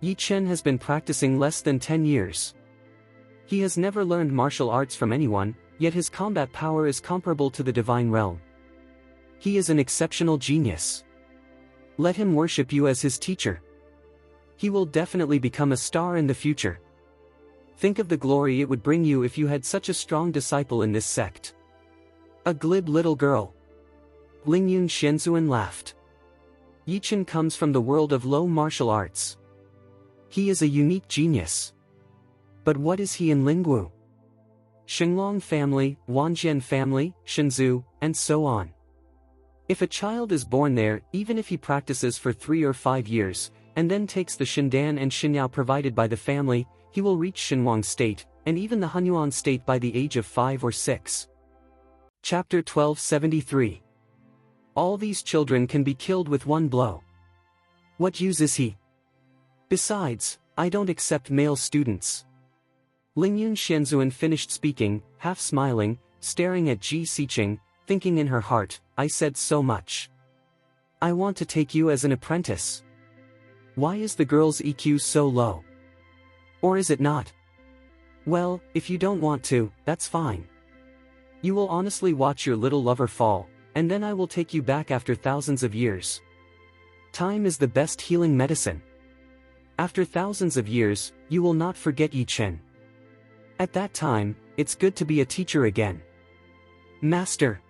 Yi Chen has been practicing less than 10 years. He has never learned martial arts from anyone, yet his combat power is comparable to the divine realm. He is an exceptional genius. Let him worship you as his teacher. He will definitely become a star in the future. Think of the glory it would bring you if you had such a strong disciple in this sect. A glib little girl. Lingyun Xianzuan laughed. Yi Chen comes from the world of low martial arts. He is a unique genius. But what is he in Lingwu? Shenglong family, Wanjian family, Shenzhou, and so on. If a child is born there, even if he practices for 3 or 5 years, and then takes the Shindan and Shinyao provided by the family, he will reach Shenhuang state, and even the Hunyuan state by the age of 5 or 6. Chapter 1273. All these children can be killed with one blow. What use is he? Besides, I don't accept male students. Lingyun Xianzuan finished speaking, half smiling, staring at Ji Xiqing, thinking in her heart, I said so much. I want to take you as an apprentice. Why is the girl's EQ so low? Or is it not? Well, if you don't want to, that's fine. You will honestly watch your little lover fall, and then I will take you back after thousands of years. Time is the best healing medicine. After thousands of years, you will not forget Yi Chen. At that time, it's good to be a teacher again. Master!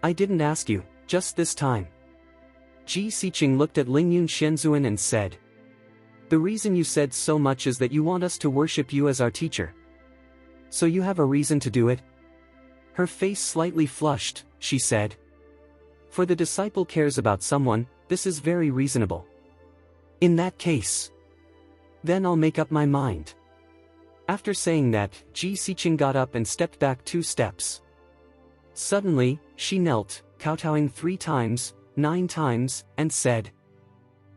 I didn't ask you, just this time. Ji Xiqing looked at Lingyun Xianzuan and said. The reason you said so much is that you want us to worship you as our teacher. So you have a reason to do it? Her face slightly flushed, she said. For the disciple cares about someone, this is very reasonable. In that case. Then I'll make up my mind. After saying that, Ji Xiqing got up and stepped back 2 steps. Suddenly, she knelt, kowtowing 3 times, 9 times, and said.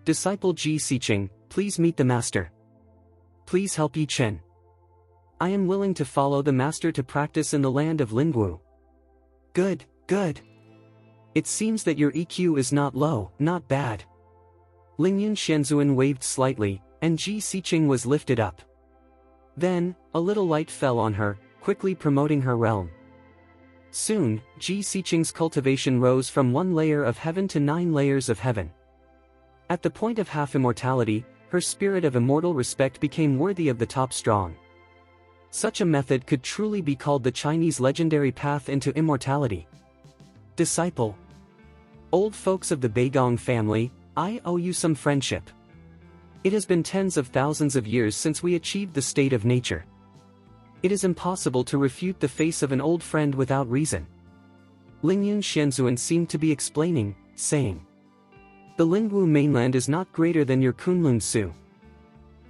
Disciple Ji Xiqing, please meet the master. Please help Yi Chen. I am willing to follow the master to practice in the land of Lingwu. Good, good. It seems that your EQ is not low, not bad. Lingyun Xianzuan waved slightly, and Ji Xiqing was lifted up. Then, a little light fell on her, quickly promoting her realm. Soon, Ji Xiqing's cultivation rose from 1 layer of heaven to 9 layers of heaven. At the point of half-immortality, her spirit of immortal respect became worthy of the top strong. Such a method could truly be called the Chinese legendary path into immortality. Disciple. Old folks of the Beigong family, I owe you some friendship. It has been tens of thousands of years since we achieved the state of nature. It is impossible to refute the face of an old friend without reason. Lingyun Xianzuan seemed to be explaining, saying, "The Lingwu mainland is not greater than your Kunlun Su.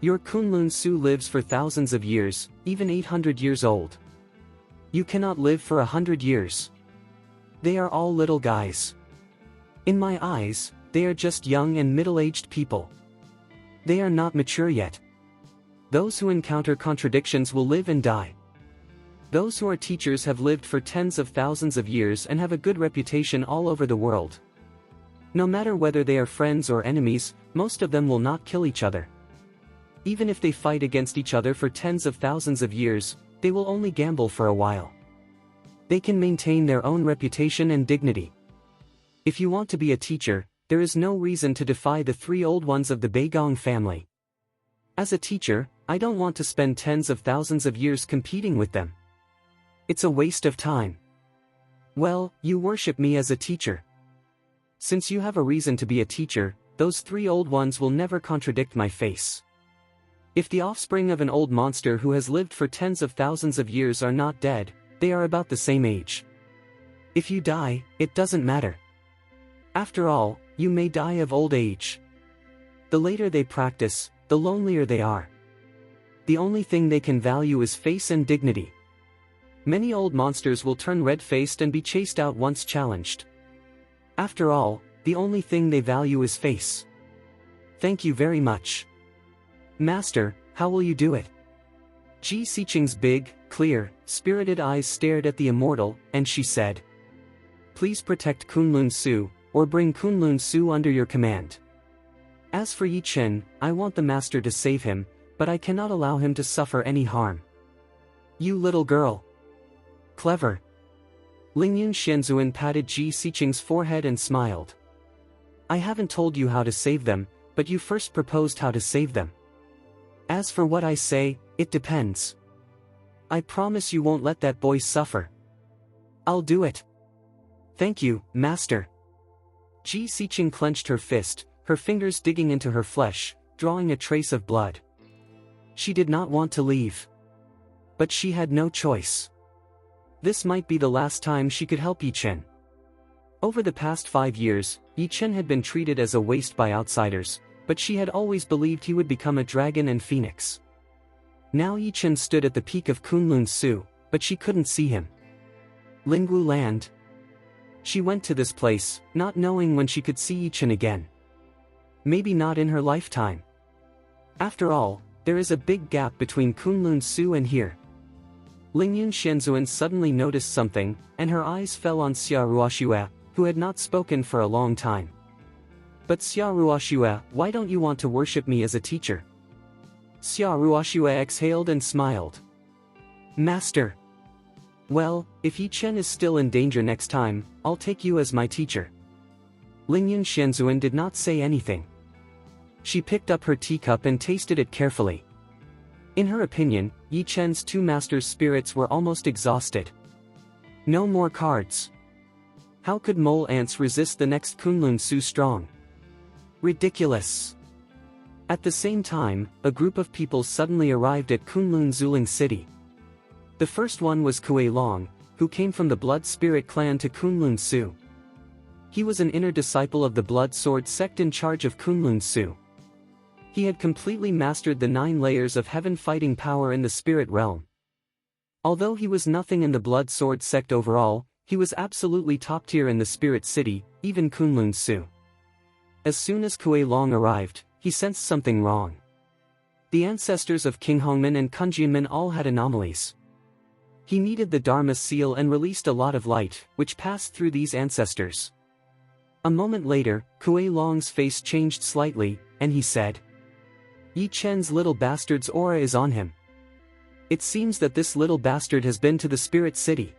Your Kunlun Su lives for thousands of years, even 800 years old. You cannot live for 100 years. They are all little guys. In my eyes, they are just young and middle-aged people. They are not mature yet. Those who encounter contradictions will live and die. Those who are teachers have lived for tens of thousands of years and have a good reputation all over the world. No matter whether they are friends or enemies, most of them will not kill each other. Even if they fight against each other for tens of thousands of years, they will only gamble for a while. They can maintain their own reputation and dignity. If you want to be a teacher, there is no reason to defy the three old ones of the Beigong family. As a teacher, I don't want to spend tens of thousands of years competing with them. It's a waste of time. Well, you worship me as a teacher. Since you have a reason to be a teacher, those three old ones will never contradict my face. If the offspring of an old monster who has lived for tens of thousands of years are not dead, they are about the same age. If you die, it doesn't matter. After all, you may die of old age. The later they practice, the lonelier they are. The only thing they can value is face and dignity. Many old monsters will turn red-faced and be chased out once challenged. After all, the only thing they value is face. Thank you very much. Master, how will you do it? Ji Xiqing's big, clear, spirited eyes stared at the immortal, and she said, "Please protect Kunlun Su, or bring Kunlun Su under your command. As for Yi Chen, I want the master to save him, but I cannot allow him to suffer any harm." You little girl. Clever. Lingyun Xianzuan patted Ji Xiqing's forehead and smiled. I haven't told you how to save them, but you first proposed how to save them. As for what I say, it depends. I promise you won't let that boy suffer. I'll do it. Thank you, master. Ji Xiqing clenched her fist, her fingers digging into her flesh, drawing a trace of blood. She did not want to leave. But she had no choice. This might be the last time she could help Yi Chen. Over the past 5 years, Yi Chen had been treated as a waste by outsiders, but she had always believed he would become a dragon and phoenix. Now Yi Chen stood at the peak of Kunlun Su, but she couldn't see him. Lingwu Land. She went to this place, not knowing when she could see Yi Chen again. Maybe not in her lifetime. After all, there is a big gap between Kunlun Su and here. Lingyun Xianzuan suddenly noticed something, and her eyes fell on Xia Ruoxue, who had not spoken for a long time. But Xia Ruoxue, why don't you want to worship me as a teacher? Xia Ruoxue exhaled and smiled. Master. Well, if Yi Chen is still in danger next time, I'll take you as my teacher. Lingyun Xianzuan did not say anything. She picked up her teacup and tasted it carefully. In her opinion, Yi Chen's two masters' spirits were almost exhausted. No more cards. How could mole ants resist the next Kunlun Su strong? Ridiculous. At the same time, a group of people suddenly arrived at Kunlun Zuling City. The first one was Kuei Long, who came from the Blood Spirit clan to Kunlun Su. He was an inner disciple of the Blood Sword sect in charge of Kunlun Su. He had completely mastered the 9 layers of heaven fighting power in the spirit realm. Although he was nothing in the Blood Sword sect overall, he was absolutely top tier in the spirit city, even Kunlun Su. As soon as Kuei Long arrived, he sensed something wrong. The ancestors of King Hongmin and Kunjianmin all had anomalies. He needed the Dharma seal and released a lot of light, which passed through these ancestors. A moment later, Kuei Long's face changed slightly, and he said, Yi Chen's little bastard's aura is on him. It seems that this little bastard has been to the spirit city.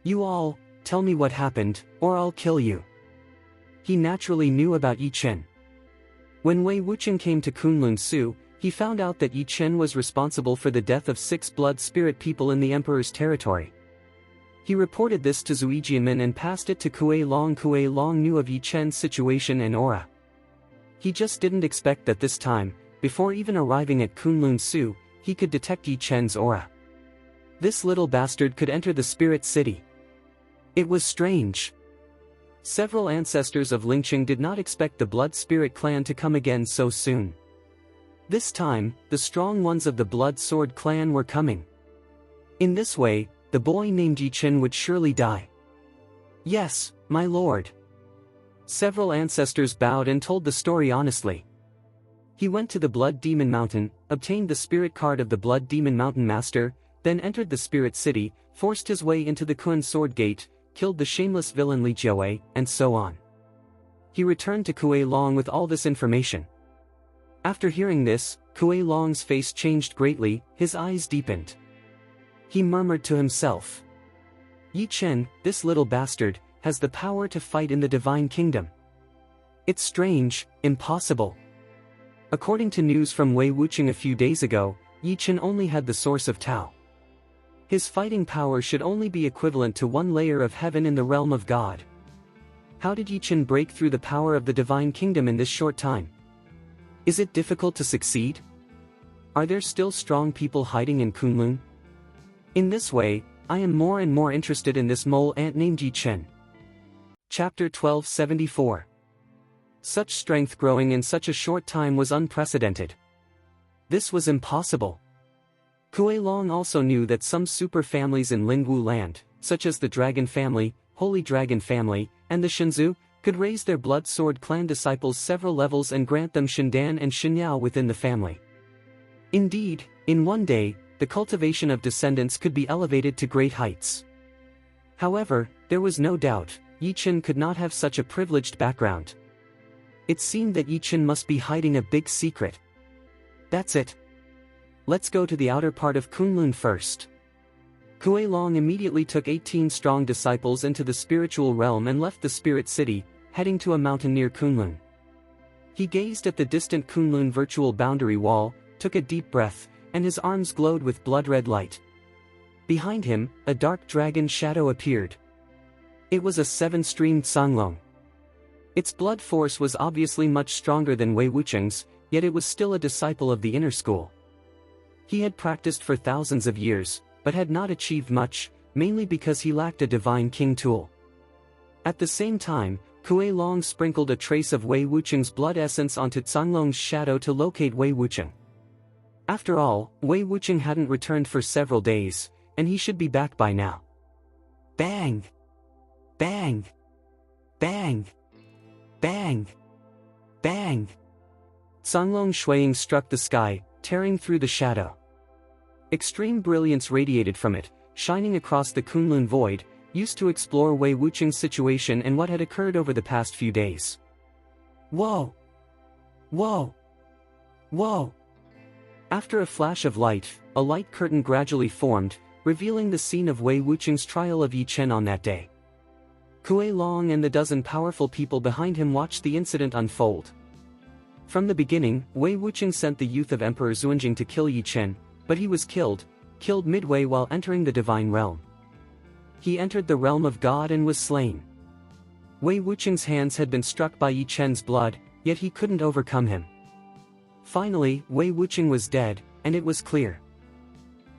You all, tell me what happened, or I'll kill you. He naturally knew about Yi Chen. When Wei Wucheng came to Kunlun Su, he found out that Yi Chen was responsible for the death of 6 blood spirit people in the emperor's territory. He reported this to Zui Jianmin and passed it to Kuei Long. Kuei Long knew of Yi Chen's situation and aura. He just didn't expect that this time, before even arriving at Kunlun Su, he could detect Yi Chen's aura. This little bastard could enter the spirit city. It was strange. Several ancestors of Lingqing did not expect the Blood Spirit clan to come again so soon. This time, the strong ones of the Blood Sword clan were coming. In this way, the boy named Yichen would surely die. Yes, my lord. Several ancestors bowed and told the story honestly. He went to the Blood Demon Mountain, obtained the spirit card of the Blood Demon Mountain Master, then entered the Spirit City, forced his way into the Kun Sword Gate, killed the shameless villain Li Jiawei, and so on. He returned to Kuei Long with all this information. After hearing this, Kuei Long's face changed greatly, his eyes deepened. He murmured to himself. Yi Chen, this little bastard, has the power to fight in the Divine Kingdom. It's strange, impossible. According to news from Wei Wuqing a few days ago, Yi Chen only had the source of Tao. His fighting power should only be equivalent to one layer of heaven in the realm of God. How did Yi Chen break through the power of the Divine Kingdom in this short time? Is it difficult to succeed? Are there still strong people hiding in Kunlun? In this way, I am more and more interested in this mole ant named Yi Chen. Chapter 1274. Such strength growing in such a short time was unprecedented. This was impossible. Kuei Long also knew that some super families in Lingwu land, such as the Dragon Family, Holy Dragon Family, and the Shenzu, could raise their Blood Sword clan disciples several levels and grant them Shindan and Shinyao within the family. Indeed, in one day, the cultivation of descendants could be elevated to great heights. However, there was no doubt, Yi Chen could not have such a privileged background. It seemed that Yi Chen must be hiding a big secret. That's it. Let's go to the outer part of Kunlun first. Kuei Long immediately took 18 strong disciples into the spiritual realm and left the Spirit City, heading to a mountain near Kunlun. He gazed at the distant Kunlun virtual boundary wall, took a deep breath, and his arms glowed with blood-red light. Behind him, a dark dragon shadow appeared. It was a seven-streamed Sanglong. Its blood force was obviously much stronger than Wei Wuqing's, yet it was still a disciple of the inner school. He had practiced for thousands of years, but had not achieved much, mainly because he lacked a divine king tool. At the same time, Kuei Long sprinkled a trace of Wei Wuqing's blood essence onto Sanglong's shadow to locate Wei Wuqing. After all, Wei Wuqing hadn't returned for several days, and he should be back by now. Bang! Bang! Bang! Bang! Bang! Sanglong Shuiying struck the sky, tearing through the shadow. Extreme brilliance radiated from it, shining across the Kunlun void, used to explore Wei Wuqing's situation and what had occurred over the past few days. Whoa! Whoa! Whoa! After a flash of light, a light curtain gradually formed, revealing the scene of Wei Wuqing's trial of Yi Chen on that day. Kuei Long and the dozen powerful people behind him watched the incident unfold. From the beginning, Wei Wuqing sent the youth of Emperor Xuanjing to kill Yi Chen, but he was killed midway while entering the divine realm. He entered the realm of God and was slain. Wei Wuqing's hands had been struck by Yi Chen's blood, yet he couldn't overcome him. Finally, Wei Wuqing was dead, and it was clear.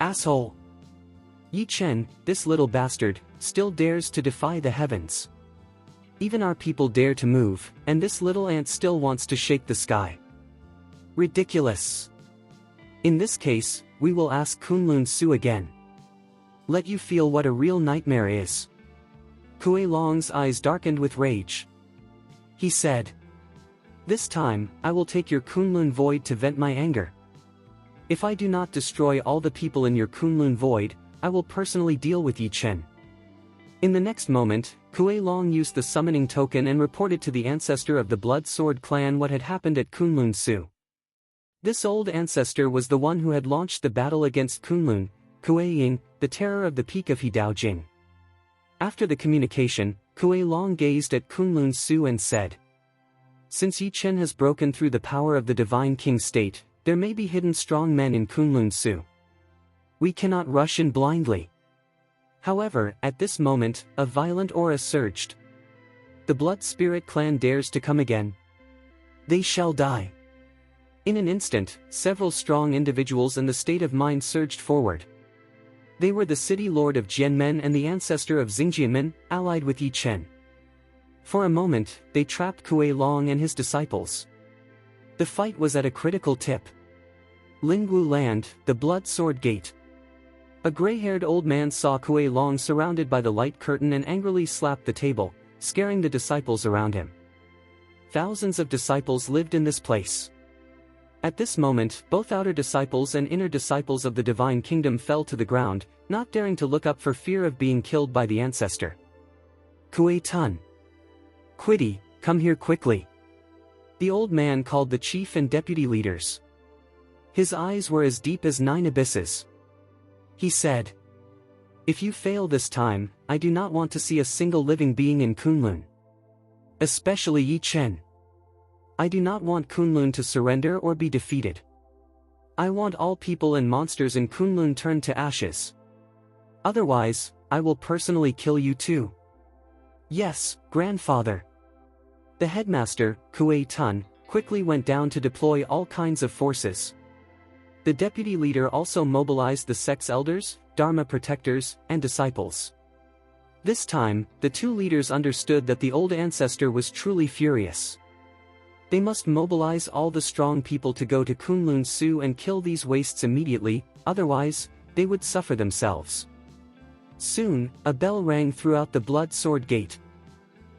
Asshole! Yi Chen, this little bastard, still dares to defy the heavens. Even our people dare to move, and this little ant still wants to shake the sky. Ridiculous. In this case, we will ask Kunlun Su again. Let you feel what a real nightmare is. Kuei Long's eyes darkened with rage. He said, "This time, I will take your Kunlun void to vent my anger. If I do not destroy all the people in your Kunlun void, I will personally deal with Yi Chen." In the next moment, Kuei Long used the summoning token and reported to the ancestor of the Blood Sword clan what had happened at Kunlun Su. This old ancestor was the one who had launched the battle against Kunlun, Kuei Ying, the terror of the peak of Hedaojing. After the communication, Kuei Long gazed at Kunlun Su and said, "Since Yi Chen has broken through the power of the Divine King state, there may be hidden strong men in Kunlun Su. We cannot rush in blindly." However, at this moment, a violent aura surged. The Blood Spirit clan dares to come again. They shall die. In an instant, several strong individuals in the state of mind surged forward. They were the city lord of Jianmen and the ancestor of Xingjianmen, allied with Yi Chen. For a moment, they trapped Kuei Long and his disciples. The fight was at a critical tip. Lingwu Land, the Blood Sword Gate. A gray-haired old man saw Kuei Long surrounded by the light curtain and angrily slapped the table, scaring the disciples around him. Thousands of disciples lived in this place. At this moment, both outer disciples and inner disciples of the divine kingdom fell to the ground, not daring to look up for fear of being killed by the ancestor. Kuei Tun. Quiddy, come here quickly. The old man called the chief and deputy leaders. His eyes were as deep as 9 abysses. He said, "If you fail this time, I do not want to see a single living being in Kunlun. Especially Yi Chen. I do not want Kunlun to surrender or be defeated. I want all people and monsters in Kunlun turned to ashes. Otherwise, I will personally kill you too." "Yes, grandfather." The headmaster, Kuei Tun, quickly went down to deploy all kinds of forces. The deputy leader also mobilized the sect's elders, Dharma protectors, and disciples. This time, the two leaders understood that the old ancestor was truly furious. They must mobilize all the strong people to go to Kunlun Su and kill these wastes immediately, otherwise, they would suffer themselves. Soon, a bell rang throughout the Blood Sword Gate.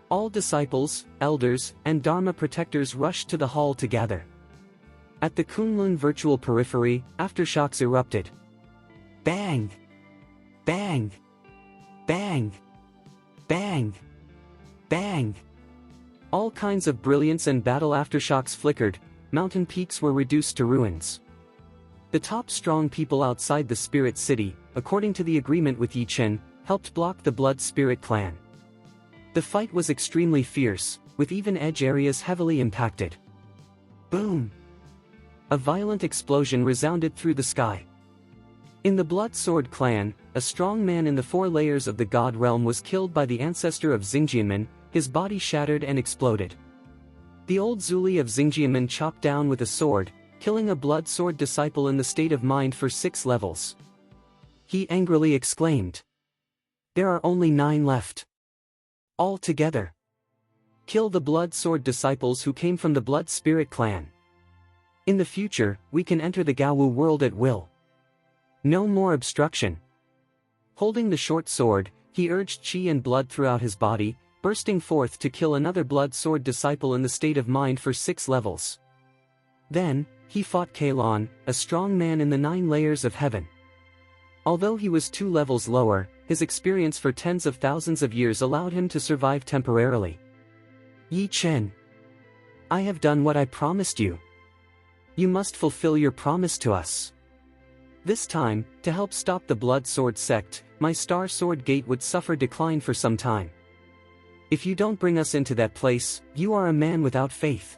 All disciples, elders, and Dharma protectors rushed to the hall to gather. At the Kunlun virtual periphery, aftershocks erupted. Bang! Bang! Bang! Bang! Bang! All kinds of brilliance and battle aftershocks flickered, mountain peaks were reduced to ruins. The top strong people outside the Spirit City, according to the agreement with Yi Chen, helped block the Blood Spirit clan. The fight was extremely fierce, with even edge areas heavily impacted. Boom! A violent explosion resounded through the sky. In the Blood Sword clan, a strong man in the 4 layers of the God realm was killed by the ancestor of Xingjianmen, his body shattered and exploded. The old Zuli of Xingjianmen chopped down with a sword, killing a Blood Sword disciple in the state of mind for 6 levels. He angrily exclaimed, "There are only 9 left. All together. Kill the Blood Sword disciples who came from the Blood Spirit clan. In the future, we can enter the Gaowu world at will. No more obstruction." Holding the short sword, he urged qi and blood throughout his body, bursting forth to kill another Blood Sword disciple in the state of mind for 6 levels. Then, he fought Kalon, a strong man in the 9 layers of heaven. Although he was 2 levels lower, his experience for tens of thousands of years allowed him to survive temporarily. "Yi Chen. I have done what I promised you. You must fulfill your promise to us. This time, to help stop the Blood Sword sect, my Star Sword Gate would suffer decline for some time. If you don't bring us into that place, you are a man without faith."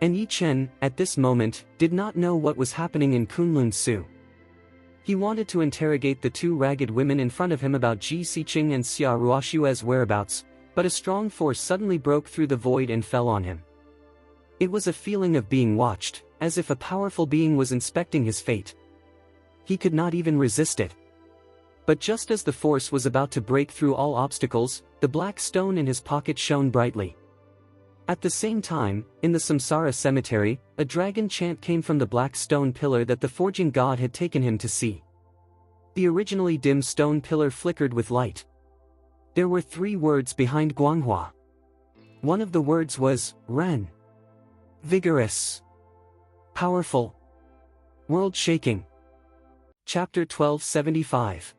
And Yi Chen, at this moment, did not know what was happening in Kunlun Su. He wanted to interrogate the 2 ragged women in front of him about Ji Xiqing and Xia Ruoshue's whereabouts, but a strong force suddenly broke through the void and fell on him. It was a feeling of being watched, as if a powerful being was inspecting his fate. He could not even resist it. But just as the force was about to break through all obstacles, the black stone in his pocket shone brightly. At the same time, in the Samsara cemetery, a dragon chant came from the black stone pillar that the forging god had taken him to see. The originally dim stone pillar flickered with light. There were 3 words behind Guanghua. One of the words was, Ren. Vigorous. Powerful. World-shaking. Chapter 1275.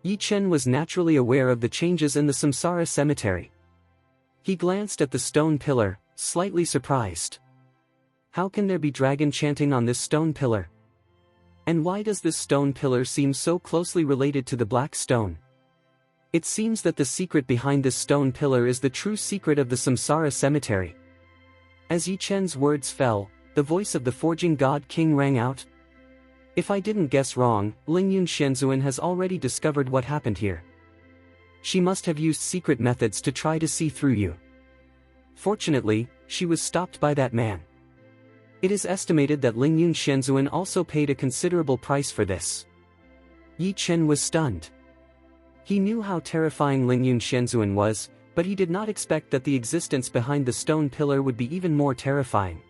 Yi Chen was naturally aware of the changes in the Samsara cemetery. He glanced at the stone pillar, slightly surprised. How can there be dragon chanting on this stone pillar? And why does this stone pillar seem so closely related to the black stone? It seems that the secret behind this stone pillar is the true secret of the Samsara cemetery. As Yi Chen's words fell, the voice of the forging god king rang out. If I didn't guess wrong, Lingyun Shenzuan has already discovered what happened here. She must have used secret methods to try to see through you. Fortunately, she was stopped by that man. It is estimated that Lingyun Shenzuan also paid a considerable price for this. Yi Chen was stunned. He knew how terrifying Lingyun Shenzhuan was, but he did not expect that the existence behind the stone pillar would be even more terrifying.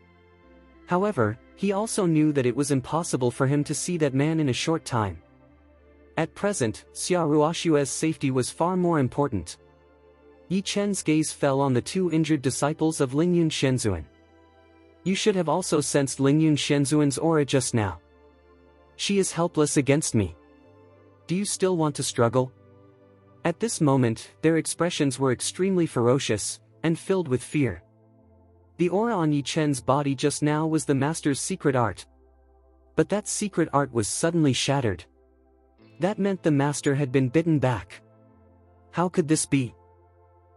However, he also knew that it was impossible for him to see that man in a short time. At present, Xia Ruoshue's safety was far more important. Yi Chen's gaze fell on the two injured disciples of Lingyun Shenzhuan. You should have also sensed Lingyun Shenzhuan's aura just now. She is helpless against me. Do you still want to struggle? At this moment, their expressions were extremely ferocious, and filled with fear. The aura on Yi Chen's body just now was the master's secret art. But that secret art was suddenly shattered. That meant the master had been bitten back. How could this be?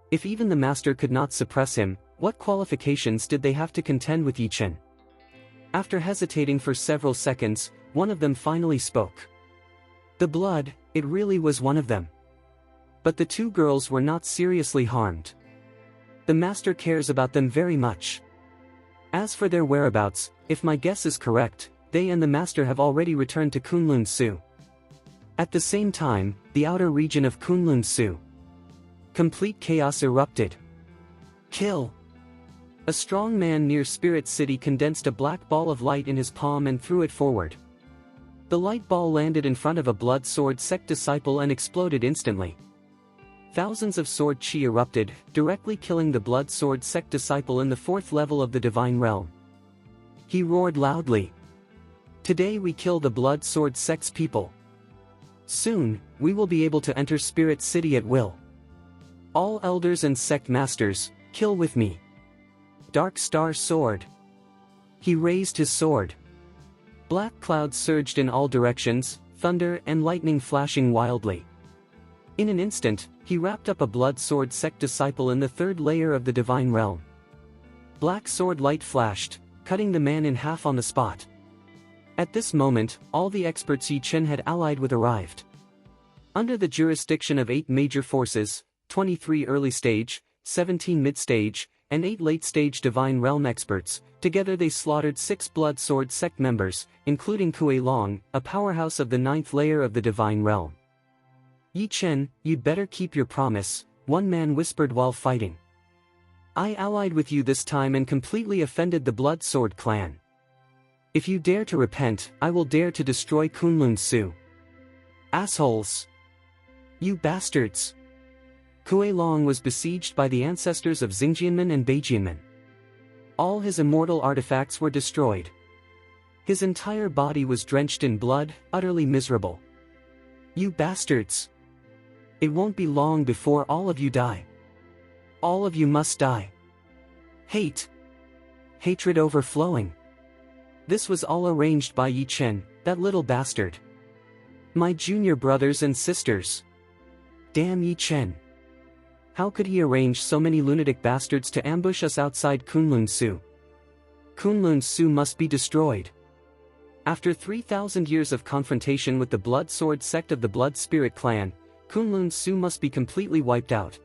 If even the master could not suppress him, what qualifications did they have to contend with Yi Chen? After hesitating for several seconds, one of them finally spoke. The blood, it really was one of them. But the two girls were not seriously harmed. The master cares about them very much. As for their whereabouts, if my guess is correct, they and the master have already returned to Kunlun Su. At the same time, the outer region of Kunlun Su. Complete chaos erupted. Kill! A strong man near Spirit City condensed a black ball of light in his palm and threw it forward. The light ball landed in front of a blood sword sect disciple and exploded instantly. Thousands of sword chi erupted, directly killing the blood sword sect disciple in the fourth level of the divine realm. He roared loudly. Today we kill the blood sword sect's people. Soon, we will be able to enter Spirit City at will. All elders and sect masters, kill with me. Dark Star Sword. He raised his sword. Black clouds surged in all directions, thunder and lightning flashing wildly. In an instant, he wrapped up a blood sword sect disciple in the third layer of the divine realm. Black sword light flashed, cutting the man in half on the spot. At this moment, all the experts Yi Chen had allied with arrived. Under the jurisdiction of 8 major forces, 23 early stage, 17 mid-stage, and 8 late-stage divine realm experts, together they slaughtered 6 blood sword sect members, including Kuei Long, a powerhouse of the 9th layer of the divine realm. Yi Chen, you'd better keep your promise, one man whispered while fighting. I allied with you this time and completely offended the blood sword clan. If you dare to repent, I will dare to destroy Kunlun Su. Assholes! You bastards! Kuei Long was besieged by the ancestors of Xingjianmen and Beijianmen. All his immortal artifacts were destroyed. His entire body was drenched in blood, utterly miserable. You bastards! It won't be long before all of you die. All of you must die. Hate. Hatred overflowing. This was all arranged by Yi Chen, that little bastard. My junior brothers and sisters. Damn Yi Chen. How could he arrange so many lunatic bastards to ambush us outside Kunlun Su? Kunlun Su must be destroyed. After 3,000 years of confrontation with the Blood Sword sect of the Blood Spirit clan, Kunlun Su must be completely wiped out.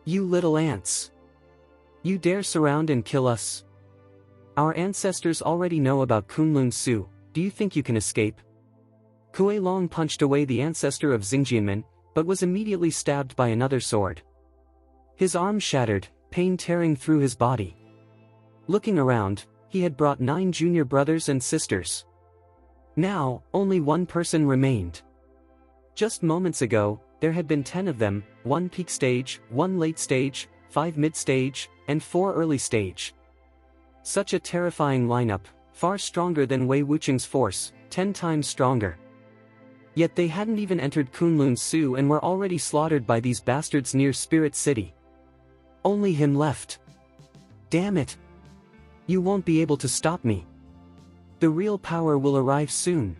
You little ants. You dare surround and kill us? Our ancestors already know about Kunlun Su, do you think you can escape? Kuei Long punched away the ancestor of Xingjianmen, but was immediately stabbed by another sword. His arm shattered, pain tearing through his body. Looking around, he had brought 9 junior brothers and sisters. Now, only one person remained. Just moments ago, there had been 10 of them, 1 peak stage, 1 late stage, 5 mid stage, and 4 early stage. Such a terrifying lineup, far stronger than Wei Wucheng's force, 10 times stronger. Yet they hadn't even entered Kunlun Su and were already slaughtered by these bastards near Spirit City. Only him left. Damn it! You won't be able to stop me. The real power will arrive soon.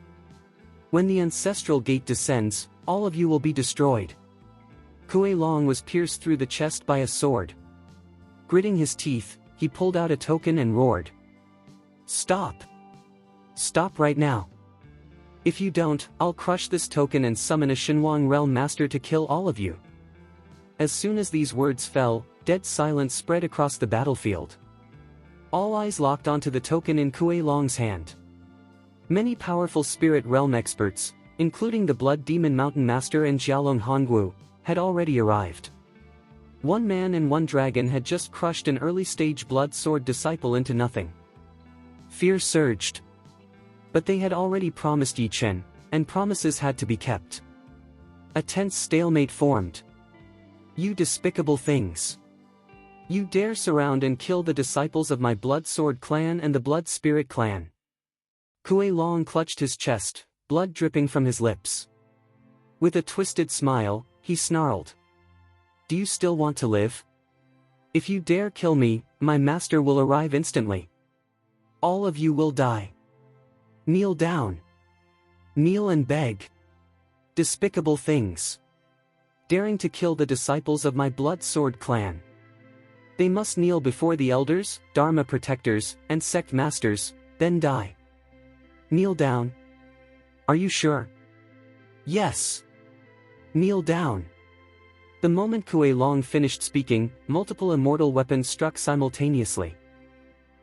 When the ancestral gate descends, all of you will be destroyed. Kuei Long was pierced through the chest by a sword. Gritting his teeth, he pulled out a token and roared. Stop! Stop right now! If you don't, I'll crush this token and summon a Shenhuang Realm Master to kill all of you. As soon as these words fell, dead silence spread across the battlefield. All eyes locked onto the token in Kuei Long's hand. Many powerful spirit realm experts, including the Blood Demon Mountain Master and Xiaolong Hongwu, had already arrived. One man and one dragon had just crushed an early-stage blood sword disciple into nothing. Fear surged. But they had already promised Yi Chen, and promises had to be kept. A tense stalemate formed. You despicable things! You dare surround and kill the disciples of my Blood Sword clan and the Blood Spirit clan. Kuei Long clutched his chest, blood dripping from his lips. With a twisted smile, he snarled. Do you still want to live? If you dare kill me, my master will arrive instantly. All of you will die. Kneel down. Kneel and beg. Despicable things. Daring to kill the disciples of my Blood Sword clan. They must kneel before the elders, Dharma protectors, and sect masters, then die. Kneel down. Are you sure? Yes. Kneel down. The moment Kuei Long finished speaking, multiple immortal weapons struck simultaneously.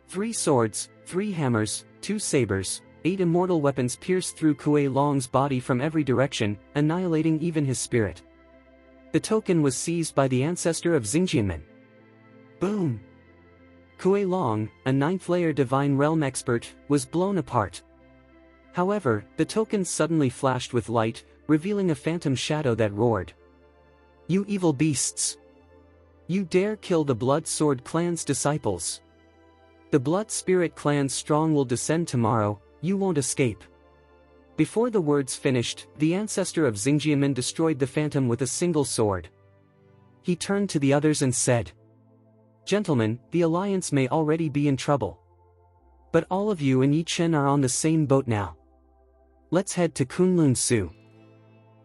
3 swords, 3 hammers, 2 sabers, 8 immortal weapons pierced through Kuei Long's body from every direction, annihilating even his spirit. The token was seized by the ancestor of Xingjianmen. Boom! Kuei Long, a 9th-layer Divine Realm expert, was blown apart. However, the token suddenly flashed with light, revealing a phantom shadow that roared. You evil beasts! You dare kill the Blood Sword clan's disciples! The Blood Spirit clan's strong will descend tomorrow, you won't escape. Before the words finished, the ancestor of Xingjianmen destroyed the phantom with a single sword. He turned to the others and said, Gentlemen, the Alliance may already be in trouble. But all of you and Yi Chen are on the same boat now. Let's head to Kunlun Su.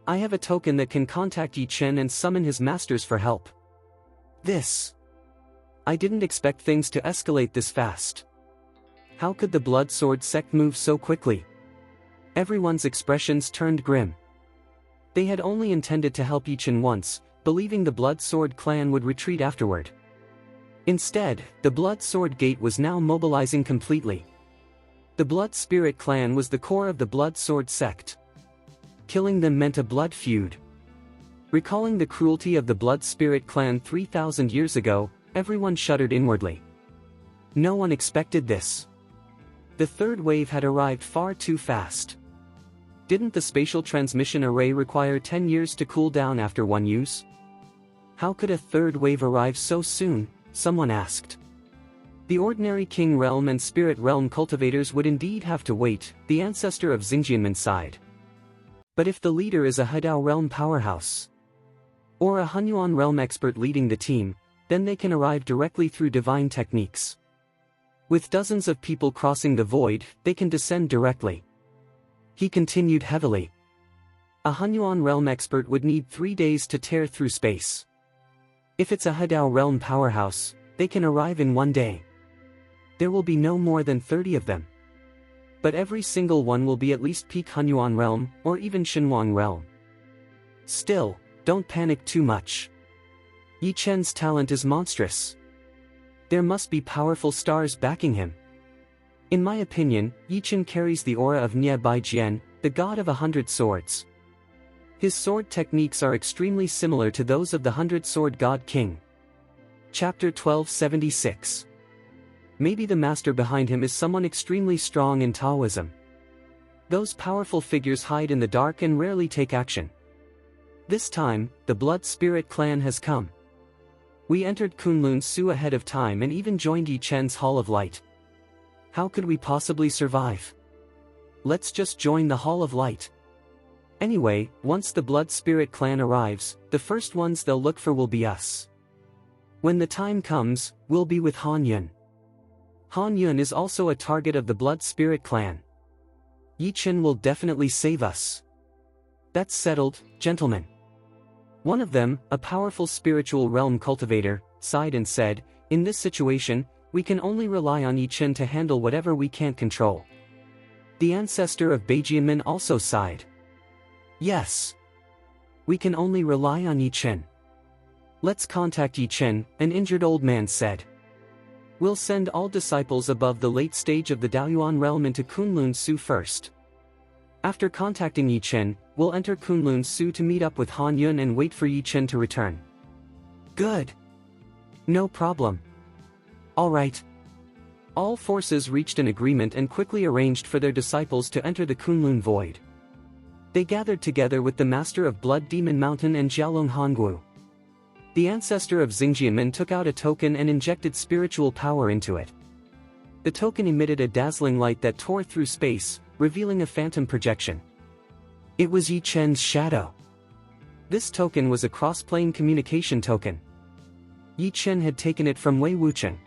I have a token that can contact Yi Chen and summon his masters for help. I didn't expect things to escalate this fast. How could the Blood Sword sect move so quickly? Everyone's expressions turned grim. They had only intended to help Yi Chen once, believing the Blood Sword clan would retreat afterward. Instead, the Blood Sword Gate was now mobilizing completely. The Blood Spirit clan was the core of the Blood Sword sect. Killing them meant a blood feud. Recalling the cruelty of the Blood Spirit clan 3,000 years ago, everyone shuddered inwardly. No one expected this. The third wave had arrived far too fast. Didn't the spatial transmission array require 10 years to cool down after one use? How could a third wave arrive so soon? Someone asked. The ordinary King Realm and Spirit Realm cultivators would indeed have to wait, the ancestor of Xingjianmen sighed. But if the leader is a Hedao Realm powerhouse, or a Hunyuan Realm expert leading the team, then they can arrive directly through divine techniques. With dozens of people crossing the void, they can descend directly. He continued heavily. A Hunyuan Realm expert would need 3 days to tear through space. If it's a Hedao Realm powerhouse, they can arrive in 1 day. There will be no more than 30 of them. But every single one will be at least peak Hunyuan Realm, or even Shenhuang Realm. Still, don't panic too much. Yi Chen's talent is monstrous. There must be powerful stars backing him. In my opinion, Yi Chen carries the aura of Nie Bai Jian, the god of 100 swords. His sword techniques are extremely similar to those of the 100-sword god king. Chapter 1276. Maybe the master behind him is someone extremely strong in Taoism. Those powerful figures hide in the dark and rarely take action. This time, the Blood Spirit clan has come. We entered Kunlun Su ahead of time and even joined Yi Chen's Hall of Light. How could we possibly survive? Let's just join the Hall of Light. Anyway, once the Blood Spirit clan arrives, the first ones they'll look for will be us. When the time comes, we'll be with Han Yun. Han Yun is also a target of the Blood Spirit clan. Yi Chen will definitely save us. That's settled, gentlemen. One of them, a powerful spiritual realm cultivator, sighed and said, in this situation, we can only rely on Yi Chen to handle whatever we can't control. The ancestor of Beijianmen also sighed. Yes. We can only rely on Yi Chen. Let's contact Yi Chen, an injured old man said. We'll send all disciples above the late stage of the Daoyuan realm into Kunlun Su first. After contacting Yi Chen, we'll enter Kunlun Su to meet up with Han Yun and wait for Yi Chen to return. Good. No problem. Alright. All forces reached an agreement and quickly arranged for their disciples to enter the Kunlun Void. They gathered together with the Master of Blood Demon Mountain and Jiaolong Hanguo. The ancestor of Xingjianmen took out a token and injected spiritual power into it. The token emitted a dazzling light that tore through space, revealing a phantom projection. It was Yi Chen's shadow. This token was a cross-plane communication token. Yi Chen had taken it from Wei Wucheng.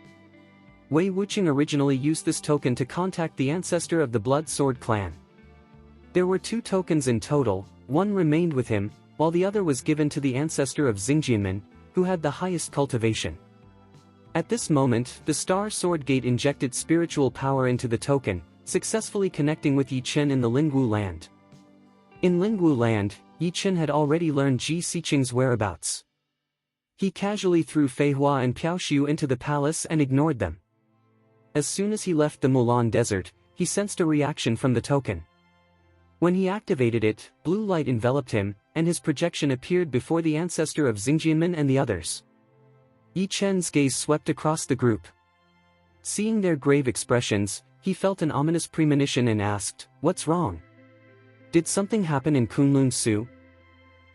Wei Wucheng originally used this token to contact the ancestor of the Blood Sword clan. There were 2 tokens in total, one remained with him, while the other was given to the ancestor of Xingjianmen, who had the highest cultivation. At this moment, the Star Sword Gate injected spiritual power into the token, successfully connecting with Yi Chen in the Lingwu land. In Lingwu land, Yi Chen had already learned Ji Xiqing's whereabouts. He casually threw Fei Hua and Piao Xiu into the palace and ignored them. As soon as he left the Mulan Desert, he sensed a reaction from the token. When he activated it, blue light enveloped him, and his projection appeared before the ancestor of Xingjianmen and the others. Yi Chen's gaze swept across the group. Seeing their grave expressions, he felt an ominous premonition and asked, "What's wrong? Did something happen in Kunlun Su?"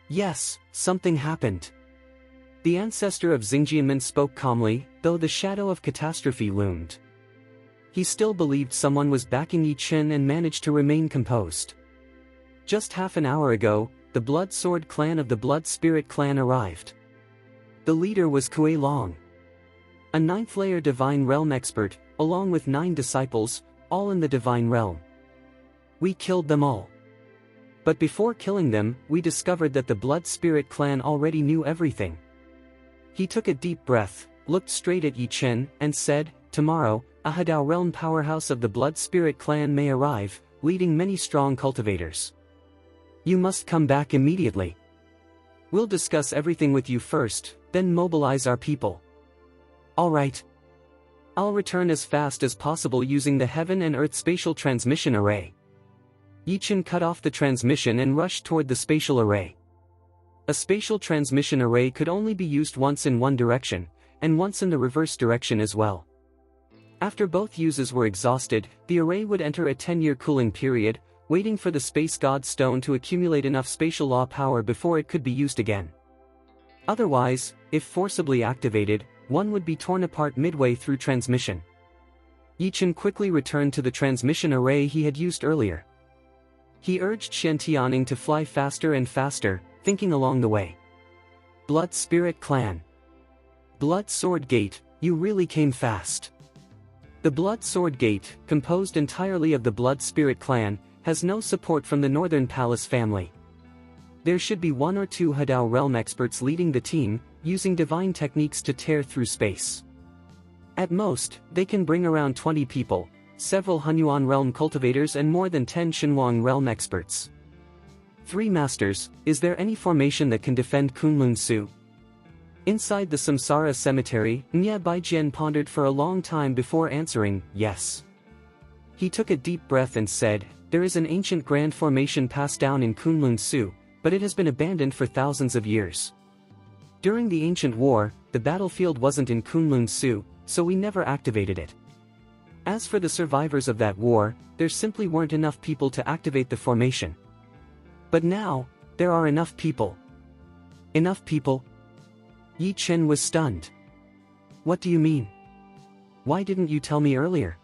"Yes, something happened." The ancestor of Xingjianmen spoke calmly, though the shadow of catastrophe loomed. He still believed someone was backing Yi Chen and managed to remain composed. Just half an hour ago, the Blood Sword clan of the Blood Spirit clan arrived. The leader was Kuei Long, a 9th-layer Divine Realm expert, along with 9 disciples, all in the Divine Realm. We killed them all. But before killing them, we discovered that the Blood Spirit clan already knew everything. He took a deep breath, looked straight at Yi Chen, and said, "Tomorrow, a Hadao Realm powerhouse of the Blood Spirit clan may arrive, leading many strong cultivators. You must come back immediately. We'll discuss everything with you first, then mobilize our people." "Alright. I'll return as fast as possible using the Heaven and Earth Spatial Transmission Array." Yi Chen cut off the transmission and rushed toward the spatial array. A spatial transmission array could only be used once in one direction, and once in the reverse direction as well. After both uses were exhausted, the array would enter a 10-year cooling period, waiting for the Space God Stone to accumulate enough spatial law power before it could be used again. Otherwise, if forcibly activated, one would be torn apart midway through transmission. Yi Chen quickly returned to the transmission array he had used earlier. He urged Shen Tianing to fly faster and faster, thinking along the way. "Blood Spirit Clan. Blood Sword Gate, you really came fast." The Blood Sword Gate, composed entirely of the Blood Spirit Clan, has no support from the Northern Palace family. There should be 1 or 2 Hadao Realm experts leading the team, using divine techniques to tear through space. At most, they can bring around 20 people, several Hunyuan Realm cultivators and more than 10 Shenhuang Realm experts. 3 Masters, is there any formation that can defend Kunlun Su? Inside the Samsara Cemetery, Nye Baijian pondered for a long time before answering, "Yes." He took a deep breath and said, "There is an ancient grand formation passed down in Kunlun Su, but it has been abandoned for thousands of years. During the ancient war, the battlefield wasn't in Kunlun Su, so we never activated it. As for the survivors of that war, there simply weren't enough people to activate the formation. But now, there are enough people." "Enough people?" Yi Chen was stunned. "What do you mean? Why didn't you tell me earlier?"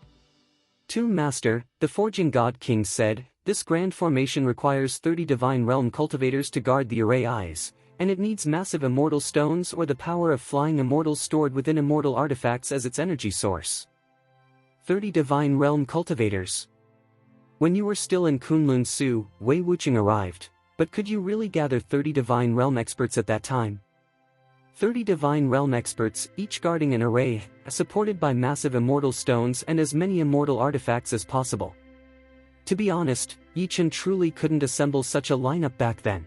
"Tomb Master," the Forging God King said, "this grand formation requires 30 Divine Realm cultivators to guard the array eyes, and it needs massive immortal stones or the power of flying immortals stored within immortal artifacts as its energy source. 30 Divine Realm cultivators. When you were still in Kunlun Su, Wei Wucheng arrived, but could you really gather 30 Divine Realm experts at that time? 30 Divine Realm experts, each guarding an array, supported by massive immortal stones and as many immortal artifacts as possible. To be honest, Yi Chen truly couldn't assemble such a lineup back then.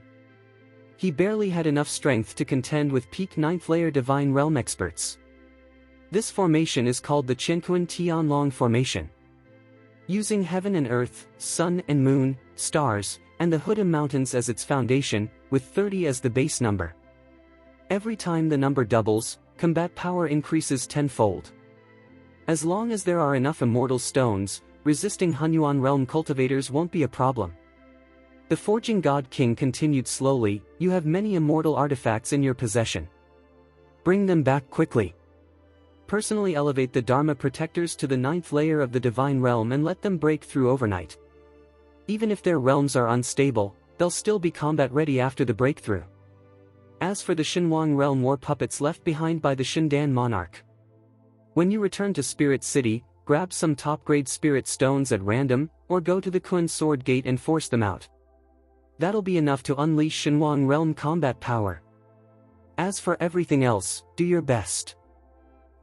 He barely had enough strength to contend with peak 9th-layer Divine Realm experts. This formation is called the Qianquan Tianlong Formation. Using heaven and earth, sun and moon, stars, and the Huda Mountains as its foundation, with 30 as the base number. Every time the number doubles, combat power increases tenfold. As long as there are enough immortal stones, resisting Hunyuan realm cultivators won't be a problem. The Forging God King continued slowly, you have many immortal artifacts in your possession. Bring them back quickly. Personally elevate the Dharma protectors to the 9th layer of the divine realm and let them break through overnight. Even if their realms are unstable, they'll still be combat ready after the breakthrough. As for the Shinwang realm war puppets left behind by the Shindan monarch, when you return to Spirit City, grab some top-grade spirit stones at random, or go to the Kun Sword Gate and force them out. That'll be enough to unleash Shinwang realm combat power. As for everything else, do your best.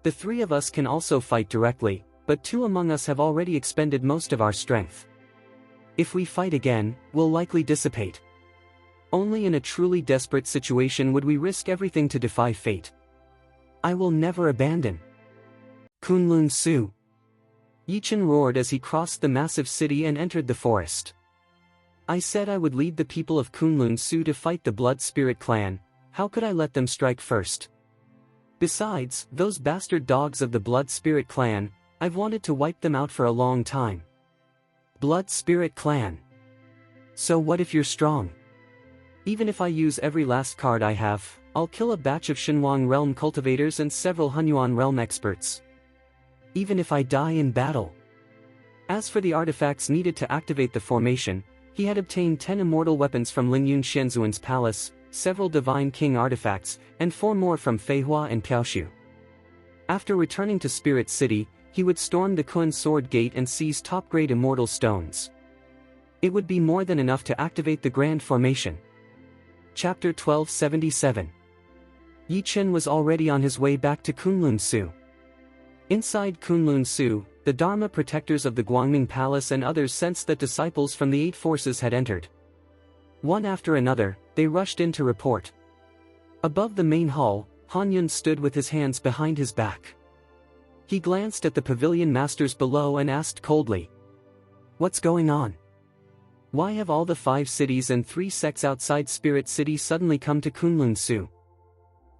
The 3 of us can also fight directly, but 2 among us have already expended most of our strength. If we fight again, we'll likely dissipate. Only in a truly desperate situation would we risk everything to defy fate. I will never abandon. Kunlun Su. Yichen roared as he crossed the massive city and entered the forest. I said I would lead the people of Kunlun Su to fight the Blood Spirit clan, how could I let them strike first? Besides, those bastard dogs of the Blood Spirit clan, I've wanted to wipe them out for a long time. Blood Spirit clan. So what if you're strong? Even if I use every last card I have, I'll kill a batch of Shinwang realm cultivators and several Hunyuan realm experts. Even if I die in battle. As for the artifacts needed to activate the formation, he had obtained 10 immortal weapons from Lingyun Shenzhuan's palace, several Divine King artifacts, and 4 more from Feihua and Piaoshu. After returning to Spirit City, he would storm the Kun Sword Gate and seize top-grade immortal stones. It would be more than enough to activate the Grand Formation. Chapter 1277. Yi Chen was already on his way back to Kunlun Su. Inside Kunlun Su, the Dharma protectors of the Guangming Palace and others sensed that disciples from the 8 forces had entered. One after another, they rushed in to report. Above the main hall, Han Yun stood with his hands behind his back. He glanced at the pavilion masters below and asked coldly, "What's going on? Why have all the 5 cities and 3 sects outside Spirit City suddenly come to Kunlun Su?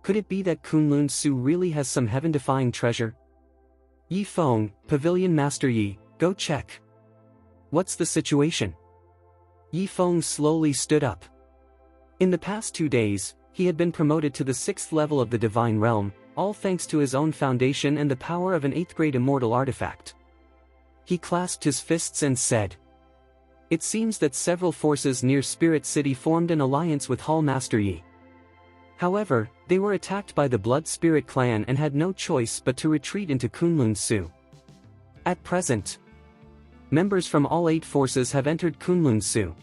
Could it be that Kunlun Su really has some heaven-defying treasure?" Yi Feng, Pavilion Master Yi, go check. What's the situation? Yi Feng slowly stood up. In the past 2 days, he had been promoted to the 6th level of the Divine Realm, all thanks to his own foundation and the power of an 8th-grade immortal artifact. He clasped his fists and said, "It seems that several forces near Spirit City formed an alliance with Hall Master Yi. However, they were attacked by the Blood Spirit clan and had no choice but to retreat into Kunlun Su. At present, members from all 8 forces have entered Kunlun Su.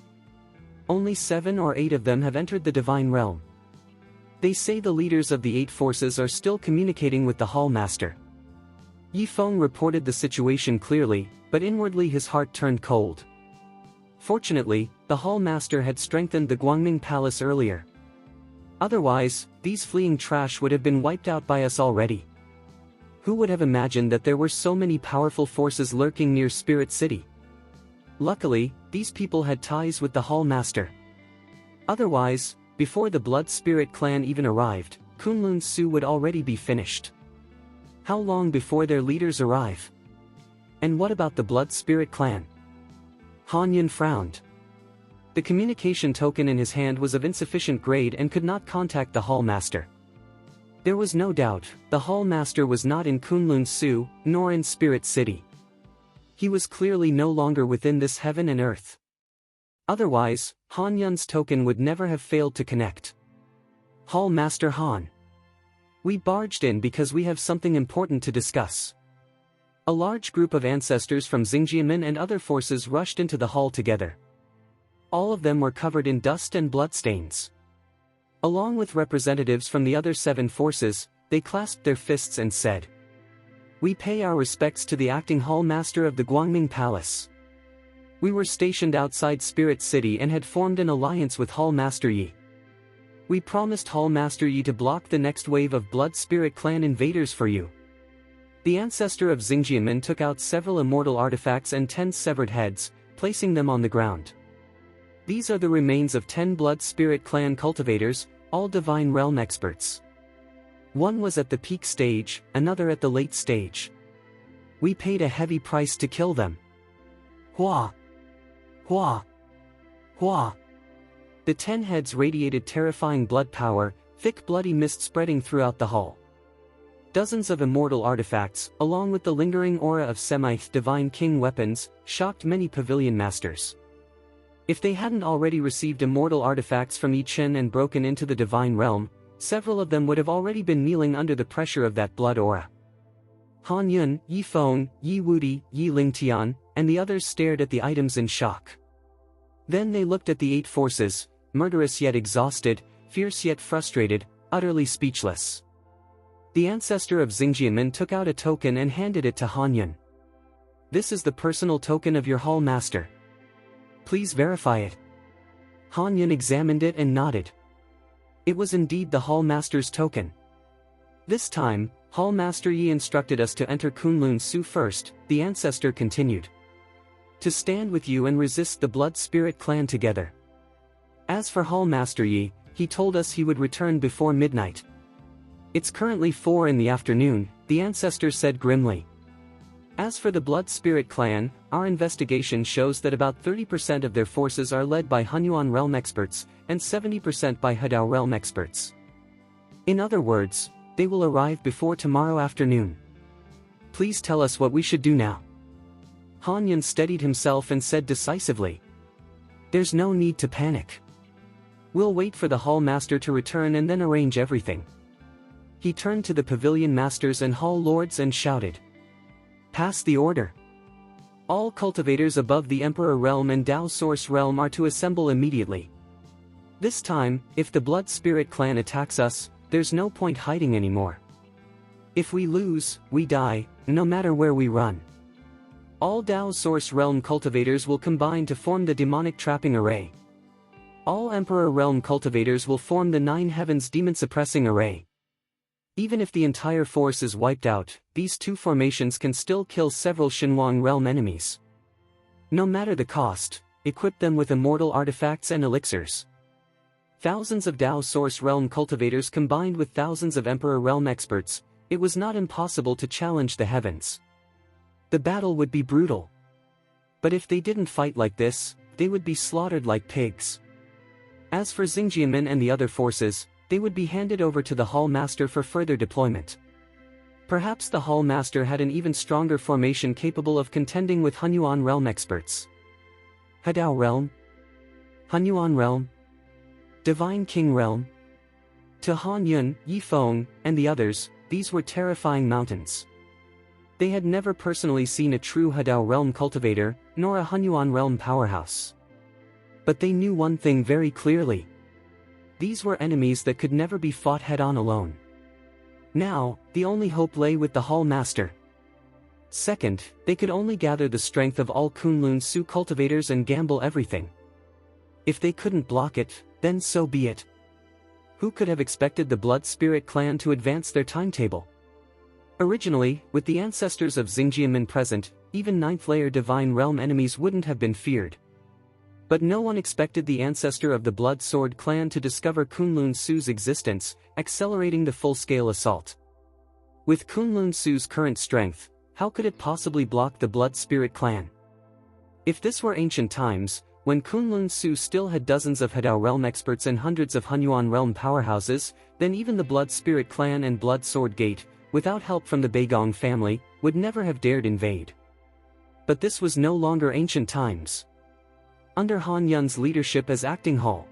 Only 7 or 8 of them have entered the Divine Realm. They say the leaders of the 8 forces are still communicating with the Hall Master." Yi Feng reported the situation clearly, but inwardly his heart turned cold. Fortunately, the Hall Master had strengthened the Guangming Palace earlier. Otherwise, these fleeing trash would have been wiped out by us already. Who would have imagined that there were so many powerful forces lurking near Spirit City? Luckily, these people had ties with the Hall Master. Otherwise, before the Blood Spirit clan even arrived, Kunlun Su would already be finished. How long before their leaders arrive? And what about the Blood Spirit clan? Han Yun frowned. The communication token in his hand was of insufficient grade and could not contact the Hall Master. There was no doubt, the Hall Master was not in Kunlun Su, nor in Spirit City. He was clearly no longer within this heaven and earth. Otherwise, Han Yun's token would never have failed to connect. "Hall Master Han. We barged in because we have something important to discuss." A large group of ancestors from Xingjiamen and other forces rushed into the hall together. All of them were covered in dust and bloodstains. Along with representatives from the other 7 forces, they clasped their fists and said, "We pay our respects to the acting Hall Master of the Guangming Palace. We were stationed outside Spirit City and had formed an alliance with Hall Master Yi. We promised Hall Master Yi to block the next wave of Blood Spirit clan invaders for you. The ancestor of Xingjianmen took out several immortal artifacts and 10 severed heads, placing them on the ground. These are the remains of 10 Blood Spirit Clan cultivators, all Divine Realm experts. One was at the peak stage, another at the late stage. We paid a heavy price to kill them. Hua! Hua! Hua! The 10 heads radiated terrifying blood power, thick bloody mist spreading throughout the hall. Dozens of immortal artifacts, along with the lingering aura of semi-divine king weapons, shocked many pavilion masters. If they hadn't already received immortal artifacts from Yi Chen and broken into the divine realm, several of them would have already been kneeling under the pressure of that blood aura. Han Yun, Yi Feng, Yi Wudi, Yi Lingtian, and the others stared at the items in shock. Then they looked at the 8 forces, murderous yet exhausted, fierce yet frustrated, utterly speechless. The ancestor of Xingjianmen took out a token and handed it to Han Yun. This is the personal token of your hall master. Please verify it. Han Yun examined it and nodded. It was indeed the hall master's token. This time, Hall Master Yi instructed us to enter Kunlun Su first, the ancestor continued. To stand with you and resist the Blood Spirit Clan together. As for Hall Master Yi, he told us he would return before midnight. It's currently 4 in the afternoon, the ancestor said grimly. As for the Blood Spirit Clan, our investigation shows that about 30% of their forces are led by Hunyuan realm experts, and 70% by Hadao realm experts. In other words, they will arrive before tomorrow afternoon. Please tell us what we should do now. Han Yun steadied himself and said decisively. There's no need to panic. We'll wait for the hall master to return and then arrange everything. He turned to the pavilion masters and hall lords and shouted. Pass the order. All cultivators above the Emperor Realm and Dao Source Realm are to assemble immediately. This time, if the Blood Spirit Clan attacks us, there's no point hiding anymore. If we lose, we die, no matter where we run. All Dao Source Realm cultivators will combine to form the Demonic Trapping Array. All Emperor Realm cultivators will form the 9 Heavens Demon Suppressing Array. Even if the entire force is wiped out, these 2 formations can still kill several Shenhuang realm enemies. No matter the cost, equip them with immortal artifacts and elixirs. Thousands of Dao Source Realm cultivators combined with thousands of Emperor Realm experts, it was not impossible to challenge the heavens. The battle would be brutal. But if they didn't fight like this, they would be slaughtered like pigs. As for Xingjianmen and the other forces, they would be handed over to the Hall Master for further deployment. Perhaps the Hall Master had an even stronger formation capable of contending with Hunyuan realm experts. Hadao Realm? Hunyuan Realm? Divine King Realm? To Han Yun, Yi Feng, and the others, these were terrifying mountains. They had never personally seen a true Hadao Realm cultivator, nor a Hunyuan Realm powerhouse. But they knew one thing very clearly. These were enemies that could never be fought head-on alone. Now, the only hope lay with the Hall Master. Second, they could only gather the strength of all Kunlun Su cultivators and gamble everything. If they couldn't block it, then so be it. Who could have expected the Blood Spirit Clan to advance their timetable? Originally, with the ancestors of Xingjianmen present, even 9th-layer Divine Realm enemies wouldn't have been feared. But no one expected the ancestor of the Blood Sword Clan to discover Kunlun Su's existence, accelerating the full-scale assault. With Kunlun Su's current strength, how could it possibly block the Blood Spirit Clan? If this were ancient times, when Kunlun Su still had dozens of Hadao Realm experts and hundreds of Hunyuan Realm powerhouses, then even the Blood Spirit Clan and Blood Sword Gate, without help from the Beigong family, would never have dared invade. But this was no longer ancient times. Under Han Yun's leadership as acting Hall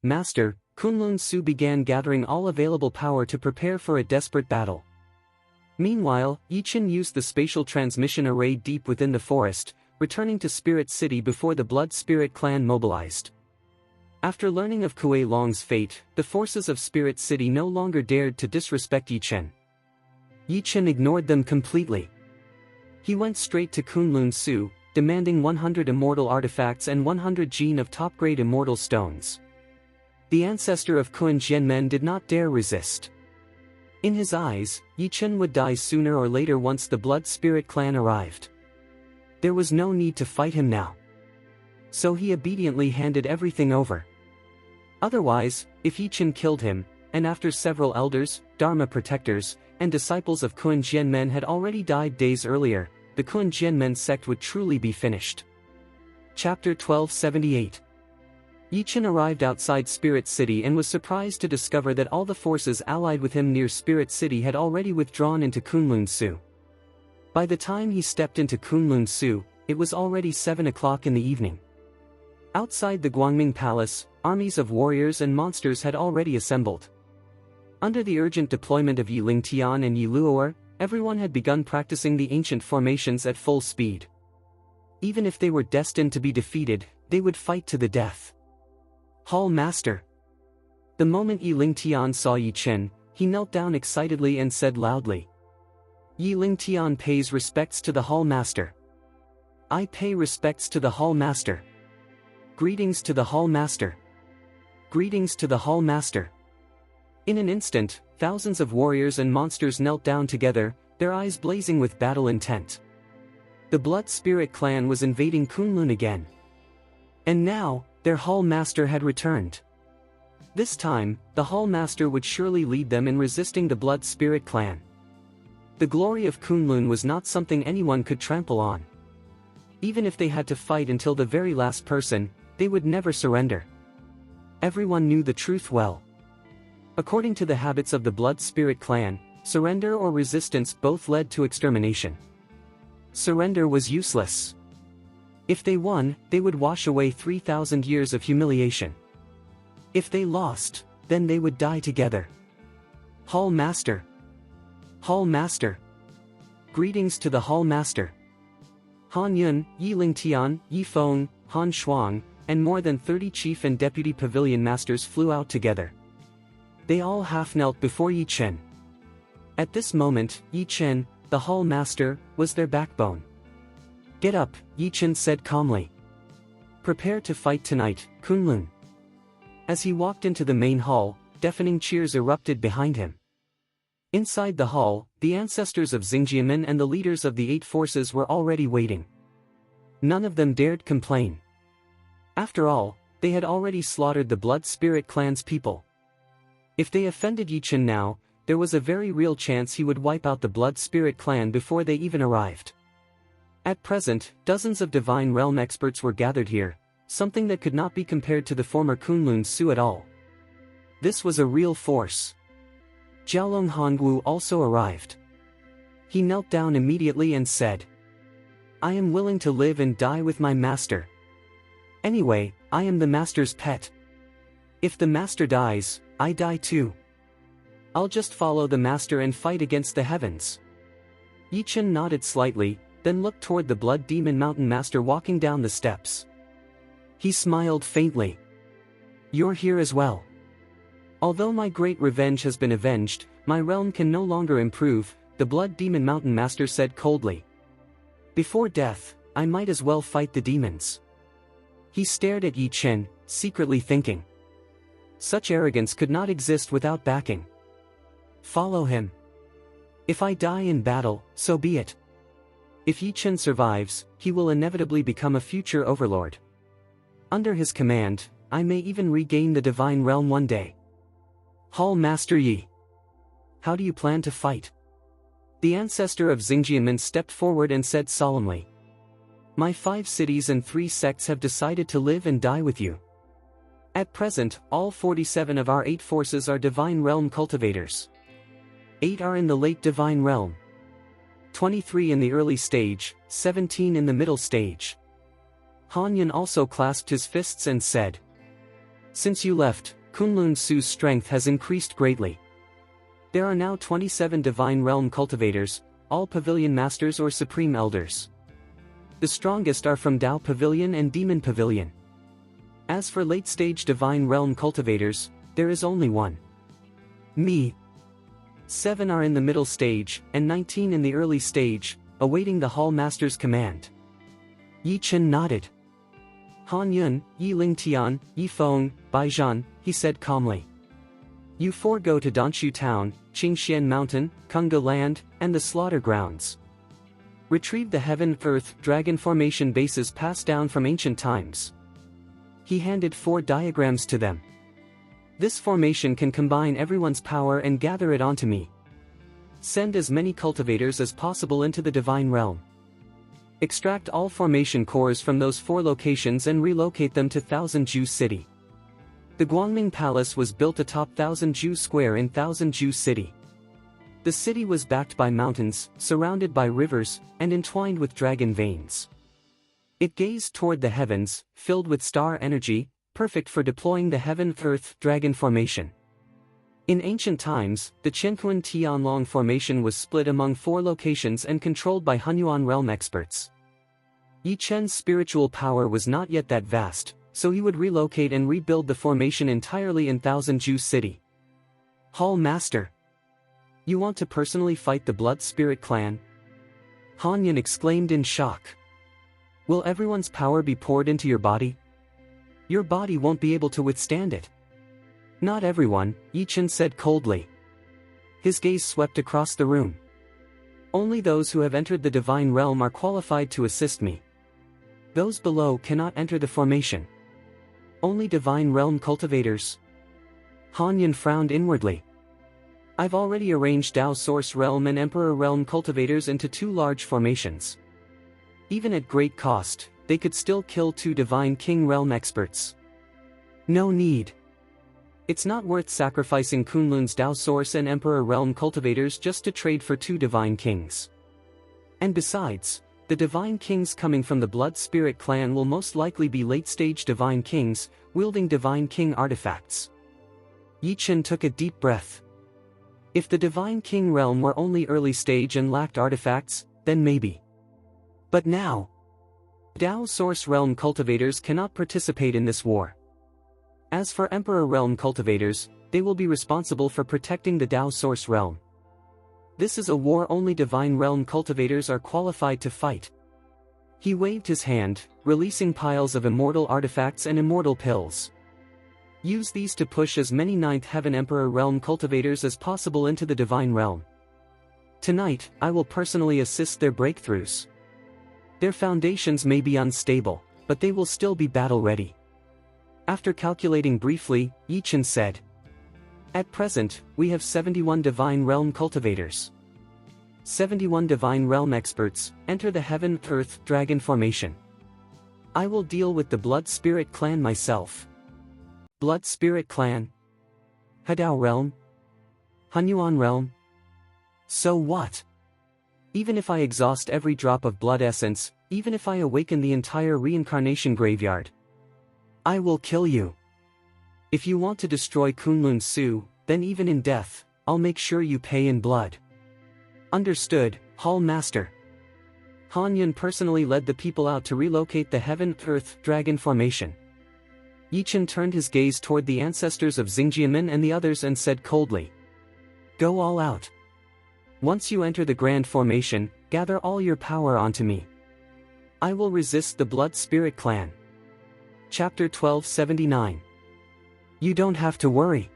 Master, Kunlun Su began gathering all available power to prepare for a desperate battle. Meanwhile, Yi Chen used the spatial transmission array deep within the forest, returning to Spirit City before the Blood Spirit Clan mobilized. After learning of Kuei Long's fate, the forces of Spirit City no longer dared to disrespect Yi Chen. Yi Chen ignored them completely. He went straight to Kunlun Su, demanding 100 immortal artifacts and 100 gene of top-grade immortal stones. The ancestor of Kun Jianmen did not dare resist. In his eyes, Yi Chen would die sooner or later once the Blood Spirit clan arrived. There was no need to fight him now. So he obediently handed everything over. Otherwise, if Yi Chen killed him, and after several elders, Dharma protectors, and disciples of Kun Jianmen had already died days earlier, the Kun Jianmen sect would truly be finished. Chapter 1278. Yi Chen arrived outside Spirit City and was surprised to discover that all the forces allied with him near Spirit City had already withdrawn into Kunlun Su. By the time he stepped into Kunlun Su, it was already 7 o'clock in the evening. Outside the Guangming Palace, armies of warriors and monsters had already assembled. Under the urgent deployment of Yi Lingtian and Yi Luo'er, everyone had begun practicing the ancient formations at full speed. Even if they were destined to be defeated, they would fight to the death. Hall Master. The moment Yi Lingtian saw Yi Chen, he knelt down excitedly and said loudly, "Yi Lingtian pays respects to the Hall Master. I pay respects to the Hall Master. Greetings to the Hall Master. Greetings to the Hall Master." In an instant, thousands of warriors and monsters knelt down together, their eyes blazing with battle intent. The Blood Spirit clan was invading Kunlun again. And now, their Hall Master had returned. This time, the Hall Master would surely lead them in resisting the Blood Spirit clan. The glory of Kunlun was not something anyone could trample on. Even if they had to fight until the very last person, they would never surrender. Everyone knew the truth well. According to the habits of the Blood Spirit clan, surrender or resistance both led to extermination. Surrender was useless. If they won, they would wash away 3,000 years of humiliation. If they lost, then they would die together. Hall Master. Hall Master. Greetings to the Hall Master. Han Yun, Yi Lingtian, Yi Feng, Han Shuang, and more than 30 chief and deputy pavilion masters flew out together. They all half-knelt before Yi Chen. At this moment, Yi Chen, the Hall Master, was their backbone. "Get up," Yi Chen said calmly. "Prepare to fight tonight, Kunlun." As he walked into the main hall, deafening cheers erupted behind him. Inside the hall, the ancestors of Xingjiamen and the leaders of the 8 forces were already waiting. None of them dared complain. After all, they had already slaughtered the Blood Spirit clan's people. If they offended Yi Chen now, there was a very real chance he would wipe out the Blood Spirit clan before they even arrived. At present, dozens of Divine Realm experts were gathered here, something that could not be compared to the former Kunlun Su at all. This was a real force. Jiaolong Hongwu also arrived. He knelt down immediately and said, "I am willing to live and die with my master. Anyway, I am the master's pet. If the master dies, I die too. I'll just follow the master and fight against the heavens." Yi Chen nodded slightly, then looked toward the Blood Demon Mountain Master walking down the steps. He smiled faintly. "You're here as well. Although my great revenge has been avenged, my realm can no longer improve," the Blood Demon Mountain Master said coldly. "Before death, I might as well fight the demons." He stared at Yi Chen, secretly thinking. Such arrogance could not exist without backing. Follow him. If I die in battle, so be it. If Yi Chen survives, he will inevitably become a future overlord. Under his command, I may even regain the divine realm one day. Hall Master Yi. How do you plan to fight? The ancestor of Xingjiamen stepped forward and said solemnly. My 5 cities and 3 sects have decided to live and die with you. At present, all 47 of our 8 forces are divine realm cultivators. 8 are in the late divine realm. 23 in the early stage, 17 in the middle stage. Han Yun also clasped his fists and said, "Since you left, Kunlun Su's strength has increased greatly. There are now 27 divine realm cultivators, all pavilion masters or supreme elders. The strongest are from Dao Pavilion and Demon Pavilion. As for late-stage divine realm cultivators, there is only one. Me. 7 are in the middle stage, and 19 in the early stage, awaiting the Hall Master's command." Yi Chen nodded. Han Yun, Yi Lingtian, Yi Feng, Baijian, he said calmly. You four go to Danshu Town, Qingxian Mountain, Kunga Land, and the Slaughter Grounds. Retrieve the Heaven-Earth Dragon formation bases passed down from ancient times. He handed 4 diagrams to them. This formation can combine everyone's power and gather it onto me. Send as many cultivators as possible into the divine realm. Extract all formation cores from those 4 locations and relocate them to Thousand Ju City. The Guangming Palace was built atop Thousand Ju Square in Thousand Ju City. The city was backed by mountains, surrounded by rivers, and entwined with dragon veins. It gazed toward the heavens, filled with star energy, perfect for deploying the Heaven-Earth Dragon formation. In ancient times, the Qianquan Tianlong formation was split among 4 locations and controlled by Hunyuan realm experts. Yi Chen's spiritual power was not yet that vast, so he would relocate and rebuild the formation entirely in Thousand Ju City. Hall Master! You want to personally fight the Blood Spirit clan? Han Yan exclaimed in shock. Will everyone's power be poured into your body? Your body won't be able to withstand it. Not everyone, Yi Chen said coldly. His gaze swept across the room. Only those who have entered the divine realm are qualified to assist me. Those below cannot enter the formation. Only divine realm cultivators. Han Yan frowned inwardly. I've already arranged Dao Source Realm and Emperor Realm cultivators into 2 large formations. Even at great cost, they could still kill 2 Divine King Realm experts. No need. It's not worth sacrificing Kunlun's Dao Source and Emperor Realm cultivators just to trade for 2 Divine Kings. And besides, the Divine Kings coming from the Blood Spirit clan will most likely be late-stage Divine Kings, wielding Divine King artifacts. Yi Chen took a deep breath. If the Divine King realm were only early stage and lacked artifacts, then maybe. But now, Dao Source Realm cultivators cannot participate in this war. As for Emperor Realm cultivators, they will be responsible for protecting the Dao Source Realm. This is a war only Divine Realm cultivators are qualified to fight. He waved his hand, releasing piles of immortal artifacts and immortal pills. Use these to push as many 9th Heaven Emperor Realm cultivators as possible into the Divine Realm. Tonight, I will personally assist their breakthroughs. Their foundations may be unstable, but they will still be battle-ready. After calculating briefly, Yi Chen said, at present, we have 71 Divine Realm cultivators. 71 Divine Realm experts, enter the Heaven-Earth Dragon formation. I will deal with the Blood Spirit clan myself. Blood Spirit clan? Hadao Realm? Hunyuan Realm? So what? Even if I exhaust every drop of blood essence, even if I awaken the entire reincarnation graveyard, I will kill you. If you want to destroy Kunlun Su, then even in death, I'll make sure you pay in blood. Understood, Hall Master. Han Yan personally led the people out to relocate the Heaven-Earth Dragon formation. Yi Chen turned his gaze toward the ancestors of Xingjiamin and the others and said coldly, go all out. Once you enter the Grand Formation, gather all your power onto me. I will resist the Blood Spirit clan. Chapter 1279. You don't have to worry.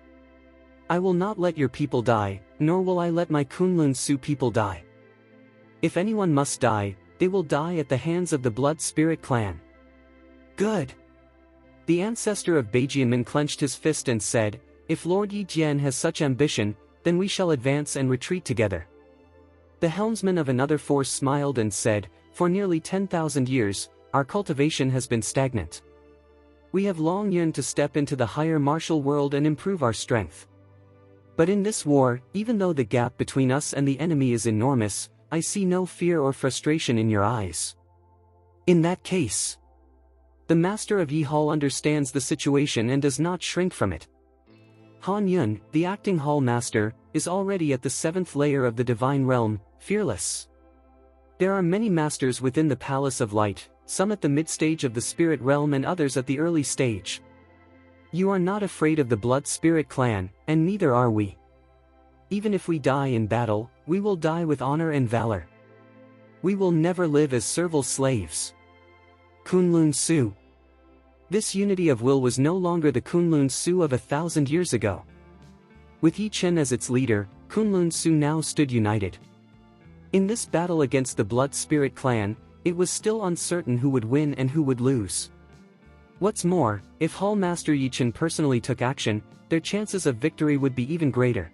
I will not let your people die, nor will I let my Kunlun Su people die. If anyone must die, they will die at the hands of the Blood Spirit clan. Good. The ancestor of Beijiamin clenched his fist and said, if Lord Yi Jian has such ambition, then we shall advance and retreat together. The helmsman of another force smiled and said, for nearly 10,000 years, our cultivation has been stagnant. We have long yearned to step into the higher martial world and improve our strength. But in this war, even though the gap between us and the enemy is enormous, I see no fear or frustration in your eyes. In that case, the Master of Yi Hall understands the situation and does not shrink from it. Han Yun, the acting Hall Master, is already at the 7th layer of the Divine Realm, fearless. There are many masters within the Palace of Light, some at the mid-stage of the Spirit Realm and others at the early stage. You are not afraid of the Blood Spirit clan, and neither are we. Even if we die in battle, we will die with honor and valor. We will never live as servile slaves. Kunlun Su. This unity of will was no longer the Kunlun Su of 1,000 years ago. With Yi Chen as its leader, Kunlun Su now stood united. In this battle against the Blood Spirit clan, it was still uncertain who would win and who would lose. What's more, if Hall Master Yi Chen personally took action, their chances of victory would be even greater.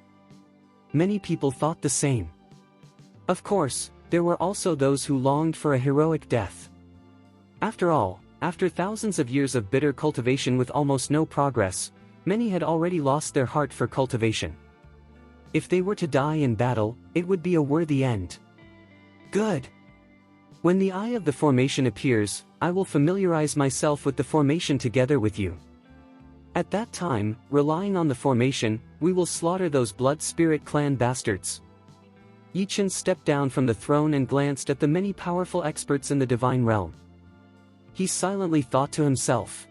Many people thought the same. Of course, there were also those who longed for a heroic death. After all, after thousands of years of bitter cultivation with almost no progress, many had already lost their heart for cultivation. If they were to die in battle, it would be a worthy end. Good. When the eye of the formation appears, I will familiarize myself with the formation together with you. At that time, relying on the formation, we will slaughter those Blood Spirit clan bastards. Yi Chen stepped down from the throne and glanced at the many powerful experts in the divine realm. He silently thought to himself,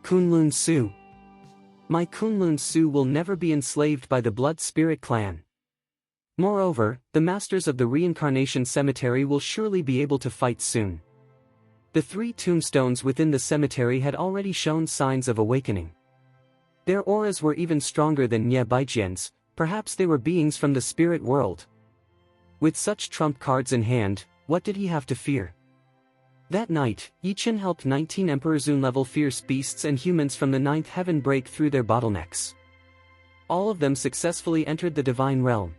Kunlun Su. My Kunlun Su will never be enslaved by the Blood Spirit clan. Moreover, the masters of the reincarnation cemetery will surely be able to fight soon. The 3 tombstones within the cemetery had already shown signs of awakening. Their auras were even stronger than Nye Baijian's, perhaps they were beings from the spirit world. With such trump cards in hand, what did he have to fear? That night, Yi Chen helped 19 Emperor Zun-level fierce beasts and humans from the 9th heaven break through their bottlenecks. All of them successfully entered the divine realm.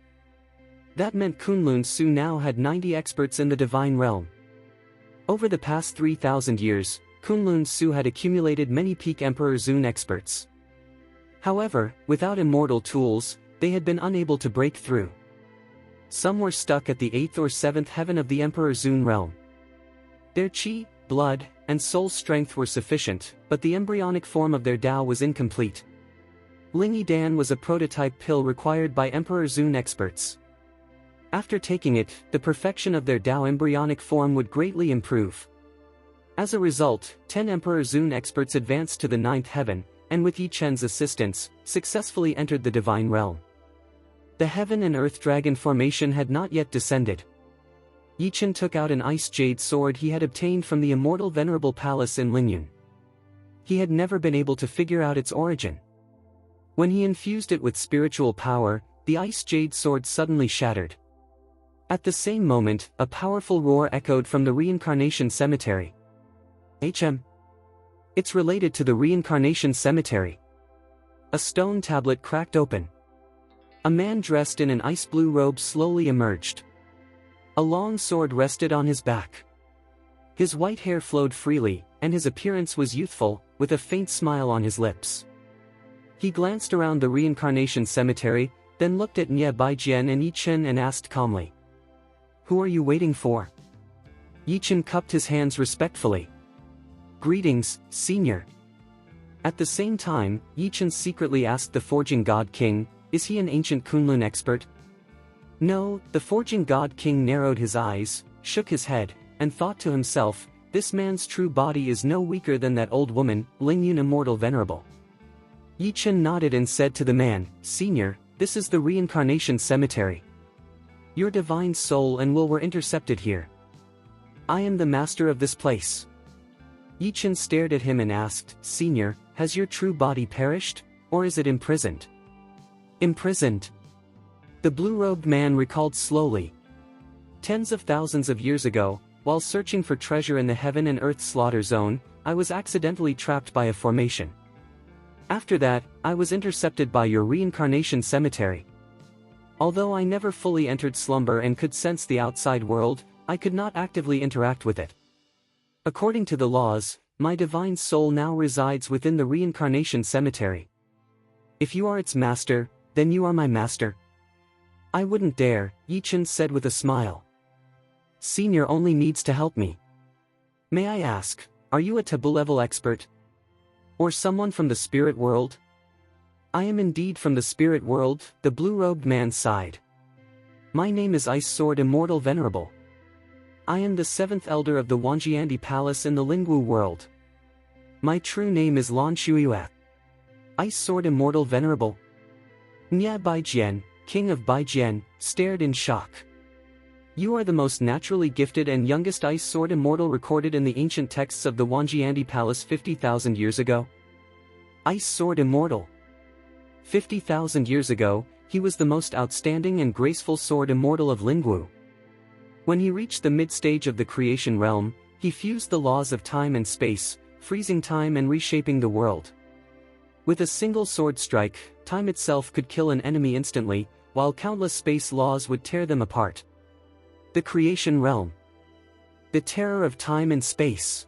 That meant Kunlun Su now had 90 experts in the divine realm. Over the past 3,000 years, Kunlun Su had accumulated many peak Emperor Zun experts. However, without immortal tools, they had been unable to break through. Some were stuck at the 8th or 7th heaven of the Emperor Zun realm. Their chi, blood, and soul strength were sufficient, but the embryonic form of their Tao was incomplete. Lingy Dan was a prototype pill required by Emperor Zun experts. After taking it, the perfection of their Tao embryonic form would greatly improve. As a result, 10 Emperor Zun experts advanced to the 9th heaven, and with Yi Chen's assistance, successfully entered the divine realm. The heaven and earth dragon formation had not yet descended. Yi Chen took out an ice jade sword he had obtained from the immortal venerable palace in Lingyun. He had never been able to figure out its origin. When he infused it with spiritual power, the ice jade sword suddenly shattered. At the same moment, a powerful roar echoed from the reincarnation cemetery. HM. It's related to the reincarnation cemetery. A stone tablet cracked open. A man dressed in an ice blue robe slowly emerged. A long sword rested on his back. His white hair flowed freely, and his appearance was youthful, with a faint smile on his lips. He glanced around the reincarnation cemetery, then looked at Nye Baijian and Yi Chen and asked calmly, "Who are you waiting for?" Yi Chen cupped his hands respectfully. "Greetings, Senior." At the same time, Yi Chen secretly asked the Forging God King, "Is he an ancient Kunlun expert?" No, the Forging God King narrowed his eyes, shook his head, and thought to himself, this man's true body is no weaker than that old woman, Lingyun Immortal Venerable. Yi Chen nodded and said to the man, "Senior, this is the reincarnation cemetery. Your divine soul and will were intercepted here. I am the master of this place." Yi Chen stared at him and asked, "Senior, has your true body perished, or is it imprisoned?" "Imprisoned." The blue-robed man recalled slowly. Tens of thousands of years ago, while searching for treasure in the heaven and earth slaughter zone, I was accidentally trapped by a formation. After that, I was intercepted by your reincarnation cemetery. Although I never fully entered slumber and could sense the outside world, I could not actively interact with it. According to the laws, my divine soul now resides within the reincarnation cemetery. If you are its master, then you are my master. I wouldn't dare, Yi Chen said with a smile. Senior only needs to help me. May I ask, are you a taboo-level expert? Or someone from the spirit world? I am indeed from the spirit world, the blue-robed man sighed. My name is Ice Sword Immortal Venerable. I am the 7th elder of the Wanjiandi Palace in the Lingwu world. My true name is Lan Shuiyue. Ice Sword Immortal Venerable. Nye Baijian, King of Baijian, stared in shock. You are the most naturally gifted and youngest Ice Sword Immortal recorded in the ancient texts of the Wanjiandi Palace 50,000 years ago? Ice Sword Immortal. 50,000 years ago, he was the most outstanding and graceful sword immortal of Lingwu. When he reached the mid-stage of the creation realm, he fused the laws of time and space, freezing time and reshaping the world. With a single sword strike, time itself could kill an enemy instantly, while countless space laws would tear them apart. The creation realm. The terror of time and space.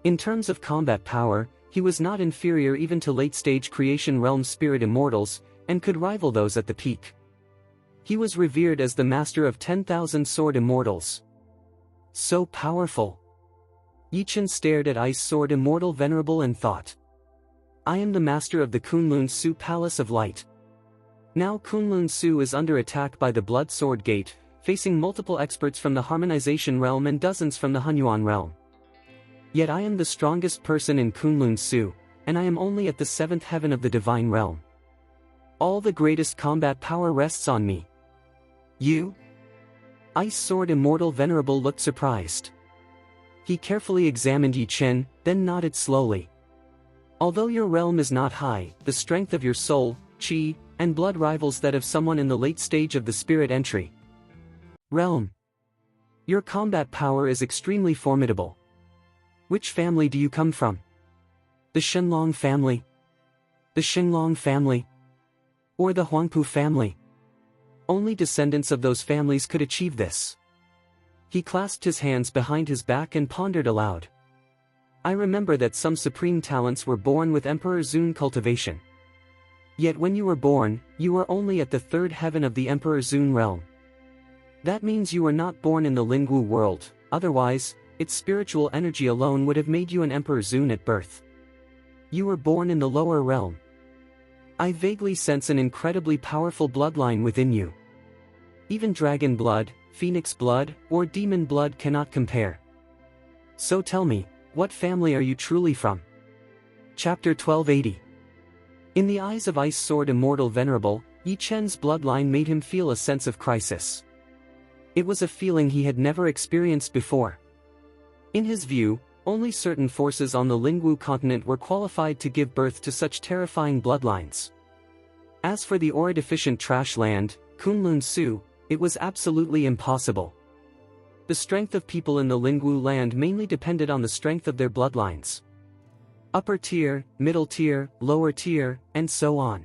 In terms of combat power, he was not inferior even to late-stage creation realm spirit immortals, and could rival those at the peak. He was revered as the master of 10,000 sword immortals. So powerful. Yi Chen stared at Ice Sword Immortal Venerable and thought. I am the master of the Kunlun Su Palace of Light. Now Kunlun Su is under attack by the Blood Sword Gate, facing multiple experts from the Harmonization realm and dozens from the Hunyuan realm. Yet I am the strongest person in Kunlun Su, and I am only at the 7th heaven of the Divine Realm. All the greatest combat power rests on me. You? Ice Sword Immortal Venerable looked surprised. He carefully examined Yi Chen, then nodded slowly. Although your realm is not high, the strength of your soul, chi, and blood rivals that of someone in the late stage of the spirit entry realm. Your combat power is extremely formidable. Which family do you come from? The Shenlong family? The Xinglong family? Or the Huangpu family? Only descendants of those families could achieve this. He clasped his hands behind his back and pondered aloud. I remember that some supreme talents were born with Emperor Zun cultivation. Yet when you were born, you were only at the 3rd heaven of the Emperor Zun realm. That means you were not born in the Lingwu world, otherwise, its spiritual energy alone would have made you an Emperor Zun at birth. You were born in the lower realm. I vaguely sense an incredibly powerful bloodline within you. Even dragon blood, phoenix blood, or demon blood cannot compare. So tell me, what family are you truly from? Chapter 1280. In the eyes of Ice Sword Immortal Venerable, Yi Chen's bloodline made him feel a sense of crisis. It was a feeling he had never experienced before. In his view, only certain forces on the Lingwu continent were qualified to give birth to such terrifying bloodlines. As for the aura-deficient trash land, Kunlun Su, it was absolutely impossible. The strength of people in the Lingwu land mainly depended on the strength of their bloodlines. Upper tier, middle tier, lower tier, and so on.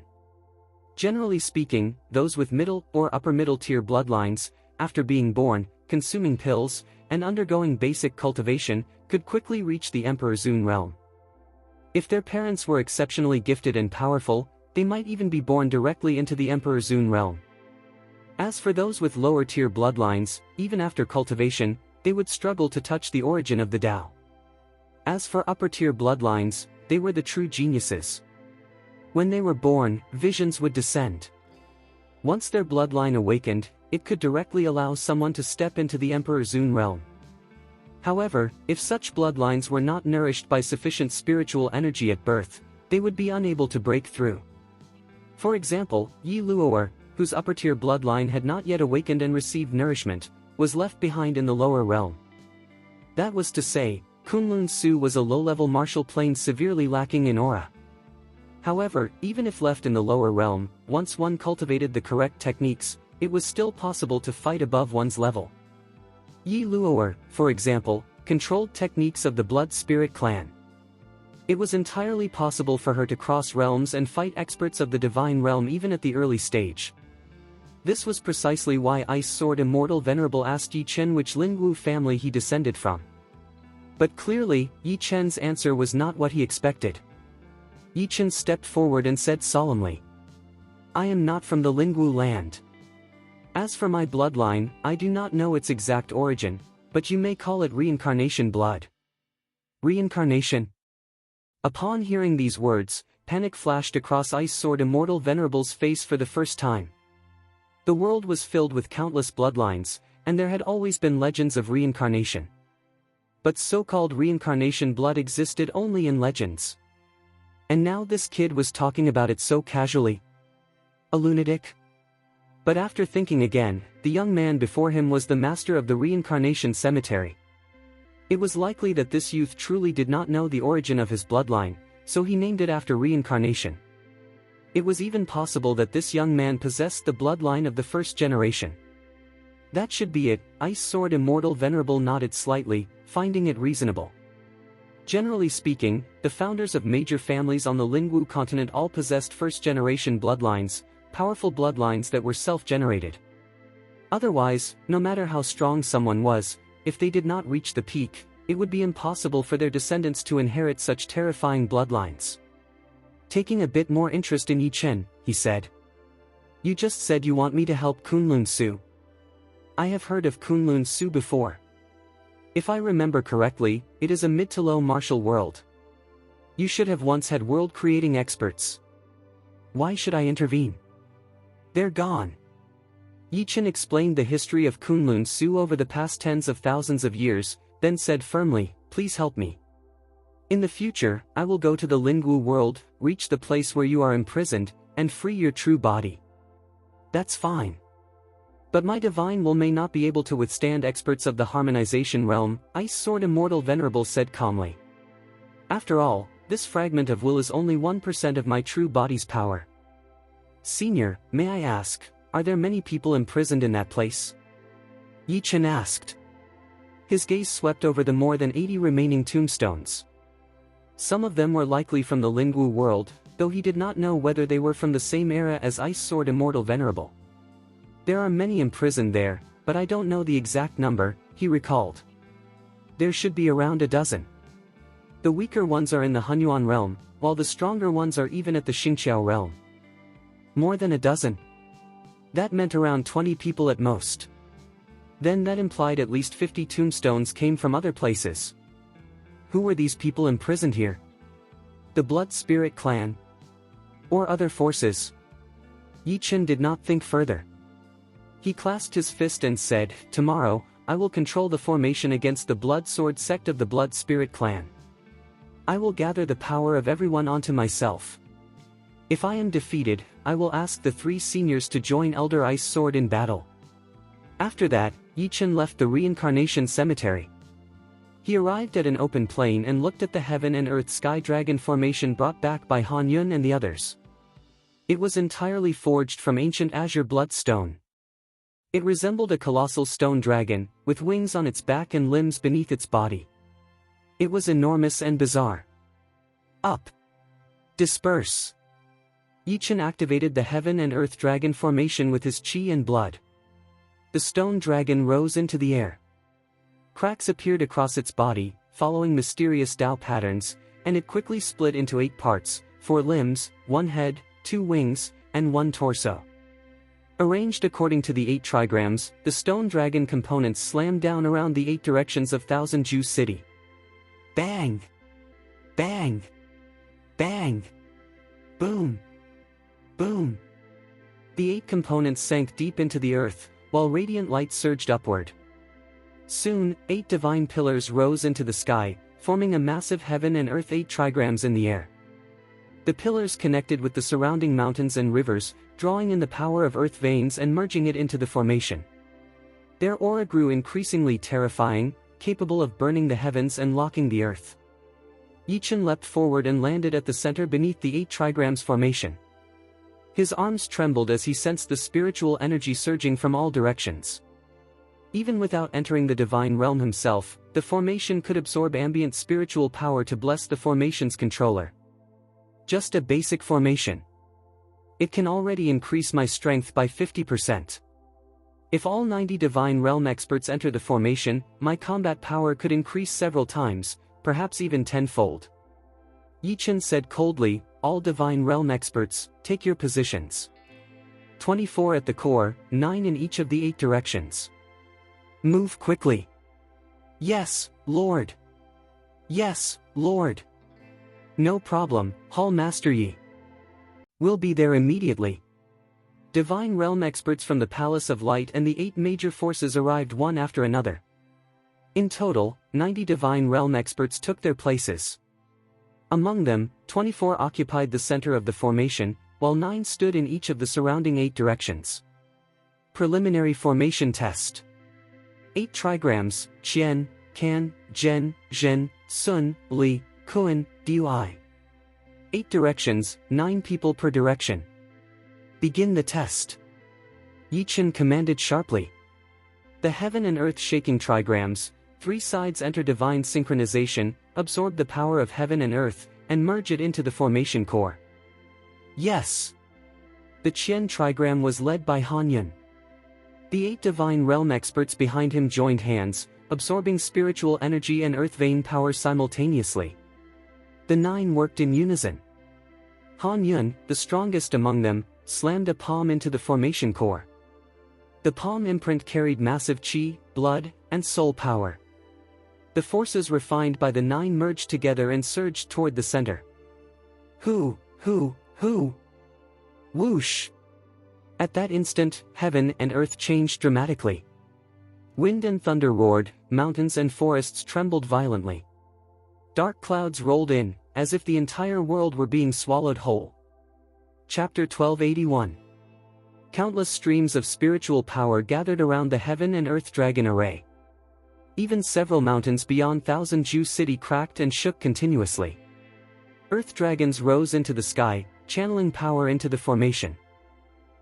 Generally speaking, those with middle or upper middle tier bloodlines, after being born, consuming pills, and undergoing basic cultivation, could quickly reach the Emperor Zun realm. If their parents were exceptionally gifted and powerful, they might even be born directly into the Emperor Zun realm. As for those with lower tier bloodlines, even after cultivation, they would struggle to touch the origin of the Tao. As for upper tier bloodlines, they were the true geniuses. When they were born, visions would descend. Once their bloodline awakened, it could directly allow someone to step into the Emperor Zun realm. However, if such bloodlines were not nourished by sufficient spiritual energy at birth, they would be unable to break through. For example, Yi Luo'er, whose upper-tier bloodline had not yet awakened and received nourishment, was left behind in the lower realm. That was to say, Kunlun Su was a low-level martial plane severely lacking in aura. However, even if left in the lower realm, once one cultivated the correct techniques, it was still possible to fight above one's level. Yi Luo'er, for example, controlled techniques of the Blood Spirit clan. It was entirely possible for her to cross realms and fight experts of the Divine Realm even at the early stage. This was precisely why Ice Sword Immortal Venerable asked Yi Chen which Lingwu family he descended from. But clearly, Yi Chen's answer was not what he expected. Yi Chen stepped forward and said solemnly, I am not from the Lingwu land. As for my bloodline, I do not know its exact origin, but you may call it reincarnation blood. Reincarnation? Upon hearing these words, panic flashed across Ice Sword Immortal Venerable's face for the first time. The world was filled with countless bloodlines, and there had always been legends of reincarnation. But so-called reincarnation blood existed only in legends. And now this kid was talking about it so casually. A lunatic? But after thinking again, the young man before him was the master of the reincarnation cemetery. It was likely that this youth truly did not know the origin of his bloodline, so he named it after reincarnation. It was even possible that this young man possessed the bloodline of the first generation. That should be it. Ice Sword Immortal Venerable nodded slightly, finding it reasonable. Generally speaking, the founders of major families on the Lingwu continent all possessed first-generation bloodlines, powerful bloodlines that were self-generated. Otherwise, no matter how strong someone was, if they did not reach the peak, it would be impossible for their descendants to inherit such terrifying bloodlines. Taking a bit more interest in Yi Chen, he said. You just said you want me to help Kunlun Su. I have heard of Kunlun Su before. If I remember correctly, it is a mid to low martial world. You should have once had world-creating experts. Why should I intervene? They're gone. Yi Chen explained the history of Kunlun Su over the past tens of thousands of years, then said firmly, please help me. In the future, I will go to the Lingwu world, reach the place where you are imprisoned, and free your true body. That's fine. But my divine will may not be able to withstand experts of the harmonization realm, Ice Sword Immortal Venerable said calmly. After all, this fragment of will is only 1% of my true body's power. Senior, may I ask, are there many people imprisoned in that place? Yi Chen asked. His gaze swept over the more than 80 remaining tombstones. Some of them were likely from the Lingwu world, though he did not know whether they were from the same era as Ice Sword Immortal Venerable. There are many imprisoned there, but I don't know the exact number, he recalled. There should be around a dozen. The weaker ones are in the Hunyuan realm, while the stronger ones are even at the Xingqiao realm. More than a dozen? That meant around 20 people at most. Then that implied at least 50 tombstones came from other places. Who were these people imprisoned here? The Blood Spirit clan? Or other forces? Yi Chen did not think further. He clasped his fist and said, tomorrow, I will control the formation against the Blood Sword sect of the Blood Spirit clan. I will gather the power of everyone onto myself. If I am defeated, I will ask the 3 seniors to join Elder Ice Sword in battle. After that, Yi Chen left the reincarnation cemetery. He arrived at an open plain and looked at the heaven and earth sky dragon formation brought back by Han Yun and the others. It was entirely forged from ancient azure bloodstone. It resembled a colossal stone dragon, with wings on its back and limbs beneath its body. It was enormous and bizarre. Up. Disperse. Yi Chen activated the heaven and earth dragon formation with his chi and blood. The stone dragon rose into the air. Cracks appeared across its body, following mysterious Dao patterns, and it quickly split into 8 parts, 4 limbs, 1 head, 2 wings, and 1 torso. Arranged according to the 8 trigrams, the stone dragon components slammed down around the 8 directions of Thousand Ju City. Bang! Bang! Bang! Boom! Boom! The 8 components sank deep into the earth, while radiant light surged upward. Soon, 8 divine pillars rose into the sky, forming a massive heaven and earth 8 trigrams in the air. The pillars connected with the surrounding mountains and rivers, drawing in the power of earth veins and merging it into the formation. Their aura grew increasingly terrifying, capable of burning the heavens and locking the earth. Yi Chen leapt forward and landed at the center beneath the 8 trigrams formation. His arms trembled as he sensed the spiritual energy surging from all directions. Even without entering the divine realm himself, the formation could absorb ambient spiritual power to bless the formation's controller. Just a basic formation. It can already increase my strength by 50%. If all 90 divine realm experts enter the formation, my combat power could increase several times, perhaps even 10-fold. Yi Chen said coldly, all divine realm experts, take your positions. 24 at the core, 9 in each of the 8 directions. Move quickly. Yes, Lord. Yes, Lord. No problem, Hall Master Yi. We'll be there immediately. Divine realm experts from the Palace of Light and the 8 major forces arrived one after another. In total, 90 divine realm experts took their places. Among them, 24 occupied the center of the formation, while 9 stood in each of the surrounding 8 directions. Preliminary formation test. 8 trigrams, Qian, Can, Zhen, Zhen, Sun, Li, Kuan, Dui. 8 directions, 9 people per direction. Begin the test. Yi Chen commanded sharply. The heaven and earth shaking trigrams, 3 sides enter divine synchronization, absorb the power of heaven and earth, and merge it into the formation core. Yes! The Qian trigram was led by Han Yun. The 8 divine realm experts behind him joined hands, absorbing spiritual energy and earth vein power simultaneously. The 9 worked in unison. Han Yun, the strongest among them, slammed a palm into the formation core. The palm imprint carried massive qi, blood, and soul power. The forces refined by the 9 merged together and surged toward the center. Hoo! Whoosh! At that instant, heaven and earth changed dramatically. Wind and thunder roared, mountains and forests trembled violently. Dark clouds rolled in, as if the entire world were being swallowed whole. Chapter 1281. Countless streams of spiritual power gathered around the heaven and earth dragon array. Even several mountains beyond Thousand Ju City cracked and shook continuously. Earth dragons rose into the sky, channeling power into the formation.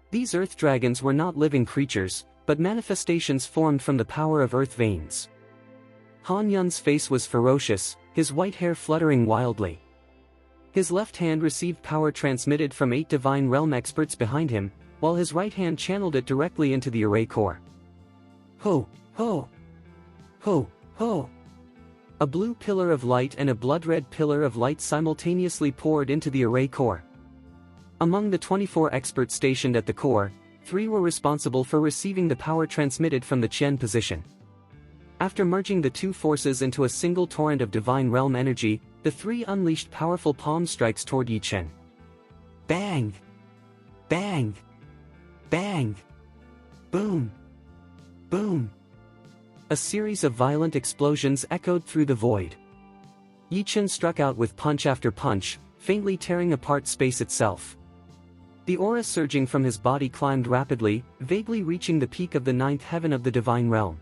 These earth dragons were not living creatures, but manifestations formed from the power of earth veins. Han Yun's face was ferocious, his white hair fluttering wildly. His left hand received power transmitted from 8 divine realm experts behind him, while his right hand channeled it directly into the array core. Ho! Ho! Ho! Ho! A blue pillar of light and a blood-red pillar of light simultaneously poured into the array core. Among the 24 experts stationed at the core, 3 were responsible for receiving the power transmitted from the Qian position. After merging the 2 forces into a single torrent of divine realm energy, the 3 unleashed powerful palm strikes toward Yi Chen. Bang! Bang! Bang! Boom! Boom! A series of violent explosions echoed through the void. Yi Chen struck out with punch after punch, faintly tearing apart space itself. The aura surging from his body climbed rapidly, vaguely reaching the peak of the 9th heaven of the divine realm.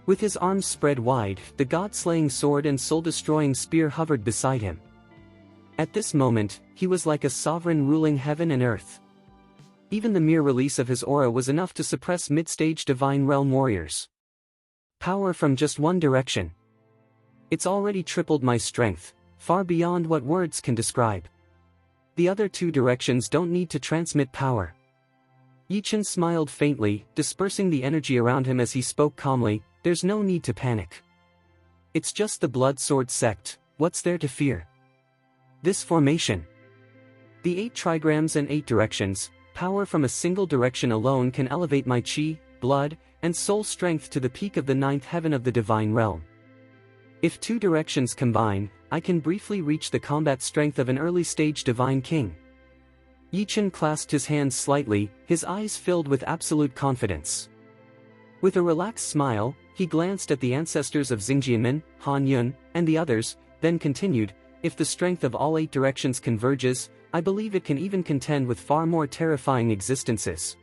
With his arms spread wide, the god-slaying sword and soul-destroying spear hovered beside him. At this moment, he was like a sovereign ruling heaven and earth. Even the mere release of his aura was enough to suppress mid-stage divine realm warriors. Power from just one direction. It's already tripled my strength, far beyond what words can describe. The other 2 directions don't need to transmit power. Yi Chen smiled faintly, dispersing the energy around him as he spoke calmly, there's no need to panic. It's just the blood sword sect, what's there to fear? This formation. The 8 trigrams and 8 directions, power from a single direction alone can elevate my qi, blood, and soul strength to the peak of the 9th heaven of the divine realm. If 2 directions combine, I can briefly reach the combat strength of an early-stage divine king. Yi Chen clasped his hands slightly, his eyes filled with absolute confidence. With a relaxed smile, he glanced at the ancestors of Xingjianmen, Han Yun, and the others, then continued, if the strength of all 8 directions converges, I believe it can even contend with far more terrifying existences.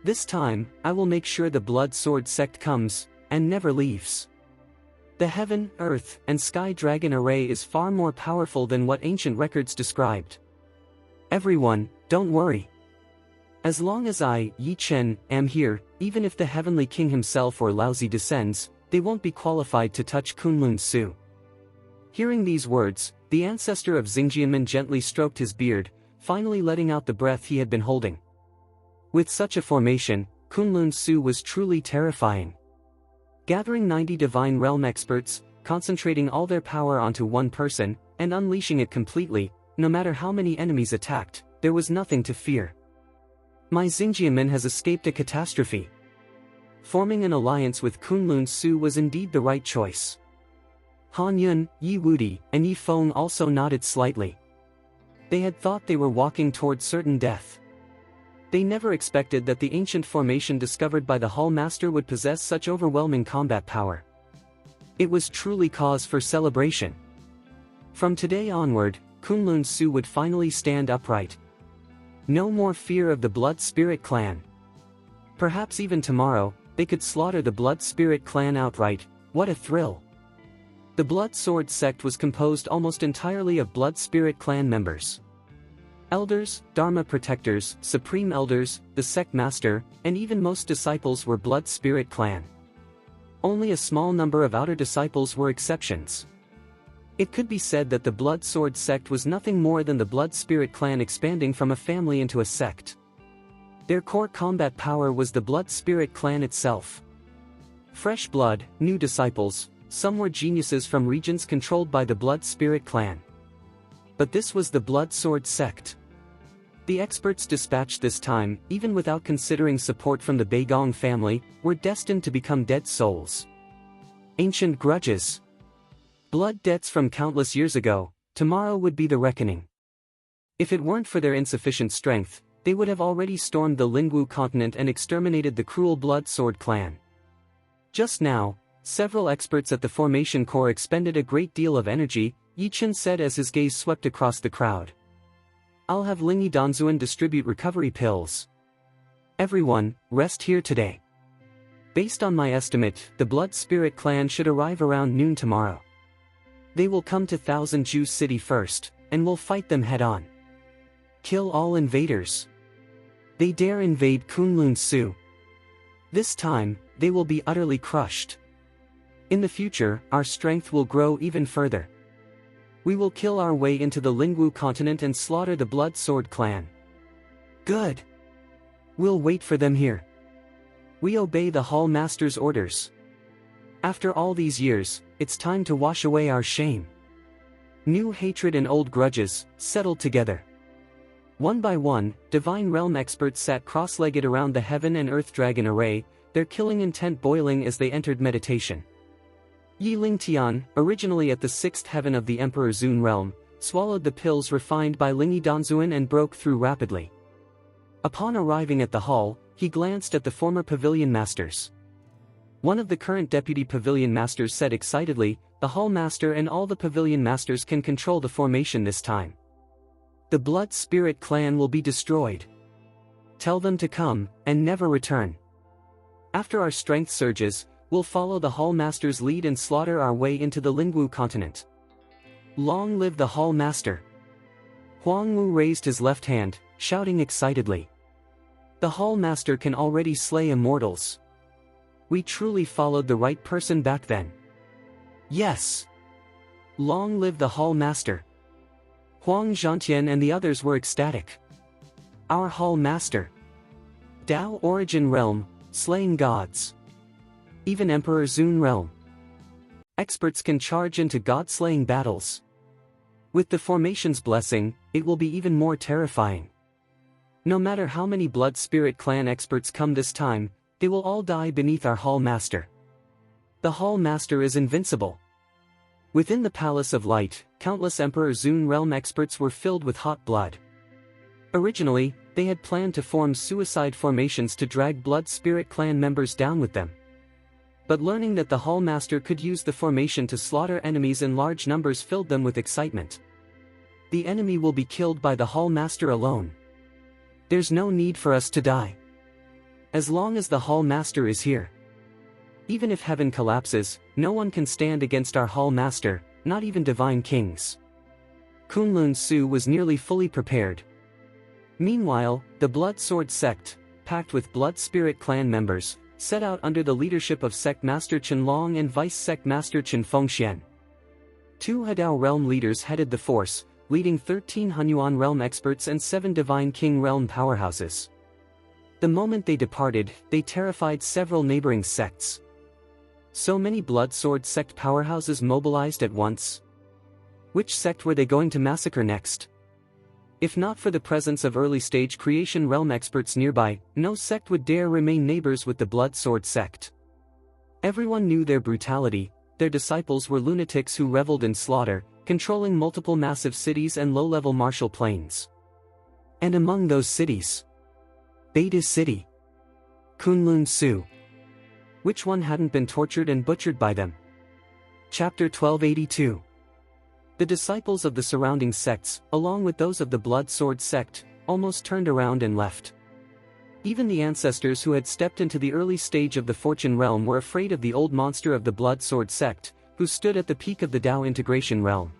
This time, I will make sure the blood sword sect comes, and never leaves. The heaven, earth, and sky dragon array is far more powerful than what ancient records described. Everyone, don't worry. As long as I, Yi Chen, am here, even if the heavenly king himself or Laozi descends, they won't be qualified to touch Kunlun Su. Hearing these words, the ancestor of Xingjianmen gently stroked his beard, finally letting out the breath he had been holding. With such a formation, Kunlun Su was truly terrifying. Gathering 90 divine realm experts, concentrating all their power onto one person, and unleashing it completely, no matter how many enemies attacked, there was nothing to fear. My Xingjianmen has escaped a catastrophe. Forming an alliance with Kunlun Su was indeed the right choice. Han Yun, Yi Wudi, and Yi Feng also nodded slightly. They had thought they were walking toward certain death. They never expected that the ancient formation discovered by the Hull Master would possess such overwhelming combat power. It was truly cause for celebration. From today onward, Kunlun Su would finally stand upright. No more fear of the Blood Spirit clan. Perhaps even tomorrow, they could slaughter the Blood Spirit clan outright. What a thrill! The Blood Sword sect was composed almost entirely of Blood Spirit clan members. Elders, Dharma protectors, supreme elders, the sect master, and even most disciples were Blood Spirit clan. Only a small number of outer disciples were exceptions. It could be said that the Blood Sword sect was nothing more than the Blood Spirit clan expanding from a family into a sect. Their core combat power was the Blood Spirit clan itself. Fresh blood, new disciples, some were geniuses from regions controlled by the Blood Spirit clan. But this was the Blood Sword sect. The experts dispatched this time, even without considering support from the Beigong family, were destined to become dead souls. Ancient grudges. Blood debts from countless years ago, tomorrow would be the reckoning. If it weren't for their insufficient strength, they would have already stormed the Lingwu continent and exterminated the cruel Blood Sword clan. Just now, several experts at the formation core expended a great deal of energy, Yichen said as his gaze swept across the crowd. I'll have Lingi Danzuan distribute recovery pills. Everyone, rest here today. Based on my estimate, the Blood Spirit clan should arrive around noon tomorrow. They will come to Thousand Juice City first, and we'll fight them head-on. Kill all invaders. They dare invade Kunlun Su. This time, they will be utterly crushed. In the future, our strength will grow even further. We will kill our way into the Lingwu continent and slaughter the Blood Sword clan. Good. We'll wait for them here. We obey the Hall Master's orders. After all these years, it's time to wash away our shame. New hatred and old grudges, settled together. One by one, Divine Realm experts sat cross-legged around the Heaven and Earth Dragon array, their killing intent boiling as they entered meditation. Yi Lingtian, originally at the sixth heaven of the Emperor Zun realm, swallowed the pills refined by Lingi Danzuan and broke through rapidly. Upon arriving at the hall, he glanced at the former pavilion masters. One of the current deputy pavilion masters said excitedly, "The hall master and all the pavilion masters can control the formation this time. The Blood Spirit clan will be destroyed. Tell them to come, and never return. After our strength surges, we'll follow the Hall Master's lead and slaughter our way into the Lingwu continent. Long live the Hall Master." Huang Wu raised his left hand, shouting excitedly. The Hall Master can already slay immortals. We truly followed the right person back then. Yes. Long live the Hall Master. Huang Zhantian and the others were ecstatic. Our Hall Master. Dao Origin Realm, slaying gods. Even Emperor Zun Realm. Experts can charge into god-slaying battles. With the formation's blessing, it will be even more terrifying. No matter how many Blood Spirit clan experts come this time, they will all die beneath our Hall Master. The Hall Master is invincible. Within the Palace of Light, countless Emperor Zun Realm experts were filled with hot blood. Originally, they had planned to form suicide formations to drag Blood Spirit clan members down with them. But learning that the Hall Master could use the formation to slaughter enemies in large numbers filled them with excitement. The enemy will be killed by the Hall Master alone. There's no need for us to die. As long as the Hall Master is here. Even if heaven collapses, no one can stand against our Hall Master, not even divine kings. Kunlun Su was nearly fully prepared. Meanwhile, the Blood Sword sect, packed with Blood Spirit clan members, set out under the leadership of Sect Master Chen Long and Vice Sect Master Chen Fengxian. 2 Hadao realm leaders headed the force, leading 13 Hunyuan realm experts and 7 Divine King realm powerhouses. The moment they departed, they terrified several neighboring sects. So many Blood Sword sect powerhouses mobilized at once. Which sect were they going to massacre next? If not for the presence of early-stage creation realm experts nearby, no sect would dare remain neighbors with the Blood Sword sect. Everyone knew their brutality, their disciples were lunatics who reveled in slaughter, controlling multiple massive cities and low-level martial planes. And among those cities, Beta City, Kunlun Su. Which one hadn't been tortured and butchered by them? Chapter 1282. The disciples of the surrounding sects, along with those of the Blood Sword sect, almost turned around and left. Even the ancestors who had stepped into the early stage of the Fortune realm were afraid of the old monster of the Blood Sword sect, who stood at the peak of the Tao integration realm.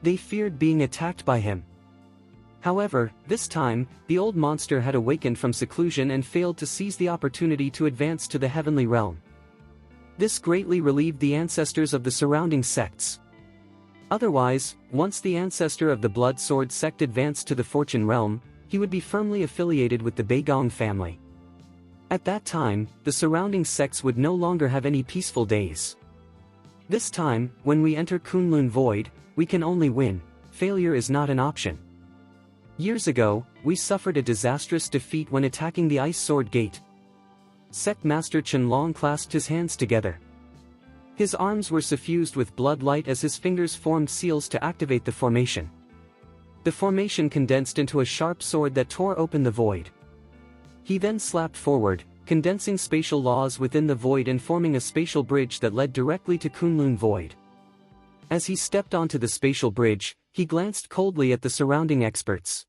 They feared being attacked by him. However, this time, the old monster had awakened from seclusion and failed to seize the opportunity to advance to the heavenly realm. This greatly relieved the ancestors of the surrounding sects. Otherwise, once the ancestor of the Blood Sword sect advanced to the Fortune realm, he would be firmly affiliated with the Beigong family. At that time, the surrounding sects would no longer have any peaceful days. This time, when we enter Kunlun Void, we can only win. Failure is not an option. Years ago, we suffered a disastrous defeat when attacking the Ice Sword Gate. Sect Master Qianlong clasped his hands together. His arms were suffused with blood light as his fingers formed seals to activate the formation. The formation condensed into a sharp sword that tore open the void. He then slapped forward, condensing spatial laws within the void and forming a spatial bridge that led directly to Kunlun Void. As he stepped onto the spatial bridge, he glanced coldly at the surrounding experts.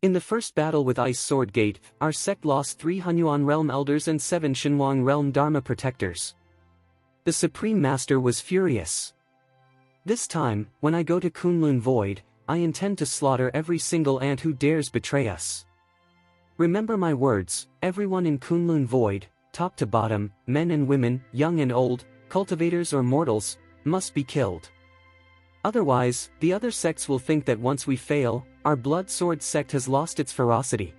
In the first battle with Ice Sword Gate, our sect lost 3 Hunyuan Realm Elders and 7 Shenhuang Realm Dharma Protectors. The Supreme Master was furious. This time, when I go to Kunlun Void, I intend to slaughter every single ant who dares betray us. Remember my words, everyone in Kunlun Void, top to bottom, men and women, young and old, cultivators or mortals, must be killed. Otherwise, the other sects will think that once we fail, our Blood Sword sect has lost its ferocity.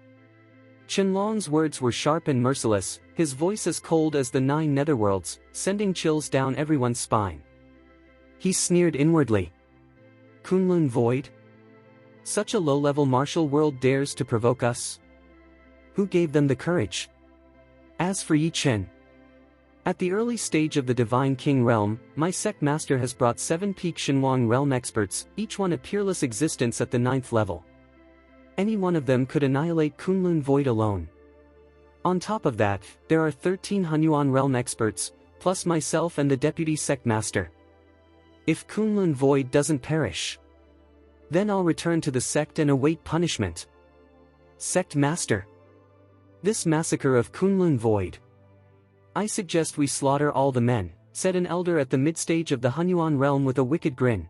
Qianlong's words were sharp and merciless, his voice as cold as the 9 netherworlds, sending chills down everyone's spine. He sneered inwardly. Kunlun Void? Such a low-level martial world dares to provoke us? Who gave them the courage? As for Yi Chen, at the early stage of the Divine King realm, my sect master has brought 7 peak Shenhuang realm experts, each one a peerless existence at the 9th level. Any one of them could annihilate Kunlun Void alone. On top of that, there are 13 Hunyuan realm experts, plus myself and the deputy sect master. If Kunlun Void doesn't perish, then I'll return to the sect and await punishment. Sect master, this massacre of Kunlun Void. I suggest we slaughter all the men, said an elder at the mid-stage of the Hunyuan realm with a wicked grin.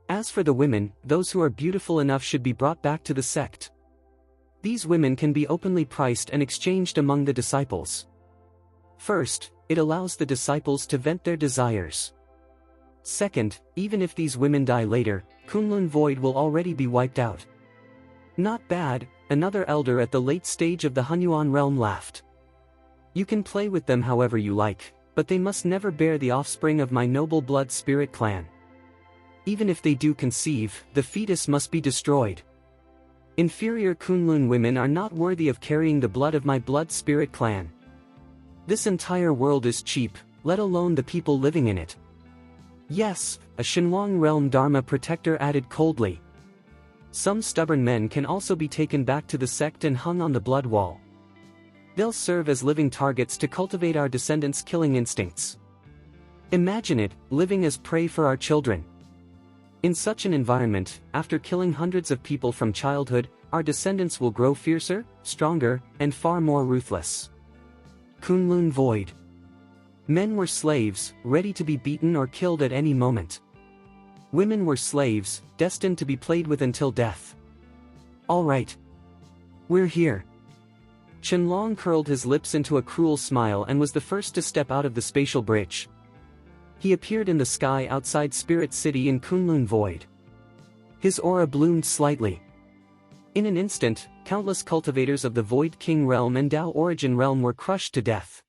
As for the women, those who are beautiful enough should be brought back to the sect. These women can be openly priced and exchanged among the disciples. First, it allows the disciples to vent their desires. Second, even if these women die later, Kunlun Void will already be wiped out. Not bad, another elder at the late stage of the Hunyuan realm laughed. You can play with them however you like, but they must never bear the offspring of my noble blood spirit clan. Even if they do conceive, the fetus must be destroyed. Inferior Kunlun women are not worthy of carrying the blood of my blood spirit clan. This entire world is cheap, let alone the people living in it. Yes, a Shenhuang realm Dharma protector added coldly. Some stubborn men can also be taken back to the sect and hung on the blood wall. They'll serve as living targets to cultivate our descendants' killing instincts. Imagine it, living as prey for our children. In such an environment, after killing hundreds of people from childhood, our descendants will grow fiercer, stronger, and far more ruthless. Kunlun Void. Men were slaves, ready to be beaten or killed at any moment. Women were slaves, destined to be played with until death. All right. We're here. Qianlong curled his lips into a cruel smile and was the first to step out of the spatial bridge. He appeared in the sky outside Spirit City in Kunlun Void. His aura bloomed slightly. In an instant, countless cultivators of the Void King Realm and Tao Origin Realm were crushed to death.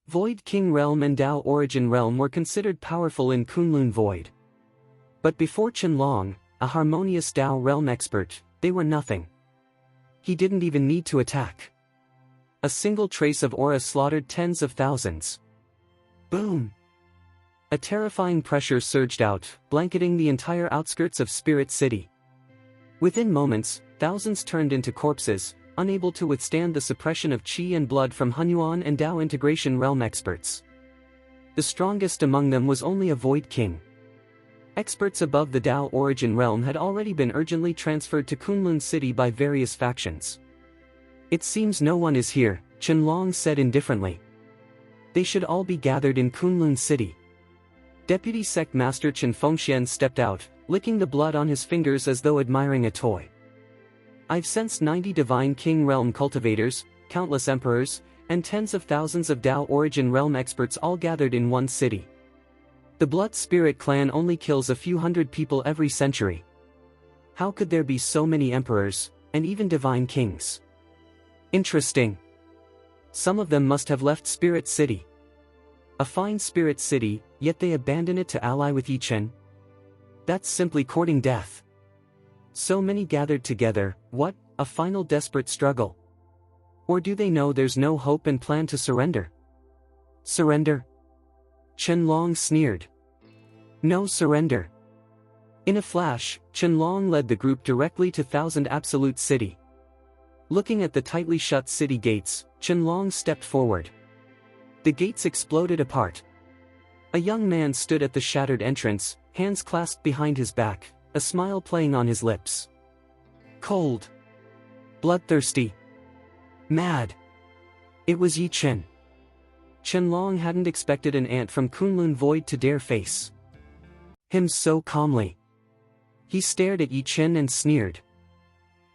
Void King Realm and Tao Origin Realm were considered powerful in Kunlun Void. But before Qianlong, a harmonious Tao Realm expert, they were nothing. He didn't even need to attack. A single trace of aura slaughtered tens of thousands. Boom! A terrifying pressure surged out, blanketing the entire outskirts of Spirit City. Within moments, thousands turned into corpses, unable to withstand the suppression of qi and blood from Hunyuan and Tao integration realm experts. The strongest among them was only a Void King. Experts above the Tao Origin Realm had already been urgently transferred to Kunlun City by various factions. It seems no one is here, Qianlong said indifferently. They should all be gathered in Kunlun City. Deputy Sect Master Chen Fengxian stepped out, licking the blood on his fingers as though admiring a toy. I've sensed 90 Divine King Realm cultivators, countless emperors, and tens of thousands of Dao Origin Realm experts all gathered in one city. The Blood Spirit clan only kills a few hundred people every century. How could there be so many emperors, and even divine kings? Interesting. Some of them must have left Spirit City. A fine Spirit City, yet they abandon it to ally with Yi Chen? That's simply courting death. So many gathered together, what, a final desperate struggle? Or do they know there's no hope and plan to surrender? Surrender? Qianlong sneered. No surrender. In a flash, Qianlong led the group directly to Thousand Absolute City. Looking at the tightly shut city gates, Qianlong stepped forward. The gates exploded apart. A young man stood at the shattered entrance, hands clasped behind his back, a smile playing on his lips. Cold. Bloodthirsty. Mad. It was Yi Chen. Qianlong hadn't expected an ant from Kunlun Void to dare face him so calmly. He stared at Yi Chen and sneered.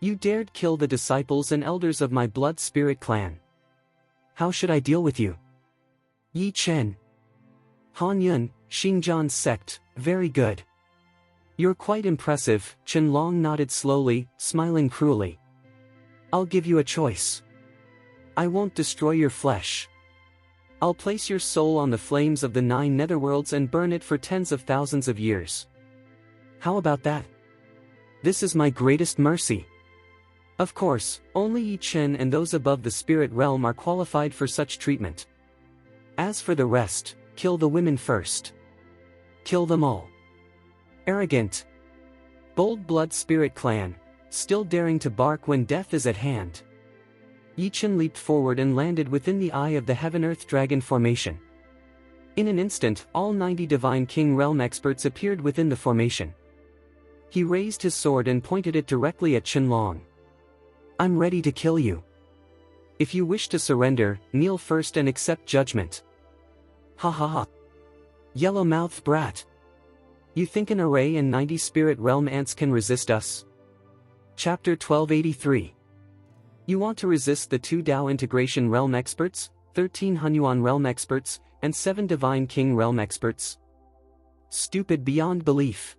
You dared kill the disciples and elders of my Blood Spirit clan. How should I deal with you? Yi Chen. Han Yun, Xingjian's sect, very good. You're quite impressive, Qianlong nodded slowly, smiling cruelly. I'll give you a choice. I won't destroy your flesh. I'll place your soul on the flames of the 9 netherworlds and burn it for tens of thousands of years. How about that? This is my greatest mercy. Of course, only Yi Chen and those above the spirit realm are qualified for such treatment. As for the rest, kill the women first. Kill them all. Arrogant. Bold Blood Spirit clan, still daring to bark when death is at hand. Yi Chen leaped forward and landed within the eye of the Heaven-Earth Dragon formation. In an instant, all 90 Divine King Realm experts appeared within the formation. He raised his sword and pointed it directly at Qianlong. I'm ready to kill you. If you wish to surrender, kneel first and accept judgment. Ha ha ha. Yellow-mouthed brat. You think an array and 90 Spirit Realm ants can resist us? Chapter 1283. You want to resist the 2 Dao Integration Realm experts, 13 Hunyuan Realm experts, and 7 Divine King Realm experts? Stupid beyond belief.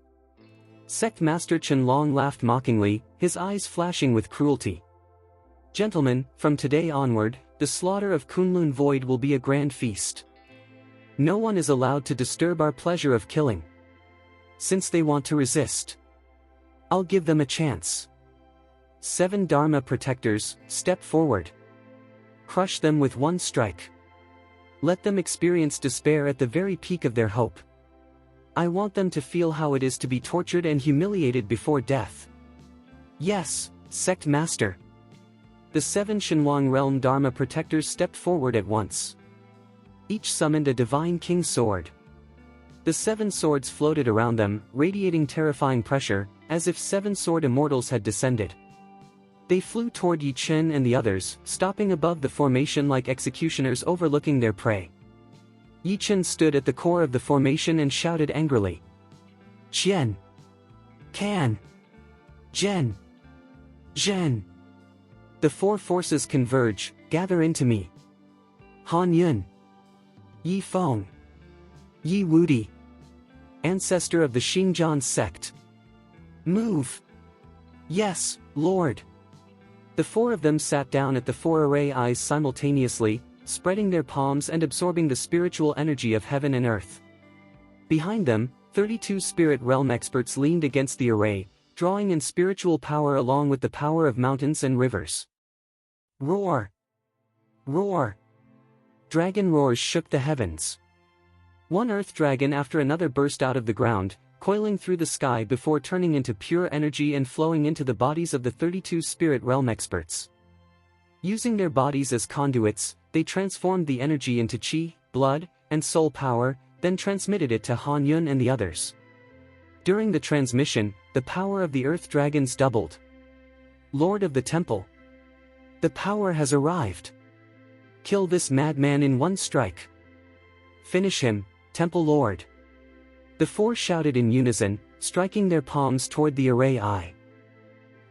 Sect Master Qianlong laughed mockingly, his eyes flashing with cruelty. Gentlemen, from today onward, the slaughter of Kunlun Void will be a grand feast. No one is allowed to disturb our pleasure of killing. Since they want to resist, I'll give them a chance. 7 Dharma protectors, step forward. Crush them with one strike. Let them experience despair at the very peak of their hope. I want them to feel how it is to be tortured and humiliated before death. Yes, Sect Master. The 7 Shenhuang Realm Dharma protectors stepped forward at once. Each summoned a Divine King sword. The 7 swords floated around them, radiating terrifying pressure, as if 7 sword immortals had descended. They flew toward Yi Chen and the others, stopping above the formation like executioners overlooking their prey. Yi Chen stood at the core of the formation and shouted angrily. Qian! Can! Zhen! Zhen! The 4 forces converge, gather into me. Han Yun! Yi Feng! Yi Wudi! Ancestor of the Xingjian sect! Move! Yes, Lord! The 4 of them sat down at the 4 array eyes simultaneously, spreading their palms and absorbing the spiritual energy of heaven and earth. Behind them, 32 spirit realm experts leaned against the array, drawing in spiritual power along with the power of mountains and rivers. Roar! Roar! Dragon roars shook the heavens. One earth dragon after another burst out of the ground, coiling through the sky before turning into pure energy and flowing into the bodies of the 32 spirit realm experts. Using their bodies as conduits, they transformed the energy into chi, blood, and soul power, then transmitted it to Han Yun and the others. During the transmission, the power of the earth dragons doubled. Lord of the Temple! The power has arrived! Kill this madman in one strike! Finish him, Temple Lord! The four shouted in unison, striking their palms toward the array eye.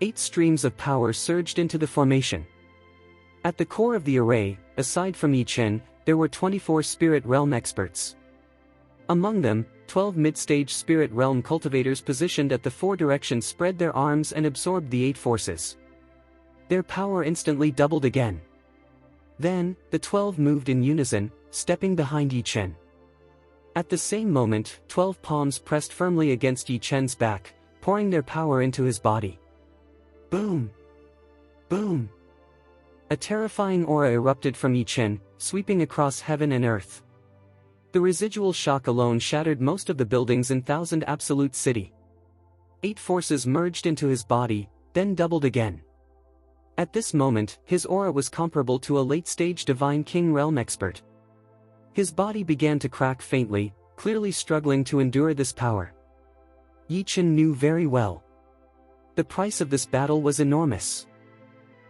8 streams of power surged into the formation. At the core of the array, aside from Yi Chen, there were 24 spirit realm experts. Among them, 12 mid-stage spirit realm cultivators positioned at the four directions spread their arms and absorbed the 8 forces. Their power instantly doubled again. Then, the 12 moved in unison, stepping behind Yi Chen. At the same moment, 12 palms pressed firmly against Yi Chen's back, pouring their power into his body. Boom! Boom! A terrifying aura erupted from Yi Chen, sweeping across heaven and earth. The residual shock alone shattered most of the buildings in Thousand Absolute City. 8 forces merged into his body, then doubled again. At this moment, his aura was comparable to a late-stage Divine King Realm expert. His body began to crack faintly, clearly struggling to endure this power. Yi Chen knew very well. The price of this battle was enormous.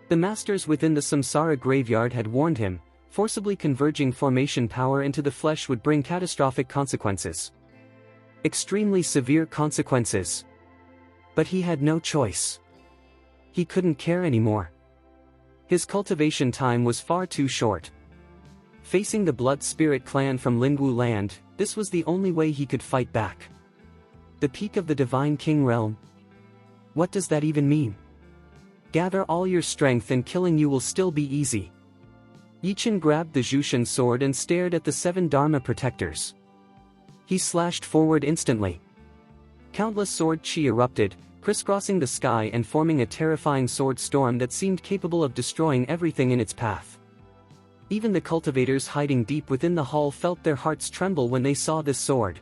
The masters within the Samsara graveyard had warned him, forcibly converging formation power into the flesh would bring catastrophic consequences. Extremely severe consequences. But he had no choice. He couldn't care anymore. His cultivation time was far too short. Facing the Blood Spirit clan from Lingwu land, this was the only way he could fight back. The peak of the Divine King realm? What does that even mean? Gather all your strength and killing you will still be easy. Yi Chen grabbed the Jushin sword and stared at the 7 Dharma protectors. He slashed forward instantly. Countless sword chi erupted, crisscrossing the sky and forming a terrifying sword storm that seemed capable of destroying everything in its path. Even the cultivators hiding deep within the hall felt their hearts tremble when they saw this sword.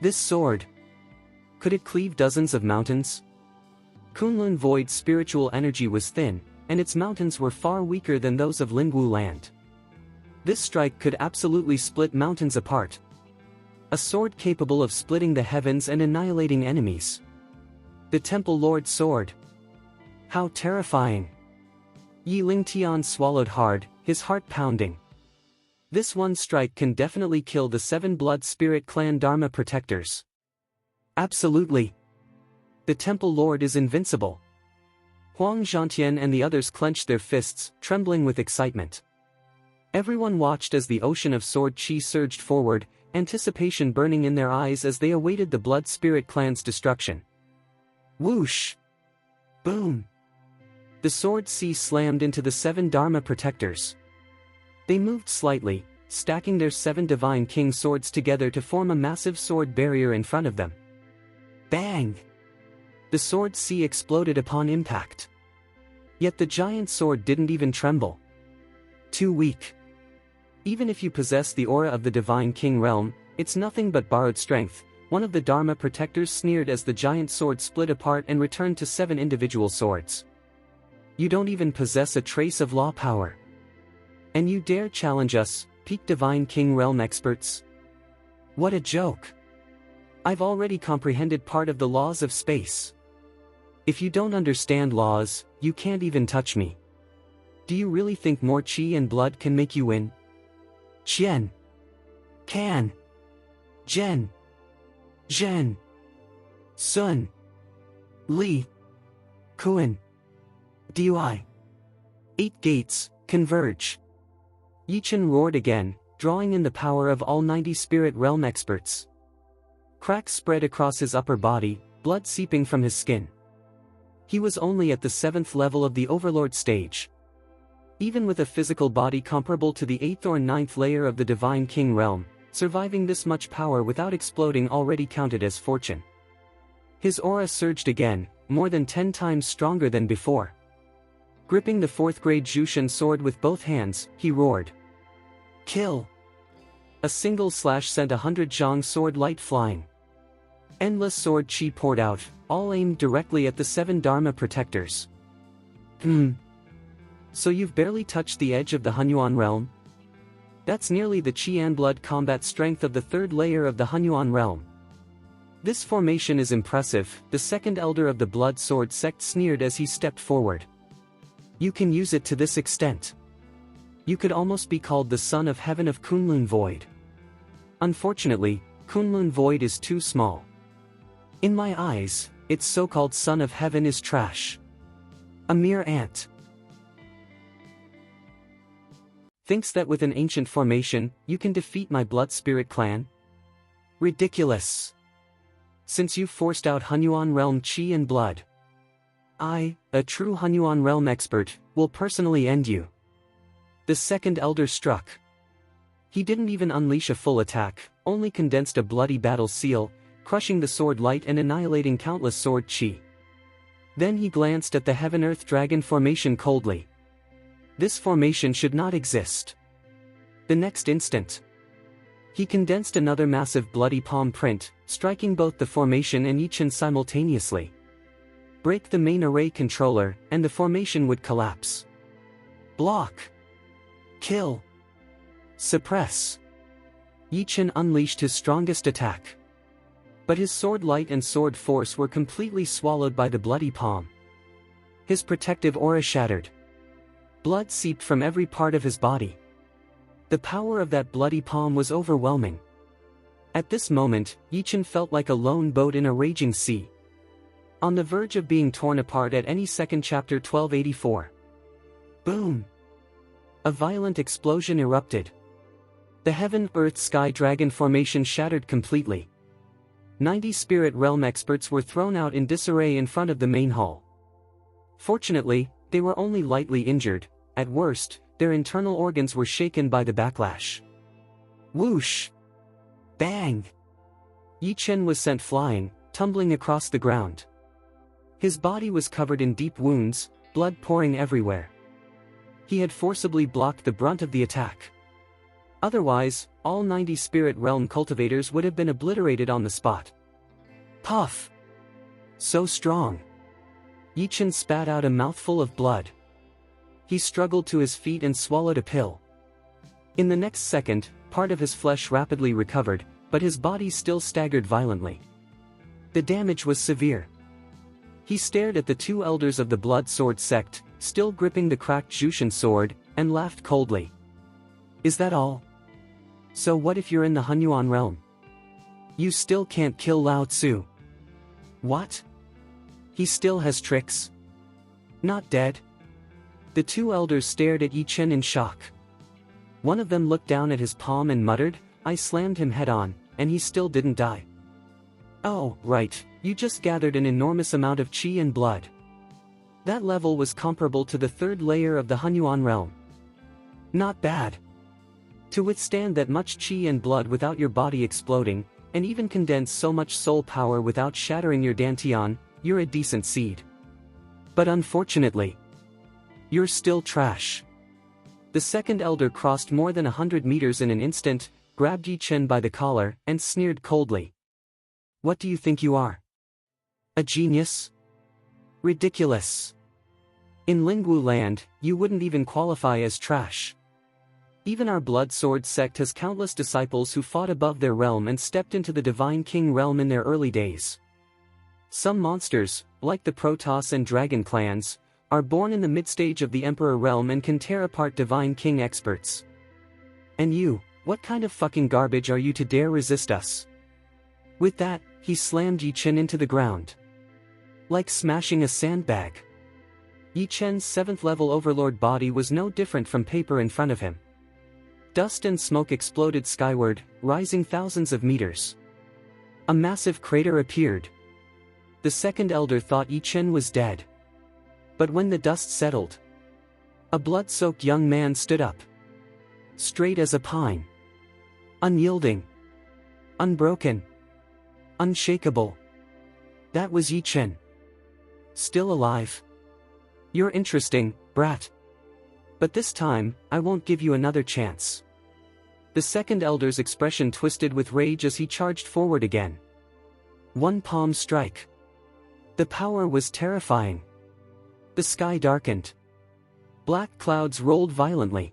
This sword. Could it cleave dozens of mountains? Kunlun Void's spiritual energy was thin, and its mountains were far weaker than those of Lingwu land. This strike could absolutely split mountains apart. A sword capable of splitting the heavens and annihilating enemies. The Temple Lord's sword. How terrifying! Yi Lingtian swallowed hard, his heart pounding. This one strike can definitely kill the 7 Blood Spirit clan Dharma protectors. Absolutely. The Temple Lord is invincible. Huang Zhantian and the others clenched their fists, trembling with excitement. Everyone watched as the ocean of sword chi surged forward, anticipation burning in their eyes as they awaited the Blood Spirit clan's destruction. Whoosh! Boom! The sword sea slammed into the 7 Dharma protectors. They moved slightly, stacking their 7 Divine King swords together to form a massive sword barrier in front of them. Bang! The sword sea exploded upon impact. Yet the giant sword didn't even tremble. Too weak. Even if you possess the aura of the Divine King realm, it's nothing but borrowed strength. One of the Dharma protectors sneered as the giant sword split apart and returned to 7 individual swords. You don't even possess a trace of law power. And you dare challenge us, peak Divine King realm experts? What a joke. I've already comprehended part of the laws of space. If you don't understand laws, you can't even touch me. Do you really think more chi and blood can make you win? Qian. Can. Zhen. Zhen. Sun. Li. Kuan. Dui. 8 gates, converge. Yi Chen roared again, drawing in the power of all 90 spirit realm experts. Cracks spread across his upper body, blood seeping from his skin. He was only at the 7th level of the Overlord stage. Even with a physical body comparable to the 8th or 9th layer of the Divine King realm, surviving this much power without exploding already counted as fortune. His aura surged again, more than 10 times stronger than before. Gripping the 4th grade Jushin sword with both hands, he roared. Kill! A single slash sent 100 Zhang sword light flying. Endless sword chi poured out, all aimed directly at the 7 Dharma protectors. So you've barely touched the edge of the Hunyuan realm? That's nearly the Qian blood combat strength of the 3rd layer of the Hunyuan realm. This formation is impressive, the 2nd elder of the Blood Sword sect sneered as he stepped forward. You can use it to this extent. You could almost be called the son of heaven of Kunlun Void. Unfortunately, Kunlun Void is too small. In my eyes, its so-called son of heaven is trash. A mere ant. Thinks that with an ancient formation, you can defeat my blood spirit clan? Ridiculous. Since you've forced out Hunyuan realm chi and blood, I, a true Hunyuan realm expert, will personally end you. The second elder struck. He didn't even unleash a full attack, only condensed a bloody battle seal, crushing the sword light and annihilating countless sword chi. Then he glanced at the Heaven-Earth Dragon formation coldly. This formation should not exist. The next instant, he condensed another massive bloody palm print, striking both the formation and Yichin simultaneously. Break the main array controller, and the formation would collapse. Block. Kill. Suppress. Yichin unleashed his strongest attack. But his sword light and sword force were completely swallowed by the bloody palm. His protective aura shattered. Blood seeped from every part of his body. The power of that bloody palm was overwhelming. At this moment, Yichin felt like a lone boat in a raging sea, on the verge of being torn apart at any second. Chapter 1284. Boom! A violent explosion erupted. The Heaven-Earth-Sky Dragon formation shattered completely. 90 Spirit Realm experts were thrown out in disarray in front of the main hall. Fortunately, they were only lightly injured. At worst, their internal organs were shaken by the backlash. Whoosh! Bang! Yichin was sent flying, tumbling across the ground. His body was covered in deep wounds, blood pouring everywhere. He had forcibly blocked the brunt of the attack. Otherwise, all 90 Spirit Realm cultivators would have been obliterated on the spot. Puff! So strong! Yichin spat out a mouthful of blood. He struggled to his feet and swallowed a pill. In the next second, part of his flesh rapidly recovered, but his body still staggered violently. The damage was severe. He stared at the two elders of the Blood Sword sect, still gripping the cracked Jushin sword, and laughed coldly. Is that all? So what if you're in the Hunyuan realm? You still can't kill Lao Tzu. What? He still has tricks? Not dead? The two elders stared at Yichin in shock. One of them looked down at his palm and muttered, I slammed him head-on, and he still didn't die. Oh, right, you just gathered an enormous amount of chi and blood. That level was comparable to the third layer of the Hunyuan realm. Not bad. To withstand that much chi and blood without your body exploding, and even condense so much soul power without shattering your dantian, you're a decent seed. But unfortunately, you're still trash. The second elder crossed more than 100 meters in an instant, grabbed Yichin by the collar, and sneered coldly. What do you think you are? A genius? Ridiculous. In Lingwu land, you wouldn't even qualify as trash. Even our Blood Sword sect has countless disciples who fought above their realm and stepped into the Divine King realm in their early days. Some monsters, like the Protoss and Dragon clans, are born in the mid-stage of the Emperor realm and can tear apart Divine King experts. And you, what kind of fucking garbage are you to dare resist us? With that, he slammed Yichin into the ground. Like smashing a sandbag. Yichen's 7th level overlord body was no different from paper in front of him. Dust and smoke exploded skyward, rising thousands of meters. A massive crater appeared. The second elder thought Yichin was dead. But when the dust settled, a blood-soaked young man stood up. Straight as a pine. Unyielding. Unbroken. Unshakable. That was Yichin. Still alive. You're interesting, brat. But this time, I won't give you another chance. The second elder's expression twisted with rage as he charged forward again. One palm strike. The power was terrifying. The sky darkened. Black clouds rolled violently.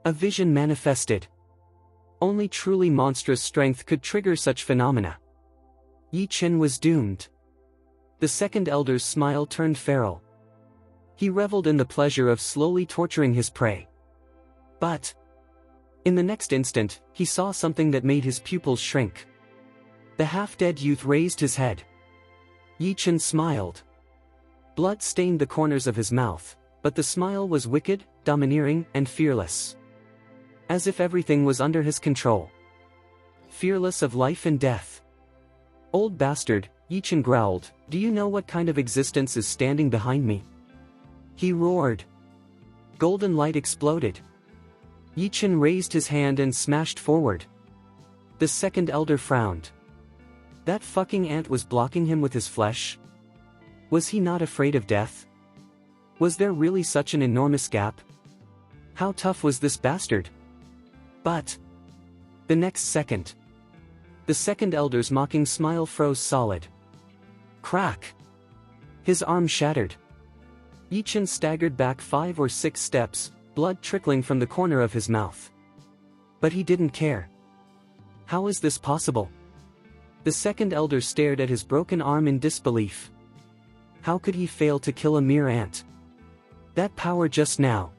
A vision manifested. Only truly monstrous strength could trigger such phenomena. Yichin was doomed. The second elder's smile turned feral. He reveled in the pleasure of slowly torturing his prey. But in the next instant, he saw something that made his pupils shrink. The half-dead youth raised his head. Yi Chen smiled. Blood stained the corners of his mouth, but the smile was wicked, domineering, and fearless. As if everything was under his control. Fearless of life and death. Old bastard, Yi Chen growled, do you know what kind of existence is standing behind me? He roared. Golden light exploded. Yi Chen raised his hand and smashed forward. The second elder frowned. That fucking ant was blocking him with his flesh? Was he not afraid of death? Was there really such an enormous gap? How tough was this bastard? But the next second, the second elder's mocking smile froze solid. Crack! His arm shattered. Yi Chen staggered back 5 or 6 steps, blood trickling from the corner of his mouth. But he didn't care. How is this possible? The second elder stared at his broken arm in disbelief. How could he fail to kill a mere ant? That power just now.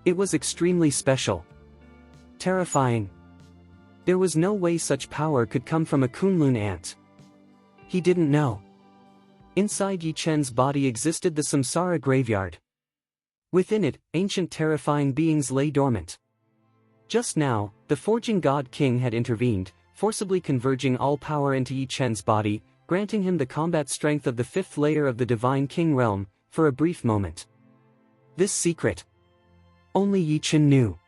It was extremely special. Terrifying. There was no way such power could come from a Kunlun ant. He didn't know. Inside Yi Chen's body existed the Samsara graveyard. Within it, ancient terrifying beings lay dormant. Just now, the forging god king had intervened, forcibly converging all power into Yi Chen's body, granting him the combat strength of the 5th layer of the divine king realm, for a brief moment. This secret only Yi Chen knew.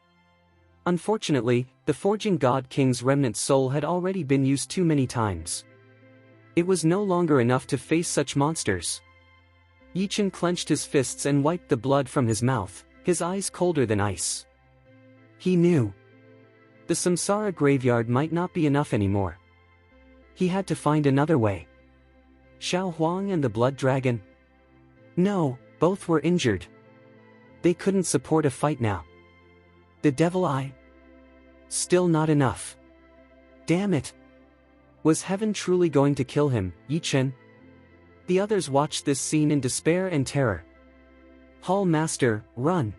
Unfortunately, the forging god king's remnant soul had already been used too many times. It was no longer enough to face such monsters. Yi Chen clenched his fists and wiped the blood from his mouth, his eyes colder than ice. He knew. The Samsara graveyard might not be enough anymore. He had to find another way. Xiao Huang and the Blood Dragon? No, both were injured. They couldn't support a fight now. The Devil Eye? Still not enough. Damn it! Was heaven truly going to kill him, Yi Chen? The others watched this scene in despair and terror. Hall Master, run!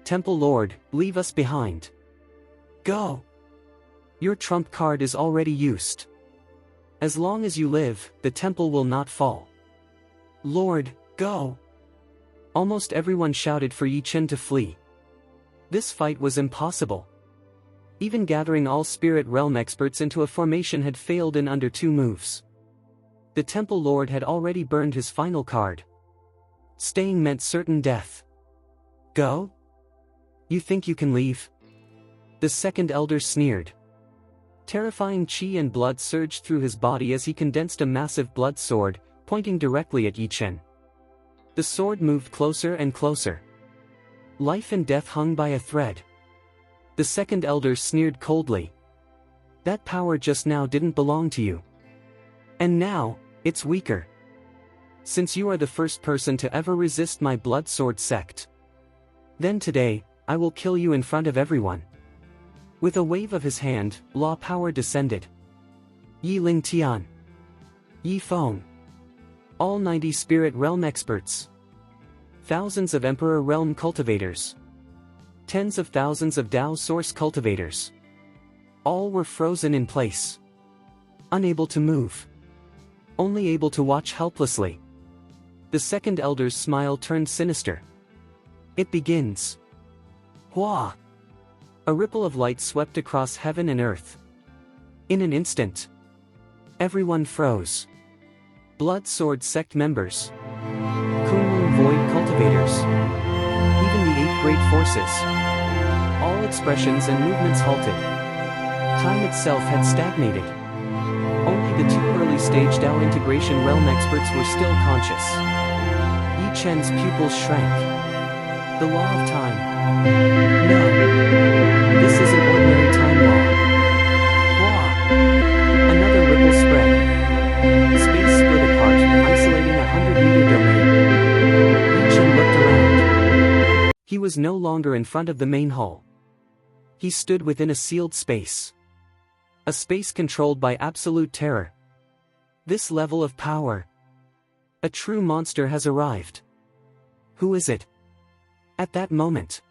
Temple Lord, leave us behind. Go! Your trump card is already used. As long as you live, the temple will not fall. Lord, go! Almost everyone shouted for Yi Chen to flee. This fight was impossible. Even gathering all spirit realm experts into a formation had failed in under 2 moves. The Temple Lord had already burned his final card. Staying meant certain death. Go? You think you can leave? The second elder sneered. Terrifying chi and blood surged through his body as he condensed a massive blood sword, pointing directly at Yi Chen. The sword moved closer and closer. Life and death hung by a thread. The second elder sneered coldly. That power just now didn't belong to you. And now, it's weaker. Since you are the first person to ever resist my blood sword sect. Then today, I will kill you in front of everyone. With a wave of his hand, law power descended. Yi Ling Tian. Yi Feng. All 90 spirit realm experts. Thousands of emperor realm cultivators. Tens of thousands of Dao source cultivators. All were frozen in place. Unable to move. Only able to watch helplessly. The second elder's smile turned sinister. It begins. Hua! A ripple of light swept across heaven and earth. In an instant, everyone froze. Blood Sword sect members. Kunlun Void cultivators. Even the 8 great forces. All expressions and movements halted. Time itself had stagnated. Only the 2 early-stage Dao integration realm experts were still conscious. Yi Chen's pupils shrank. The law of time. No. This isn't ordinary time law. Blah. Another ripple spread. Space split apart, isolating a 100-meter domain. Yi Chen looked around. He was no longer in front of the main hall. He stood within a sealed space. A space controlled by absolute terror. This level of power. A true monster has arrived. Who is it? At that moment,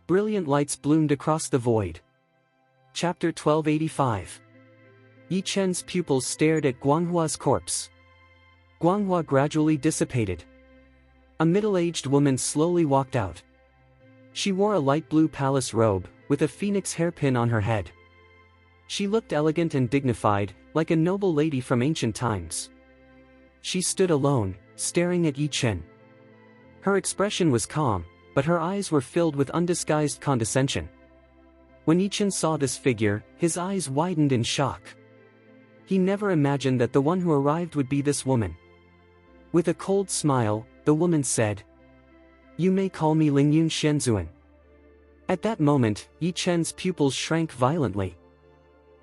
brilliant lights bloomed across the void. Chapter 1285. Yi Chen's pupils stared at Guanghua's corpse. Guanghua gradually dissipated. A middle-aged woman slowly walked out. She wore a light blue palace robe, with a phoenix hairpin on her head. She looked elegant and dignified, like a noble lady from ancient times. She stood alone, staring at Yi Chen. Her expression was calm, but her eyes were filled with undisguised condescension. When Yi Chen saw this figure, his eyes widened in shock. He never imagined that the one who arrived would be this woman. With a cold smile, the woman said, "You may call me Lingyun Shenzuan." At that moment, Yi Chen's pupils shrank violently.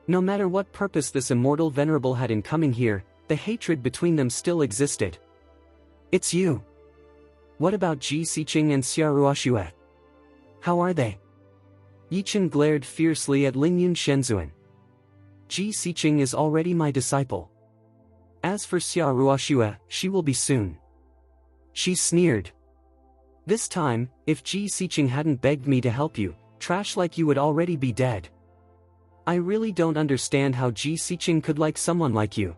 No matter what purpose this immortal venerable had in coming here, the hatred between them still existed. "It's you. What about Ji Xiqing and Xia Ruoxue? How are they?" Yi Chen glared fiercely at Lingyun Shenzuan. "Ji Xiqing is already my disciple. As for Xia Ruoxue, she will be soon." She sneered. "This time, if Ji Xiqing hadn't begged me to help you, trash like you would already be dead. I really don't understand how Ji Xiqing could like someone like you.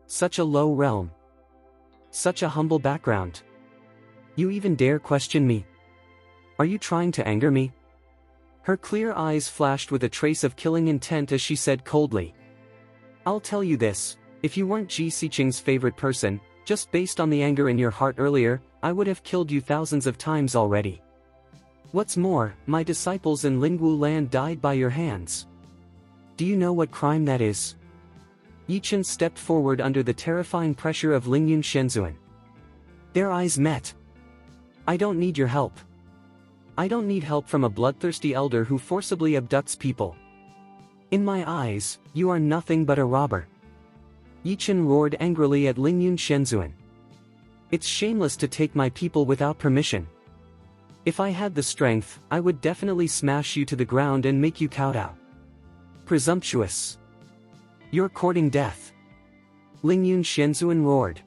Such a low realm. Such a humble background. You even dare question me? Are you trying to anger me?" Her clear eyes flashed with a trace of killing intent as she said coldly, "I'll tell you this, if you weren't Ji Xiqing's favorite person, just based on the anger in your heart earlier, I would have killed you thousands of times already. What's more, my disciples in Lingwu land died by your hands. Do you know what crime that is?" Yi Chen stepped forward under the terrifying pressure of Lingyun Shenzuan. Their eyes met. "I don't need your help. I don't need help from a bloodthirsty elder who forcibly abducts people. In my eyes, you are nothing but a robber." Yi Chen roared angrily at Lingyun Shenzuan. "It's shameless to take my people without permission. If I had the strength, I would definitely smash you to the ground and make you kowtow. Presumptuous. You're courting death." Lingyun Shenzuan roared.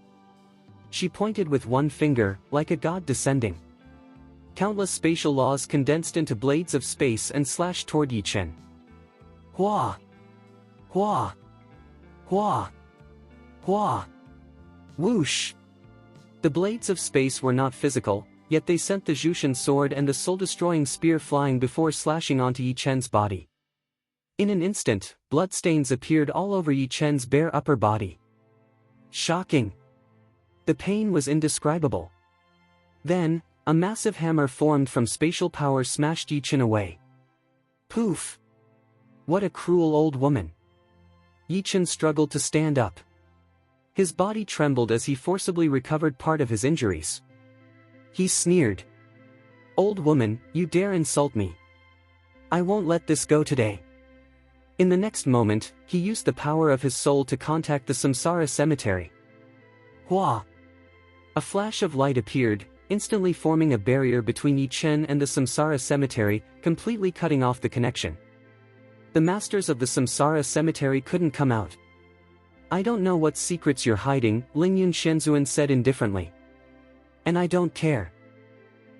She pointed with one finger, like a god descending. Countless spatial laws condensed into blades of space and slashed toward Yi Chen. Hua! Hua! Hua! Hua! Whoosh! The blades of space were not physical, yet they sent the Jushin sword and the soul-destroying spear flying before slashing onto Yi Chen's body. In an instant, bloodstains appeared all over Yi Chen's bare upper body. Shocking! The pain was indescribable. Then, a massive hammer formed from spatial power smashed Yi Chen away. Poof! What a cruel old woman! Yi Chen struggled to stand up. His body trembled as he forcibly recovered part of his injuries. He sneered. "Old woman, you dare insult me. I won't let this go today." In the next moment, he used the power of his soul to contact the Samsara cemetery. Hua! A flash of light appeared, instantly forming a barrier between Yi Chen and the Samsara cemetery, completely cutting off the connection. The masters of the Samsara cemetery couldn't come out. "I don't know what secrets you're hiding," Lingyun Shenzuan said indifferently. "And I don't care.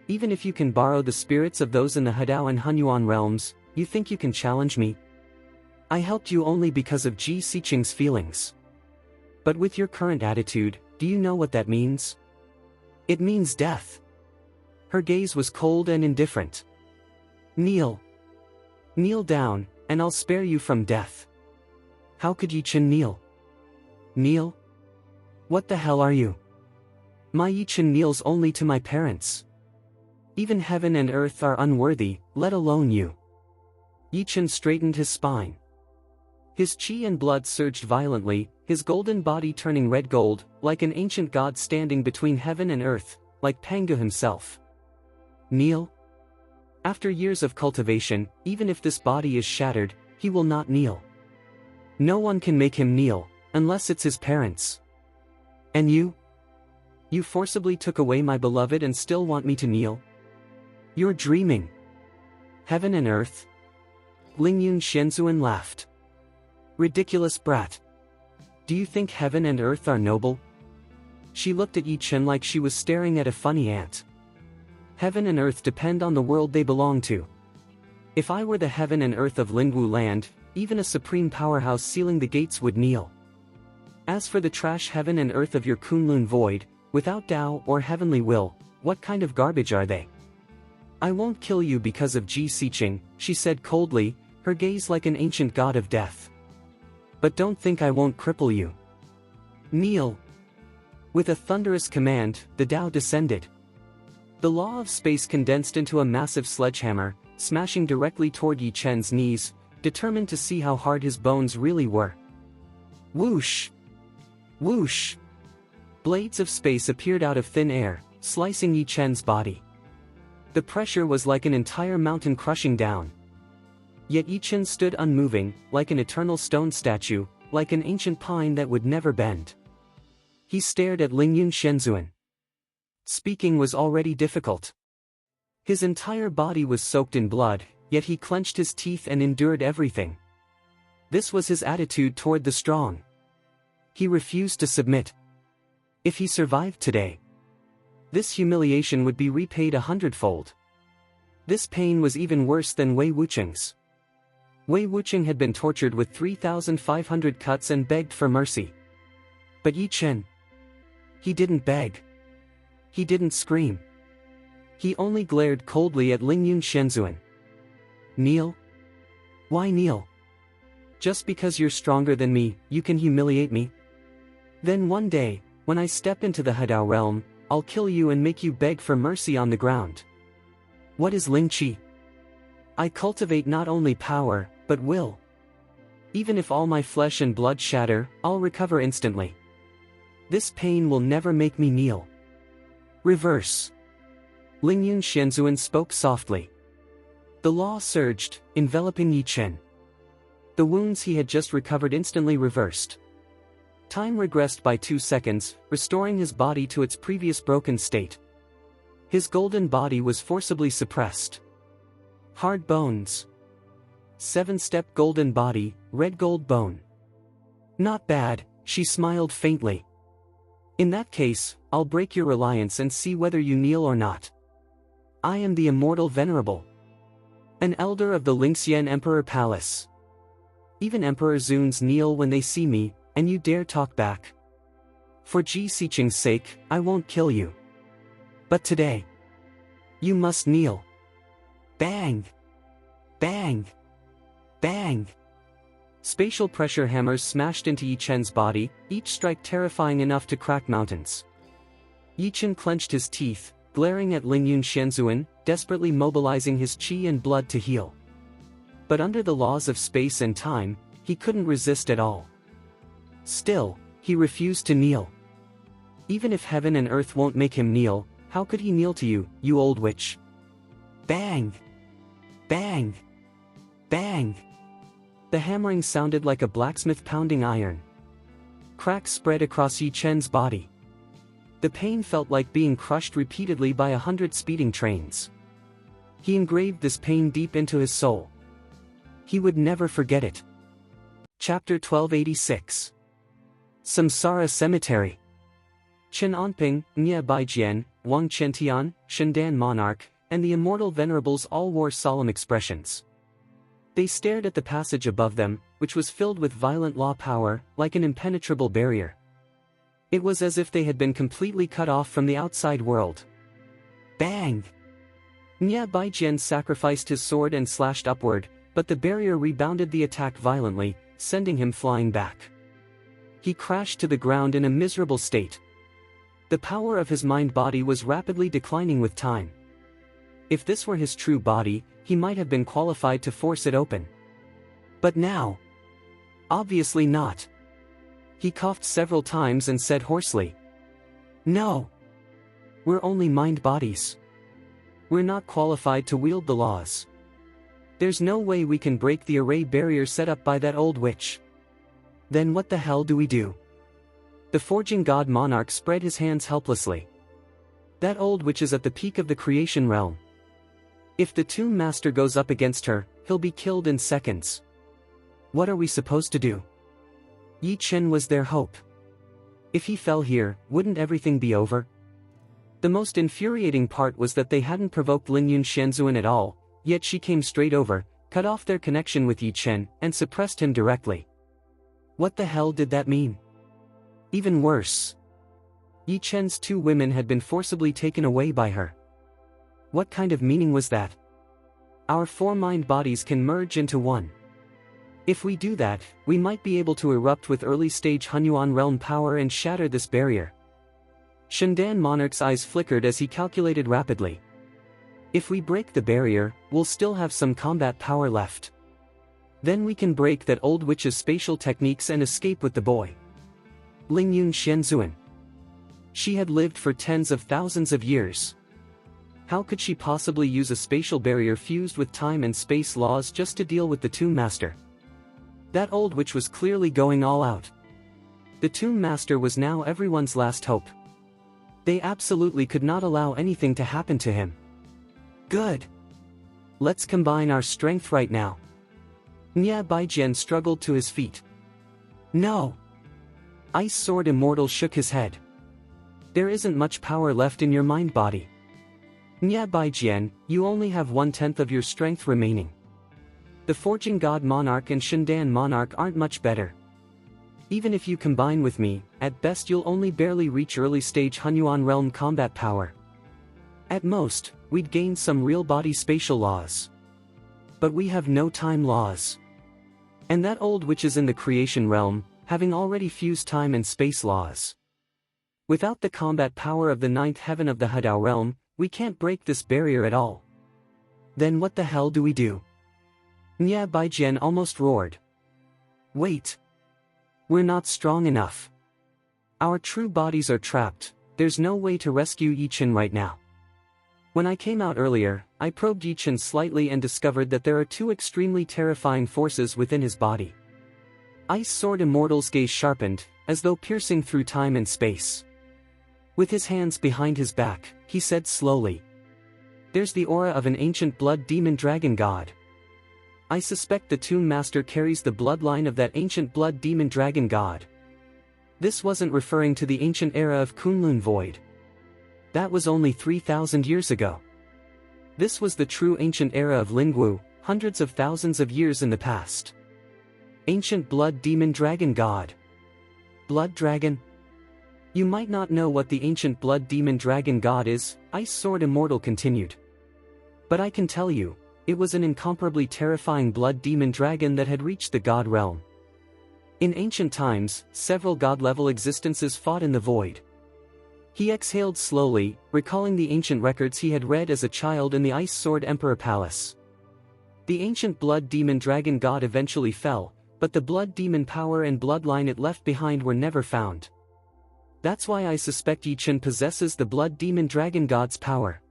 Even if you can borrow the spirits of those in the Hadao and Hunyuan realms, you think you can challenge me? I helped you only because of Ji Xiqing's feelings. But with your current attitude, do you know what that means? It means death." Her gaze was cold and indifferent. "Kneel. Kneel down, and I'll spare you from death." How could Yi Chen kneel? Kneel? What the hell are you? My Yi Chen kneels only to my parents. Even heaven and earth are unworthy, let alone you. Yi Chen straightened his spine. His chi and blood surged violently, his golden body turning red gold, like an ancient god standing between heaven and earth, like Pangu himself. Kneel? After years of cultivation, even if this body is shattered, he will not kneel. No one can make him kneel, unless it's his parents. And you? You forcibly took away my beloved and still want me to kneel? You're dreaming. Heaven and earth? Lingyun Shenzuan laughed. Ridiculous brat. Do you think heaven and earth are noble? She looked at Yi Chen like she was staring at a funny ant. Heaven and earth depend on the world they belong to. If I were the heaven and earth of Lingwu land, even a supreme powerhouse sealing the gates would kneel. As for the trash heaven and earth of your Kunlun void, without Tao or heavenly will, what kind of garbage are they? I won't kill you because of Ji Siqing, she said coldly, her gaze like an ancient god of death. But don't think I won't cripple you. Kneel. With a thunderous command, the Tao descended. The law of space condensed into a massive sledgehammer, smashing directly toward Yi Chen's knees, determined to see how hard his bones really were. Whoosh! Whoosh! Blades of space appeared out of thin air, slicing Yi Chen's body. The pressure was like an entire mountain crushing down. Yet Yi Chen stood unmoving, like an eternal stone statue, like an ancient pine that would never bend. He stared at Lingyun Shenzhuan. Speaking was already difficult. His entire body was soaked in blood, yet he clenched his teeth and endured everything. This was his attitude toward the strong. He refused to submit. If he survived today, this humiliation would be repaid 100-fold. This pain was even worse than Wei Wucheng's. Wei Wucheng had been tortured with 3,500 cuts and begged for mercy. But Yi Chen, he didn't beg. He didn't scream. He only glared coldly at Lingyun Shenzhuan. Kneel? Why kneel? Just because you're stronger than me, you can humiliate me? Then one day, when I step into the Hadao realm, I'll kill you and make you beg for mercy on the ground. What is Ling Qi? I cultivate not only power, but will. Even if all my flesh and blood shatter, I'll recover instantly. This pain will never make me kneel. Reverse. Lingyun Shenzhuan spoke softly. The law surged, enveloping Yi Chen. The wounds he had just recovered instantly reversed. Time regressed by 2 seconds, restoring his body to its previous broken state. His golden body was forcibly suppressed. Hard bones. 7-step golden body, red gold bone. Not bad, she smiled faintly. In that case, I'll break your reliance and see whether you kneel or not. I am the immortal venerable. An elder of the Lingxian Emperor Palace. Even Emperor Zuns kneel when they see me, and you dare talk back. For Ji Siqing's sake, I won't kill you. But today, you must kneel. Bang! Bang! Bang! Spatial pressure hammers smashed into Yi Chen's body, each strike terrifying enough to crack mountains. Yi Chen clenched his teeth, glaring at Lingyun Shenzhuan, desperately mobilizing his qi and blood to heal. But under the laws of space and time, he couldn't resist at all. Still, he refused to kneel. Even if heaven and earth won't make him kneel, how could he kneel to you, you old witch? Bang! Bang! Bang! The hammering sounded like a blacksmith pounding iron. Cracks spread across Yi Chen's body. The pain felt like being crushed repeatedly by 100 speeding trains. He engraved this pain deep into his soul. He would never forget it. Chapter 1286. Samsara Cemetery. Chen Anping, Nye Baijian, Wang Qiantian, Shendan Monarch, and the immortal venerables all wore solemn expressions. They stared at the passage above them, which was filled with violent law power, like an impenetrable barrier. It was as if they had been completely cut off from the outside world. Bang! Nye Baijian sacrificed his sword and slashed upward, but the barrier rebounded the attack violently, sending him flying back. He crashed to the ground in a miserable state. The power of his mind-body was rapidly declining with time. If this were his true body, he might have been qualified to force it open. But now? Obviously not. He coughed several times and said hoarsely, "No. We're only mind-bodies. We're not qualified to wield the laws. There's no way we can break the array barrier set up by that old witch. Then what the hell do we do?" The forging god monarch spread his hands helplessly. That old witch is at the peak of the creation realm. If the tomb master goes up against her, he'll be killed in seconds. What are we supposed to do? Yi Chen was their hope. If he fell here, wouldn't everything be over? The most infuriating part was that they hadn't provoked Lingyun Shenzhuan at all, yet she came straight over, cut off their connection with Yi Chen, and suppressed him directly. What the hell did that mean? Even worse. Yi Chen's 2 women had been forcibly taken away by her. What kind of meaning was that? Our 4 mind bodies can merge into one. If we do that, we might be able to erupt with early-stage Hunyuan realm power and shatter this barrier. Shendan Monarch's eyes flickered as he calculated rapidly. If we break the barrier, we'll still have some combat power left. Then we can break that old witch's spatial techniques and escape with the boy. Lingyun Xianzuan. She had lived for tens of thousands of years. How could she possibly use a spatial barrier fused with time and space laws just to deal with the Tomb Master? That old witch was clearly going all out. The Tomb Master was now everyone's last hope. They absolutely could not allow anything to happen to him. Good. Let's combine our strength right now. Nya Baijian struggled to his feet. No. Ice Sword Immortal shook his head. There isn't much power left in your mind body. Nya Baijian, you only have 1/10 of your strength remaining. The Forging God Monarch and Shendan Monarch aren't much better. Even if you combine with me, at best you'll only barely reach early-stage Hunyuan realm combat power. At most, we'd gain some real body spatial laws. But we have no time laws. And that old witch is in the creation realm, having already fused time and space laws. Without the combat power of the 9th heaven of the Hadao realm, we can't break this barrier at all. Then what the hell do we do? Nya Baijian almost roared. Wait. We're not strong enough. Our true bodies are trapped, there's no way to rescue Yi Chen right now. When I came out earlier, I probed Yi Chen slightly and discovered that there are 2 extremely terrifying forces within his body. Ice Sword Immortal's gaze sharpened, as though piercing through time and space. With his hands behind his back, he said slowly. There's the aura of an ancient blood demon dragon god. I suspect the Tomb Master carries the bloodline of that ancient blood demon dragon god. This wasn't referring to the ancient era of Kunlun Void. That was only 3,000 years ago. This was the true ancient era of Lingwu, hundreds of thousands of years in the past. Ancient blood demon dragon god. Blood dragon? You might not know what the ancient blood demon dragon god is, Ice Sword Immortal continued. But I can tell you, it was an incomparably terrifying blood demon dragon that had reached the god realm. In ancient times, several god-level existences fought in the void. He exhaled slowly, recalling the ancient records he had read as a child in the Ice Sword Emperor Palace. The ancient blood demon dragon god eventually fell, but the blood demon power and bloodline it left behind were never found. That's why I suspect Yi Chen possesses the blood demon dragon god's power.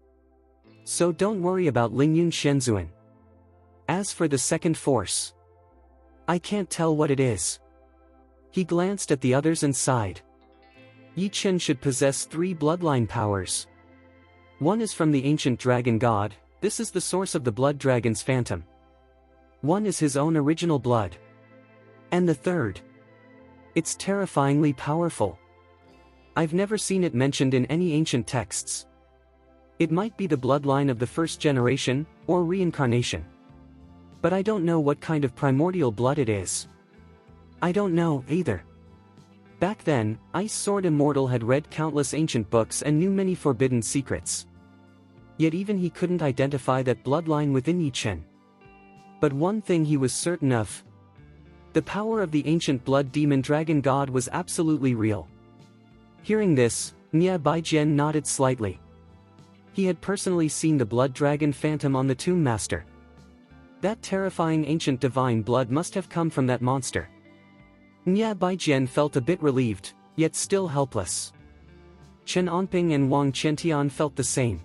So don't worry about Lingyun Xianzuan. As for the second force, I can't tell what it is. He glanced at the others and sighed. Yi Chen should possess 3 bloodline powers. One is from the ancient dragon god, this is the source of the blood dragon's phantom. One is his own original blood. And the third. It's terrifyingly powerful. I've never seen it mentioned in any ancient texts. It might be the bloodline of the first generation, or reincarnation. But I don't know what kind of primordial blood it is. I don't know, either. Back then, Ice Sword Immortal had read countless ancient books and knew many forbidden secrets. Yet even he couldn't identify that bloodline within Yi Chen. But one thing he was certain of. The power of the ancient blood demon dragon god was absolutely real. Hearing this, Nya Baijian nodded slightly. He had personally seen the blood dragon phantom on the Tomb Master. That terrifying ancient divine blood must have come from that monster. Nya Baijian felt a bit relieved, yet still helpless. Chen Onping and Wang Qiantian felt the same.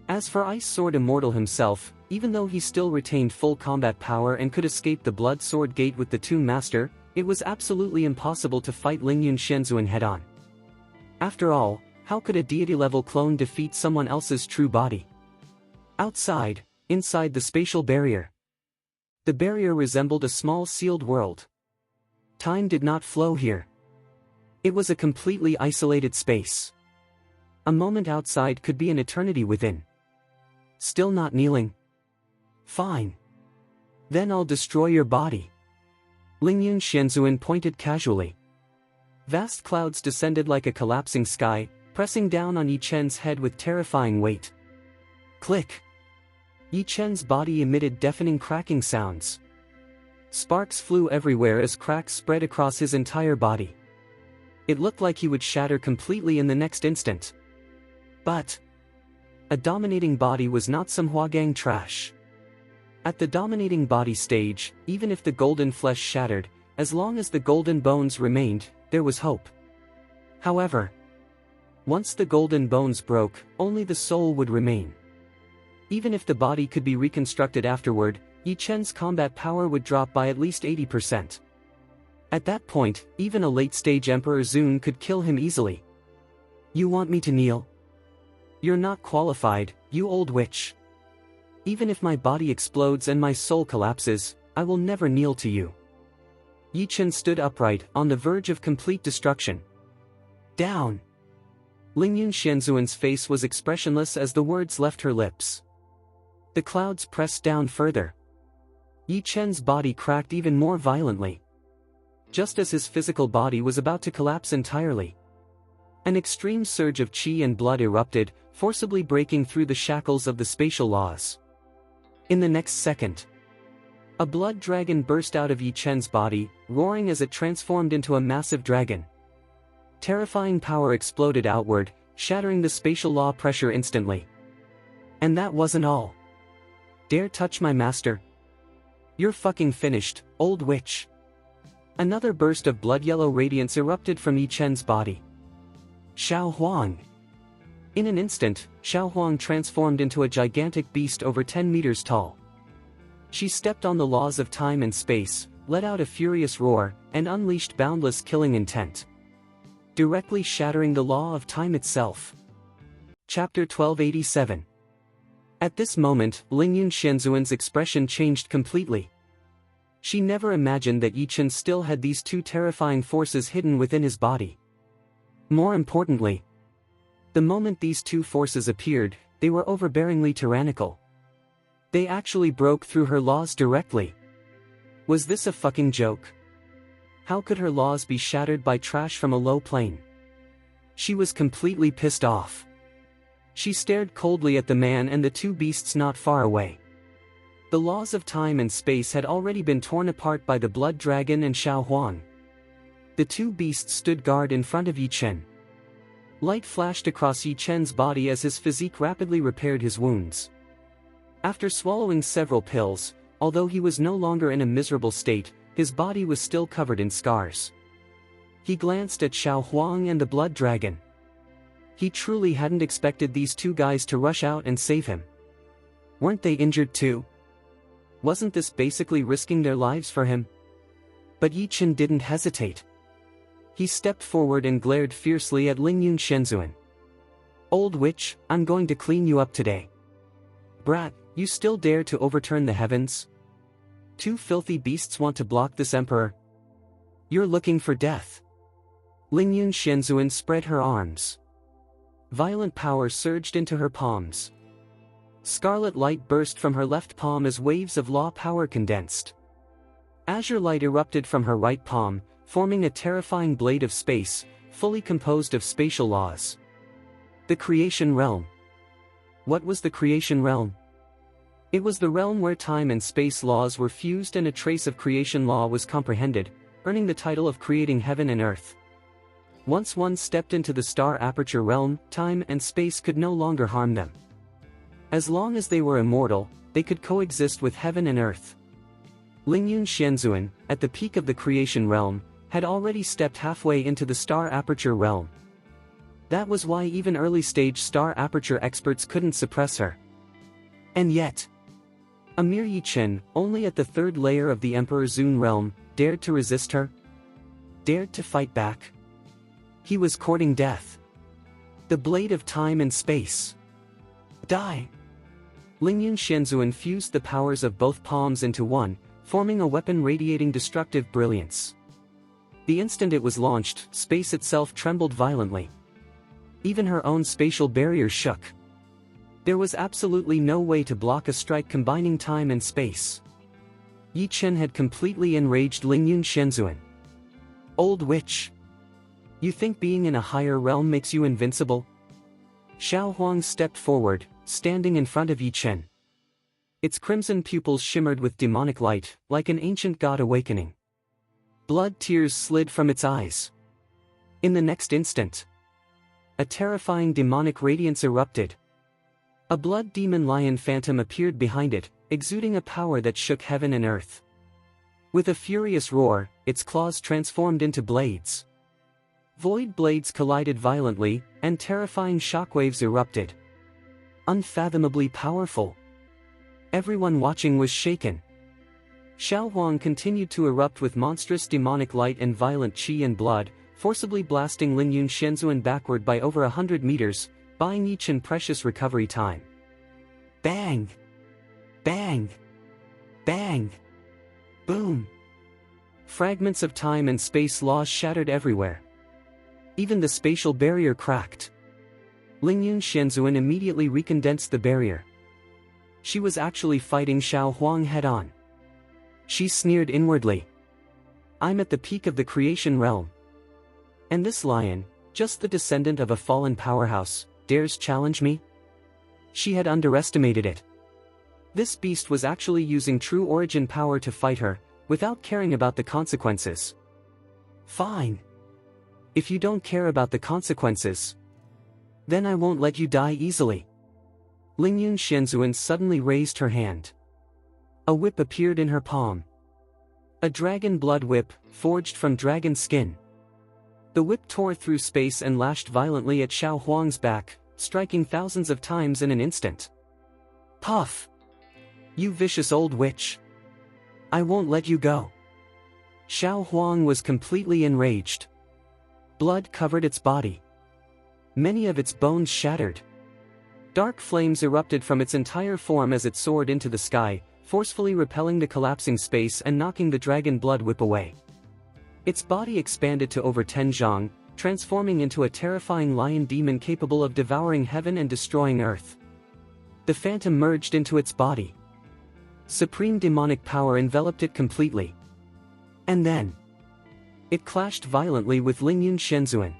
As for Ice Sword Immortal himself, even though he still retained full combat power and could escape the Blood Sword Gate with the Tomb Master, it was absolutely impossible to fight Lingyun Xianzuan head-on. After all, how could a deity-level clone defeat someone else's true body? Outside, inside the spatial barrier. The barrier resembled a small sealed world. Time did not flow here. It was a completely isolated space. A moment outside could be an eternity within. Still not kneeling? Fine. Then I'll destroy your body. Lingyun Xianzuan pointed casually. Vast clouds descended like a collapsing sky, pressing down on Yi Chen's head with terrifying weight. Click! Yi Chen's body emitted deafening cracking sounds. Sparks flew everywhere as cracks spread across his entire body. It looked like he would shatter completely in the next instant. But a dominating body was not some Huagang trash. At the dominating body stage, even if the golden flesh shattered, as long as the golden bones remained, there was hope. However, once the golden bones broke, only the soul would remain. Even if the body could be reconstructed afterward, Yi Chen's combat power would drop by at least 80%. At that point, even a late-stage Emperor Zun could kill him easily. You want me to kneel? You're not qualified, you old witch. Even if my body explodes and my soul collapses, I will never kneel to you. Yi Chen stood upright, on the verge of complete destruction. Down! Lingyun Xianzuan's face was expressionless as the words left her lips. The clouds pressed down further. Yi Chen's body cracked even more violently. Just as his physical body was about to collapse entirely. An extreme surge of qi and blood erupted, forcibly breaking through the shackles of the spatial laws. In the next second, a blood dragon burst out of Yi Chen's body, roaring as it transformed into a massive dragon. Terrifying power exploded outward, shattering the spatial law pressure instantly. And that wasn't all. Dare touch my master? You're fucking finished, old witch. Another burst of blood-yellow radiance erupted from Yi Chen's body. Xiao Huang. In an instant, Xiao Huang transformed into a gigantic beast over 10 meters tall. She stepped on the laws of time and space, let out a furious roar, and unleashed boundless killing intent, directly shattering the law of time itself. Chapter 1287. At this moment, Lingyun Xianzuan's expression changed completely. She never imagined that Yi Chen still had these two terrifying forces hidden within his body. More importantly, the moment these two forces appeared, they were overbearingly tyrannical. They actually broke through her laws directly. Was this a fucking joke? How could her laws be shattered by trash from a low plane? She was completely pissed off. She stared coldly at the man and the two beasts not far away. The laws of time and space had already been torn apart by the blood dragon and Xiao Huang. The two beasts stood guard in front of Yi Chen. Light flashed across Yi Chen's body as his physique rapidly repaired his wounds. After swallowing several pills, although he was no longer in a miserable state, his body was still covered in scars. He glanced at Xiao Huang and the blood dragon. He truly hadn't expected these two guys to rush out and save him. Weren't they injured too? Wasn't this basically risking their lives for him? But Yi Chen didn't hesitate. He stepped forward and glared fiercely at Lingyun Xianzuan. Old witch, I'm going to clean you up today. Brat, you still dare to overturn the heavens? Two filthy beasts want to block this emperor. You're looking for death. Lingyun Xianzuan spread her arms. Violent power surged into her palms. Scarlet light burst from her left palm as waves of law power condensed. Azure light erupted from her right palm, forming a terrifying blade of space, fully composed of spatial laws. The creation realm. What was the creation realm? It was the realm where time and space laws were fused and a trace of creation law was comprehended, earning the title of creating heaven and earth. Once one stepped into the star aperture realm, time and space could no longer harm them. As long as they were immortal, they could coexist with heaven and earth. Lingyun Xianzuan, at the peak of the creation realm, had already stepped halfway into the star aperture realm. That was why even early-stage star aperture experts couldn't suppress her. And yet, a mere Yi Chen, only at the third layer of the Emperor Zun realm, dared to resist her? Dared to fight back? He was courting death. The blade of time and space. Die! Lingyun Xianzuan fused the powers of both palms into one, forming a weapon radiating destructive brilliance. The instant it was launched, space itself trembled violently. Even her own spatial barrier shook. There was absolutely no way to block a strike combining time and space. Yi Chen had completely enraged Lingyun Shenzhuan. Old witch! You think being in a higher realm makes you invincible? Xiao Huang stepped forward, standing in front of Yi Chen. Its crimson pupils shimmered with demonic light, like an ancient god awakening. Blood tears slid from its eyes. In the next instant, a terrifying demonic radiance erupted. A blood demon lion phantom appeared behind it, exuding a power that shook heaven and earth. With a furious roar, its claws transformed into blades. Void blades collided violently, and terrifying shockwaves erupted. Unfathomably powerful. Everyone watching was shaken. Xiao Huang continued to erupt with monstrous demonic light and violent qi and blood, forcibly blasting Lingyun Shenzhuan backward by over 100 meters, buying Yi Chen precious recovery time. Bang! Bang! Bang! Boom! Fragments of time and space laws shattered everywhere. Even the spatial barrier cracked. Lingyun Shenzhuan immediately recondensed the barrier. She was actually fighting Xiao Huang head-on. She sneered inwardly. I'm at the peak of the creation realm. And this lion, just the descendant of a fallen powerhouse, dares challenge me? She had underestimated it. This beast was actually using true origin power to fight her, without caring about the consequences. Fine. If you don't care about the consequences, then I won't let you die easily. Lingyun Shenzhuan suddenly raised her hand. A whip appeared in her palm. A dragon blood whip, forged from dragon skin. The whip tore through space and lashed violently at Xiao Huang's back, striking thousands of times in an instant. Puff! You vicious old witch! I won't let you go. Xiao Huang was completely enraged. Blood covered its body. Many of its bones shattered. Dark flames erupted from its entire form as it soared into the sky, forcefully repelling the collapsing space and knocking the dragon blood whip away. Its body expanded to over 10 zhang, transforming into a terrifying lion demon capable of devouring heaven and destroying earth. The phantom merged into its body. Supreme demonic power enveloped it completely. And then, it clashed violently with Lingyun Shenzhuan.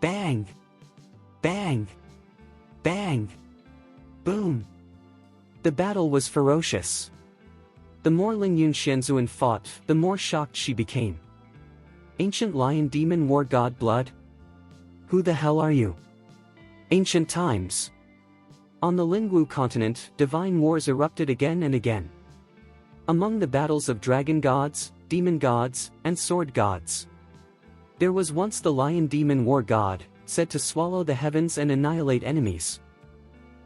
Bang! Bang! Bang! Boom! The battle was ferocious. The more Lingyun Shenzhuan fought, the more shocked she became. Ancient lion demon war god blood? Who the hell are you? Ancient times. On the Lingwu continent, divine wars erupted again and again. Among the battles of dragon gods, demon gods, and sword gods. There was once the lion demon war god, said to swallow the heavens and annihilate enemies.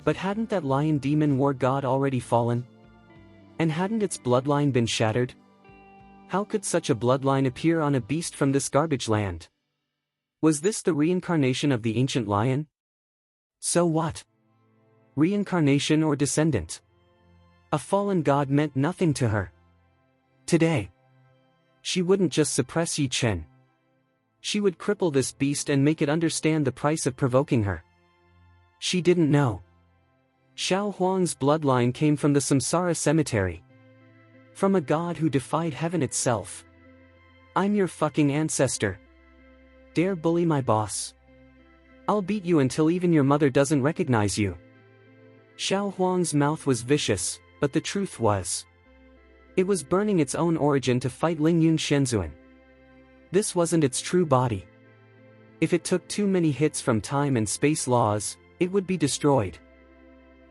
But hadn't that lion demon war god already fallen? And hadn't its bloodline been shattered? How could such a bloodline appear on a beast from this garbage land? Was this the reincarnation of the ancient lion? So what? Reincarnation or descendant? A fallen god meant nothing to her. Today, she wouldn't just suppress Yi Chen. She would cripple this beast and make it understand the price of provoking her. She didn't know. Xiao Huang's bloodline came from the Samsara cemetery. From a god who defied heaven itself. I'm your fucking ancestor. Dare bully my boss? I'll beat you until even your mother doesn't recognize you. Xiao Huang's mouth was vicious, but the truth was, it was burning its own origin to fight Lingyun Shenzhuan. This wasn't its true body. If it took too many hits from time and space laws, it would be destroyed.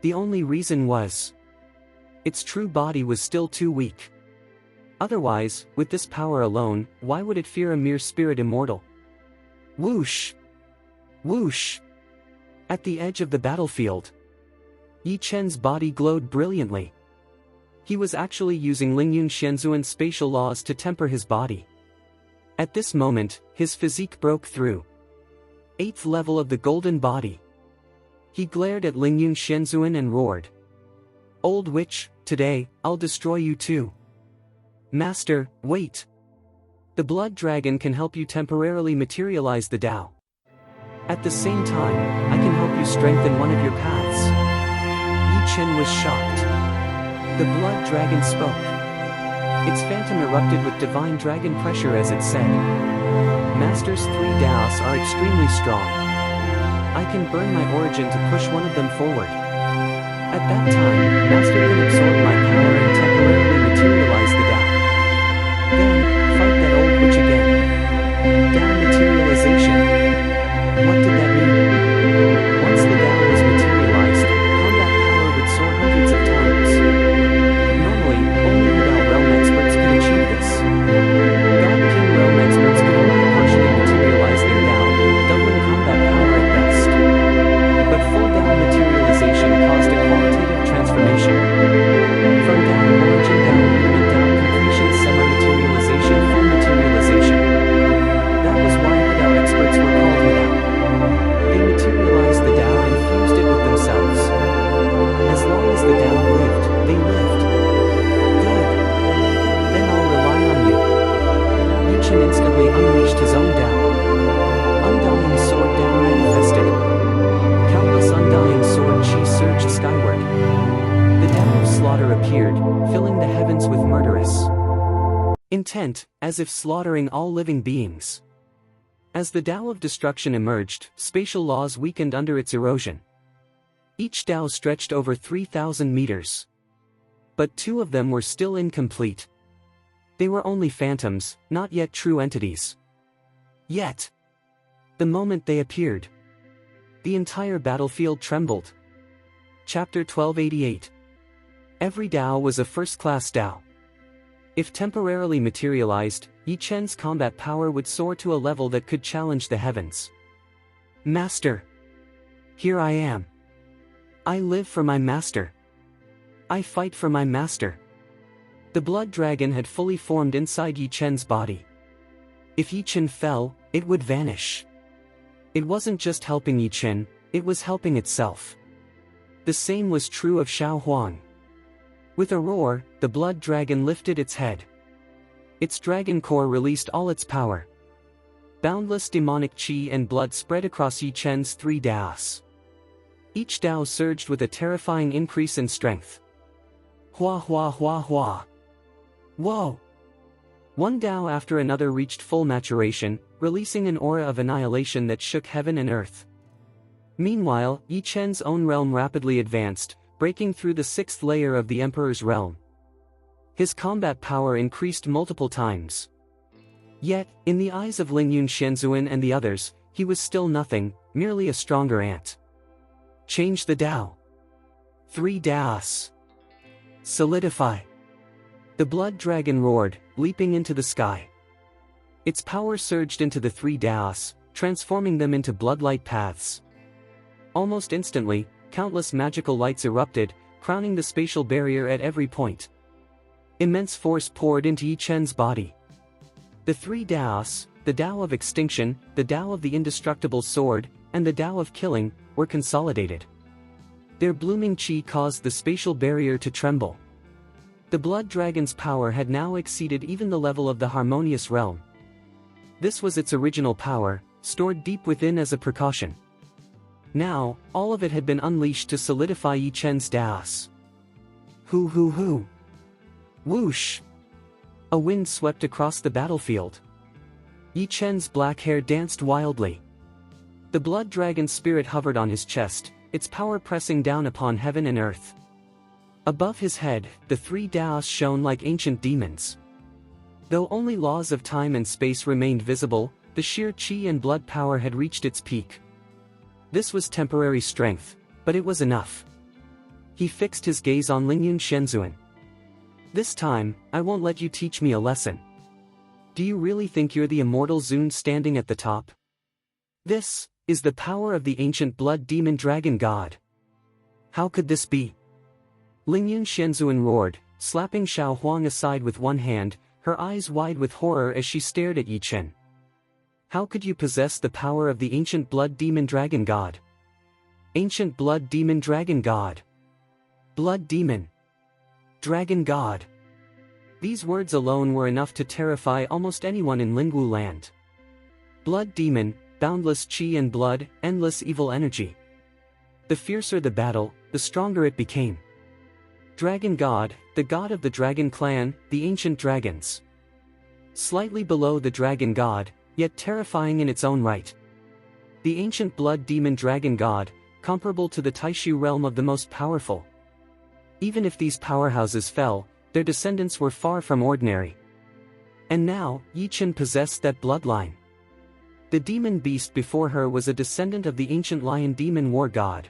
The only reason was, its true body was still too weak. Otherwise, with this power alone, why would it fear a mere spirit immortal? Whoosh! Whoosh! At the edge of the battlefield, Yi Chen's body glowed brilliantly. He was actually using Lingyun Shenzhuan's spatial laws to temper his body. At this moment, his physique broke through. 8th level of the golden body. He glared at Lingyun Shenzhuan and roared. Old witch, today, I'll destroy you too. Master, wait. The blood dragon can help you temporarily materialize the Tao. At the same time, I can help you strengthen one of your paths. Yi Chen was shocked. The blood dragon spoke. Its phantom erupted with divine dragon pressure as it said, "Master's 3 Daos are extremely strong. I can burn my origin to push one of them forward. At that time, Master can absorb my power and temporarily materialize the Dao. Then, fight that old witch again." Dao materialization. What did that mean? Once the Dao was materialized, combat power would soar hundreds of times. Normally, only the Dao realm experts could achieve this. God King realm experts could only partially materialize their Dao, doubling combat power at best. But full Dao materialization caused a qualitative transformation. From Dao origin Dao movement Dao completion semi-materialization full materialization. That was why the Dao experts were called Dao. They materialized the Dao and fused it with themselves. As long as the Dao lived, they lived. Good. Then I'll rely on you. Yichen instantly unleashed his own Dao. Undying sword Dao manifested. Countless undying sword chi surged skyward. The Dao of slaughter appeared, filling the heavens with murderous intent, as if slaughtering all living beings. As the Dao of destruction emerged, spatial laws weakened under its erosion. Each Dao stretched over 3,000 meters. But 2 of them were still incomplete. They were only phantoms, not yet true entities. Yet, the moment they appeared, the entire battlefield trembled. Chapter 1288. Every Dao was a first-class Dao. If temporarily materialized, Yichen's combat power would soar to a level that could challenge the heavens. Master! Here I am. I live for my master. I fight for my master. The blood dragon had fully formed inside Yichen's body. If Yichen fell, it would vanish. It wasn't just helping Yichen, it was helping itself. The same was true of Xiao Huang. With a roar, the blood dragon lifted its head. Its dragon core released all its power. Boundless demonic chi and blood spread across Yichen's 3 Daos. Each Dao surged with a terrifying increase in strength. Hua hua hua hua. Whoa! One Dao after another reached full maturation, releasing an aura of annihilation that shook heaven and earth. Meanwhile, Yichen's own realm rapidly advanced, breaking through the 6th layer of the Emperor's realm. His combat power increased multiple times. Yet, in the eyes of Lingyun Xianzuan and the others, he was still nothing, merely a stronger ant. Change the Dao. 3 Daos. Solidify. The blood dragon roared, leaping into the sky. Its power surged into the 3 Daos, transforming them into bloodlight paths. Almost instantly, countless magical lights erupted, crowning the spatial barrier at every point. Immense force poured into Yichen's body. The 3 Daos, the Dao of extinction, the Dao of the indestructible sword, and the Dao of killing, were consolidated. Their blooming chi caused the spatial barrier to tremble. The blood dragon's power had now exceeded even the level of the harmonious realm. This was its original power, stored deep within as a precaution. Now, all of it had been unleashed to solidify Yichen's Daos. Hoo hoo hoo. Whoosh! A wind swept across the battlefield. Yichen's black hair danced wildly. The blood dragon's spirit hovered on his chest, its power pressing down upon heaven and earth. Above his head, the 3 Daos shone like ancient demons. Though only laws of time and space remained visible, the sheer chi and blood power had reached its peak. This was temporary strength, but it was enough. He fixed his gaze on Lingyun Xianzuan. This time, I won't let you teach me a lesson. Do you really think you're the immortal Zun standing at the top? This is the power of the ancient blood demon dragon god. How could this be? Lingyun Xianzuan roared, slapping Xiao Huang aside with one hand, her eyes wide with horror as she stared at Yichen. How could you possess the power of the ancient blood demon dragon god? Ancient blood demon dragon god. Blood demon. Dragon god. These words alone were enough to terrify almost anyone in Lingwu land. Blood demon, boundless chi and blood, endless evil energy. The fiercer the battle, the stronger it became. Dragon God, the god of the dragon clan, the ancient dragons. Slightly below the dragon god, yet terrifying in its own right. The ancient blood demon dragon god, comparable to the Taishu realm of the most powerful. Even if these powerhouses fell, their descendants were far from ordinary. And now, Yi Chen possessed that bloodline. The demon beast before her was a descendant of the ancient lion demon war god.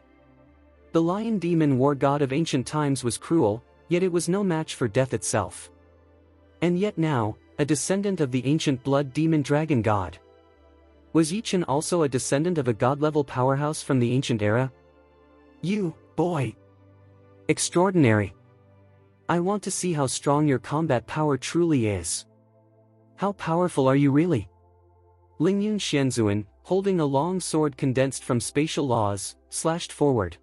The lion demon war god of ancient times was cruel, yet it was no match for death itself. And yet now, a descendant of the ancient blood demon dragon god. Was Yi Chen also a descendant of a god-level powerhouse from the ancient era? You, boy. Extraordinary. I want to see how strong your combat power truly is. How powerful are you really? Lingyun Xianzuan, holding a long sword condensed from spatial laws, slashed forward.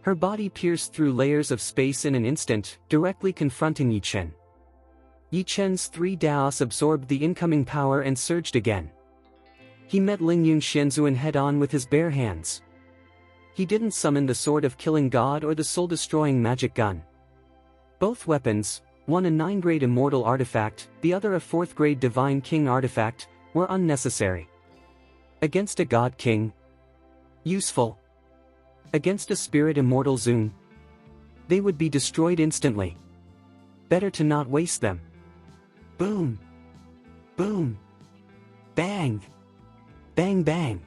Her body pierced through layers of space in an instant, directly confronting Yi Chen. Yi Chen's 3 Daos absorbed the incoming power and surged again. He met Lingyun Xianzuan head-on with his bare hands. He didn't summon the Sword of Killing God or the soul-destroying magic gun. Both weapons, one a 9th-grade immortal artifact, the other a 4th-grade divine king artifact, were unnecessary. Against a god king? Useful. Against a spirit immortal Zun? They would be destroyed instantly. Better to not waste them. Boom. Boom. Bang. Bang bang.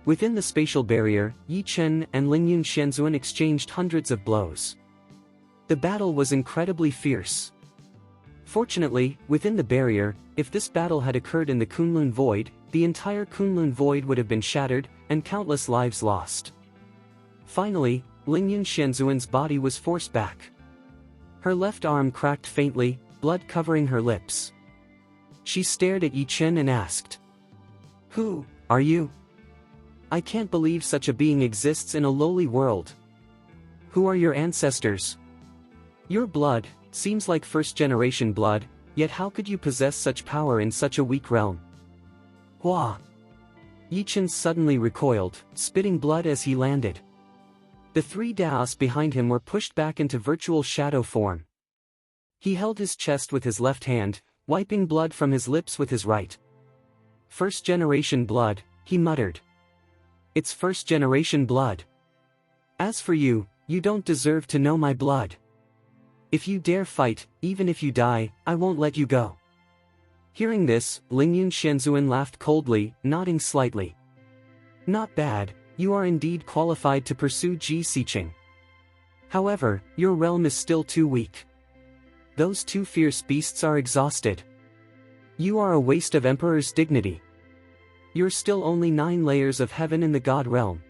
Within the spatial barrier, Yi Chen and Lingyun Xianzuan exchanged hundreds of blows. The battle was incredibly fierce. Fortunately, within the barrier, if this battle had occurred in the Kunlun Void, the entire Kunlun Void would have been shattered, and countless lives lost. Finally, Lingyun Xianzuan's body was forced back. Her left arm cracked faintly, blood covering her lips. She stared at Yi Chen and asked, "Who are you? I can't believe such a being exists in a lowly world. Who are your ancestors? Your blood seems like first-generation blood, yet how could you possess such power in such a weak realm?" Hua! Yi Chen suddenly recoiled, spitting blood as he landed. The 3 Daos behind him were pushed back into virtual shadow form. He held his chest with his left hand, wiping blood from his lips with his right. "First-generation blood," he muttered. "It's first-generation blood. As for you, you don't deserve to know my blood. If you dare fight, even if you die, I won't let you go." Hearing this, Lingyun Xianzuan laughed coldly, nodding slightly. "Not bad, you are indeed qualified to pursue Ji Xiqing. However, your realm is still too weak. Those 2 fierce beasts are exhausted. You are a waste of Emperor's dignity. You're still only 9 layers of heaven in the God realm."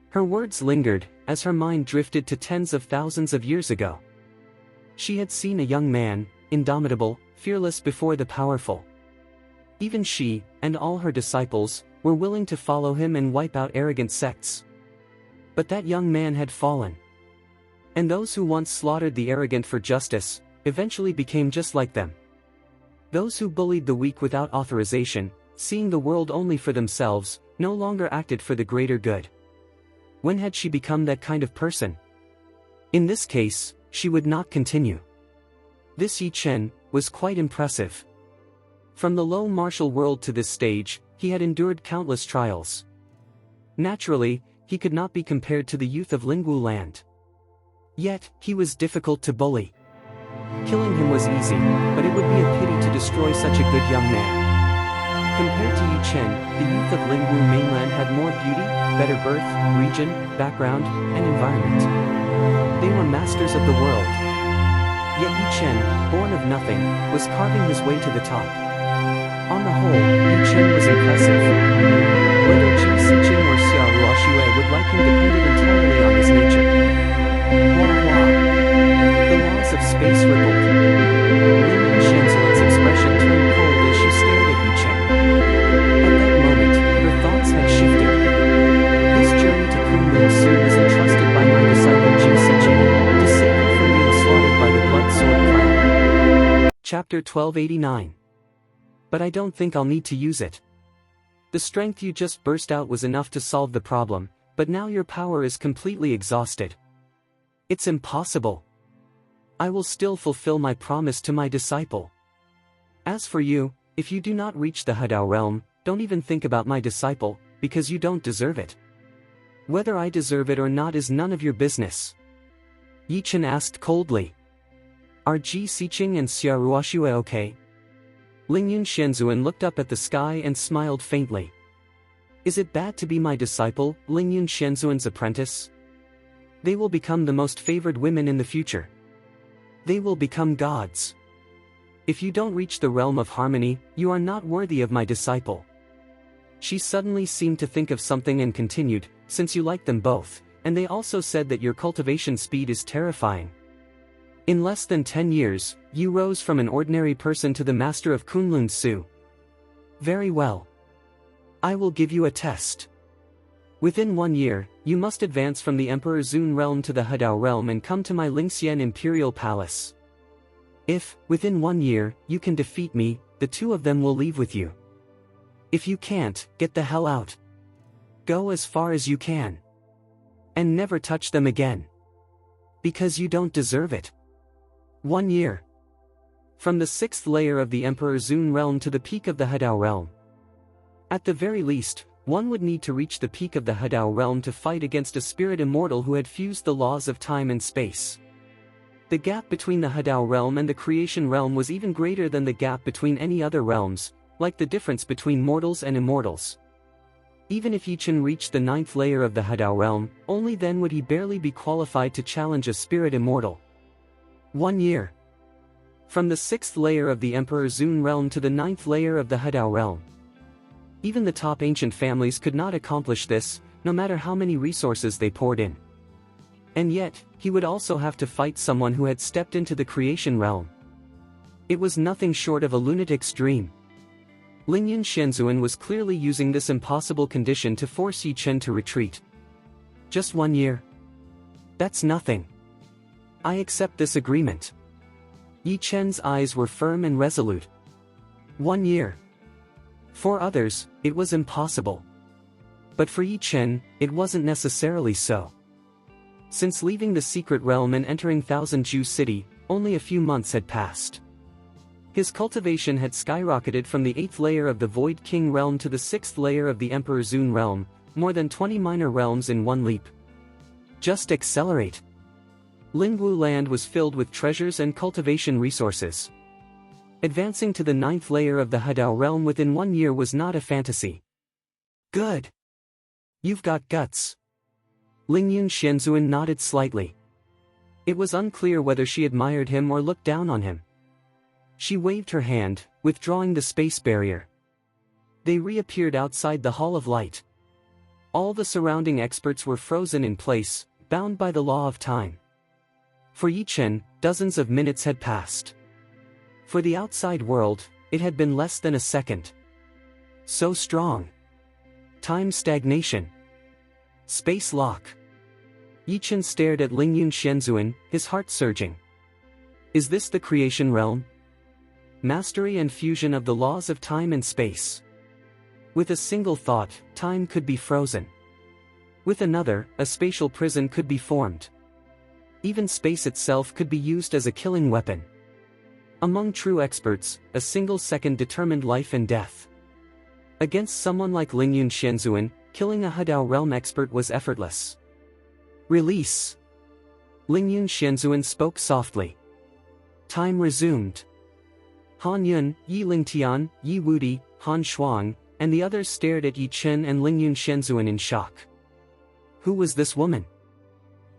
Her words lingered, as her mind drifted to tens of thousands of years ago. She had seen a young man, indomitable, fearless before the powerful. Even she, and all her disciples, were willing to follow him and wipe out arrogant sects. But that young man had fallen. And those who once slaughtered the arrogant for justice, eventually became just like them. Those who bullied the weak without authorization, seeing the world only for themselves, no longer acted for the greater good. When had she become that kind of person? In this case, she would not continue. This Yi Chen was quite impressive. From the low martial world to this stage, he had endured countless trials. Naturally, he could not be compared to the youth of Lingwu land. Yet, he was difficult to bully. Killing him was easy, but it would be a pity to destroy such a good young man. Compared to Yi Chen, the youth of Lingwu mainland had more beauty, better birth, region, background, and environment. They were masters of the world. Yet Yi Chen, born of nothing, was carving his way to the top. On the whole, Yi Chen was impressive. Whether Ji Xiqing or Xia Ruoxue would like him depended entirely on his nature. Hua hua. The laws of space rippled. Lingyun Xianzuan's expression turned cold as she stared at Yi Chen. At that moment, her thoughts had shifted. This journey to Kunlun soon was entrusted by my disciple Ji Xiqing, to save her from being slaughtered by the Blood Sword clan. Chapter 1289. But I don't think I'll need to use it. The strength you just burst out was enough to solve the problem, but now your power is completely exhausted. It's impossible. I will still fulfill my promise to my disciple. As for you, if you do not reach the Hadao realm, don't even think about my disciple, because you don't deserve it. Whether I deserve it or not is none of your business. Yi Chen asked coldly. Are Ji Siqing and Xia Ruoxue okay? Lingyun Shenzuan looked up at the sky and smiled faintly. Is it bad to be my disciple, Lingyun Shenzuan's apprentice? They will become the most favored women in the future. They will become gods. If you don't reach the realm of harmony, you are not worthy of my disciple. She suddenly seemed to think of something and continued, since you like them both, and they also said that your cultivation speed is terrifying. In less than 10 years, you rose from an ordinary person to the master of Kunlun Su. Very well. I will give you a test. Within 1 year, you must advance from the Emperor Zun realm to the Hadao realm and come to my Lingxian Imperial Palace. If, within 1 year, you can defeat me, the two of them will leave with you. If you can't, get the hell out. Go as far as you can. And never touch them again. Because you don't deserve it. 1 year. From the 6th layer of the Emperor Zun realm to the peak of the Hadao realm. At the very least, one would need to reach the peak of the Hadao realm to fight against a spirit immortal who had fused the laws of time and space. The gap between the Hadao realm and the creation realm was even greater than the gap between any other realms, like the difference between mortals and immortals. Even if Yi Chen reached the 9th layer of the Hadao realm, only then would he barely be qualified to challenge a spirit immortal. 1 year. From the 6th layer of the Emperor Zun realm to the 9th layer of the Hadao realm. Even the top ancient families could not accomplish this, no matter how many resources they poured in. And yet, he would also have to fight someone who had stepped into the creation realm. It was nothing short of a lunatic's dream. Lingyun Shenzuan was clearly using this impossible condition to force Yi Chen to retreat. Just 1 year. That's nothing. I accept this agreement. Yi Chen's eyes were firm and resolute. 1 year. For others, it was impossible. But for Yi Chen, it wasn't necessarily so. Since leaving the secret realm and entering Thousand Jew City, only a few months had passed. His cultivation had skyrocketed from the 8th layer of the Void King realm to the 6th layer of the Emperor Zun realm, more than 20 minor realms in one leap. Just accelerate. Lingwu land was filled with treasures and cultivation resources. Advancing to the 9th layer of the Hadao realm within 1 year was not a fantasy. Good. You've got guts. Lingyun Shenzuan nodded slightly. It was unclear whether she admired him or looked down on him. She waved her hand, withdrawing the space barrier. They reappeared outside the Hall of Light. All the surrounding experts were frozen in place, bound by the law of time. For Yi Chen, dozens of minutes had passed. For the outside world, it had been less than a second. So strong. Time stagnation. Space lock. Yi Chen stared at Lingyun Shenzuan, his heart surging. Is this the creation realm? Mastery and fusion of the laws of time and space. With a single thought, time could be frozen. With another, a spatial prison could be formed. Even space itself could be used as a killing weapon. Among true experts, a single second determined life and death. Against someone like Lingyun Shenzuan, killing a Hadao realm expert was effortless. Release. Lingyun Shenzuan spoke softly. Time resumed. Han Yun, Yi Lingtian, Yi Wudi, Han Shuang, and the others stared at Yi Chen and Lingyun Shenzuan in shock. Who was this woman?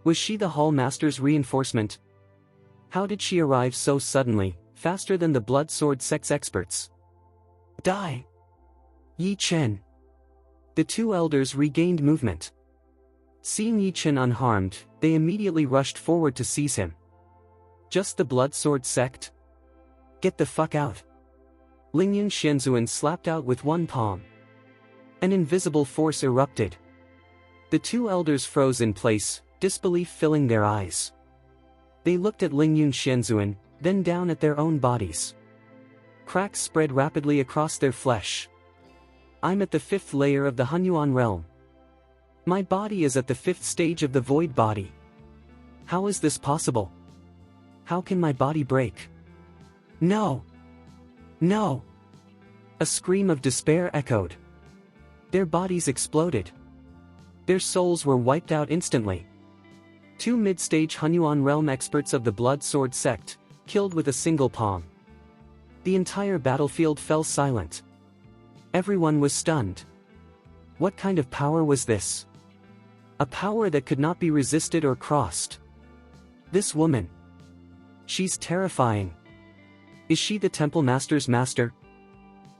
Was she the Hall Master's reinforcement? How did she arrive so suddenly, faster than the blood sword sex experts? Die! Yi Chen. The two elders regained movement. Seeing Yi Chen unharmed, they immediately rushed forward to seize him. Just the blood sword sect? Get the fuck out. Lingyun Shenzuan slapped out with one palm. An invisible force erupted. The two elders froze in place, disbelief filling their eyes. They looked at Lingyun Shenzuan, then down at their own bodies. Cracks spread rapidly across their flesh. I'm at the 5th layer of the Hunyuan realm. My body is at the 5th stage of the void body. How is this possible? How can my body break? No! No! A scream of despair echoed. Their bodies exploded. Their souls were wiped out instantly. 2 mid-stage Hunyuan realm experts of the Blood Sword sect, killed with a single palm. The entire battlefield fell silent. Everyone was stunned. What kind of power was this? A power that could not be resisted or crossed. This woman. She's terrifying. Is she the Temple Master's master?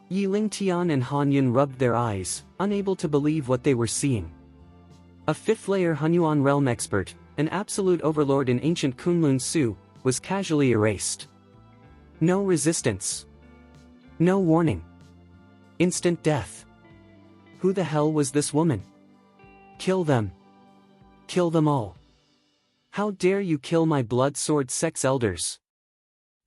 Yi Lingtian and Han Yun rubbed their eyes, unable to believe what they were seeing. A 5th-layer Hunyuan realm expert, an absolute overlord in ancient Kunlun Su, was casually erased. No resistance. No warning. Instant death. Who the hell was this woman? Kill them. Kill them all. How dare you kill my Blood Sword sect's elders?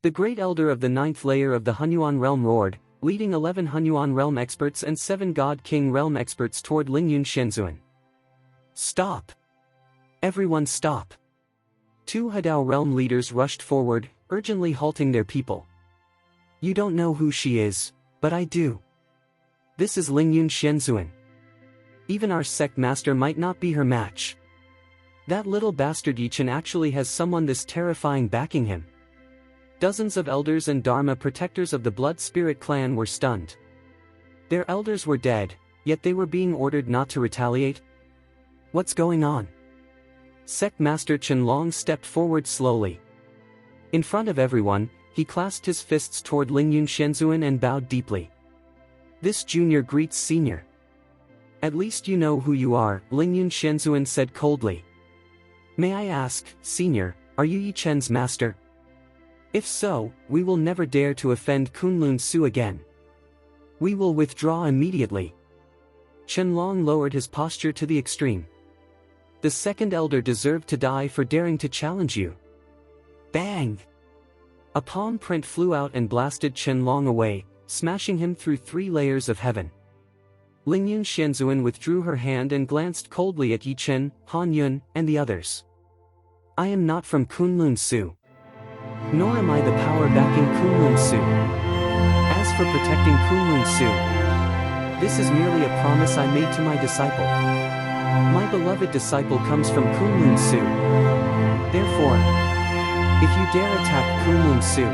The Great Elder of the 9th layer of the Hunyuan realm roared, leading 11 Hunyuan realm experts and 7 God King realm experts toward Lingyun Shenzhuan. Stop! Everyone stop! 2 Hadao realm leaders rushed forward, urgently halting their people. You don't know who she is, but I do. This is Lingyun Shenzhuan. Even our sect master might not be her match. That little bastard Yichen actually has someone this terrifying backing him. Dozens of elders and Dharma protectors of the Blood Spirit clan were stunned. Their elders were dead, yet they were being ordered not to retaliate. What's going on? Sect Master Qianlong stepped forward slowly. In front of everyone, he clasped his fists toward Lingyun Shenzhuan and bowed deeply. This junior greets senior. At least you know who you are, Lingyun Shenzhuan said coldly. May I ask, senior, are you Yi Chen's master? If so, we will never dare to offend Kunlun Su again. We will withdraw immediately. Qianlong lowered his posture to the extreme. The second elder deserved to die for daring to challenge you. Bang! A palm print flew out and blasted Qianlong away, smashing him through 3 layers of heaven. Lingyun Shenzhuan withdrew her hand and glanced coldly at Yi Chen, Han Yun, and the others. I am not from Kunlun Su. Nor am I the power backing Kunlun Su. As for protecting Kunlun Su, this is merely a promise I made to my disciple. My beloved disciple comes from Kunlun Su. Therefore, if you dare attack Kunlun Su,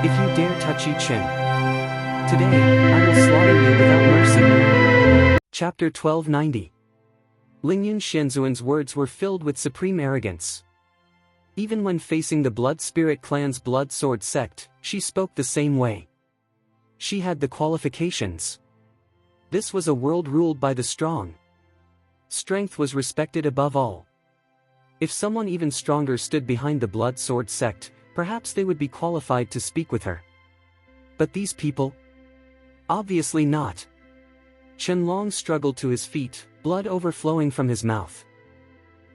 if you dare touch Yi Chen, today, I will slaughter you without mercy. Chapter 1290. Lingyun Shenzhuan's words were filled with supreme arrogance. Even when facing the Blood Spirit clan's Blood Sword sect, she spoke the same way. She had the qualifications. This was a world ruled by the strong. Strength was respected above all. If someone even stronger stood behind the Blood Sword sect, perhaps they would be qualified to speak with her. But these people? Obviously not. Qianlong struggled to his feet, blood overflowing from his mouth.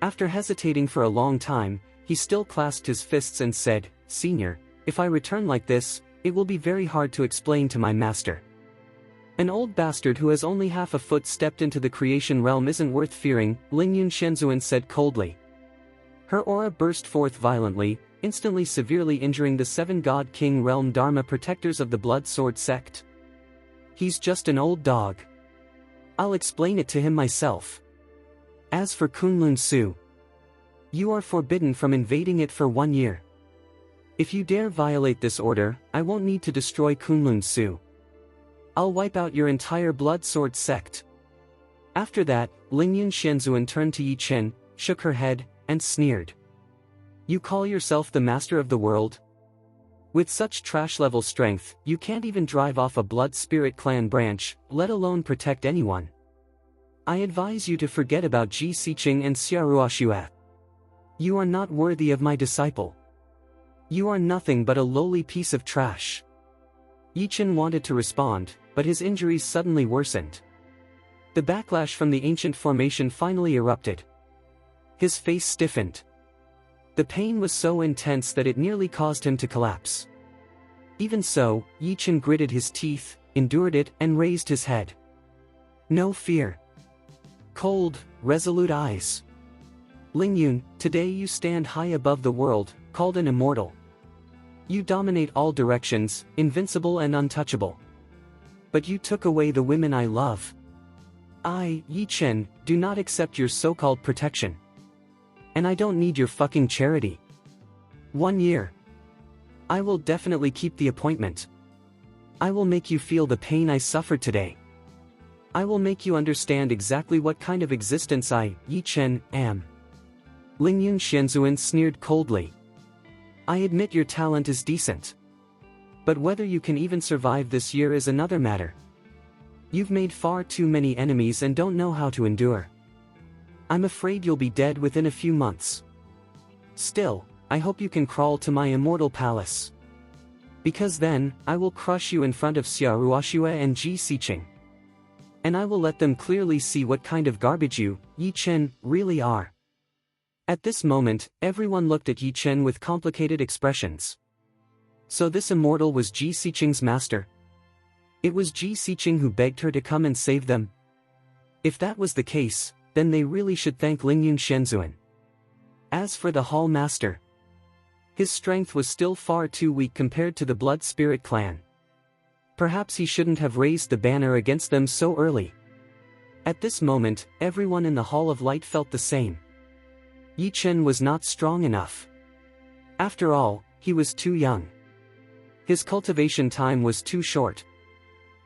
After hesitating for a long time, he still clasped his fists and said, Senior, if I return like this, it will be very hard to explain to my master. An old bastard who has only half a foot stepped into the creation realm isn't worth fearing, Lingyun Shenzhuan said coldly. Her aura burst forth violently, instantly severely injuring the 7 God King realm Dharma protectors of the Blood Sword sect. He's just an old dog. I'll explain it to him myself. As for Kunlun Su, you are forbidden from invading it for 1 year. If you dare violate this order, I won't need to destroy Kunlun Su. I'll wipe out your entire Blood Sword sect. After that, Lingyun Shenzhuan turned to Yi Chen, shook her head, and sneered. You call yourself the master of the world? With such trash-level strength, you can't even drive off a Blood Spirit clan branch, let alone protect anyone. I advise you to forget about Ji Siqing and Xiaoruoxue. You are not worthy of my disciple. You are nothing but a lowly piece of trash. Yi Chen wanted to respond, but his injuries suddenly worsened. The backlash from the ancient formation finally erupted. His face stiffened. The pain was so intense that it nearly caused him to collapse. Even so, Yi Chen gritted his teeth, endured it, and raised his head. No fear. Cold, resolute eyes. Ling Yun, today you stand high above the world, called an immortal. You dominate all directions, invincible and untouchable. But you took away the women I love. I, Yi Chen, do not accept your so-called protection. And I don't need your fucking charity. 1 year. I will definitely keep the appointment. I will make you feel the pain I suffered today. I will make you understand exactly what kind of existence I, Yi Chen, am. Lingyun Xianzuan sneered coldly. I admit your talent is decent. But whether you can even survive this year is another matter. You've made far too many enemies and don't know how to endure. I'm afraid you'll be dead within a few months. Still, I hope you can crawl to my immortal palace. Because then, I will crush you in front of Xia Ruoxue and Ji Xiqing. And I will let them clearly see what kind of garbage you, Yi Chen, really are. At this moment, everyone looked at Yi Chen with complicated expressions. So this immortal was Ji Xiqing's master. It was Ji Xiqing who begged her to come and save them. If that was the case, then they really should thank Lingyun Xianzuan. As for the Hall Master, his strength was still far too weak compared to the Blood Spirit clan. Perhaps he shouldn't have raised the banner against them so early. At this moment, everyone in the Hall of Light felt the same. Yi Chen was not strong enough. After all, he was too young. His cultivation time was too short.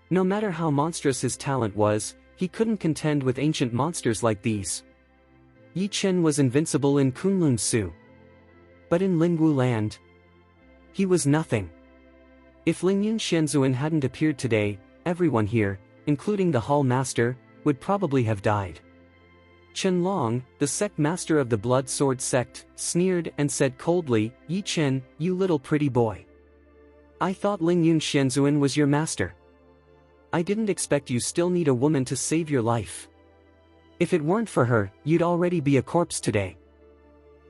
No matter how monstrous his talent was, he couldn't contend with ancient monsters like these. Yi Chen was invincible in Kunlun Su. But in Lingwu land, he was nothing. If Lingyun Xianzuan hadn't appeared today, everyone here, including the Hall Master, would probably have died. Chen Long, the sect master of the Blood Sword sect, sneered and said coldly, Yi Chen, you little pretty boy. I thought Lingyun Xianzuan was your master. I didn't expect you still need a woman to save your life. If it weren't for her, you'd already be a corpse today.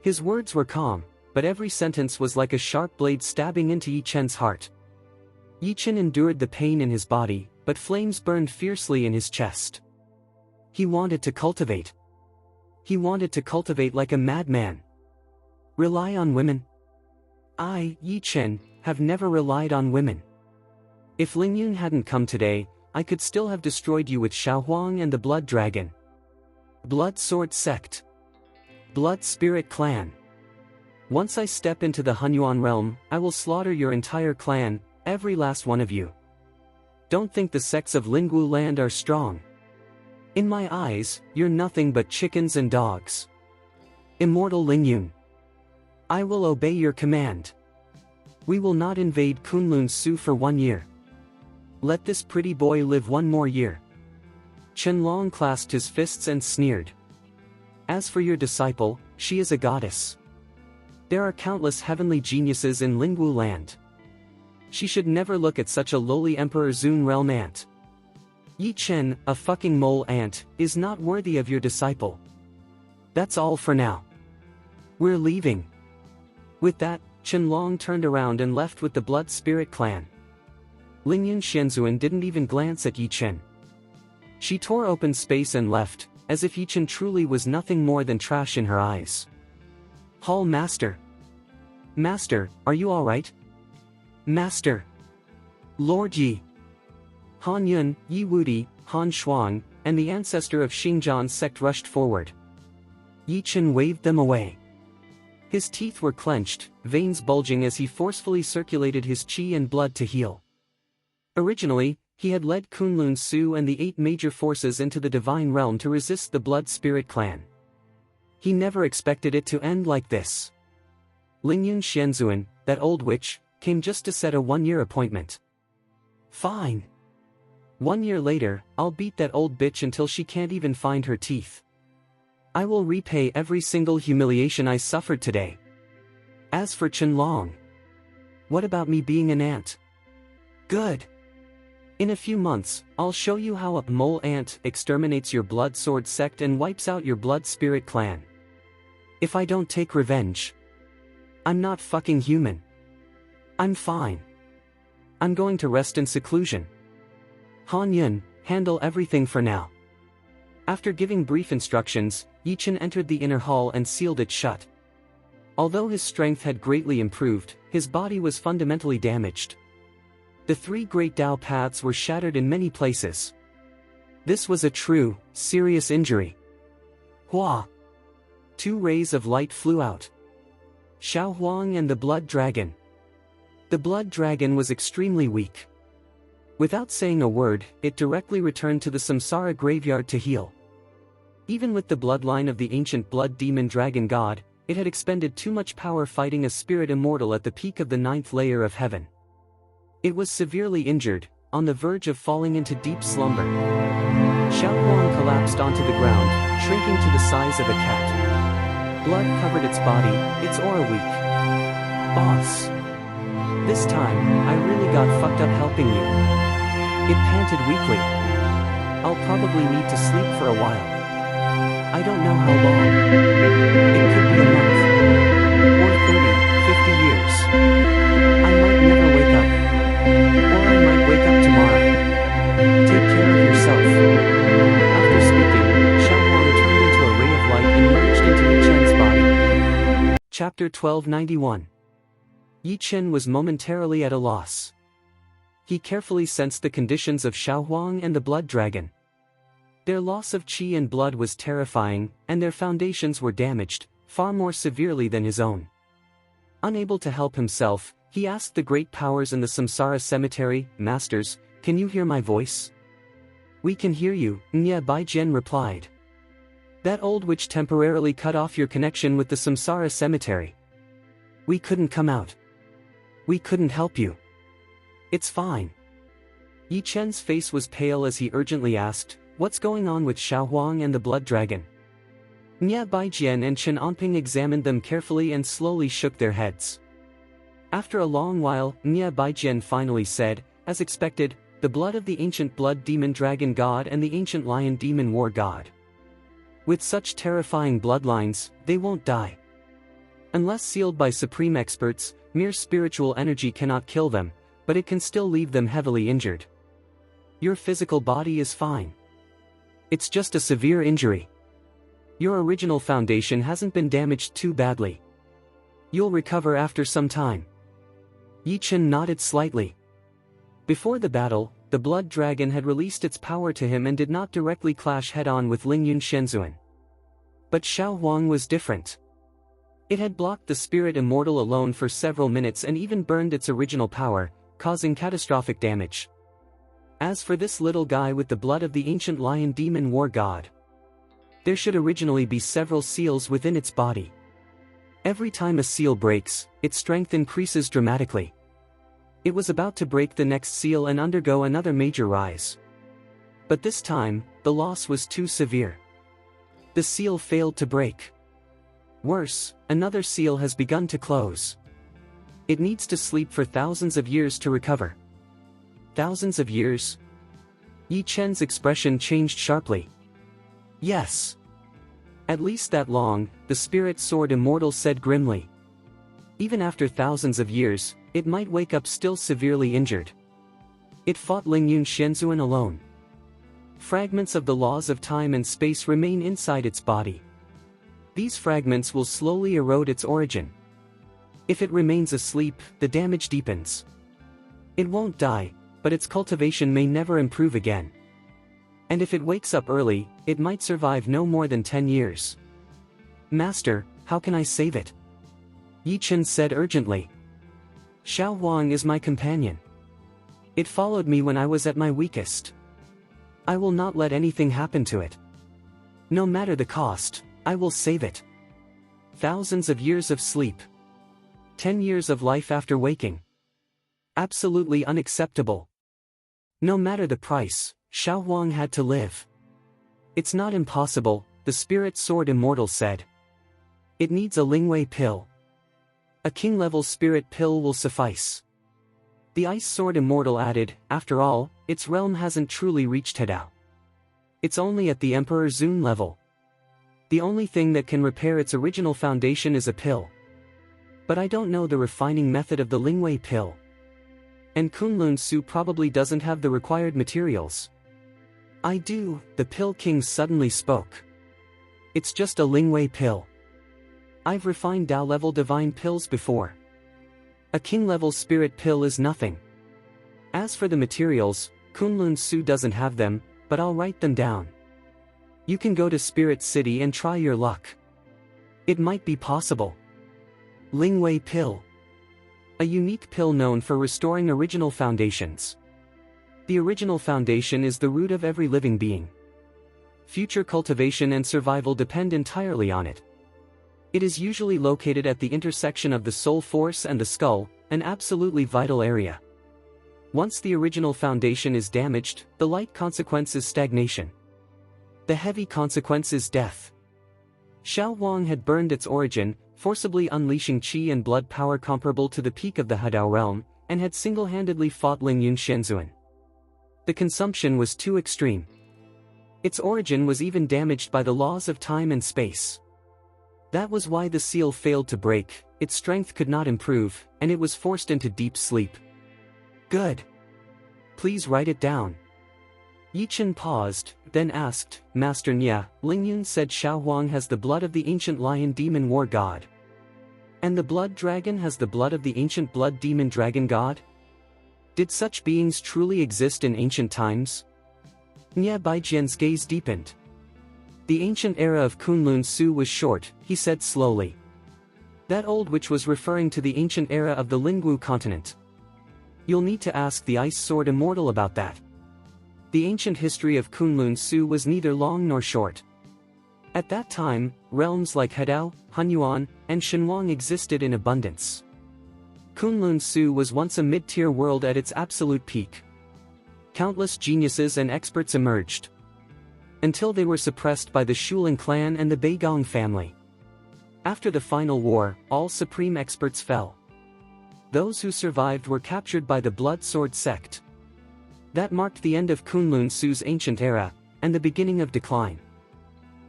His words were calm, but every sentence was like a sharp blade stabbing into Yi Chen's heart. Yi Chen endured the pain in his body, but flames burned fiercely in his chest. He wanted to cultivate. He wanted to cultivate like a madman. Rely on women? I, Yi Chen, have never relied on women. If Lingyun hadn't come today, I could still have destroyed you with Xiaohuang and the Blood Dragon. Blood Sword Sect. Blood Spirit Clan. Once I step into the Hunyuan realm, I will slaughter your entire clan, every last one of you. Don't think the sects of Lingwu land are strong. In my eyes, you're nothing but chickens and dogs. Immortal Lingyun. I will obey your command. We will not invade Kunlun Su for 1 year. Let this pretty boy live 1 more year. Chen Long clasped his fists and sneered. As for your disciple, she is a goddess. There are countless heavenly geniuses in Lingwu land. She should never look at such a lowly Emperor Zun realm ant. Yi Chen, a fucking mole ant, is not worthy of your disciple. That's all for now. We're leaving. With that, Chen Long turned around and left with the Blood Spirit clan. Lingyun Xianzuan didn't even glance at Yi Chen. She tore open space and left, as if Yi Chen truly was nothing more than trash in her eyes. Hall Master. Master, are you alright? Master. Lord Yi. Han Yun, Yi Wudi, Han Shuang, and the ancestor of Xingjian sect rushed forward. Yi Chen waved them away. His teeth were clenched, veins bulging as he forcefully circulated his qi and blood to heal. Originally, he had led Kunlun Su and the 8 major forces into the Divine Realm to resist the Blood Spirit clan. He never expected it to end like this. Lingyun Xianzuan, that old witch, came just to set a 1-year appointment. Fine. 1 year later, I'll beat that old bitch until she can't even find her teeth. I will repay every single humiliation I suffered today. As for Chen Long, what about me being an ant? Good. In a few months, I'll show you how a mole ant exterminates your Blood Sword sect and wipes out your Blood Spirit clan. If I don't take revenge, I'm not fucking human. I'm fine. I'm going to rest in seclusion. Han Yun, handle everything for now. After giving brief instructions, Yichen entered the inner hall and sealed it shut. Although his strength had greatly improved, his body was fundamentally damaged. The three great Tao paths were shattered in many places. This was a true, serious injury. Hua! 2 rays of light flew out. Xiao Huang and the Blood Dragon. The Blood Dragon was extremely weak. Without saying a word, it directly returned to the Samsara graveyard to heal. Even with the bloodline of the ancient blood demon dragon god, it had expended too much power fighting a spirit immortal at the peak of the 9th layer of heaven. It was severely injured, on the verge of falling into deep slumber. Xiao Huang collapsed onto the ground, shrinking to the size of a cat. Blood covered its body, its aura weak. Boss. This time, I really got fucked up helping you. It panted weakly. I'll probably need to sleep for a while. I don't know how long. It could be a month. Or 30, 50 years. I might never wake up. Or I might wake up tomorrow. Take care of yourself. After speaking, Xiaohuang turned into a ray of light and merged into Yi Chen's body. Chapter 1291. Yi Chen was momentarily at a loss. He carefully sensed the conditions of Xiaohuang and the Blood Dragon. Their loss of qi and blood was terrifying, and their foundations were damaged, far more severely than his own. Unable to help himself, he asked the great powers in the Samsara cemetery, "Masters, can you hear my voice?" "We can hear you," Nye Baijian replied. "That old witch temporarily cut off your connection with the Samsara cemetery. We couldn't come out. We couldn't help you. It's fine." Yi Chen's face was pale as he urgently asked, "What's going on with Xiaohuang and the Blood Dragon?" Nye Baijian and Chen Anping examined them carefully and slowly shook their heads. After a long while, Nye Baijian finally said, "As expected, the blood of the ancient blood demon dragon god and the ancient lion demon war god. With such terrifying bloodlines, they won't die. Unless sealed by supreme experts, mere spiritual energy cannot kill them, but it can still leave them heavily injured. Your physical body is fine. It's just a severe injury. Your original foundation hasn't been damaged too badly. You'll recover after some time." Yi Chen nodded slightly. Before the battle, the Blood Dragon had released its power to him and did not directly clash head-on with Lingyun Shenzuan. But Xiao Huang was different. It had blocked the spirit immortal alone for several minutes and even burned its original power, causing catastrophic damage. As for this little guy with the blood of the ancient lion demon war god, there should originally be several seals within its body. Every time a seal breaks, its strength increases dramatically. It was about to break the next seal and undergo another major rise. But this time, the loss was too severe. The seal failed to break. Worse, another seal has begun to close. It needs to sleep for thousands of years to recover. Thousands of years? Yi Chen's expression changed sharply. "Yes. At least that long," the spirit sword immortal said grimly. "Even after thousands of years, it might wake up still severely injured." It fought Lingyun Shenzuan alone. Fragments of the laws of time and space remain inside its body. These fragments will slowly erode its origin. If it remains asleep, the damage deepens. It won't die, but its cultivation may never improve again. And if it wakes up early, it might survive no more than 10 years. "Master, how can I save it?" Yi Chen said urgently. "Xiao Huang is my companion. It followed me when I was at my weakest. I will not let anything happen to it. No matter the cost, I will save it. Thousands of years of sleep. 10 years of life after waking. Absolutely unacceptable. No matter the price, Xiao Huang had to live." "It's not impossible," the spirit sword immortal said. "It needs a Lingwei pill. A king-level spirit pill will suffice." The ice sword immortal added, "After all, its realm hasn't truly reached Hedao. It's only at the Emperor Zun level. The only thing that can repair its original foundation is a pill. But I don't know the refining method of the Lingwei pill. And Kunlun Su probably doesn't have the required materials. I do, the Pill King suddenly spoke. It's just a Lingwei pill. I've refined Dao-level divine pills before. A king-level spirit pill is nothing. As for the materials, Kunlun Su doesn't have them, but I'll write them down. You can go to Spirit City and try your luck. It might be possible. Lingwei pill. A unique pill known for restoring original foundations. The original foundation is the root of every living being. Future cultivation and survival depend entirely on it. It is usually located at the intersection of the soul force and the skull, an absolutely vital area. Once the original foundation is damaged, the light consequence is stagnation. The heavy consequence is death. Xiao Huang had burned its origin, forcibly unleashing qi and blood power comparable to the peak of the Hadao realm, and had single-handedly fought Lingyun Shenzhuan. The consumption was too extreme. Its origin was even damaged by the laws of time and space. That was why the seal failed to break, its strength could not improve, and it was forced into deep sleep. Good. Please write it down. Yichen paused, then asked, Master Nya, Lingyun said Xiao Huang has the blood of the ancient lion demon war god. And the blood dragon has the blood of the ancient blood demon dragon god? Did such beings truly exist in ancient times? Nya Baijian's gaze deepened. The ancient era of Kunlun Su was short, he said slowly. That old witch was referring to the ancient era of the Lingwu continent. You'll need to ask the Ice Sword Immortal about that. The ancient history of Kunlun Su was neither long nor short. At that time, realms like Hadao, Hunyuan, and Shenhuang existed in abundance. Kunlun Su was once a mid-tier world at its absolute peak. Countless geniuses and experts emerged. Until they were suppressed by the Shuling clan and the Beigong family. After the final war, all supreme experts fell. Those who survived were captured by the Blood Sword sect. That marked the end of Kunlun Su's ancient era, and the beginning of decline.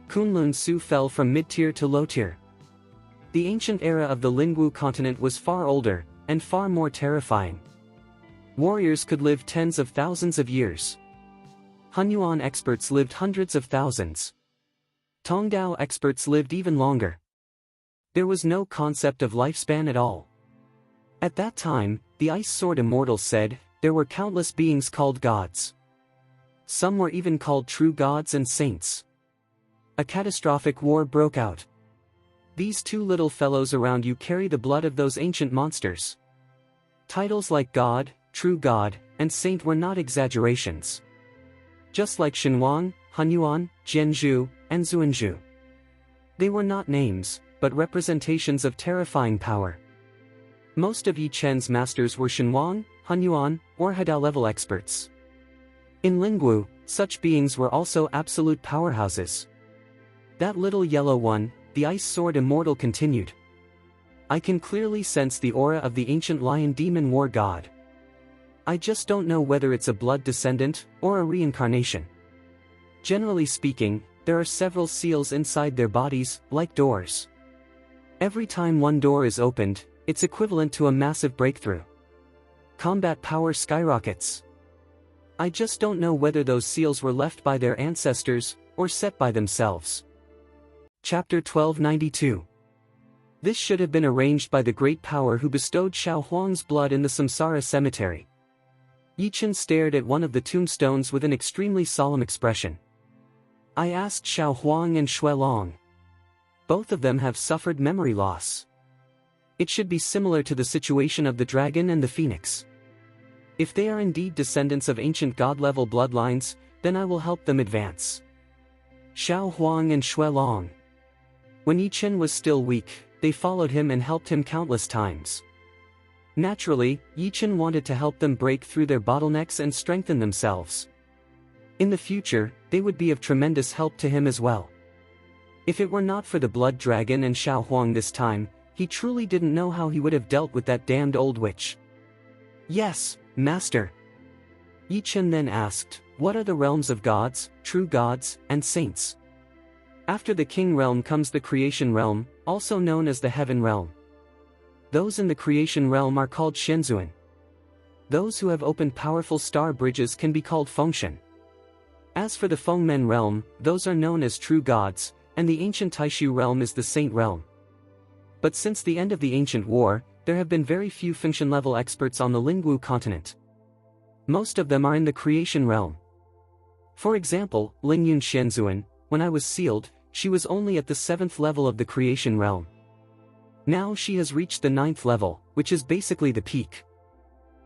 Kunlun Su fell from mid-tier to low-tier. The ancient era of the Lingwu continent was far older, and far more terrifying. Warriors could live tens of thousands of years. Hunyuan experts lived hundreds of thousands. Tongdao experts lived even longer. There was no concept of lifespan at all. At that time, the Ice Sword Immortal said, there were countless beings called gods. Some were even called true gods and saints. A catastrophic war broke out. These two little fellows around you carry the blood of those ancient monsters. Titles like God, True God, and Saint were not exaggerations. Just like Shenhuang, Hunyuan, Jianzhu, and Zuanzhu. They were not names, but representations of terrifying power. Most of Yi Chen's masters were Shenhuang, Hunyuan, or Hadao-level experts. In Lingwu, such beings were also absolute powerhouses. That little yellow one, the Ice Sword Immortal continued. I can clearly sense the aura of the ancient lion demon war god. I just don't know whether it's a blood descendant, or a reincarnation. Generally speaking, there are several seals inside their bodies, like doors. Every time one door is opened, it's equivalent to a massive breakthrough. Combat power skyrockets. I just don't know whether those seals were left by their ancestors, or set by themselves. Chapter 1292. This should have been arranged by the great power who bestowed Xiao Huang's blood in the Samsara cemetery. Yichen stared at one of the tombstones with an extremely solemn expression. I asked Xiao Huang and Shui Long. Both of them have suffered memory loss. It should be similar to the situation of the dragon and the phoenix. If they are indeed descendants of ancient god-level bloodlines, then I will help them advance. Xiao Huang and Shui Long. When Yichen was still weak, they followed him and helped him countless times. Naturally, Yichen wanted to help them break through their bottlenecks and strengthen themselves. In the future, they would be of tremendous help to him as well. If it were not for the blood dragon and Xiao Huang this time, he truly didn't know how he would have dealt with that damned old witch. Yes, Master. Yichen then asked, what are the realms of gods, true gods, and saints? After the king realm comes the creation realm, also known as the heaven realm. Those in the creation realm are called Shenzhuan. Those who have opened powerful star bridges can be called Fengshen. As for the Fengmen realm, those are known as true gods, and the ancient Taishu realm is the saint realm. But since the end of the ancient war, there have been very few Fengshan-level experts on the Lingwu continent. Most of them are in the creation realm. For example, Lingyun Xianzuan, when I was sealed, she was only at the 7th level of the creation realm. Now she has reached the 9th level, which is basically the peak.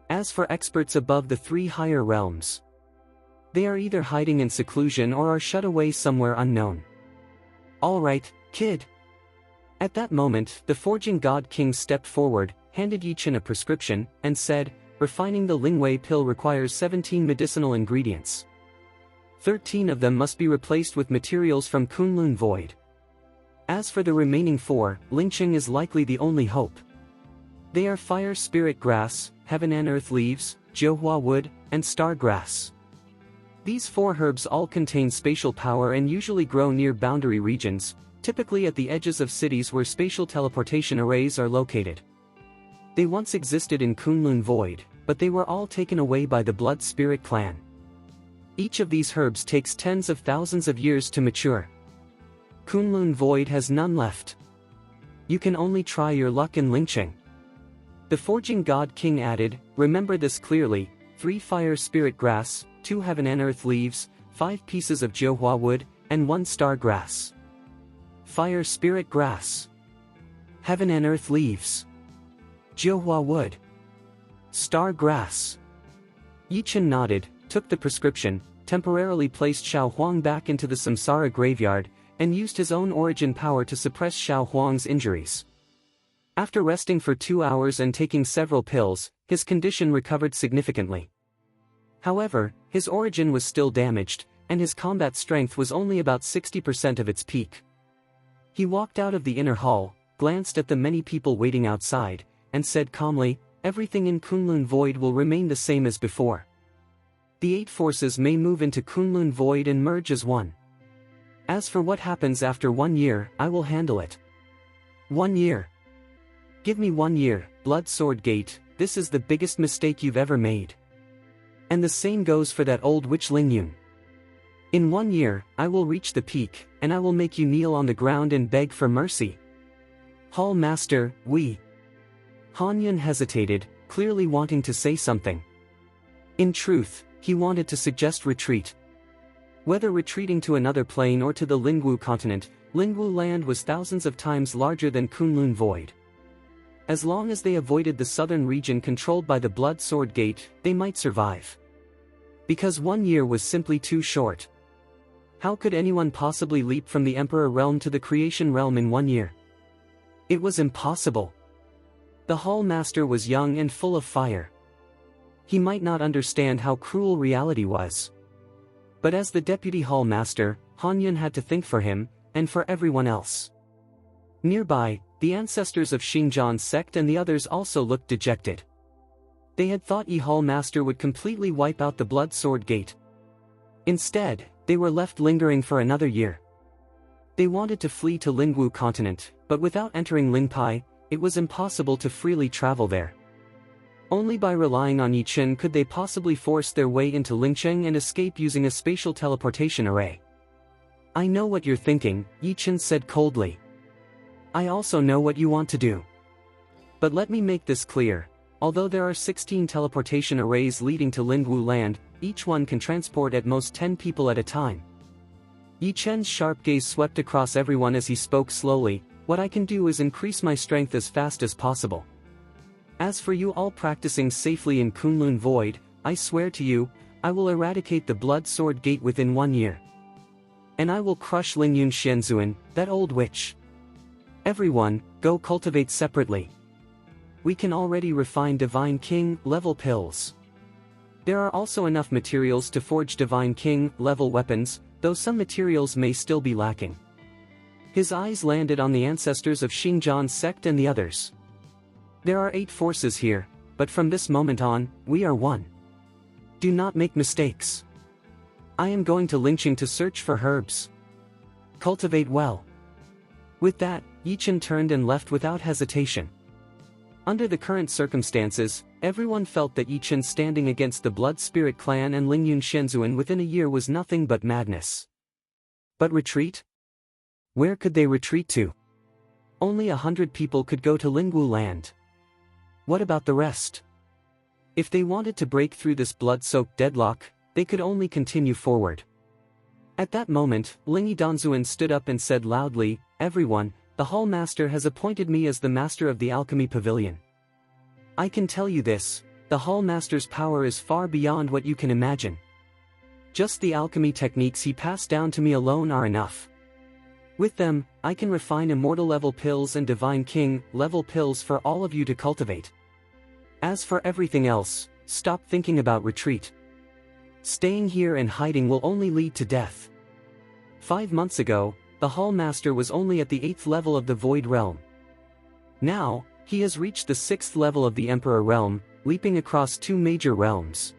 As for experts above the 3 higher realms, they are either hiding in seclusion or are shut away somewhere unknown. Alright, kid. At that moment, the forging god king stepped forward, handed Yichen a prescription, and said, refining the Lingwei pill requires 17 medicinal ingredients. 13 of them must be replaced with materials from Kunlun Void. As for the remaining 4, Lingqing is likely the only hope. They are fire spirit grass, heaven and earth leaves, Jiuhua wood, and star grass. These 4 herbs all contain spatial power and usually grow near boundary regions, typically at the edges of cities where spatial teleportation arrays are located. They once existed in Kunlun Void, but they were all taken away by the Blood Spirit clan. Each of these herbs takes tens of thousands of years to mature. Kunlun Void has none left. You can only try your luck in Lingqing. The forging god king added, remember this clearly, 3 fire spirit grass, 2 heaven and earth leaves, 5 pieces of Jiuhua wood, and 1 star grass. Fire spirit grass, heaven and earth leaves, Jiuhua wood, star grass. Yichen nodded, took the prescription, temporarily placed Xiao Huang back into the samsara graveyard, and used his own origin power to suppress Xiao Huang's injuries. After resting for 2 hours and taking several pills, his condition recovered significantly. However, his origin was still damaged, and his combat strength was only about 60% of its peak. He walked out of the inner hall, glanced at the many people waiting outside, and said calmly, everything in Kunlun Void will remain the same as before. The 8 forces may move into Kunlun Void and merge as one. As for what happens after 1 year, I will handle it. 1 year. Give me 1 year, Blood Sword Gate, this is the biggest mistake you've ever made. And the same goes for that old witch Lingyun. In 1 year, I will reach the peak, and I will make you kneel on the ground and beg for mercy. Hall Master, we. Han Yun hesitated, clearly wanting to say something. In truth, he wanted to suggest retreat. Whether retreating to another plane or to the Lingwu continent, Lingwu land was thousands of times larger than Kunlun Void. As long as they avoided the southern region controlled by the Blood Sword Gate, they might survive. Because 1 year was simply too short. How could anyone possibly leap from the Emperor realm to the creation realm in 1 year? It was impossible. The Hall Master was young and full of fire. He might not understand how cruel reality was. But as the Deputy Hall Master, Han Yun had to think for him, and for everyone else. Nearby, the ancestors of Xingjian's sect and the others also looked dejected. They had thought Yi Hall Master would completely wipe out the Blood Sword Gate. Instead, they were left lingering for another year. They wanted to flee to Lingwu continent, but without entering Lingpai, it was impossible to freely travel there. Only by relying on Yichen could they possibly force their way into Lingqing and escape using a spatial teleportation array. I know what you're thinking, Yichen said coldly. I also know what you want to do. But let me make this clear. Although there are 16 teleportation arrays leading to Lingwu land, each one can transport at most 10 people at a time. Yi Chen's sharp gaze swept across everyone as he spoke slowly, what I can do is increase my strength as fast as possible. As for you all practicing safely in Kunlun Void, I swear to you, I will eradicate the Blood Sword Gate within 1 year. And I will crush Lingyun Xianzuan, that old witch. Everyone, go cultivate separately. We can already refine Divine King level pills. There are also enough materials to forge Divine King level weapons, though some materials may still be lacking. His eyes landed on the ancestors of Xingjian's sect and the others. There are 8 forces here, but from this moment on, we are one. Do not make mistakes. I am going to Lingqing to search for herbs. Cultivate well. With that, Yichen turned and left without hesitation. Under the current circumstances, everyone felt that Yi Chen standing against the Blood Spirit clan and Lingyun Shenzuan within a year was nothing but madness. But retreat? Where could they retreat to? Only 100 people could go to Lingwu land. What about the rest? If they wanted to break through this blood-soaked deadlock, they could only continue forward. At that moment, Lingyi Danzuan stood up and said loudly, "Everyone, the Hall Master has appointed me as the Master of the Alchemy Pavilion. I can tell you this, the Hall Master's power is far beyond what you can imagine. Just the alchemy techniques he passed down to me alone are enough. With them, I can refine immortal-level pills and Divine King-level pills for all of you to cultivate. As for everything else, stop thinking about retreat. Staying here and hiding will only lead to death." 5 months ago, the Hall Master was only at the 8th level of the Void Realm. Now, he has reached the 6th level of the Emperor Realm, leaping across 2 major realms.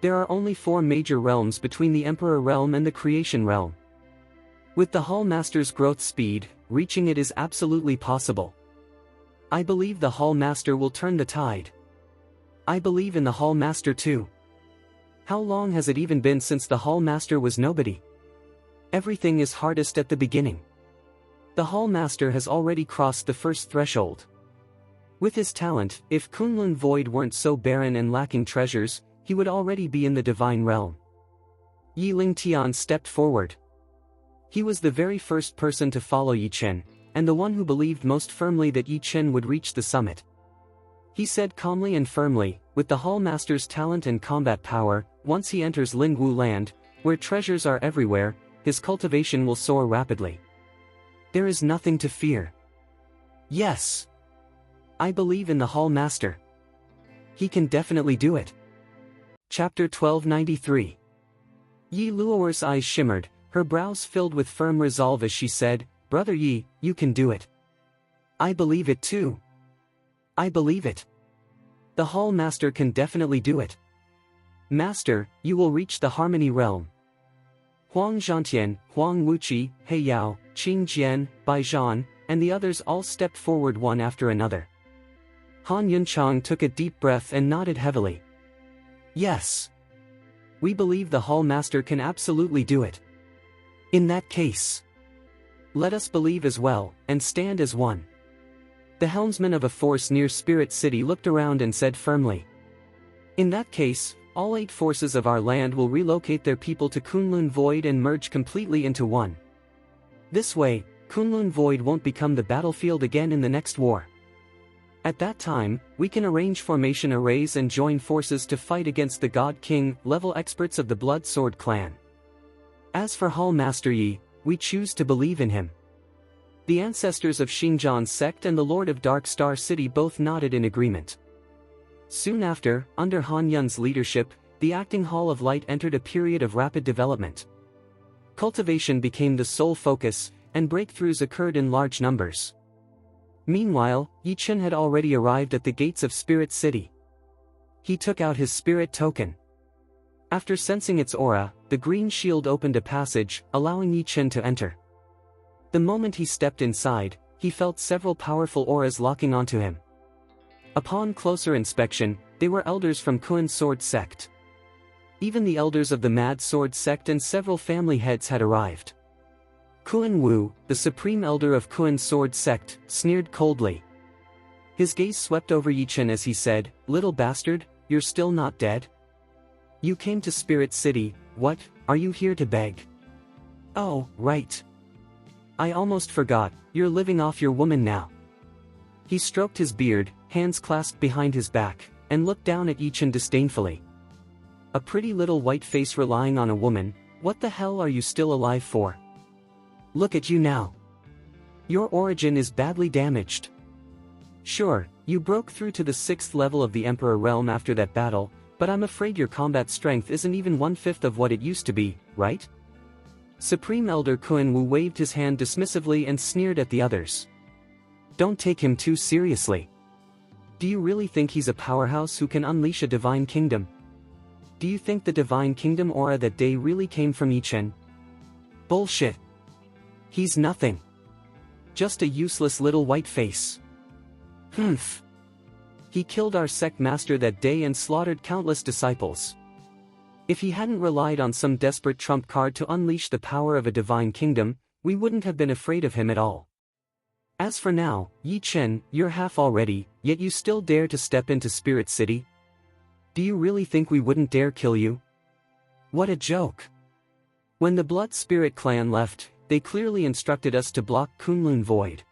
There are only 4 major realms between the Emperor Realm and the Creation Realm. With the Hall Master's growth speed, reaching it is absolutely possible. I believe the Hall Master will turn the tide. I believe in the Hall Master too. How long has it even been since the Hall Master was nobody? Everything is hardest at the beginning. The Hall Master has already crossed the first threshold. With his talent, if Kunlun Void weren't so barren and lacking treasures, he would already be in the Divine Realm. Yi Lingtian stepped forward. He was the very first person to follow Yi Chen, and the one who believed most firmly that Yi Chen would reach the summit. He said calmly and firmly, "With the Hall Master's talent and combat power, once he enters Lingwu land, where treasures are everywhere, his cultivation will soar rapidly. There is nothing to fear. Yes. I believe in the Hall Master. He can definitely do it." Chapter 1293. Yi Luoer's eyes shimmered, her brows filled with firm resolve as she said, "Brother Yi, you can do it. I believe it too. I believe it. The Hall Master can definitely do it. Master, you will reach the Harmony Realm." Huang Zhantian, Huang Wuqi, He Yao, Qing Jian, Bai Zhan, and the others all stepped forward one after another. Han Yunchang took a deep breath and nodded heavily. "Yes. We believe the Hall Master can absolutely do it. In that case, let us believe as well, and stand as one." The helmsman of a force near Spirit City looked around and said firmly, "In that case, all 8 forces of our land will relocate their people to Kunlun Void and merge completely into one. This way, Kunlun Void won't become the battlefield again in the next war. At that time, we can arrange formation arrays and join forces to fight against the God King-level experts of the Blood Sword clan. As for Hall Master Yi, we choose to believe in him." The ancestors of Xinjiang's sect and the Lord of Dark Star City both nodded in agreement. Soon after, under Han Yun's leadership, the Acting Hall of Light entered a period of rapid development. Cultivation became the sole focus, and breakthroughs occurred in large numbers. Meanwhile, Yi Chen had already arrived at the gates of Spirit City. He took out his spirit token. After sensing its aura, the green shield opened a passage, allowing Yi Chen to enter. The moment he stepped inside, he felt several powerful auras locking onto him. Upon closer inspection, they were elders from Kuan Sword Sect. Even the elders of the Mad Sword Sect and several family heads had arrived. Kuan Wu, the supreme elder of Kuan Sword Sect, sneered coldly. His gaze swept over Yi Chen as he said, "Little bastard, you're still not dead? You came to Spirit City, what, are you here to beg? Oh, right. I almost forgot, you're living off your woman now." He stroked his beard, hands clasped behind his back, and looked down at Yi Chen disdainfully. "A pretty little white face relying on a woman, what the hell are you still alive for? Look at you now. Your origin is badly damaged. Sure, you broke through to the 6th level of the Emperor Realm after that battle, but I'm afraid your combat strength isn't even 1/5 of what it used to be, right?" Supreme Elder Kuan Wu waved his hand dismissively and sneered at the others. "Don't take him too seriously. Do you really think he's a powerhouse who can unleash a divine kingdom? Do you think the divine kingdom aura that day really came from Yi Chen? Bullshit. He's nothing. Just a useless little white face. Humph. He killed our sect master that day and slaughtered countless disciples. If he hadn't relied on some desperate trump card to unleash the power of a divine kingdom, we wouldn't have been afraid of him at all. As for now, Yi Chen, you're half already, yet you still dare to step into Spirit City? Do you really think we wouldn't dare kill you? What a joke. When the Blood Spirit clan left, they clearly instructed us to block Kunlun Void.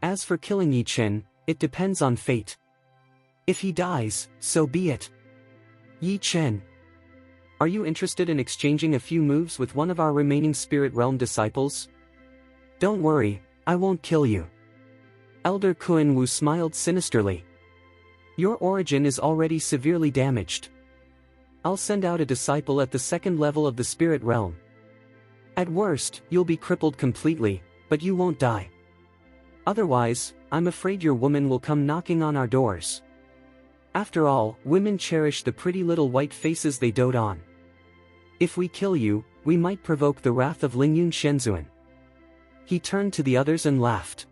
As for killing Yi Chen, it depends on fate. If he dies, so be it. Yi Chen, are you interested in exchanging a few moves with one of our remaining Spirit Realm disciples? Don't worry, I won't kill you. Elder Kun Wu smiled sinisterly. Your origin is already severely damaged. I'll send out a disciple at the second level of the Spirit Realm. At worst, you'll be crippled completely, but you won't die. Otherwise, I'm afraid your woman will come knocking on our doors. After all, women cherish the pretty little white faces they dote on. If we kill you, we might provoke the wrath of Lingyun Shenzhuan. He turned to the others and laughed.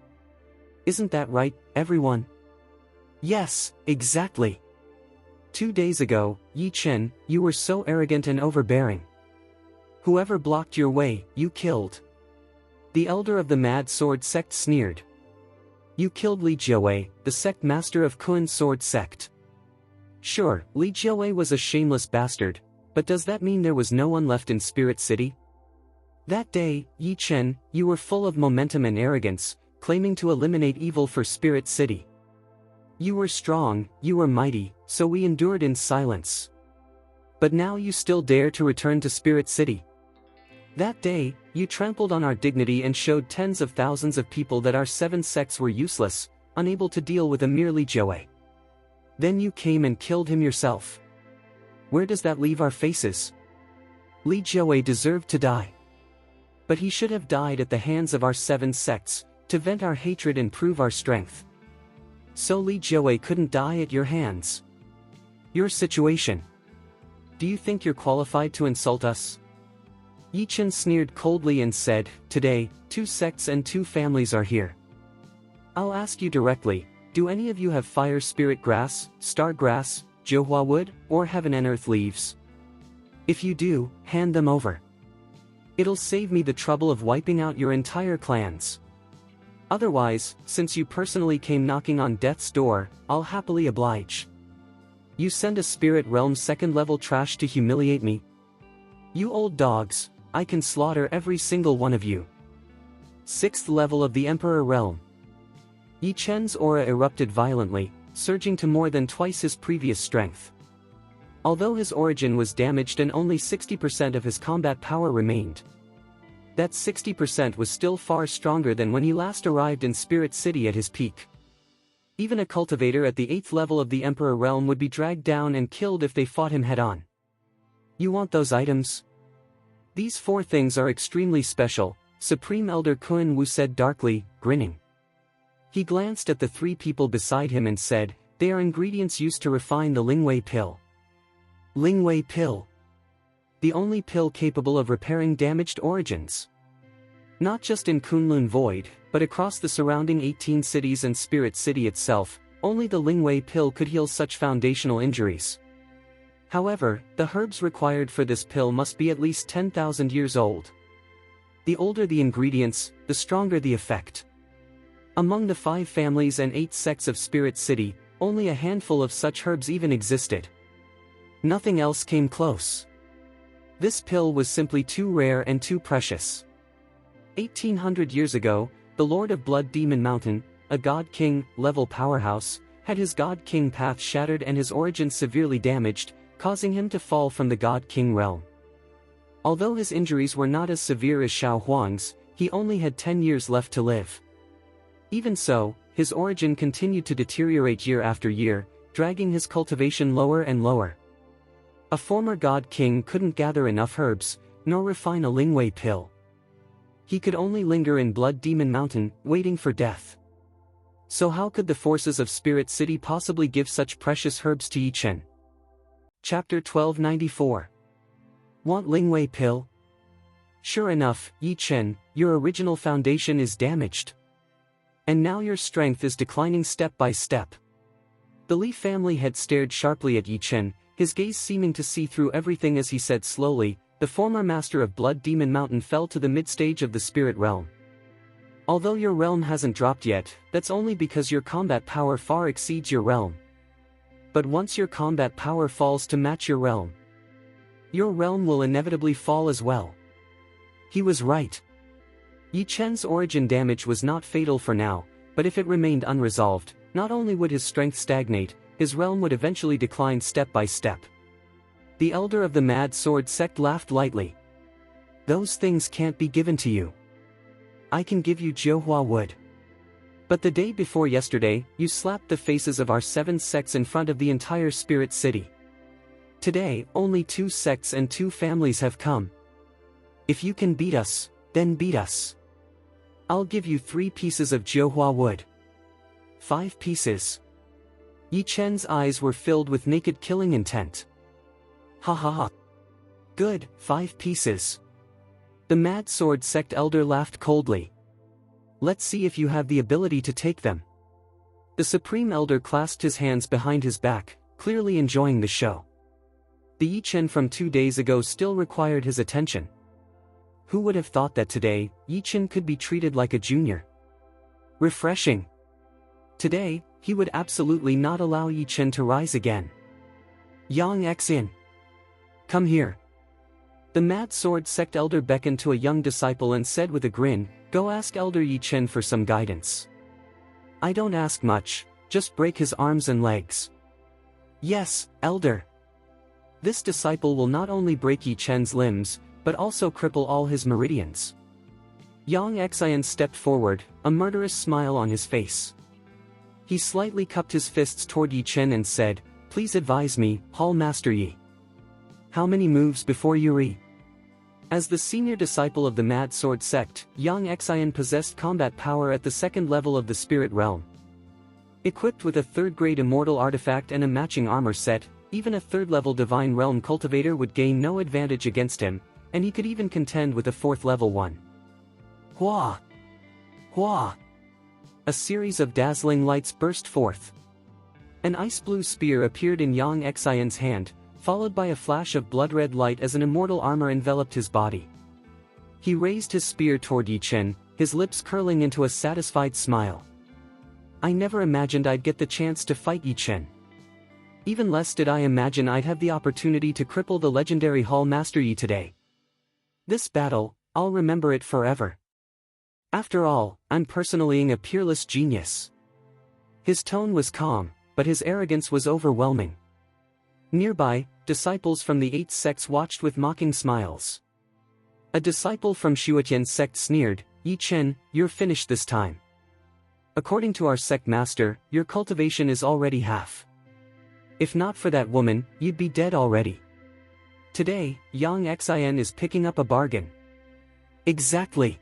Isn't that right, everyone? Yes, exactly. 2 days ago, Yi Chen, you were so arrogant and overbearing. Whoever blocked your way, you killed. The elder of the Mad Sword Sect sneered. You killed Li Jiawei, the sect master of Kun Sword Sect. Sure, Li Jiawei was a shameless bastard, but does that mean there was no one left in Spirit City? That day, Yi Chen, you were full of momentum and arrogance, claiming to eliminate evil for Spirit City. You were strong, you were mighty, so we endured in silence. But now you still dare to return to Spirit City. That day, you trampled on our dignity and showed tens of thousands of people that our 7 sects were useless, unable to deal with a mere Li Jiawei. Then you came and killed him yourself. Where does that leave our faces? Li Jiawei deserved to die. But he should have died at the hands of our 7 sects, to vent our hatred and prove our strength. So Li Jiawei couldn't die at your hands. Your situation. Do you think you're qualified to insult us? Yi Chen sneered coldly and said, Today, 2 sects and 2 families are here. I'll ask you directly, do any of you have fire spirit grass, star grass, Johua wood, or heaven and earth leaves? If you do, hand them over. It'll save me the trouble of wiping out your entire clans. Otherwise, since you personally came knocking on death's door, I'll happily oblige. You send a Spirit Realm 2nd level trash to humiliate me? You old dogs, I can slaughter every single one of you. 6th level of the Emperor Realm. Yi Chen's aura erupted violently, surging to more than twice his previous strength. Although his origin was damaged and only 60% of his combat power remained, that 60% was still far stronger than when he last arrived in Spirit City at his peak. Even a cultivator at the 8th level of the Emperor Realm would be dragged down and killed if they fought him head-on. You want those items? These 4 things are extremely special, Supreme Elder Kun Wu said darkly, grinning. He glanced at the 3 people beside him and said, they are ingredients used to refine the Lingwei pill. Lingwei pill. The only pill capable of repairing damaged origins. Not just in Kunlun Void, but across the surrounding 18 cities and Spirit City itself, only the Lingwei pill could heal such foundational injuries. However, the herbs required for this pill must be at least 10,000 years old. The older the ingredients, the stronger the effect. Among the 5 families and 8 sects of Spirit City, only a handful of such herbs even existed. Nothing else came close. This pill was simply too rare and too precious. 1800 years ago, the Lord of Blood Demon Mountain, a God King level powerhouse, had his God King path shattered and his origin severely damaged, causing him to fall from the God King realm. Although his injuries were not as severe as Xiao Huang's, he only had 10 years left to live. Even so, his origin continued to deteriorate year after year, dragging his cultivation lower and lower. A former God King couldn't gather enough herbs, nor refine a Lingwei pill. He could only linger in Blood Demon Mountain, waiting for death. So how could the forces of Spirit City possibly give such precious herbs to Yi Chen? Chapter 1294. Want Lingwei pill? Sure enough, Yi Chen, your original foundation is damaged. And now your strength is declining step by step. The Li family head stared sharply at Yi Chen, his gaze seeming to see through everything as he said slowly, "The former master of Blood Demon Mountain fell to the mid-stage of the spirit realm. Although your realm hasn't dropped yet, that's only because your combat power far exceeds your realm. But once your combat power falls to match your realm will inevitably fall as well." He was right. Yi Chen's origin damage was not fatal for now, but if it remained unresolved, not only would his strength stagnate, his realm would eventually decline step by step. The elder of the Mad Sword sect laughed lightly. "Those things can't be given to you. I can give you Jiuhua wood. But the day before yesterday, you slapped the faces of our 7 sects in front of the entire spirit city. Today, only 2 sects and 2 families have come. If you can beat us, then beat us. I'll give you 3 pieces of Jiuhua wood." 5 pieces. Yi Chen's eyes were filled with naked killing intent. "Ha ha ha. Good, 5 pieces." The Mad Sword sect elder laughed coldly. "Let's see if you have the ability to take them." The Supreme Elder clasped his hands behind his back, clearly enjoying the show. The Yi Chen from 2 days ago still required his attention. Who would have thought that today, Yi Chen could be treated like a junior? Refreshing. Today, he would absolutely not allow Yi Chen to rise again. "Yang Xin. Come here." The Mad Sword sect elder beckoned to a young disciple and said with a grin, "Go ask Elder Yi Chen for some guidance. I don't ask much, just break his arms and legs." "Yes, Elder." This disciple will not only break Yi Chen's limbs, but also cripple all his meridians. Yang Xian stepped forward, a murderous smile on his face. He slightly cupped his fists toward Yi Chen and said, "Please advise me, Hall Master Yi. How many moves before Yuri?" As the senior disciple of the Mad Sword sect, Yang Xian possessed combat power at the 2nd level of the spirit realm. Equipped with a 3rd-grade immortal artifact and a matching armor set, even a 3rd-level divine realm cultivator would gain no advantage against him, and he could even contend with a 4th-level one. Hua! Hua! A series of dazzling lights burst forth. An ice-blue spear appeared in Yang Xian's hand, followed by a flash of blood-red light as an immortal armor enveloped his body. He raised his spear toward Yi Chen, his lips curling into a satisfied smile. "I never imagined I'd get the chance to fight Yi Chen. Even less did I imagine I'd have the opportunity to cripple the legendary Hall Master Yi today. This battle, I'll remember it forever. After all, I'm personaling a peerless genius." His tone was calm, but his arrogance was overwhelming. Nearby, disciples from the 8 sects watched with mocking smiles. A disciple from Shuetian's sect sneered, "Yi Chen, you're finished this time. According to our sect master, your cultivation is already half. If not for that woman, you'd be dead already." Today, Yang Xian is picking up a bargain. Exactly.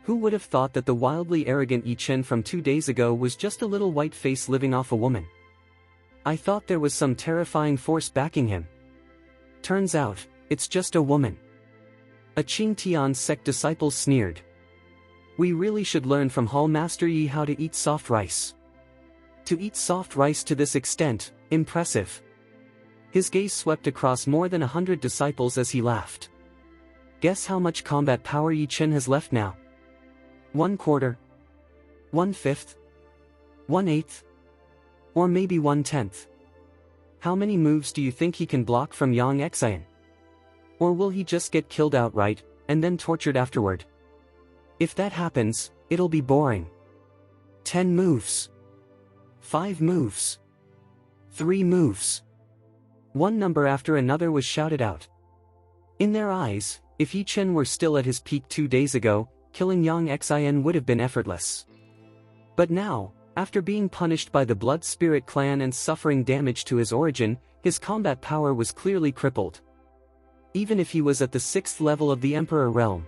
Who would have thought that the wildly arrogant Yi Chen from 2 days ago was just a little white face living off a woman? I thought there was some terrifying force backing him. Turns out, it's just a woman. A Qing Tian sect disciple sneered. "We really should learn from Hall Master Yi how to eat soft rice. To eat soft rice to this extent, impressive." His gaze swept across more than 100 disciples as he laughed. "Guess how much combat power Yi Chen has left now? 1/4? 1/5? 1/8? Or maybe 1/10? How many moves do you think he can block from Yang Xian? Or will he just get killed outright, and then tortured afterward? If that happens, it'll be boring. 10 moves. 5 moves. 3 moves." One number after another was shouted out. In their eyes, if Yi Chen were still at his peak 2 days ago, killing Yang Xian would have been effortless. But now, after being punished by the Blood Spirit clan and suffering damage to his origin, his combat power was clearly crippled. Even if he was at the 6th level of the Emperor realm.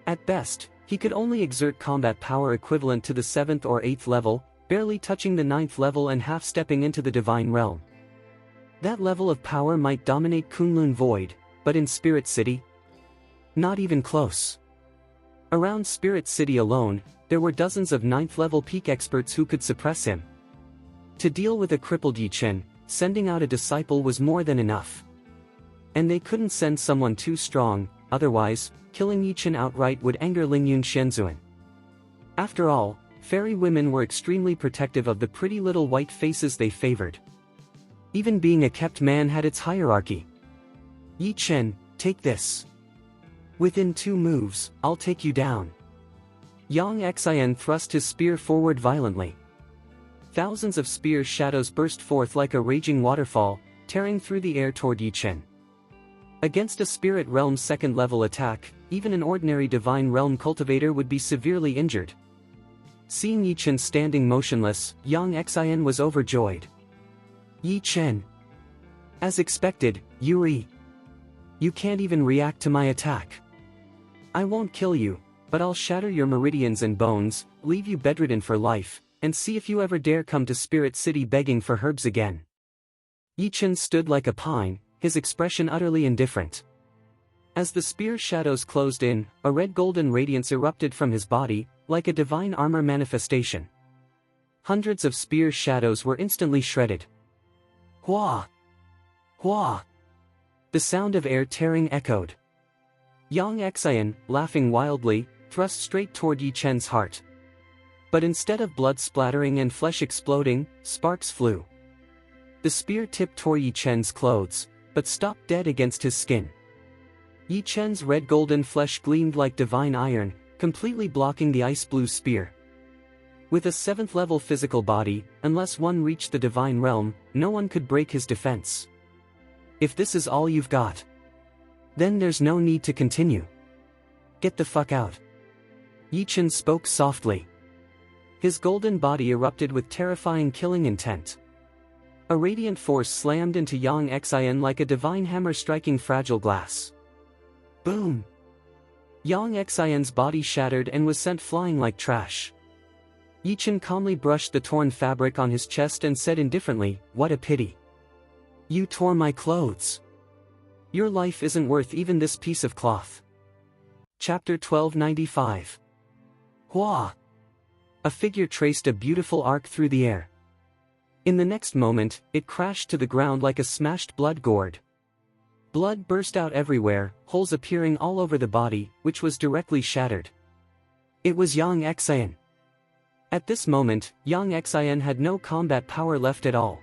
At best, he could only exert combat power equivalent to the 7th or 8th level, barely touching the 9th level and half-stepping into the Divine Realm. That level of power might dominate Kunlun Void, but in Spirit City? Not even close. Around Spirit City alone, there were dozens of 9th-level peak experts who could suppress him. To deal with a crippled Yi Chen, sending out a disciple was more than enough. And they couldn't send someone too strong, otherwise, killing Yi Chen outright would anger Lingyun Shenzhuan. After all, fairy women were extremely protective of the pretty little white faces they favored. Even being a kept man had its hierarchy. Yi Chen, take this. Within 2 moves, I'll take you down. Yang Xian thrust his spear forward violently. Thousands of spear shadows burst forth like a raging waterfall, tearing through the air toward Yi Chen. Against a spirit realm second-level attack, even an ordinary divine realm cultivator would be severely injured. Seeing Yi Chen standing motionless, Yang Xian was overjoyed. Yi Chen. As expected, Yuri. You can't even react to my attack. I won't kill you, but I'll shatter your meridians and bones, leave you bedridden for life, and see if you ever dare come to Spirit City begging for herbs again. Yi Chen stood like a pine, his expression utterly indifferent. As the spear shadows closed in, a red-golden radiance erupted from his body, like a divine armor manifestation. Hundreds of spear shadows were instantly shredded. Hua! Hua! The sound of air tearing echoed. Yang Xian, laughing wildly, thrust straight toward Yi Chen's heart. But instead of blood splattering and flesh exploding, sparks flew. The spear tipped toward Yi Chen's clothes, but stopped dead against his skin. Yi Chen's red-golden flesh gleamed like divine iron, completely blocking the ice-blue spear. With a 7th-level physical body, unless one reached the divine realm, no one could break his defense. If this is all you've got, then there's no need to continue. Get the fuck out. Yi Chen spoke softly. His golden body erupted with terrifying killing intent. A radiant force slammed into Yang Xian like a divine hammer striking fragile glass. Boom! Yang Xian's body shattered and was sent flying like trash. Yi Chen calmly brushed the torn fabric on his chest and said indifferently, "What a pity. You tore my clothes. Your life isn't worth even this piece of cloth." Chapter 1295. Hua! A figure traced a beautiful arc through the air. In the next moment, it crashed to the ground like a smashed blood gourd. Blood burst out everywhere, holes appearing all over the body, which was directly shattered. It was Yang Xian. At this moment, Yang Xian had no combat power left at all.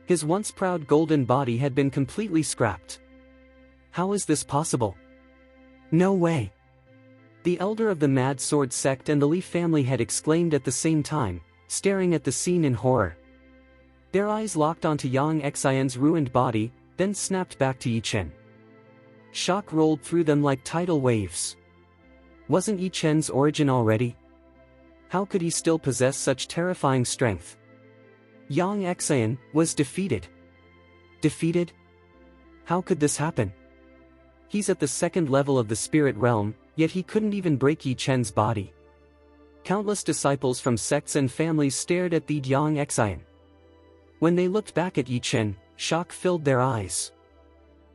His once proud golden body had been completely scrapped. How is this possible? No way! The elder of the Mad Sword sect and the Li family had exclaimed at the same time, staring at the scene in horror. Their eyes locked onto Yang Xian's ruined body, then snapped back to Yi Chen. Shock rolled through them like tidal waves. Wasn't Yi Chen's origin already? How could he still possess such terrifying strength? Yang Xian was defeated. Defeated? How could this happen? He's at the 2nd level of the spirit realm, yet he couldn't even break Yi Chen's body. Countless disciples from sects and families stared at the Yang Xian. When they looked back at Yi Chen, shock filled their eyes.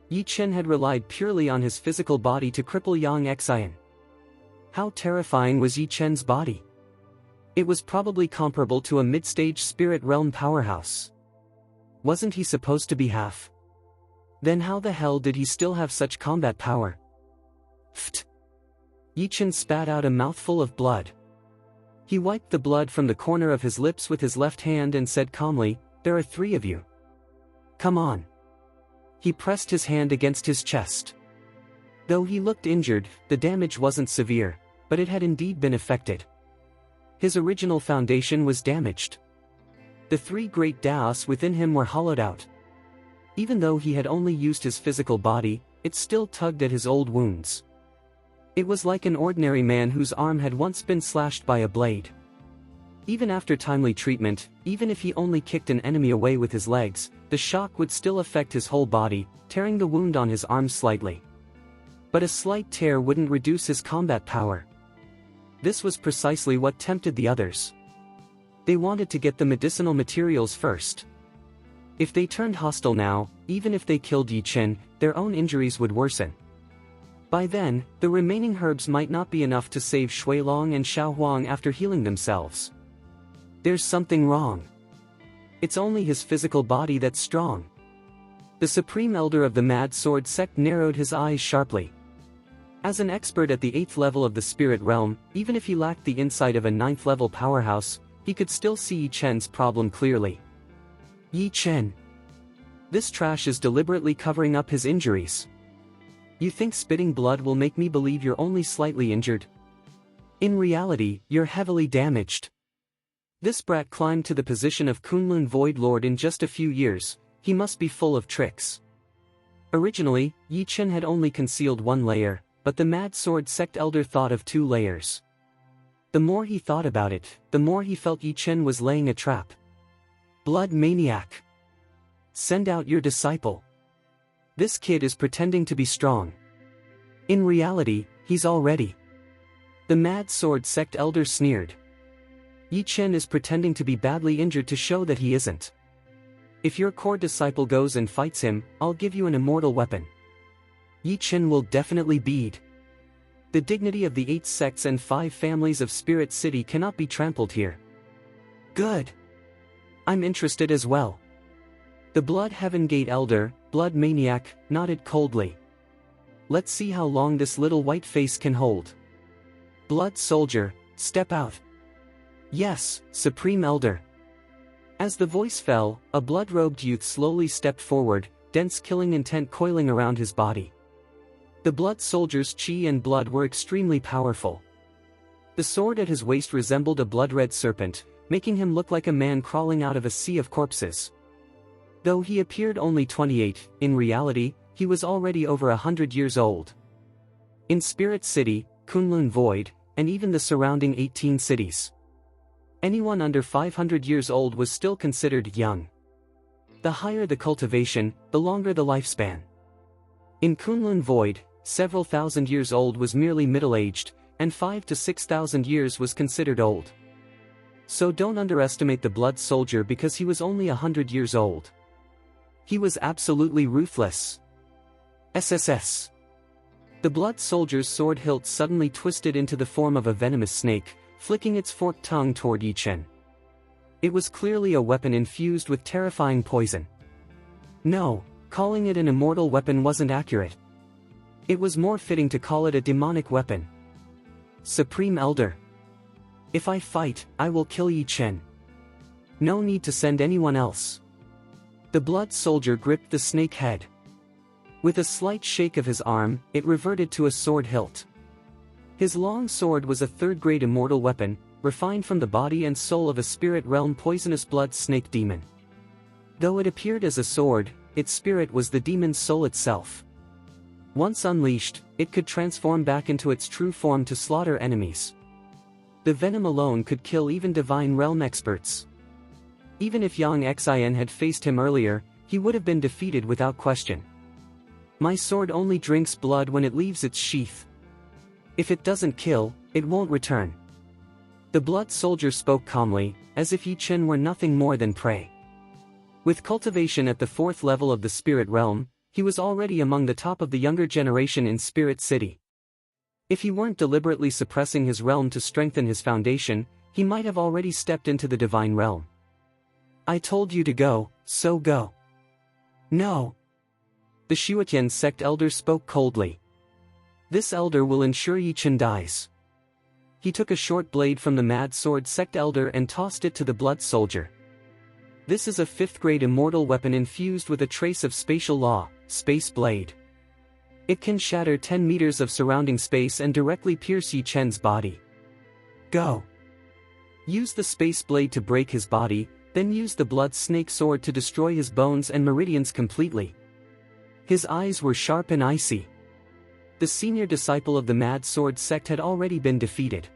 Yi Chen had relied purely on his physical body to cripple Yang Xian. How terrifying was Yi Chen's body? It was probably comparable to a mid-stage spirit realm powerhouse. Wasn't he supposed to be half? Then how the hell did he still have such combat power? Pfft! Yi Chen spat out a mouthful of blood. He wiped the blood from the corner of his lips with his left hand and said calmly, "There are 3 of you. Come on." He pressed his hand against his chest. Though he looked injured, the damage wasn't severe, but it had indeed been affected. His original foundation was damaged. The 3 great Daos within him were hollowed out. Even though he had only used his physical body, it still tugged at his old wounds. It was like an ordinary man whose arm had once been slashed by a blade. Even after timely treatment, even if he only kicked an enemy away with his legs, the shock would still affect his whole body, tearing the wound on his arm slightly. But a slight tear wouldn't reduce his combat power. This was precisely what tempted the others. They wanted to get the medicinal materials first. If they turned hostile now, even if they killed Yi Chen, their own injuries would worsen. By then, the remaining herbs might not be enough to save Shuilong and Xiao Huang after healing themselves. There's something wrong. It's only his physical body that's strong. The Supreme Elder of the Mad Sword sect narrowed his eyes sharply. As an expert at the 8th level of the spirit realm, even if he lacked the insight of a 9th level powerhouse, he could still see Yi Chen's problem clearly. Yi Chen. This trash is deliberately covering up his injuries. You think spitting blood will make me believe you're only slightly injured? In reality, you're heavily damaged. This brat climbed to the position of Kunlun Void Lord in just a few years. He must be full of tricks. Originally, Yi Chen had only concealed one layer, but the Mad Sword sect elder thought of 2 layers. The more he thought about it, the more he felt Yi Chen was laying a trap. Blood maniac. Send out your disciple. This kid is pretending to be strong. In reality, he's already. The Mad Sword sect elder sneered. Yi Chen is pretending to be badly injured to show that he isn't. If your core disciple goes and fights him, I'll give you an immortal weapon. Yi Chen will definitely bead. The dignity of the 8 sects and 5 families of Spirit City cannot be trampled here. Good. I'm interested as well. The Blood Heaven Gate Elder, Blood Maniac, nodded coldly. Let's see how long this little white face can hold. Blood Soldier, step out. Yes, Supreme Elder. As the voice fell, a blood-robed youth slowly stepped forward, dense killing intent coiling around his body. The Blood Soldier's chi and blood were extremely powerful. The sword at his waist resembled a blood-red serpent, making him look like a man crawling out of a sea of corpses. Though he appeared only 28, in reality, he was already over 100 years old. In Spirit City, Kunlun Void, and even the surrounding 18 cities, anyone under 500 years old was still considered young. The higher the cultivation, the longer the lifespan. In Kunlun Void, several thousand years old was merely middle-aged, and 5,000 to 6,000 years was considered old. So don't underestimate the Blood Soldier because he was only 100 years old. He was absolutely ruthless. SSS. The Blood Soldier's sword hilt suddenly twisted into the form of a venomous snake, flicking its forked tongue toward Yi Chen. It was clearly a weapon infused with terrifying poison. No, calling it an immortal weapon wasn't accurate. It was more fitting to call it a demonic weapon. Supreme Elder. If I fight, I will kill Yi Chen. No need to send anyone else. The Blood Soldier gripped the snake head. With a slight shake of his arm, it reverted to a sword hilt. His long sword was a 3rd-grade immortal weapon, refined from the body and soul of a spirit realm poisonous blood snake demon. Though it appeared as a sword, its spirit was the demon's soul itself. Once unleashed, it could transform back into its true form to slaughter enemies. The venom alone could kill even divine realm experts. Even if Yang Xin had faced him earlier, he would have been defeated without question. My sword only drinks blood when it leaves its sheath. If it doesn't kill, it won't return. The Blood Soldier spoke calmly, as if Yi Chen were nothing more than prey. With cultivation at the 4th level of the spirit realm, he was already among the top of the younger generation in Spirit City. If he weren't deliberately suppressing his realm to strengthen his foundation, he might have already stepped into the divine realm. I told you to go, so go. No. The Shuetian sect elder spoke coldly. This elder will ensure Yi Chen dies. He took a short blade from the Mad Sword sect elder and tossed it to the Blood Soldier. This is a 5th-grade immortal weapon infused with a trace of spatial law, Space Blade. It can shatter 10 meters of surrounding space and directly pierce Yi Chen's body. Go. Use the Space Blade to break his body, then use the Blood Snake Sword to destroy his bones and meridians completely. His eyes were sharp and icy. The senior disciple of the Mad Sword sect had already been defeated.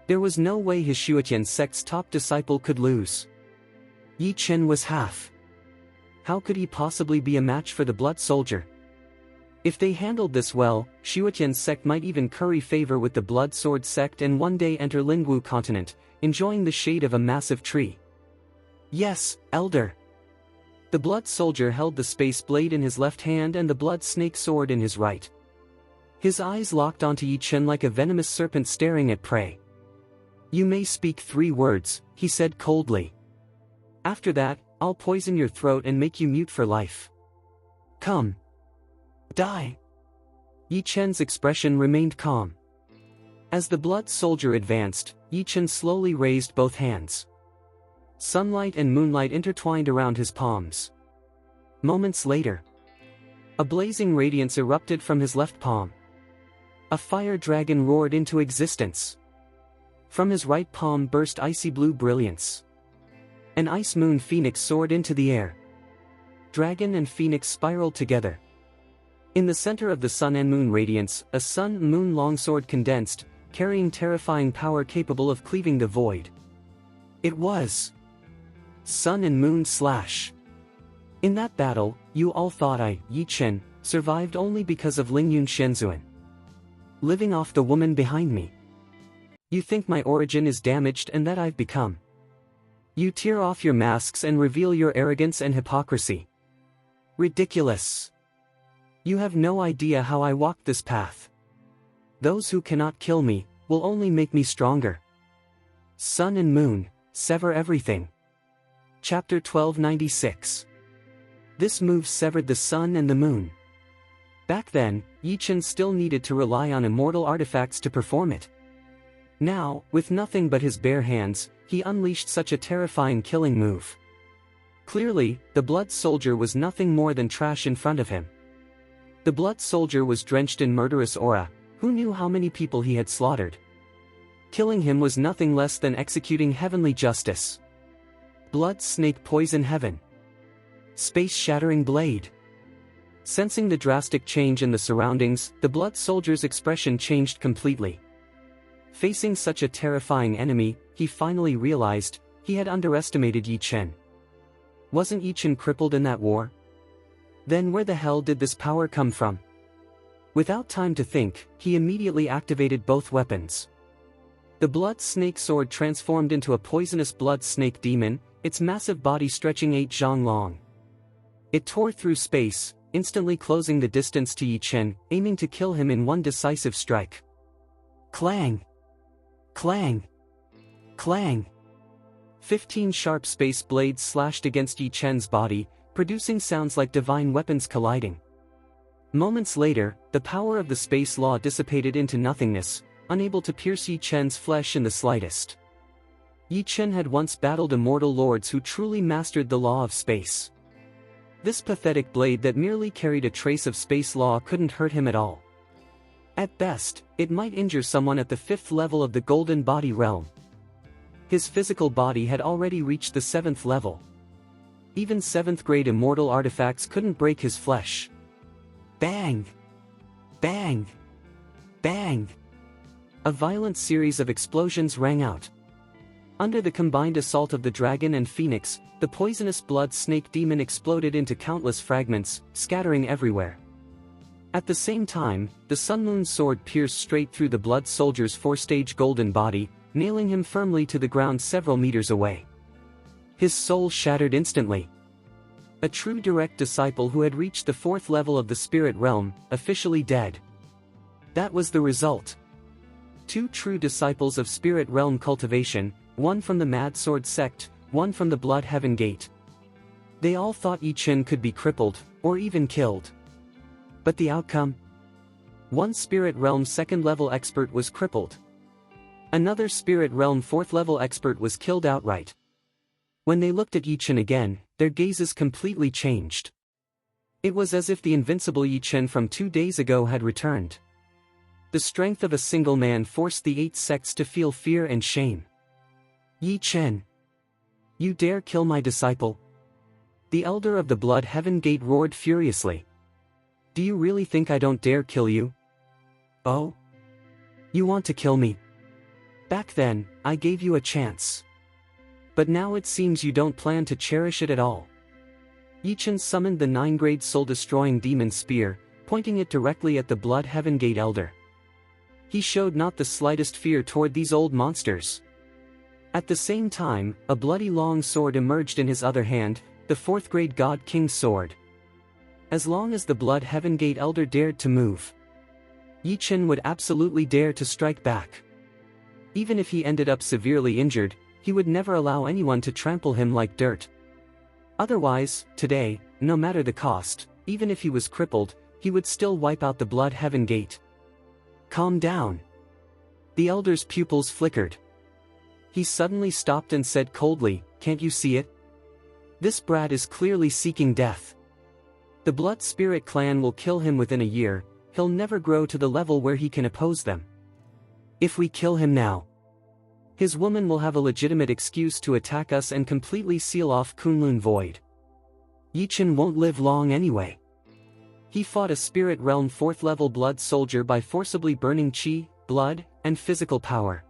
There was no way his Shuetian sect's top disciple could lose. Yi Chen was half. How could he possibly be a match for the Blood Soldier? If they handled this well, Shuetian sect might even curry favor with the Blood Sword sect and one day enter Lingwu continent, enjoying the shade of a massive tree. Yes, Elder. The Blood Soldier held the Space Blade in his left hand and the Blood Snake Sword in his right. His eyes locked onto Yi Chen like a venomous serpent staring at prey. You may speak 3 words, he said coldly. After that, I'll poison your throat and make you mute for life. Come. Die. Yi Chen's expression remained calm. As the blood soldier advanced, Yi Chen slowly raised both hands. Sunlight and moonlight intertwined around his palms. Moments later, a blazing radiance erupted from his left palm. A fire dragon roared into existence. From his right palm burst icy blue brilliance. An ice moon phoenix soared into the air. Dragon and phoenix spiraled together. In the center of the sun and moon radiance, a sun-moon longsword condensed, carrying terrifying power capable of cleaving the void. It was Sun and Moon Slash. In that battle, you all thought I, Yi Chen, survived only because of Lingyun Shenzhuan. Living off the woman behind me. You think my origin is damaged and that I've become. You tear off your masks and reveal your arrogance and hypocrisy. Ridiculous. You have no idea how I walked this path. Those who cannot kill me, will only make me stronger. Sun and Moon, sever everything. Chapter 1296. This move severed the sun and the moon. Back then, Yi Chen still needed to rely on immortal artifacts to perform it. Now, with nothing but his bare hands, he unleashed such a terrifying killing move. Clearly, the blood soldier was nothing more than trash in front of him. The blood soldier was drenched in murderous aura. Who knew how many people he had slaughtered? Killing him was nothing less than executing heavenly justice. Blood snake poison heaven. Space-shattering blade. Sensing the drastic change in the surroundings, the blood soldier's expression changed completely. Facing such a terrifying enemy, he finally realized, he had underestimated Yi Chen. Wasn't Yi Chen crippled in that war? Then where the hell did this power come from? Without time to think, he immediately activated both weapons. The blood snake sword transformed into a poisonous blood snake demon, its massive body stretching 8 zhang long. It tore through space, instantly closing the distance to Yi Chen, aiming to kill him in one decisive strike. Clang! Clang! Clang! 15 sharp space blades slashed against Yi Chen's body, producing sounds like divine weapons colliding. Moments later, the power of the space law dissipated into nothingness, unable to pierce Yi Chen's flesh in the slightest. Yi Chen had once battled immortal lords who truly mastered the law of space. This pathetic blade that merely carried a trace of space law couldn't hurt him at all. At best, it might injure someone at the 5th level of the Golden Body realm. His physical body had already reached the 7th level. Even 7th-grade immortal artifacts couldn't break his flesh. Bang! Bang! Bang! A violent series of explosions rang out. Under the combined assault of the dragon and phoenix, the poisonous blood snake demon exploded into countless fragments, scattering everywhere. At the same time, the Sun-Moon sword pierced straight through the blood soldier's 4-stage golden body, nailing him firmly to the ground several meters away. His soul shattered instantly. A true direct disciple who had reached the 4th level of the spirit realm, officially dead. That was the result. 2 true disciples of spirit realm cultivation, one from the Mad Sword sect, one from the Blood Heaven Gate. They all thought Yi Chen could be crippled, or even killed. But the outcome? One spirit realm 2nd level expert was crippled. Another spirit realm 4th level expert was killed outright. When they looked at Yi Chen again, their gazes completely changed. It was as if the invincible Yi Chen from 2 days ago had returned. The strength of a single man forced the 8 sects to feel fear and shame. Yi Chen! You dare kill my disciple? The elder of the Blood Heaven Gate roared furiously. Do you really think I don't dare kill you? Oh? You want to kill me? Back then, I gave you a chance. But now it seems you don't plan to cherish it at all. Yi Chen summoned the 9-grade soul-destroying demon spear, pointing it directly at the Blood Heaven Gate elder. He showed not the slightest fear toward these old monsters. At the same time, a bloody long sword emerged in his other hand, the 4th-grade God King's sword. As long as the Blood Heaven Gate elder dared to move, Yi Chen would absolutely dare to strike back. Even if he ended up severely injured, he would never allow anyone to trample him like dirt, Otherwise, today, no matter the cost, even if he was crippled, he would still wipe out the Blood Heaven Gate. Calm down. The elder's pupils flickered. He suddenly stopped and said coldly, "Can't you see it? This brat is clearly seeking death. The Blood Spirit clan will kill him within a year, he'll never grow to the level where he can oppose them. If we kill him now, his woman will have a legitimate excuse to attack us and completely seal off Kunlun Void. Yichen won't live long anyway. He fought a spirit realm 4th level blood soldier by forcibly burning chi, blood, and physical power.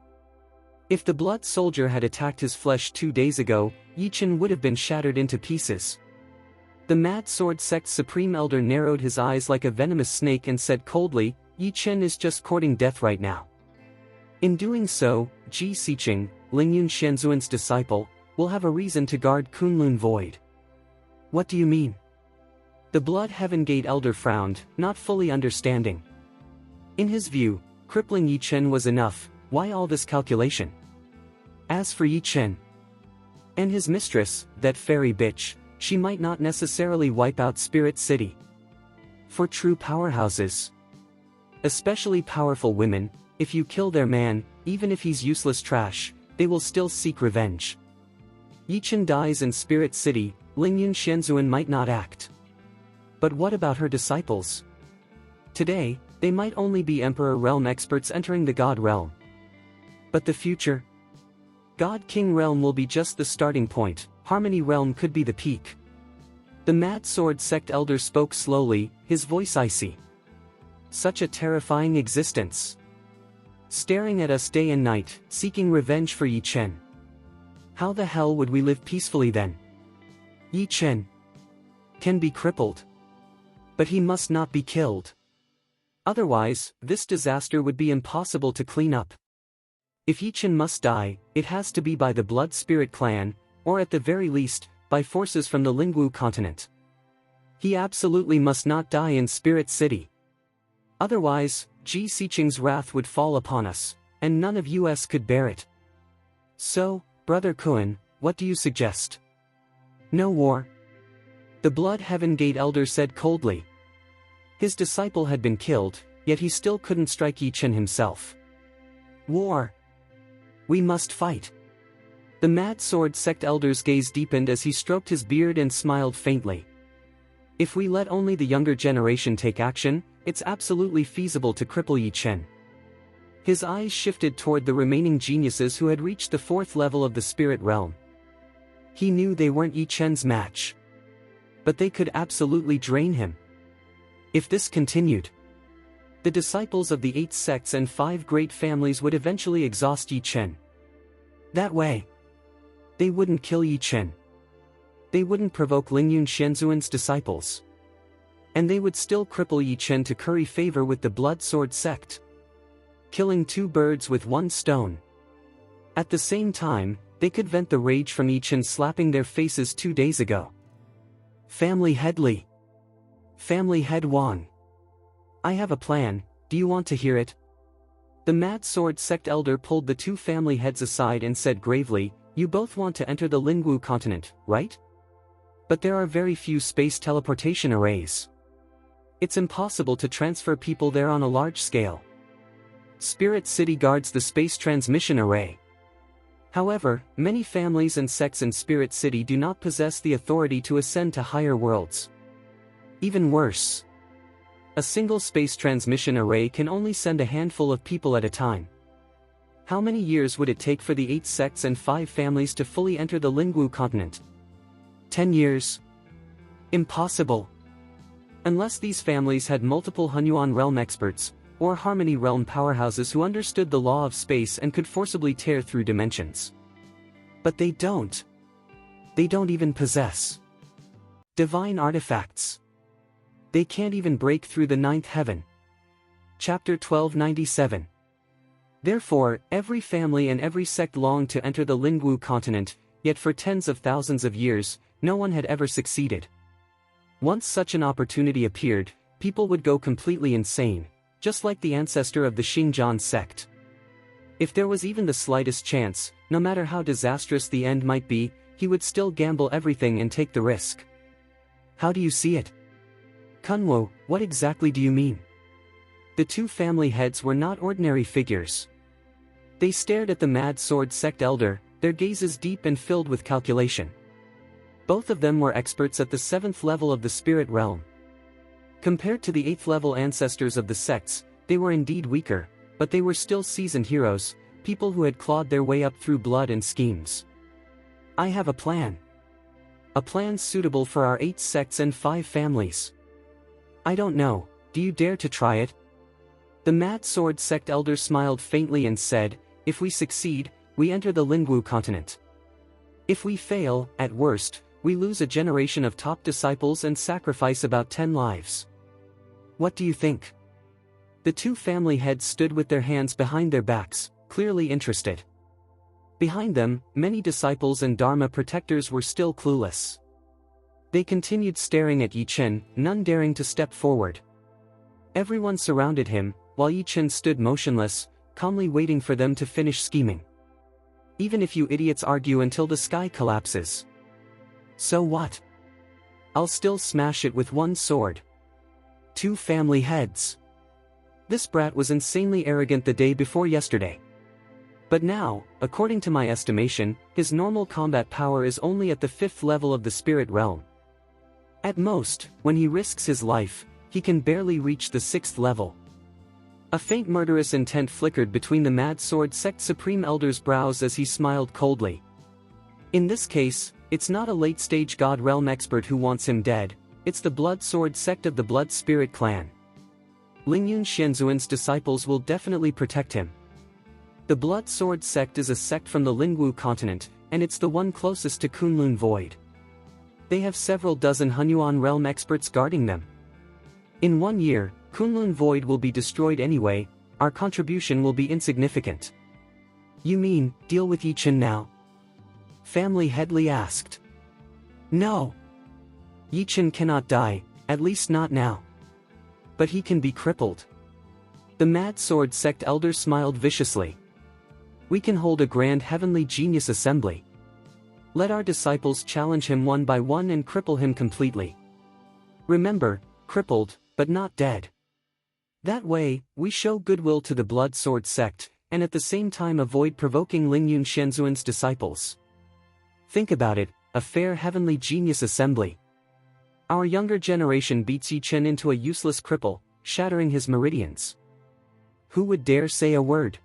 If the blood soldier had attacked his flesh 2 days ago, Yichen would have been shattered into pieces." The Mad Sword Sect's Supreme Elder narrowed his eyes like a venomous snake and said coldly, "Yichen is just courting death right now. In doing so, Ji Xiqing, Lingyun Shenzuan's disciple, will have a reason to guard Kunlun Void." "What do you mean?" The Blood Heaven Gate Elder frowned, not fully understanding. In his view, crippling Yichen was enough. Why all this calculation? As for Yichen and his mistress, that fairy bitch, she might not necessarily wipe out Spirit City. For true powerhouses, especially powerful women, if you kill their man, even if he's useless trash, they will still seek revenge. Yichen dies in Spirit City, Lingyun Shenzuan might not act. But what about her disciples? Today, they might only be Emperor Realm experts entering the God Realm. But the future? God King Realm will be just the starting point, Harmony Realm could be the peak. The Mad Sword Sect Elder spoke slowly, his voice icy. Such a terrifying existence. Staring at us day and night, seeking revenge for Yichen. How the hell would we live peacefully then? Yichen can be crippled, but he must not be killed. Otherwise, this disaster would be impossible to clean up. If Yichen must die, it has to be by the Blood Spirit clan, or at the very least, by forces from the Lingwu continent. He absolutely must not die in Spirit City. Otherwise, Ji Xiqing's wrath would fall upon us, and none of us could bear it. So, Brother Kuan, what do you suggest? No war? The Blood Heaven Gate Elder said coldly. His disciple had been killed, yet he still couldn't strike Yichen himself. War. We must fight. The Mad Sword Sect Elder's gaze deepened as he stroked his beard and smiled faintly. If we let only the younger generation take action, it's absolutely feasible to cripple Yichen. His eyes shifted toward the remaining geniuses who had reached the 4th level of the spirit realm. He knew they weren't Yichen's match. But they could absolutely drain him. If this continued, the disciples of the 8 sects and 5 great families would eventually exhaust Yichen. That way, they wouldn't kill Yichen. They wouldn't provoke Lingyun Shenzuan's disciples. And they would still cripple Yichen to curry favor with the Blood Sword Sect. Killing 2 birds with 1 stone. At the same time, they could vent the rage from Yichen slapping their faces 2 days ago. Family Head Li. Family Head Wang. I have a plan, do you want to hear it? The Mad Sword Sect Elder pulled the 2 family heads aside and said gravely, "You both want to enter the Lingwu continent, right? But there are very few space teleportation arrays. It's impossible to transfer people there on a large scale. Spirit City guards the space transmission array. However, many families and sects in Spirit City do not possess the authority to ascend to higher worlds. Even worse, a single space transmission array can only send a handful of people at a time. How many years would it take for the 8 sects and 5 families to fully enter the Lingwu continent? 10 years? Impossible. Unless these families had multiple Hunyuan realm experts, or Harmony realm powerhouses who understood the law of space and could forcibly tear through dimensions. But they don't. They don't even possess divine artifacts. They can't even break through the 9th heaven. Chapter 1297. Therefore, every family and every sect longed to enter the Lingwu continent, yet for tens of thousands of years, no one had ever succeeded. Once such an opportunity appeared, people would go completely insane, just like the ancestor of the Xingjian sect. If there was even the slightest chance, no matter how disastrous the end might be, he would still gamble everything and take the risk. How do you see it? Kunwo, what exactly do you mean? The two family heads were not ordinary figures. They stared at the Mad Sword Sect elder, their gazes deep and filled with calculation. Both of them were experts at the 7th level of the spirit realm. Compared to the 8th level ancestors of the sects, they were indeed weaker, but they were still seasoned heroes, people who had clawed their way up through blood and schemes. I have a plan. A plan suitable for our 8 sects and 5 families. I don't know, do you dare to try it? The Mad Sword Sect elder smiled faintly and said, if we succeed, we enter the Lingwu continent. If we fail, at worst, we lose a generation of top disciples and sacrifice about 10 lives. What do you think? The two family heads stood with their hands behind their backs, clearly interested. Behind them, many disciples and Dharma protectors were still clueless. They continued staring at Yi Chen, none daring to step forward. Everyone surrounded him, while Yi Chen stood motionless, calmly waiting for them to finish scheming. Even if you idiots argue until the sky collapses. So what? I'll still smash it with one sword. Two family heads. This brat was insanely arrogant the day before yesterday. But now, according to my estimation, his normal combat power is only at the 5th level of the spirit realm. At most, when he risks his life, he can barely reach the 6th level. A faint murderous intent flickered between the Mad Sword Sect Supreme Elder's brows as he smiled coldly. In this case, it's not a late-stage God Realm expert who wants him dead, it's the Blood Sword Sect of the Blood Spirit Clan. Lingyun Xianzuan's disciples will definitely protect him. The Blood Sword Sect is a sect from the Lingwu continent, and it's the one closest to Kunlun Void. They have several dozen Hunyuan realm experts guarding them. In 1 year, Kunlun Void will be destroyed anyway, our contribution will be insignificant. You mean, deal with Yi Chen now? Family Headley asked. No. Yi Chen cannot die, at least not now. But he can be crippled. The Mad Sword Sect elder smiled viciously. We can hold a grand heavenly genius assembly. Let our disciples challenge him one by one and cripple him completely. Remember, crippled, but not dead. That way, we show goodwill to the Blood Sword Sect, and at the same time avoid provoking Lingyun Xianzuan's disciples. Think about it, a fair heavenly genius assembly. Our younger generation beats Yi Chen into a useless cripple, shattering his meridians. Who would dare say a word?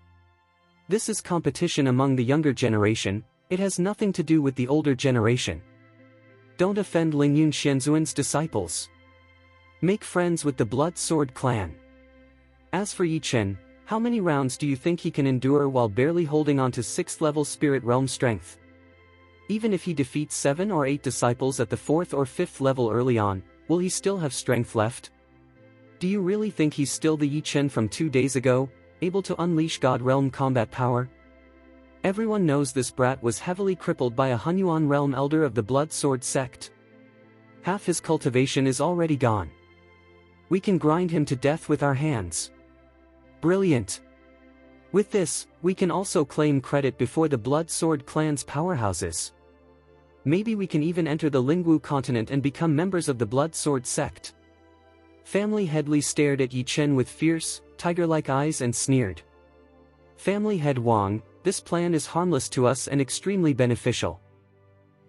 This is competition among the younger generation, it has nothing to do with the older generation. Don't offend Lingyun Xianzuan's disciples. Make friends with the Blood Sword clan. As for Yi Chen, how many rounds do you think he can endure while barely holding on to 6th level spirit realm strength? Even if he defeats 7 or 8 disciples at the 4th or 5th level early on, will he still have strength left? Do you really think he's still the Yi Chen from 2 days ago, able to unleash God Realm combat power? Everyone knows this brat was heavily crippled by a Hunyuan Realm elder of the Blood Sword Sect. Half his cultivation is already gone. We can grind him to death with our hands. Brilliant. With this, we can also claim credit before the Blood Sword clan's powerhouses. Maybe we can even enter the Lingwu continent and become members of the Blood Sword Sect. Family Headley stared at Yi Chen with fierce, tiger-like eyes and sneered. Family Head Wang, this plan is harmless to us and extremely beneficial.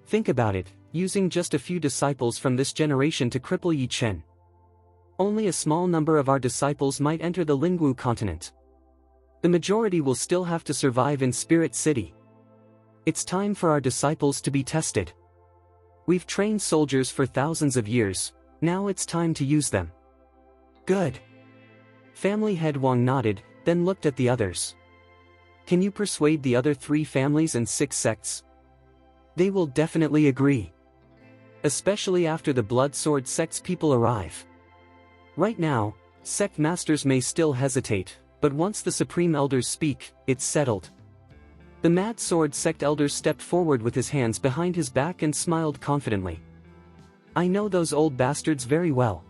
Think about it, using just a few disciples from this generation to cripple Yi Chen. Only a small number of our disciples might enter the Lingwu continent. The majority will still have to survive in Spirit City. It's time for our disciples to be tested. We've trained soldiers for thousands of years, now it's time to use them. Good. Family Head Wang nodded, then looked at the others. Can you persuade the other 3 families and 6 sects? They will definitely agree. Especially after the Blood Sword Sect's people arrive. Right now, sect masters may still hesitate, but once the Supreme Elders speak, it's settled. The Mad Sword Sect Elder stepped forward with his hands behind his back and smiled confidently. I know those old bastards very well.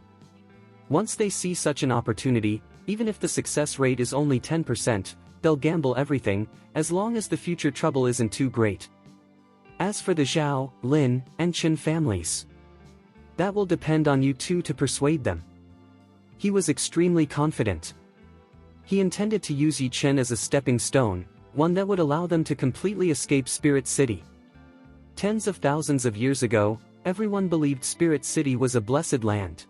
Once they see such an opportunity, even if the success rate is only 10%, they'll gamble everything, as long as the future trouble isn't too great. As for the Zhao, Lin, and Chen families, that will depend on you two to persuade them. He was extremely confident. He intended to use Yi Chen as a stepping stone, one that would allow them to completely escape Spirit City. Tens of thousands of years ago, everyone believed Spirit City was a blessed land.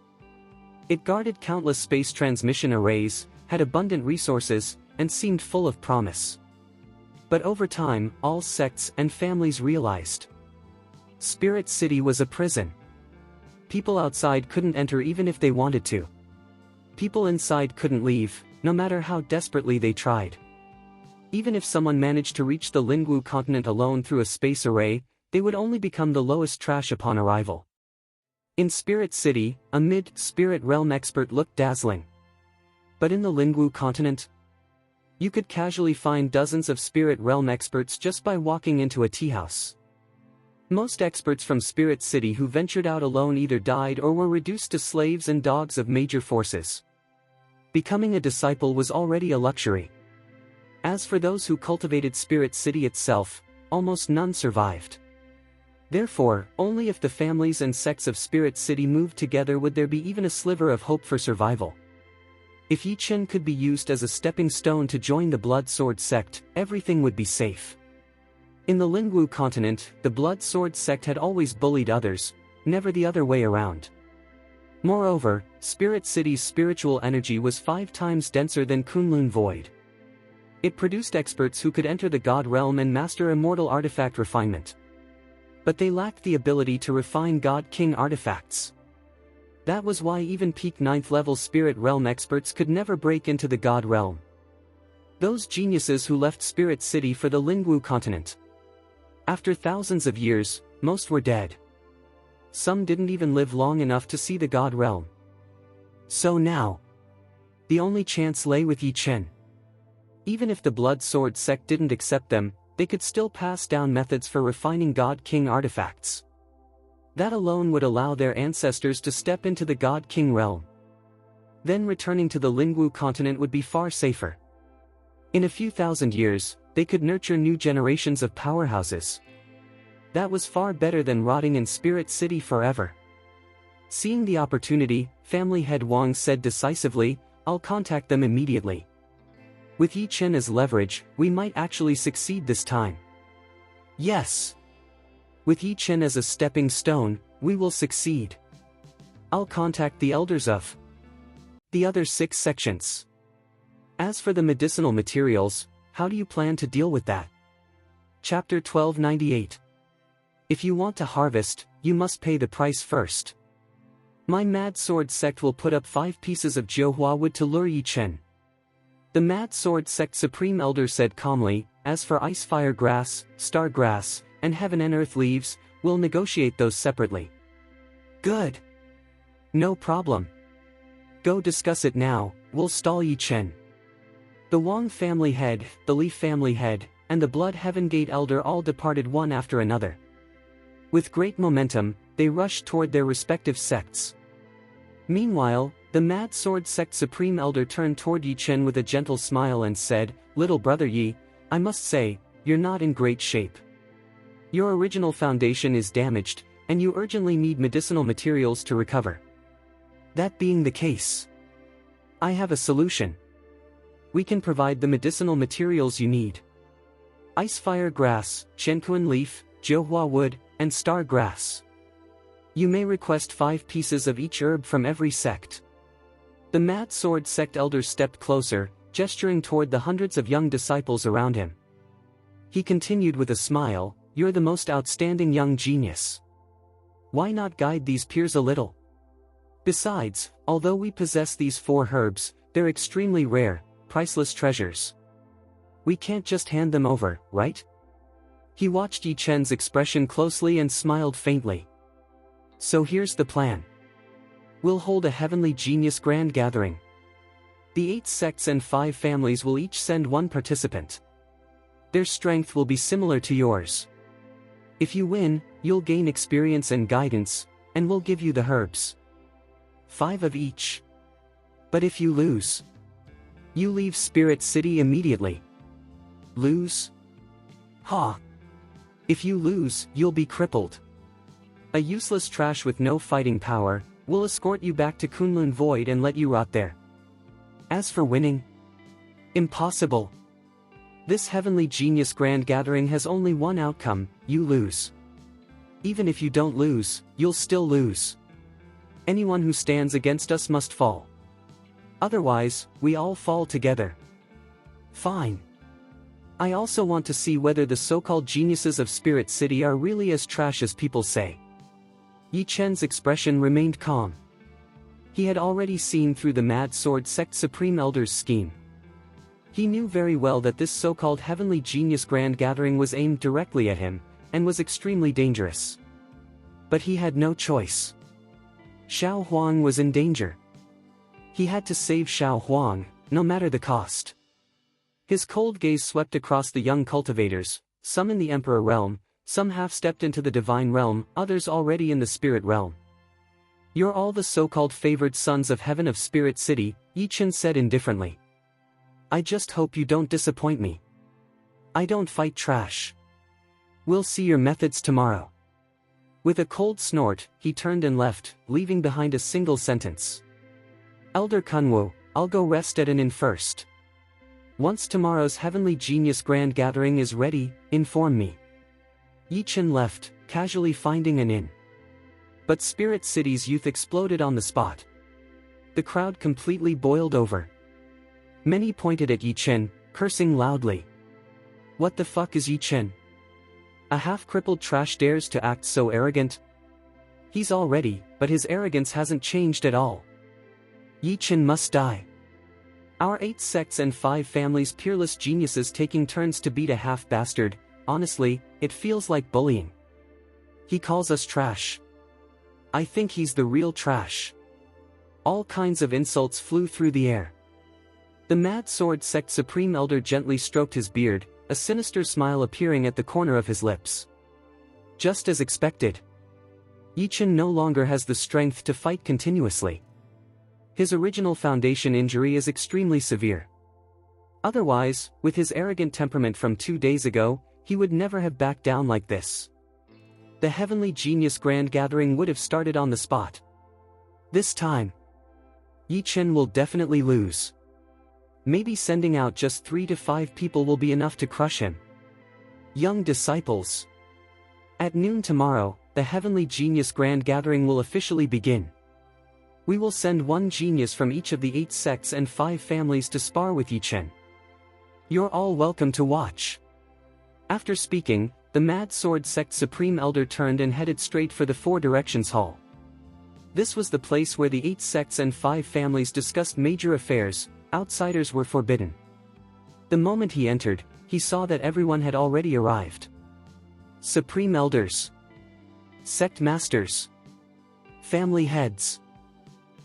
It guarded countless space transmission arrays, had abundant resources, and seemed full of promise. But over time, all sects and families realized Spirit City was a prison. People outside couldn't enter even if they wanted to. People inside couldn't leave, no matter how desperately they tried. Even if someone managed to reach the Lingwu continent alone through a space array, they would only become the lowest trash upon arrival. In Spirit City, a mid-spirit realm expert looked dazzling. But in the Lingwu continent, you could casually find dozens of spirit realm experts just by walking into a tea house. Most experts from Spirit City who ventured out alone either died or were reduced to slaves and dogs of major forces. Becoming a disciple was already a luxury. As for those who cultivated Spirit City itself, almost none survived. Therefore, only if the families and sects of Spirit City moved together would there be even a sliver of hope for survival. If Yi Chen could be used as a stepping stone to join the Blood Sword sect, everything would be safe. In the Lingwu continent, the Blood Sword sect had always bullied others, never the other way around. Moreover, Spirit City's spiritual energy was 5 times denser than Kunlun Void. It produced experts who could enter the God realm and master immortal artifact refinement. But they lacked the ability to refine God King artifacts. That was why even peak 9th level Spirit Realm experts could never break into the God realm. Those geniuses who left Spirit City for the Lingwu continent. After thousands of years, most were dead. Some didn't even live long enough to see the God realm. So now, the only chance lay with Yi Chen. Even if the Blood Sword sect didn't accept them, they could still pass down methods for refining God King artifacts. That alone would allow their ancestors to step into the God King realm. Then returning to the Lingwu continent would be far safer. In a few thousand years, they could nurture new generations of powerhouses. That was far better than rotting in Spirit City forever. Seeing the opportunity, Family Head Wang said decisively, "I'll contact them immediately. With Yi Chen as leverage, we might actually succeed this time." "Yes. With Yi Chen as a stepping stone, we will succeed. I'll contact the elders of the other 6 sections. As for the medicinal materials, how do you plan to deal with that?" Chapter 1298. If you want to harvest, you must pay the price first. My Mad Sword sect will put up 5 pieces of Jiuhua wood to lure Yi Chen. The Mad Sword sect Supreme Elder said calmly, "As for ice fire grass, star grass, and heaven and earth leaves, we'll negotiate those separately." "Good. No problem. Go discuss it now, we'll stall Yi Chen." The Wang family head, the Li family head, and the Blood Heaven Gate Elder all departed one after another. With great momentum, they rushed toward their respective sects. Meanwhile, the Mad Sword sect Supreme Elder turned toward Yi Chen with a gentle smile and said, "Little brother Yi, I must say, you're not in great shape. Your original foundation is damaged, and you urgently need medicinal materials to recover. That being the case, I have a solution. We can provide the medicinal materials you need. Icefire grass, Shenkuan leaf, Jiuhua wood, and star grass. You may request 5 pieces of each herb from every sect." The Mad Sword sect elder stepped closer, gesturing toward the hundreds of young disciples around him. He continued with a smile, "You're the most outstanding young genius. Why not guide these peers a little? Besides, although we possess these 4 herbs, they're extremely rare, priceless treasures. We can't just hand them over, right?" He watched Yi Chen's expression closely and smiled faintly. "So here's the plan. We'll hold a Heavenly Genius Grand Gathering. The 8 sects and 5 families will each send 1 participant. Their strength will be similar to yours. If you win, you'll gain experience and guidance, and we'll give you the herbs. 5 of each. But if you lose, you leave Spirit City immediately." "Lose? Ha! If you lose, you'll be crippled. A useless trash with no fighting power will escort you back to Kunlun Void and let you rot there. As for winning, impossible. This heavenly genius grand gathering has only one outcome: you lose. Even if you don't lose, you'll still lose. Anyone who stands against us must fall. Otherwise, we all fall together. Fine. I also want to see whether the so-called geniuses of Spirit City are really as trash as people say. Yi Chen's expression remained calm. He had already seen through the Mad Sword Sect Supreme Elder's scheme. He knew very well that this so-called heavenly genius grand gathering was aimed directly at him, and was extremely dangerous. But he had no choice. Xiao Huang was in danger. He had to save Xiao Huang, no matter the cost. His cold gaze swept across the young cultivators, some in the Emperor realm, some half-stepped into the Divine realm, others already in the Spirit realm. "You're all the so-called favored sons of heaven of Spirit City," Yi Chen said indifferently. "I just hope you don't disappoint me. I don't fight trash. We'll see your methods tomorrow." With a cold snort, he turned and left, leaving behind a single sentence. "Elder Kunwu, I'll go rest at an inn first. Once tomorrow's heavenly genius grand gathering is ready, inform me." Yi Chen left, casually finding an inn. But Spirit City's youth exploded on the spot. The crowd completely boiled over. Many pointed at Yi Chen, cursing loudly. What the fuck is Yi Chen? A half-crippled trash dares to act so arrogant? He's all ready, but his arrogance hasn't changed at all. Yi Chen must die. Our 8 sects and 5 families, peerless geniuses taking turns to beat a half-bastard. Honestly, it feels like bullying. He calls us trash. I think he's the real trash. All kinds of insults flew through the air. The Mad Sword Sect Supreme Elder gently stroked his beard, a sinister smile appearing at the corner of his lips. Just as expected. Yi Chen no longer has the strength to fight continuously. His original foundation injury is extremely severe. Otherwise, with his arrogant temperament from 2 days ago, he would never have backed down like this. The heavenly genius grand gathering would have started on the spot. This time, Yi Chen will definitely lose. Maybe sending out just 3 to 5 people will be enough to crush him. Young disciples. At noon tomorrow, the heavenly genius grand gathering will officially begin. We will send 1 genius from each of the 8 sects and 5 families to spar with Yi Chen. You're all welcome to watch. After speaking, the Mad Sword Sect Supreme Elder turned and headed straight for the 4 Directions Hall. This was the place where the 8 sects and 5 families discussed major affairs. Outsiders were forbidden. The moment he entered, he saw that everyone had already arrived. Supreme Elders, Sect Masters, Family Heads,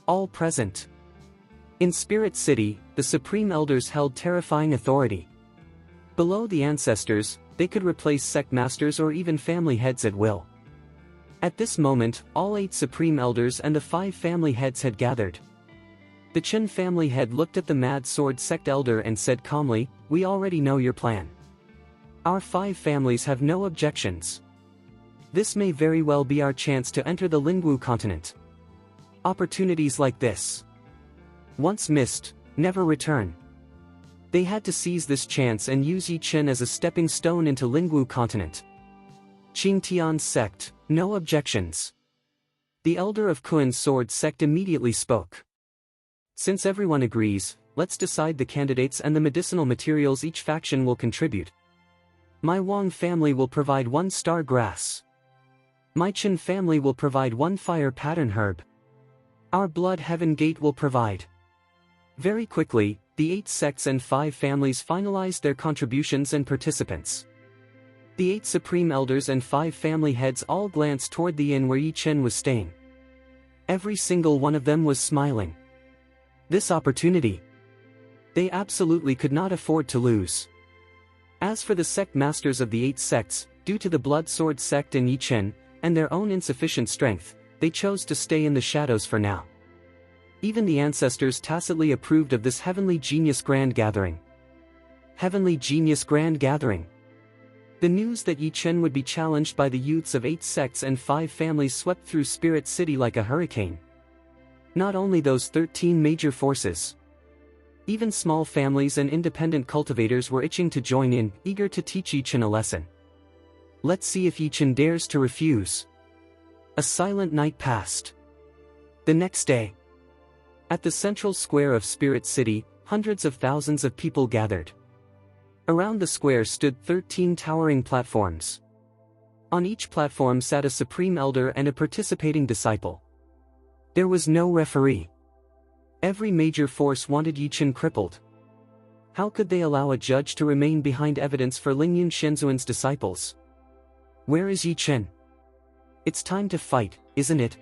all present. In Spirit City, the Supreme Elders held terrifying authority. Below the ancestors, they could replace Sect Masters or even Family Heads at will. At this moment, all 8 Supreme Elders and the 5 Family Heads had gathered. The Chen family head looked at the Mad Sword Sect Elder and said calmly, "We already know your plan. Our 5 families have no objections. This may very well be our chance to enter the Lingwu continent. Opportunities like this, once missed, never return." They had to seize this chance and use Yi Chen as a stepping stone into Lingwu continent. Qingtian's sect, no objections. The elder of Kuan's sword sect immediately spoke. "Since everyone agrees, let's decide the candidates and the medicinal materials each faction will contribute. My Wang family will provide 1 star grass. My Chen family will provide 1 fire pattern herb. Our Blood Heaven Gate will provide." Very quickly, the 8 sects and 5 families finalized their contributions and participants. The 8 Supreme Elders and 5 family heads all glanced toward the inn where Yi Chen was staying. Every single one of them was smiling. This opportunity, they absolutely could not afford to lose. As for the sect masters of the 8 sects, due to the Blood Sword sect and Yi Chen, and their own insufficient strength, they chose to stay in the shadows for now. Even the ancestors tacitly approved of this heavenly genius grand gathering. Heavenly genius grand gathering. The news that Yi Chen would be challenged by the youths of 8 sects and 5 families swept through Spirit City like a hurricane. Not only those 13 major forces. Even small families and independent cultivators were itching to join in, eager to teach Yi Chen a lesson. Let's see if Yi Chen dares to refuse. A silent night passed. The next day, at the central square of Spirit City, hundreds of thousands of people gathered. Around the square stood 13 towering platforms. On each platform sat a supreme elder and a participating disciple. There was no referee. Every major force wanted Yi Chen crippled. How could they allow a judge to remain behind evidence for Lingyun Shenzhuan's disciples? Where is Yi Chen? It's time to fight, isn't it?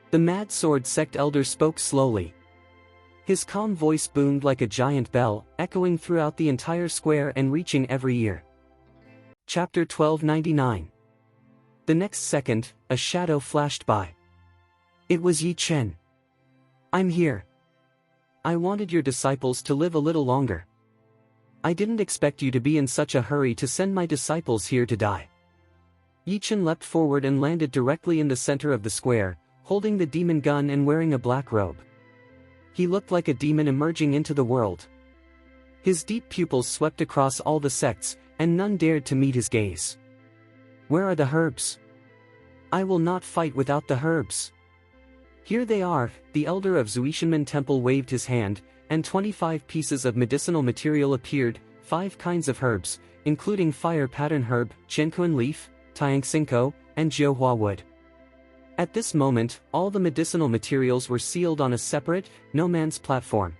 The Mad Sword Sect elder spoke slowly. His calm voice boomed like a giant bell, echoing throughout the entire square and reaching every ear. Chapter 1299. The next second, a shadow flashed by. It was Yi Chen. I'm here. I wanted your disciples to live a little longer. I didn't expect you to be in such a hurry to send my disciples here to die. Yi Chen leapt forward and landed directly in the center of the square, holding the demon gun and wearing a black robe. He looked like a demon emerging into the world. His deep pupils swept across all the sects, and none dared to meet his gaze. Where are the herbs? I will not fight without the herbs. Here they are. The elder of Zuishanmen Temple waved his hand, and 25 pieces of medicinal material appeared, 5 kinds of herbs, including fire pattern herb, Chenkuan leaf, Tiangxinko, and Jiuhua wood. At this moment, all the medicinal materials were sealed on a separate, no-man's platform.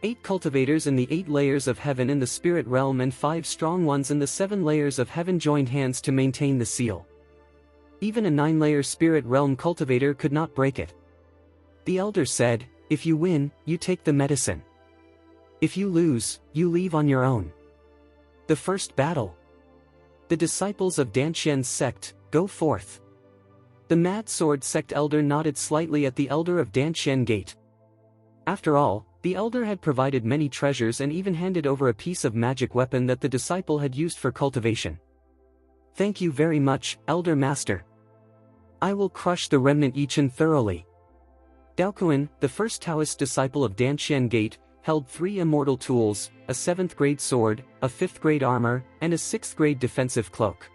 8 cultivators in the 8 layers of heaven in the spirit realm and 5 strong ones in the 7 layers of heaven joined hands to maintain the seal. Even a 9-layer spirit realm cultivator could not break it. The elder said, if you win, you take the medicine. If you lose, you leave on your own. The first battle. The disciples of Danqian's sect, go forth. The Mad Sword Sect elder nodded slightly at the elder of Danqian Gate. After all, the elder had provided many treasures and even handed over a piece of magic weapon that the disciple had used for cultivation. Thank you very much, Elder Master. I will crush the remnant Yi Chen thoroughly. Daokuan, the first Taoist disciple of Danqian Gate, held 3 immortal tools, a 7th grade sword, a 5th grade armor, and a 6th grade defensive cloak.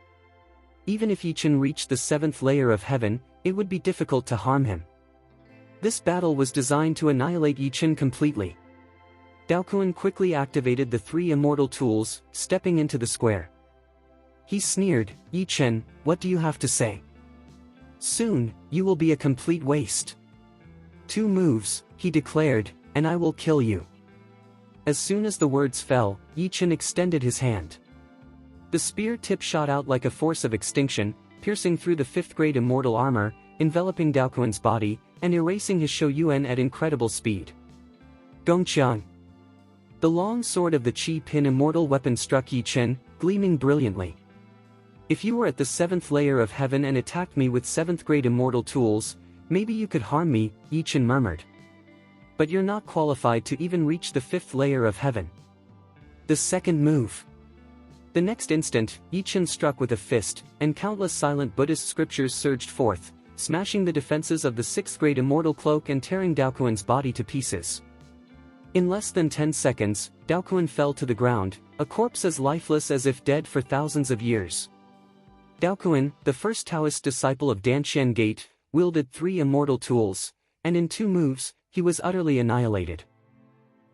Even if Yi Chen reached the 7th layer of heaven, it would be difficult to harm him. This battle was designed to annihilate Yi Chen completely. Daokuan quickly activated the 3 immortal tools, stepping into the square. He sneered, Yi Chen, what do you have to say? Soon, you will be a complete waste. 2 moves, he declared, and I will kill you. As soon as the words fell, Yi Chen extended his hand. The spear tip shot out like a force of extinction, piercing through the 5th grade immortal armor, enveloping Daokuan's body, and erasing his Shouyuan at incredible speed. Gongqiang. The long sword of the Qi Pin immortal weapon struck Yi Chen, gleaming brilliantly. If you were at the 7th layer of heaven and attacked me with 7th grade immortal tools, maybe you could harm me, Yi Chen murmured. But you're not qualified to even reach the 5th layer of heaven. The second move. The next instant, Yi Chen struck with a fist, and countless silent Buddhist scriptures surged forth, smashing the defenses of the 6th grade immortal cloak and tearing Daokuan's body to pieces. In less than 10 seconds, Daokuan fell to the ground, a corpse as lifeless as if dead for thousands of years. Daokuan, the first Taoist disciple of Danqian Gate, wielded 3 immortal tools, and in 2 moves, he was utterly annihilated.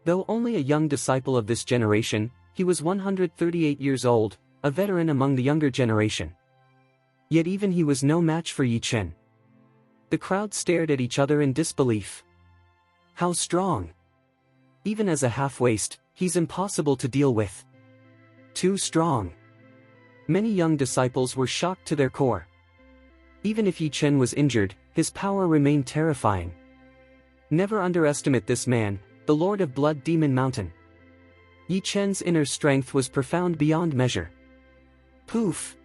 Though only a young disciple of this generation, he was 138 years old, a veteran among the younger generation. Yet even he was no match for Yi Chen. The crowd stared at each other in disbelief. How strong! Even as a half-waist, he's impossible to deal with. Too strong. Many young disciples were shocked to their core. Even if Yi Chen was injured, his power remained terrifying. Never underestimate this man, the Lord of Blood Demon Mountain. Yi Chen's inner strength was profound beyond measure. Poof!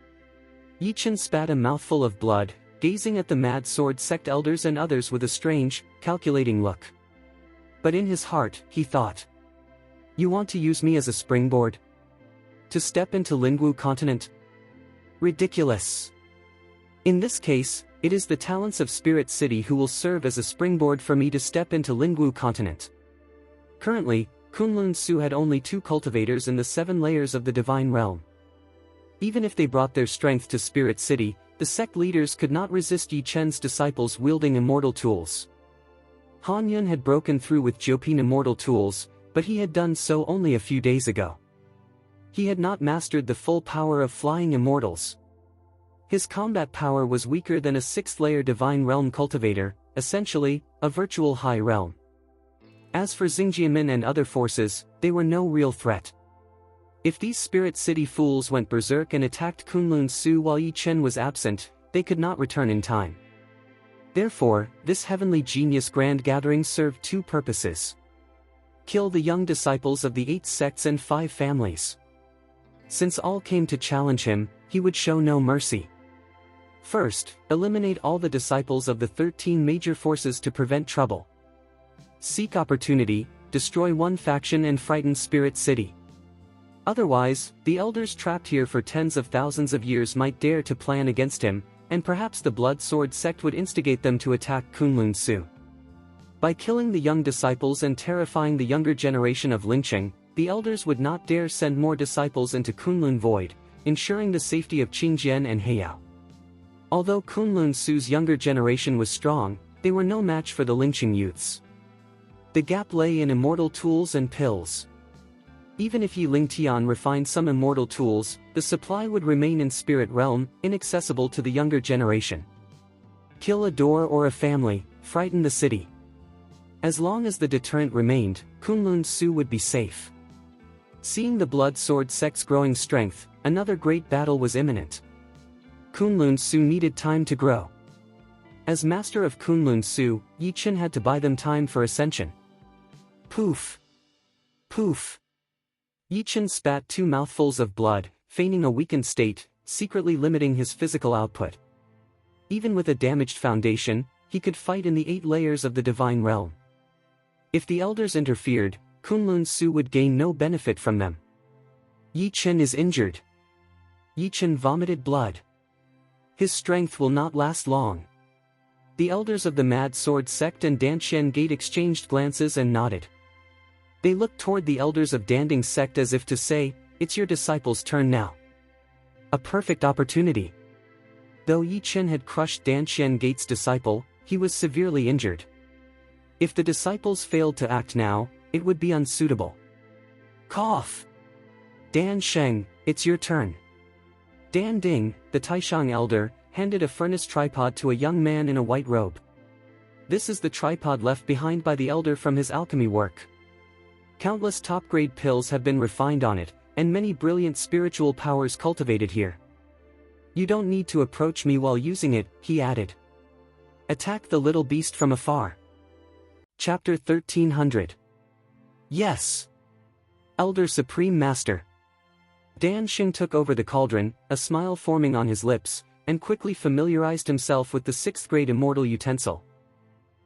Yi Chen spat a mouthful of blood, gazing at the Mad Sword Sect elders and others with a strange, calculating look. But in his heart, he thought. You want to use me as a springboard? To step into Lingwu continent? Ridiculous. In this case, it is the talents of Spirit City who will serve as a springboard for me to step into Lingwu continent. Currently, Kunlun Su had only 2 cultivators in the 7 layers of the Divine Realm. Even if they brought their strength to Spirit City, the sect leaders could not resist Yi Chen's disciples wielding immortal tools. Han Yun had broken through with Jiupin immortal tools, but he had done so only a few days ago. He had not mastered the full power of flying immortals. His combat power was weaker than a 6th-layer Divine Realm cultivator, essentially, a virtual high realm. As for Xingjiamin and other forces, they were no real threat. If these Spirit City fools went berserk and attacked Kunlun Su while Yi Chen was absent, they could not return in time. Therefore, this heavenly genius grand gathering served 2 purposes. Kill the young disciples of the 8 sects and 5 families. Since all came to challenge him, he would show no mercy. First, eliminate all the disciples of the 13 major forces to prevent trouble. Seek opportunity, destroy one faction and frighten Spirit City. Otherwise, the elders trapped here for tens of thousands of years might dare to plan against him, and perhaps the Blood Sword sect would instigate them to attack Kunlun Su. By killing the young disciples and terrifying the younger generation of Lingqing, the elders would not dare send more disciples into Kunlun Void, ensuring the safety of Qingjian and Heiyao. Although Kunlun Su's younger generation was strong, they were no match for the Lingqing youths. The gap lay in immortal tools and pills. Even if Yi Lingtian refined some immortal tools, the supply would remain in Spirit Realm, inaccessible to the younger generation. Kill a door or a family, frighten the city. As long as the deterrent remained, Kunlun Su would be safe. Seeing the Blood Sword sect's growing strength, another great battle was imminent. Kunlun Su needed time to grow. As master of Kunlun Su, Yi Chen had to buy them time for ascension. Poof! Poof! Yi Chen spat 2 mouthfuls of blood, feigning a weakened state, secretly limiting his physical output. Even with a damaged foundation, he could fight in the 8 layers of the Divine Realm. If the elders interfered, Kunlun Su would gain no benefit from them. Yi Chen is injured. Yi Chen vomited blood. His strength will not last long. The elders of the Mad Sword sect and Danxian Gate exchanged glances and nodded. They looked toward the elders of Danding sect as if to say, "It's your disciples' turn now." A perfect opportunity. Though Yi Chen had crushed Danxian Gate's disciple, he was severely injured. If the disciples failed to act now, it would be unsuitable. Cough! Dan Sheng, it's your turn. Dan Ding, the Taishang elder, handed a furnace tripod to a young man in a white robe. This is the tripod left behind by the elder from his alchemy work. Countless top-grade pills have been refined on it, and many brilliant spiritual powers cultivated here. You don't need to approach me while using it, he added. Attack the little beast from afar. Chapter 1300. Yes. Elder Supreme Master. Dan Xing took over the cauldron, a smile forming on his lips, and quickly familiarized himself with the 6th-grade immortal utensil.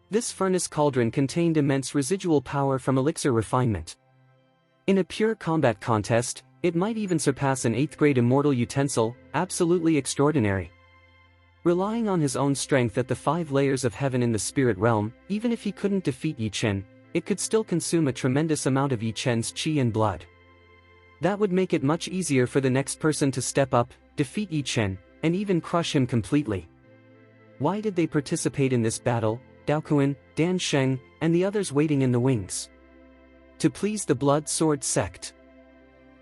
This furnace cauldron contained immense residual power from elixir refinement. In a pure combat contest, it might even surpass an 8th-grade immortal utensil, absolutely extraordinary. Relying on his own strength at the 5 layers of heaven in the spirit realm, even if he couldn't defeat Yi Chen, it could still consume a tremendous amount of Yi Chen's qi and blood. That would make it much easier for the next person to step up, defeat Yi Chen, and even crush him completely. Why did they participate in this battle? Daoquan, Dan Sheng, and the others waiting in the wings. To please the Blood Sword sect.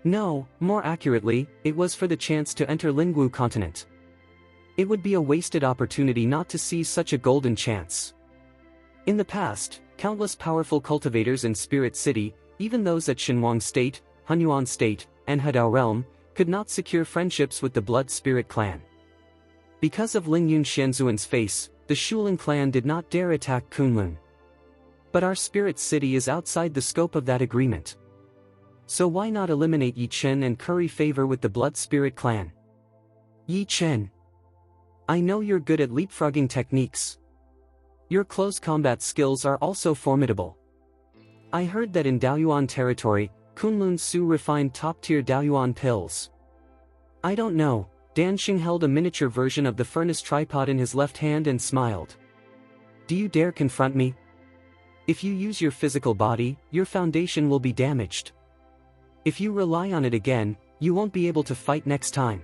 No, more accurately, it was for the chance to enter Lingwu continent. It would be a wasted opportunity not to seize such a golden chance. In the past, countless powerful cultivators in Spirit City, even those at Xinhuang State, Hunyuan State, and Hadao Realm, could not secure friendships with the Blood Spirit clan. Because of Lingyun Xianzuan's face, the Shuling clan did not dare attack Kunlun. But our Spirit City is outside the scope of that agreement. So why not eliminate Yi Chen and curry favor with the Blood Spirit clan? Yi Chen. I know you're good at leapfrogging techniques. Your close combat skills are also formidable. I heard that in Daoyuan territory, Kunlun Su refined top-tier Daoyuan pills. I don't know. Danxing held a miniature version of the furnace tripod in his left hand and smiled. Do you dare confront me? If you use your physical body, your foundation will be damaged. If you rely on it again, you won't be able to fight next time.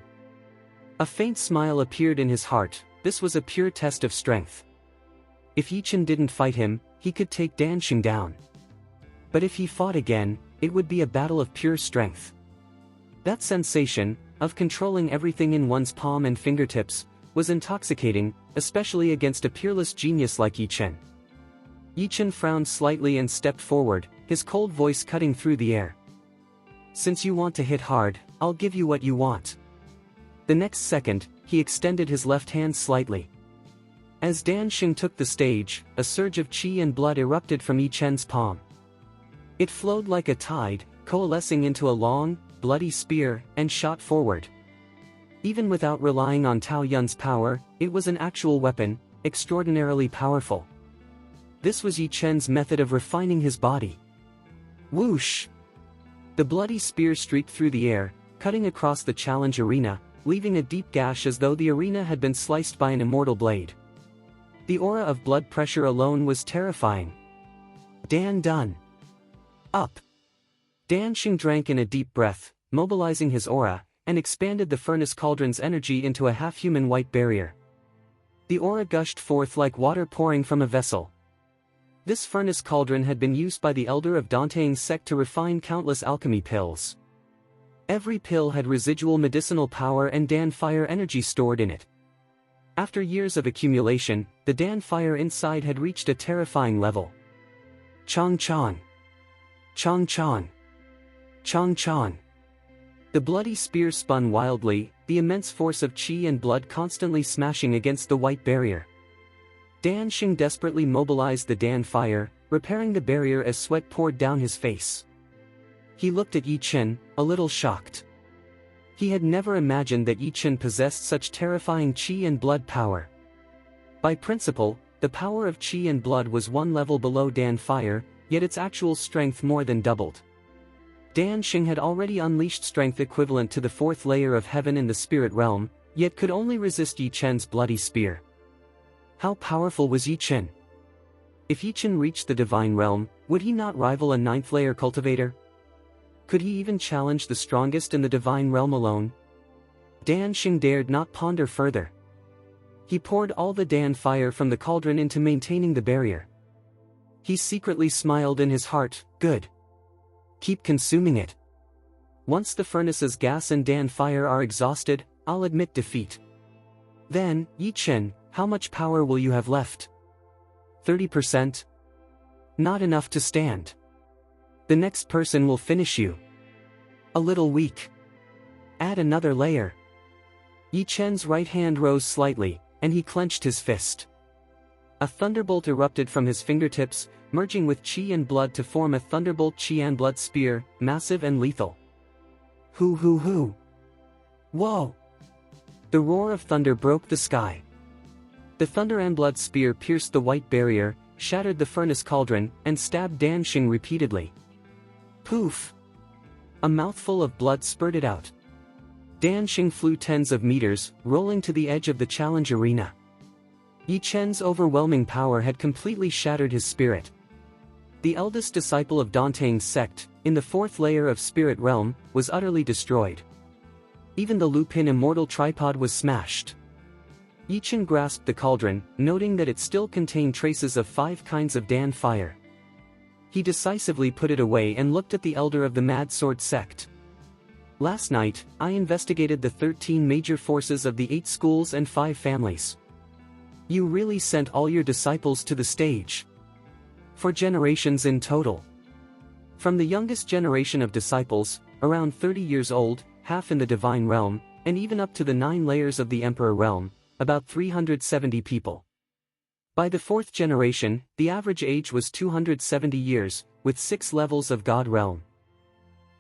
A faint smile appeared in his heart. This was a pure test of strength. If Yichen didn't fight him, he could take Danxing down. But if he fought again, it would be a battle of pure strength. That sensation, of controlling everything in one's palm and fingertips, was intoxicating, especially against a peerless genius like Yichen. Yichen frowned slightly and stepped forward, his cold voice cutting through the air. Since you want to hit hard, I'll give you what you want. The next second, he extended his left hand slightly. As Danxing took the stage, a surge of qi and blood erupted from Yichen's palm. It flowed like a tide, coalescing into a long, bloody spear, and shot forward. Even without relying on Tao Yun's power, it was an actual weapon, extraordinarily powerful. This was Yichen's method of refining his body. Whoosh! The bloody spear streaked through the air, cutting across the challenge arena, leaving a deep gash as though the arena had been sliced by an immortal blade. The aura of blood pressure alone was terrifying. Dan done. Up. Danxing drank in a deep breath, mobilizing his aura, and expanded the furnace cauldron's energy into a half-human white barrier. The aura gushed forth like water pouring from a vessel. This furnace cauldron had been used by the elder of Dantang's sect to refine countless alchemy pills. Every pill had residual medicinal power and Dan fire energy stored in it. After years of accumulation, the Dan fire inside had reached a terrifying level. Chong Chong. Chong Chong. Chong Chong. The bloody spear spun wildly, the immense force of qi and blood constantly smashing against the white barrier. Danxing desperately mobilized the Dan fire, repairing the barrier as sweat poured down his face. He looked at Yichen, a little shocked. He had never imagined that Yichen possessed such terrifying qi and blood power. By principle, the power of qi and blood was one level below Dan fire, yet its actual strength more than doubled. Danxing had already unleashed strength equivalent to the fourth layer of heaven in the spirit realm, yet could only resist Yichen's bloody spear. How powerful was Yichen? If Yichen reached the divine realm, would he not rival a ninth-layer cultivator? Could he even challenge the strongest in the divine realm alone? Danxing dared not ponder further. He poured all the Dan fire from the cauldron into maintaining the barrier. He secretly smiled in his heart, good. Keep consuming it. Once the furnace's gas and Dan fire are exhausted, I'll admit defeat. Then, Yichen, how much power will you have left? 30%? Not enough to stand. The next person will finish you. A little weak. Add another layer. Yichen's right hand rose slightly, and he clenched his fist. A thunderbolt erupted from his fingertips, merging with qi and blood to form a thunderbolt qi and blood spear, massive and lethal. Hoo! Whoa! The roar of thunder broke the sky. The thunder and blood spear pierced the white barrier, shattered the furnace cauldron, and stabbed Danxing repeatedly. Poof! A mouthful of blood spurted out. Danxing flew tens of meters, rolling to the edge of the challenge arena. Yichen's overwhelming power had completely shattered his spirit. The eldest disciple of Dantang's sect, in the fourth layer of spirit realm, was utterly destroyed. Even the Lupin immortal tripod was smashed. Yichen grasped the cauldron, noting that it still contained traces of 5 kinds of Dan fire. He decisively put it away and looked at the elder of the Mad Sword sect. Last night, I investigated the 13 major forces of the 8 schools and 5 families. You really sent all your disciples to the stage. 4 generations in total. From the youngest generation of disciples, around 30 years old, half in the divine realm, and even up to the 9 layers of the emperor realm, about 370 people. By the 4th generation, the average age was 270 years, with 6 levels of God realm.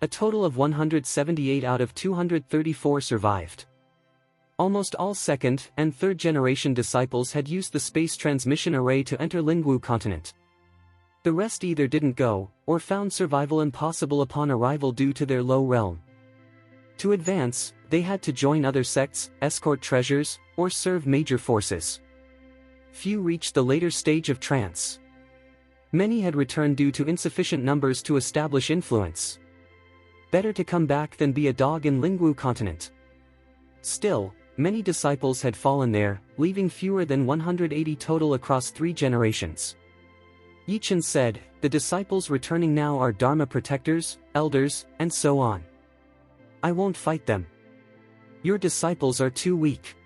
A total of 178 out of 234 survived. Almost all 2nd and 3rd generation disciples had used the space transmission array to enter Lingwu continent. The rest either didn't go, or found survival impossible upon arrival due to their low realm. To advance, they had to join other sects, escort treasures, or serve major forces. Few reached the later stage of trance. Many had returned due to insufficient numbers to establish influence. Better to come back than be a dog in Lingwu continent. Still, many disciples had fallen there, leaving fewer than 180 total across 3 generations. Yichen said, "The disciples returning now are Dharma protectors, elders, and so on. I won't fight them. Your disciples are too weak.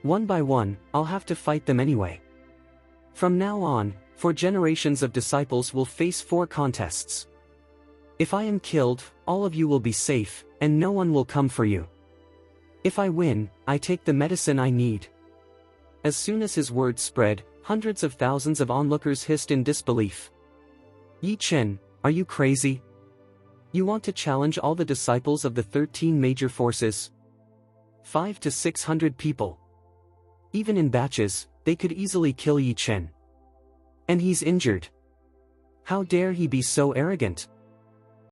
One by one, I'll have to fight them anyway. From now on, 4 generations of disciples will face 4 contests. If I am killed, all of you will be safe, and no one will come for you. If I win, I take the medicine I need." As soon as his words spread, hundreds of thousands of onlookers hissed in disbelief. "Yi Chen, are you crazy? You want to challenge all the disciples of the 13 major forces? 500 to 600 people. Even in batches, they could easily kill Yi Chen. And he's injured. How dare he be so arrogant?"